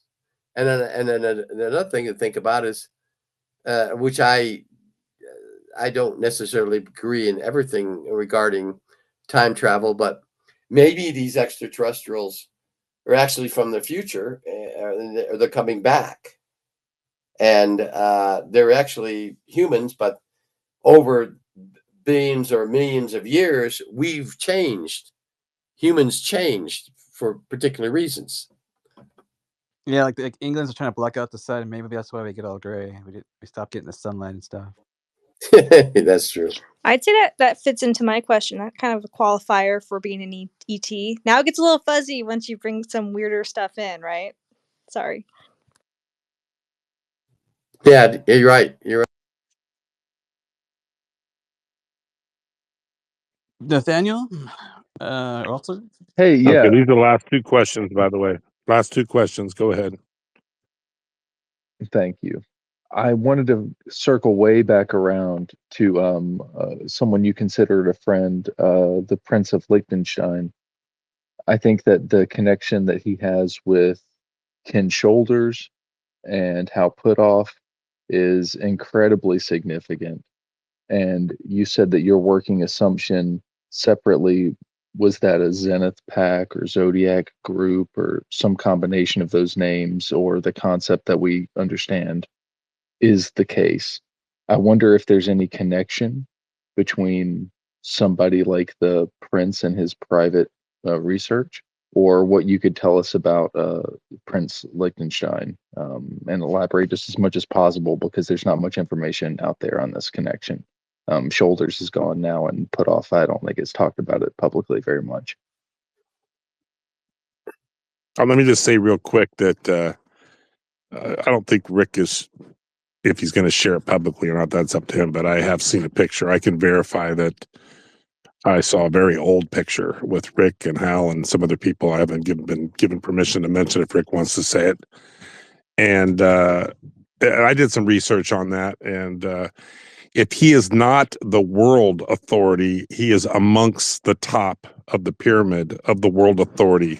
And then another thing to think about is, which I don't necessarily agree in everything regarding time travel, but maybe these extraterrestrials are actually from the future, or they're coming back, and they're actually humans, but over billions or millions of years, we've changed. Humans changed for particular reasons. Yeah, like England's trying to block out the sun, and maybe that's why we get all gray. We stop getting the sunlight and stuff. That's true. I'd say that fits into my question. That kind of a qualifier for being an ET. Now it gets a little fuzzy once you bring some weirder stuff in, right? Sorry. Yeah, you're right. You're right. Nathaniel, also. Hey, Okay, yeah, these are the last two questions, by the way. Last two questions. Go ahead. thank you. I wanted to circle way back around to someone you considered a friend, the Prince of Liechtenstein. I think that the connection that he has with Ken Shoulders and how put off is incredibly significant. And you said that your working assumption separately was that a Zenith pack or Zodiac group or some combination of those names, or the concept that we understand is the case. I wonder if there's any connection between somebody like the Prince and his private research, or what you could tell us about Prince Liechtenstein, and elaborate just as much as possible, because there's not much information out there on this connection. Shoulders is gone now, and put off, I don't think it's talked about it publicly very much. Let me just say real quick that I don't think Rick is, if he's going to share it publicly or not, that's up to him. But I have seen a picture. I can verify that I saw a very old picture with Rick and Hal and some other people. I haven't been given permission to mention if Rick wants to say it. And I did some research on that. And if he is not the world authority, he is amongst the top of the pyramid of the world authority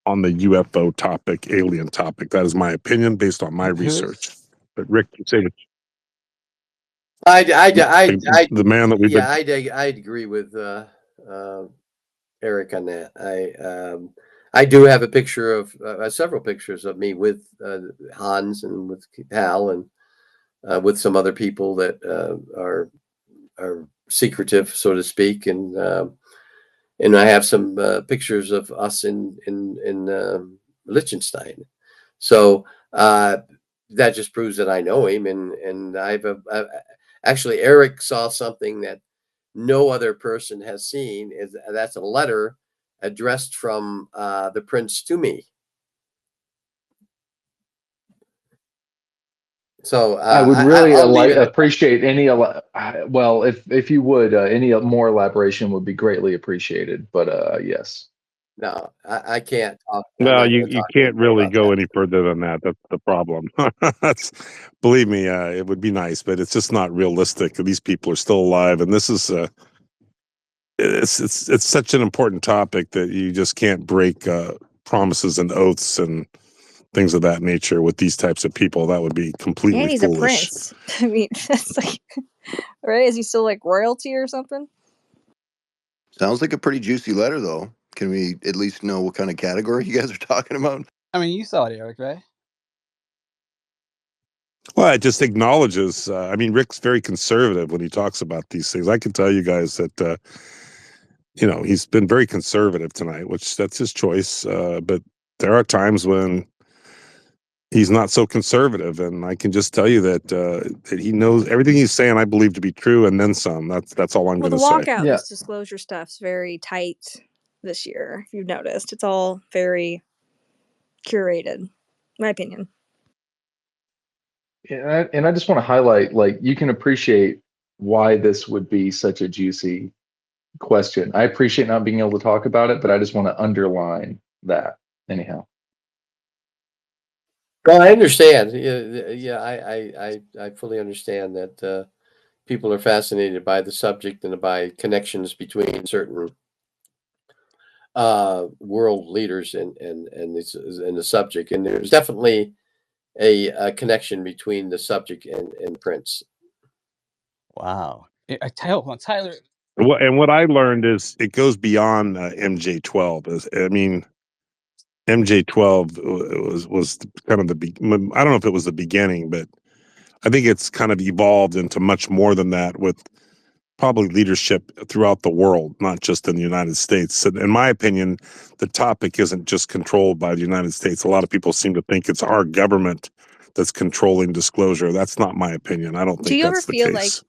on the UFO topic, alien topic. That is my opinion based on my research. But Rick, you say the man that we've been. I'd agree with Eric on that. I do have a picture of several pictures of me with Hans and with Hal and with some other people that are secretive, so to speak, and I have some pictures of us in Liechtenstein. So that just proves that I know him, and actually Eric saw something that no other person has seen. That's a letter addressed from the Prince to me. So I would really appreciate any well, if you would, any more elaboration would be greatly appreciated. But yes. No, I can't talk. No, you can't really go any further than that. That's the problem. That's, believe me, it would be nice, but it's just not realistic. These people are still alive, and this is it's such an important topic that you just can't break promises and oaths and things of that nature with these types of people. That would be completely and he's foolish. a prince. I mean, that's like, right? Is he still like royalty or something? Sounds like a pretty juicy letter, though. Can we at least know what kind of category you guys are talking about? I mean, you saw it, Eric, right? Well, it just acknowledges. I mean, Rick's very conservative when he talks about these things. I can tell you guys that, he's been very conservative tonight, which that's his choice. But there are times when he's not so conservative, and I can just tell you that he knows everything he's saying. I believe to be true, and then some. That's all I'm going to say. Well, the walkout disclosure stuff's very tight. this year. If you've noticed, it's all very curated, my opinion. And I just want to highlight, like, you can appreciate why this would be such a juicy question. I appreciate not being able to talk about it, but I just want to underline that anyhow. Well, I understand. Yeah, I fully understand that people are fascinated by the subject and by connections between certain world leaders and the subject. And there's definitely a connection between the subject and Prince. Wow. Tyler. What I learned is it goes beyond MJ12. I mean, MJ12 was kind of I don't know if it was the beginning, but I think it's kind of evolved into much more than that, with probably leadership throughout the world, not just in the United States. So in my opinion, the topic isn't just controlled by the United States. A lot of people seem to think it's our government that's controlling disclosure. That's not my opinion. I don't Do think you ever that's the feel like case.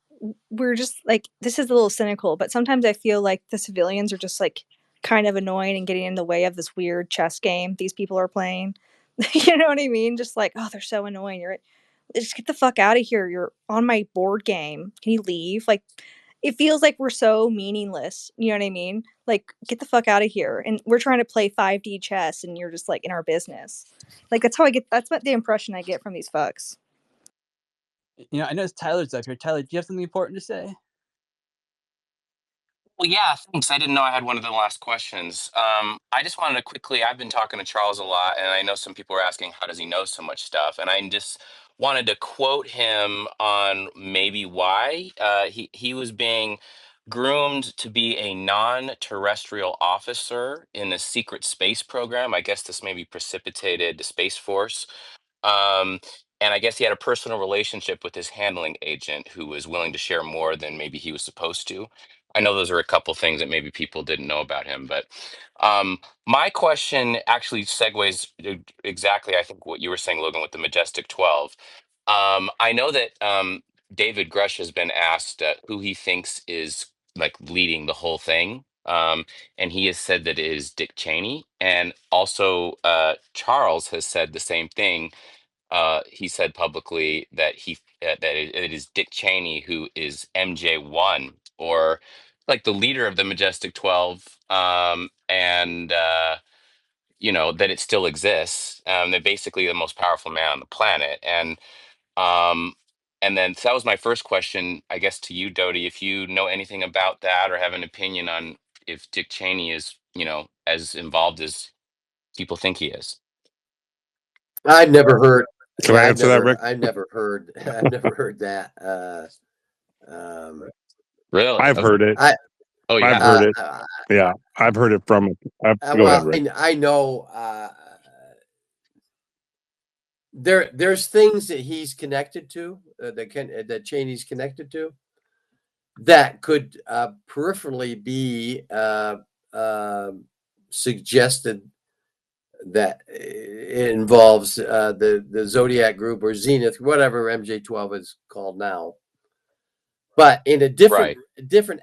we're just like, this is a little cynical, but sometimes I feel like the civilians are just like kind of annoying and getting in the way of this weird chess game these people are playing? You know what I mean? Just like, oh, they're so annoying. You're just get the fuck out of here. You're on my board game. Can you leave? Like, it feels like we're so meaningless. You know what I mean? Like, get the fuck out of here. And we're trying to play 5D chess, and you're just like in our business. Like, that's how I get. That's what the impression I get from these fucks. I know Tyler's up here. Tyler, do you have something important to say? Well, yeah, thanks. I didn't know I had one of the last questions. I just wanted to quickly, I've been talking to Charles a lot, and I know some people are asking, how does he know so much stuff? And I just wanted to quote him on maybe why. He was being groomed to be a non-terrestrial officer in the secret space program. I guess this maybe precipitated the Space Force. Um, and I guess he had a personal relationship with his handling agent who was willing to share more than maybe he was supposed to. I know those are a couple things that maybe people didn't know about him, but my question actually segues exactly, I think, what you were saying, Logan, with the Majestic 12. I know that David Grush has been asked who he thinks is like leading the whole thing. And he has said that it is Dick Cheney. And also, Charles has said the same thing. He said publicly that it is Dick Cheney who is MJ1, or like the leader of the Majestic 12, and that it still exists. They're basically the most powerful man on the planet, um, and then so that was my first question, I guess, to you, Doty, if you know anything about that or have an opinion on if Dick Cheney is, as involved as people think he is. I've never heard. Can I Yeah, answer that, Rick? I've never heard. I've never heard that. Really? I've heard it. Oh, you I've have? heard it. Yeah, I've heard it from. Go ahead, Well, Rick. I know there's things that he's connected to that Cheney's connected to that could peripherally be suggested that it involves the Zodiac group or Zenith, whatever MJ12 is called now, but in a different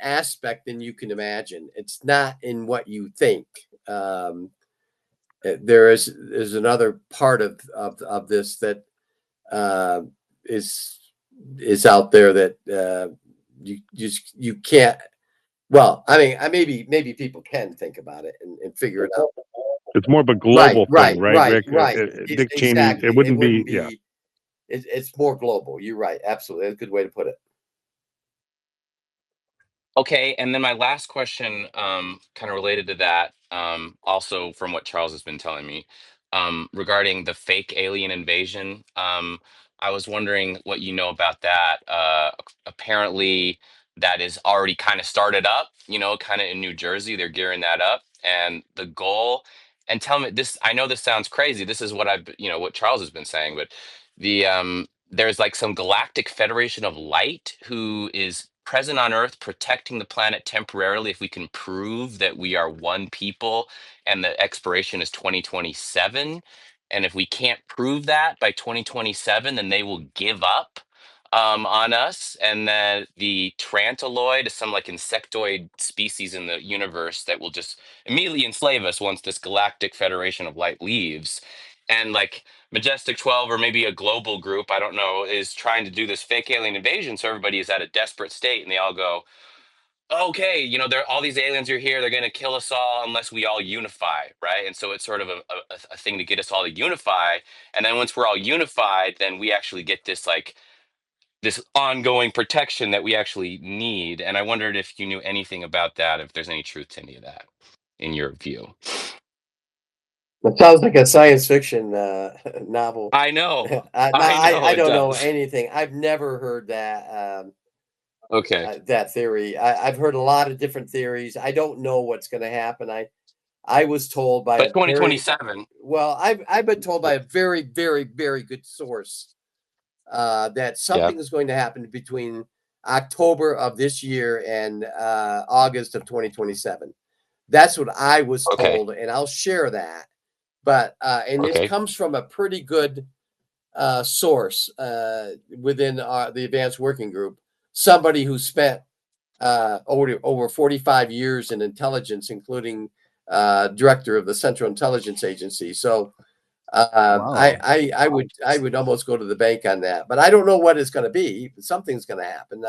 aspect than you can imagine. It's not in what you think. There is another part of this that is out there that you can't. Well, I mean, maybe people can think about it and figure it out. It's more of a global thing, right, Rick? Right. Dick Cheney. Exactly. It wouldn't be. Yeah. It's more global. You're right. Absolutely. That's a good way to put it. Okay, and then my last question, kind of related to that, also from what Charles has been telling me, regarding the fake alien invasion. I was wondering what you know about that. Apparently, that is already kind of started up, kind of in New Jersey. They're gearing that up, and the goal. And tell me this. I know this sounds crazy. This is what what Charles has been saying, but there's like some galactic federation of light who is present on Earth, protecting the planet temporarily if we can prove that we are one people, and the expiration is 2027. And if we can't prove that by 2027, then they will give up. on us, and then the Tarantuloid is some like insectoid species in the universe that will just immediately enslave us once this galactic federation of light leaves. And like Majestic 12, or maybe a global group, I don't know, is trying to do this fake alien invasion. So everybody is at a desperate state, and they all go, okay, you know, all these aliens are here. They're going to kill us all unless we all unify, right? And so it's sort of a thing to get us all to unify. And then once we're all unified, then we actually get this like this ongoing protection that we actually need. And I wondered if you knew anything about that, if there's any truth to any of that in your view. It sounds like a science fiction novel. I know. I It don't know does. anything. I've never heard that Okay. that theory. I've heard a lot of different theories. I don't know what's going to happen. I was told by But a very 2027. well. I've been told by a very very good source that Yeah. something is going to happen between October of this year and August of 2027. That's what I was Okay. told, and I'll share that. But and this Okay. comes from a pretty good source within the Advanced Working Group, somebody who spent over 45 years in intelligence, including director of the Central Intelligence Agency. So Wow. I would almost go to the bank on that, but I don't know what it's going to be. Something's going to happen.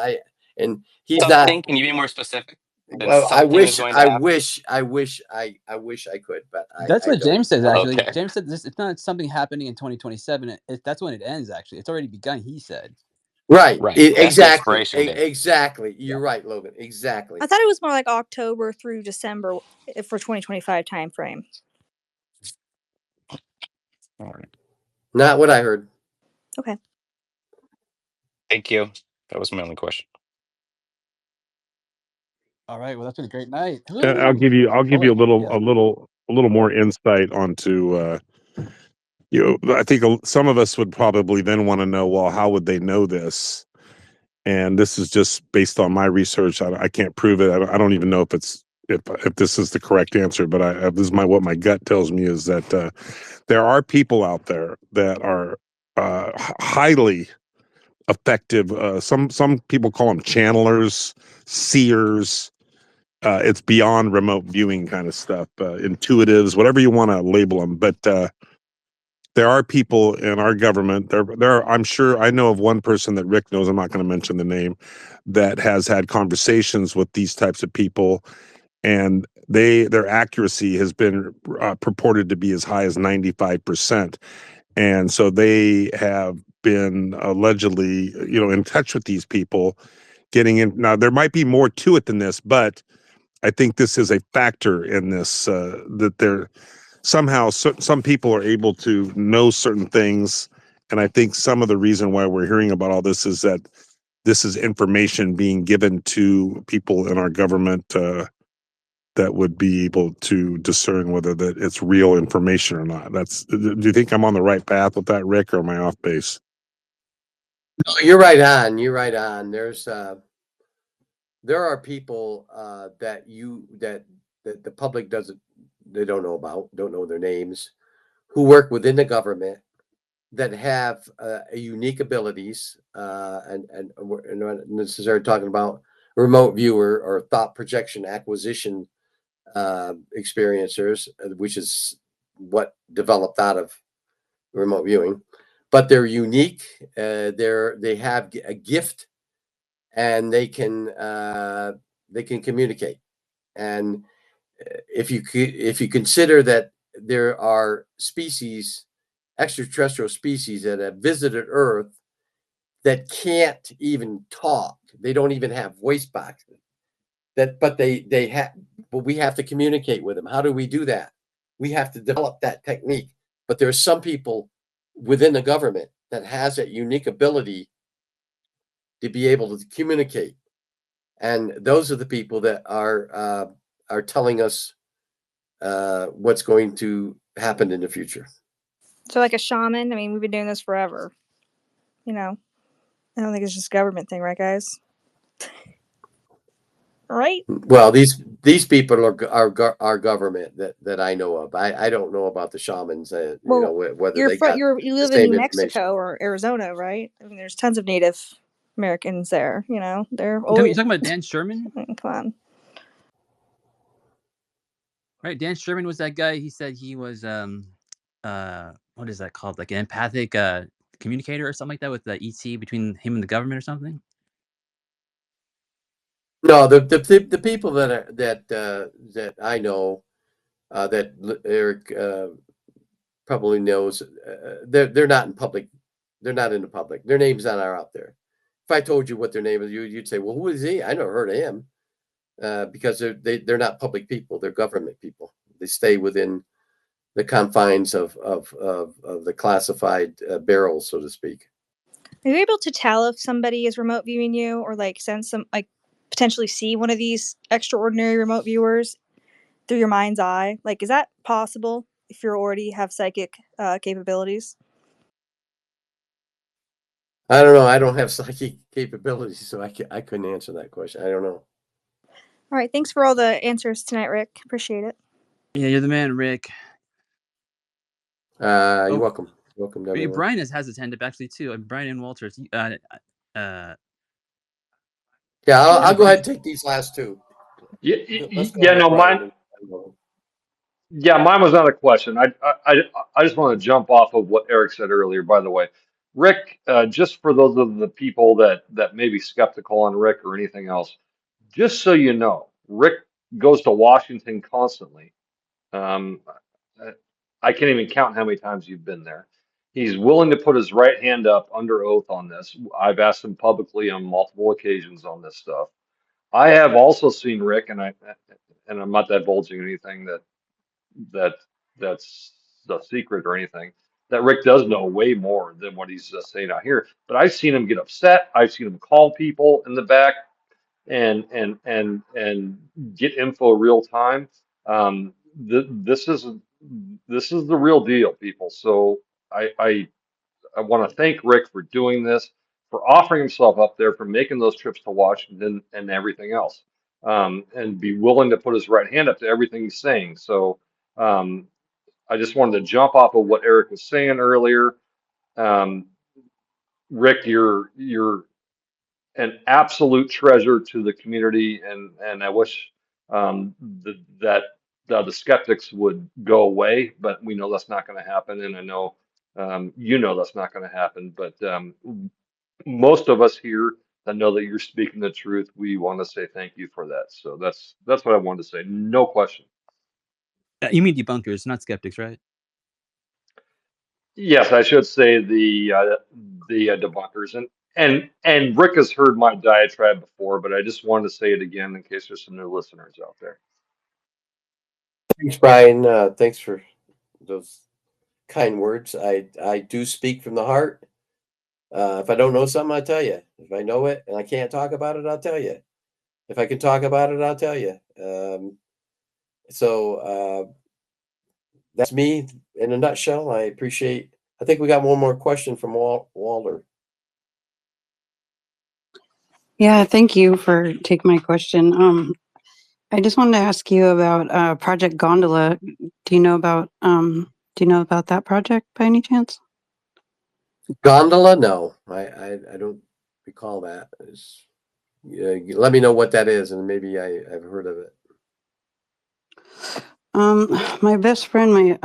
And he's not. Something. Can you be more specific? Then Well, something is going to happen. I wish I could, but That's I what don't. James says. Actually, Okay. James said this. It's not something happening in 2027. That's when it ends. Actually, it's already begun. He said. Right. Right. That's the Exactly. expiration date. Exactly. Yeah. You're right, Logan. Exactly. I thought it was more like October through December for 2025 timeframe. All right. Not what I heard. Okay. Thank you. That was my only question. All right. Well, that's been a great night. I'll give you a Yeah. little more insight onto I think some of us would probably then want to know, well, how would they know this? And this is just based on my research. I can't prove it. I don't even know if this is the correct answer, but this is what my gut tells me is that there are people out there that are highly effective. Some people call them channelers, seers. It's beyond remote viewing kind of stuff, intuitives, whatever you want to label them. But there are people in our government. I'm sure I know of one person that Rick knows. I'm not going to mention the name, that has had conversations with these types of people, and their accuracy has been purported to be as high as 95%. And so they have been allegedly, in touch with these people, getting in. Now there might be more to it than this, but I think this is a factor in this, that they're somehow some people are able to know certain things. And I think some of the reason why we're hearing about all this is that this is information being given to people in our government that would be able to discern whether that it's real information or not. Do you think I'm on the right path with that, Rick, or am I off base? No, you're right on. You're right on. There are people that the public don't know about, don't know their names, who work within the government that have unique abilities, and we're not necessarily talking about remote viewer or thought projection acquisition experiencers, which is what developed out of remote viewing. But they're unique. They have a gift, and they can communicate. And if you consider that there are extraterrestrial species that have visited Earth that can't even talk, they don't even have voice boxes. But we have to communicate with them. How do we do that? We have to develop that technique. But there's some people within the government that has that unique ability to be able to communicate, and those are the people that are telling us what's going to happen in the future. So like a shaman. I mean, we've been doing this forever. I don't think it's just a government thing, right, guys? Right? Well, these people are government that I know of. I don't know about the shamans. Well, Whether they got you the live in same New information. Mexico or Arizona, right? I mean, there's tons of native Americans there. You know, they're You're always talking about Dan Sherman? come on. Right, Dan Sherman was that guy. He said he was what is that called? Like an empathic communicator or something like that with the ET between him and the government or something. No, the people that I know that Eric probably knows, they're not in public. They're not in the public. Their names not are out there. If I told you what their name is, you'd say, "Well, who is he? I never heard of him." Because they're not public people. They're government people. They stay within the confines of the classified barrels, so to speak. Are you able to tell if somebody is remote viewing you, or like sense some, like potentially see one of these extraordinary remote viewers through your mind's eye? Like, is that possible if you already have psychic capabilities? I don't know. I don't have psychic capabilities, so I couldn't answer that question. I don't know. All right. Thanks for all the answers tonight, Rick. Appreciate it. Yeah, you're the man, Rick. You're welcome. Welcome to everyone. Brian has his hand up actually too. Brian and Walters. Yeah, I'll go ahead and take these last two. Let's go Yeah, with no, Brian. Yeah, mine was not a question. I just want to jump off of what Eric said earlier. By the way, Rick, just for those of the people that may be skeptical on Rick or anything else, just so you know, Rick goes to Washington constantly. Um, I can't even count how many times you've been there. He's willing to put his right hand up under oath on this. I've asked him publicly on multiple occasions on this stuff. I have also seen Rick, and I'm not divulging anything that that's the secret or anything. That Rick does know way more than what he's saying out here. But I've seen him get upset. I've seen him call people in the back and get info real time. This is the real deal, people. So I want to thank Rick for doing this, for offering himself up there, for making those trips to Washington and everything else, and be willing to put his right hand up to everything he's saying. So I just wanted to jump off of what Eric was saying earlier. Um, Rick, you're an absolute treasure to the community, and I wish that the skeptics would go away, but we know that's not going to happen, and I know you know that's not going to happen. But most of us here that know that you're speaking the truth, we want to say thank you for that. So that's what I wanted to say. No question. You mean debunkers, not skeptics, right? Yes, I should say the debunkers, and Rick has heard my diatribe before, but I just wanted to say it again in case there's some new listeners out there. Thanks, Brian. Thanks for those kind words. I do speak from the heart. If I don't know something, I'll tell you. If I know it and I can't talk about it, I'll tell you. If I can talk about it, I'll tell you. That's me in a nutshell. I think we got one more question from Walter. Yeah, thank you for taking my question. I just wanted to ask you about Project Gondola. Do you know about that project by any chance? Gondola? No, I don't recall that. Let me know what that is, and maybe I've heard of it. My best friend,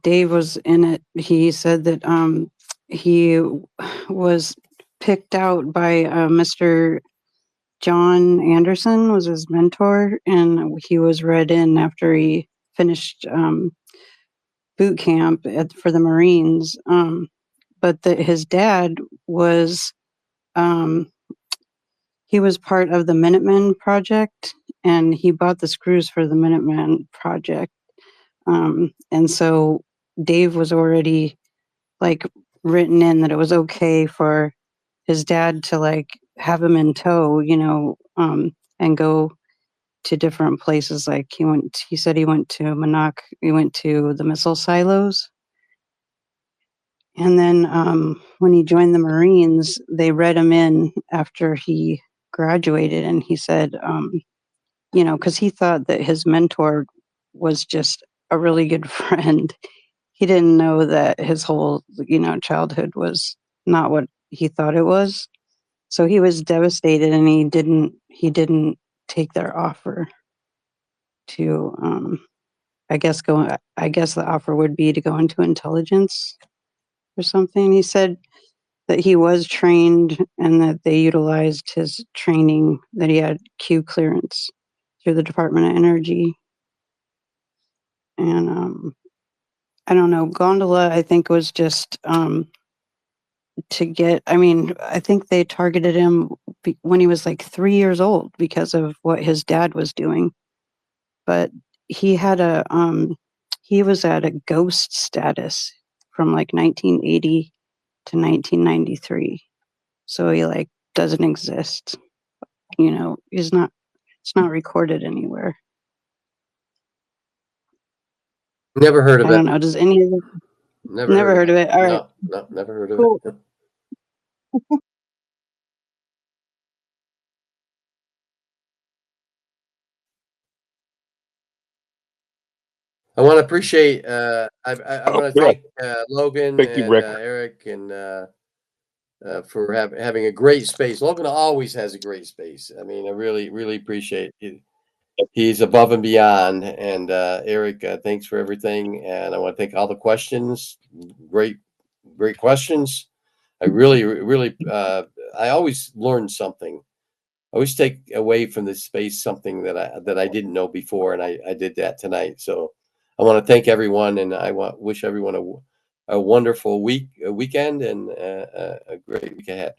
Dave, was in it. He said that he was picked out by Mr. John Anderson was his mentor, and he was read in after he finished boot camp for the Marines. But his dad was he was part of the Minuteman project, and he bought the screws for the Minuteman project. And so Dave was already like written in that it was okay for his dad to like have him in tow, and go to different places. Like he said he went to Monaco, he went to the missile silos. And then when he joined the Marines, they read him in after he graduated, and he said, because he thought that his mentor was just a really good friend. He didn't know that his whole, childhood was not what he thought it was. So he was devastated, and he didn't take their offer to I guess the offer would be to go into intelligence or something. He said that he was trained and that they utilized his training, that he had Q clearance through the Department of Energy. And I don't know, Gondola, I think, was just to get, I mean, I think they targeted him when he was like 3 years old because of what his dad was doing. But he had he was at a ghost status from like 1980 to 1993. So he like doesn't exist. You know, it's not recorded anywhere. Never heard of I it. don't know. Does any of you never heard of it? All right. No, never heard of Cool. it. I want to appreciate. I want to Yeah. thank Logan Thank you, and Rick. Eric and for having a great space. Logan always has a great space. I mean, I really appreciate it. He's above and beyond. And Eric, thanks for everything. And I want to thank all the questions. Great questions. I really, I always learn something. I always take away from this space something that I didn't know before, and I did that tonight. So I want to thank everyone, and I wish everyone a wonderful weekend, and a great week ahead.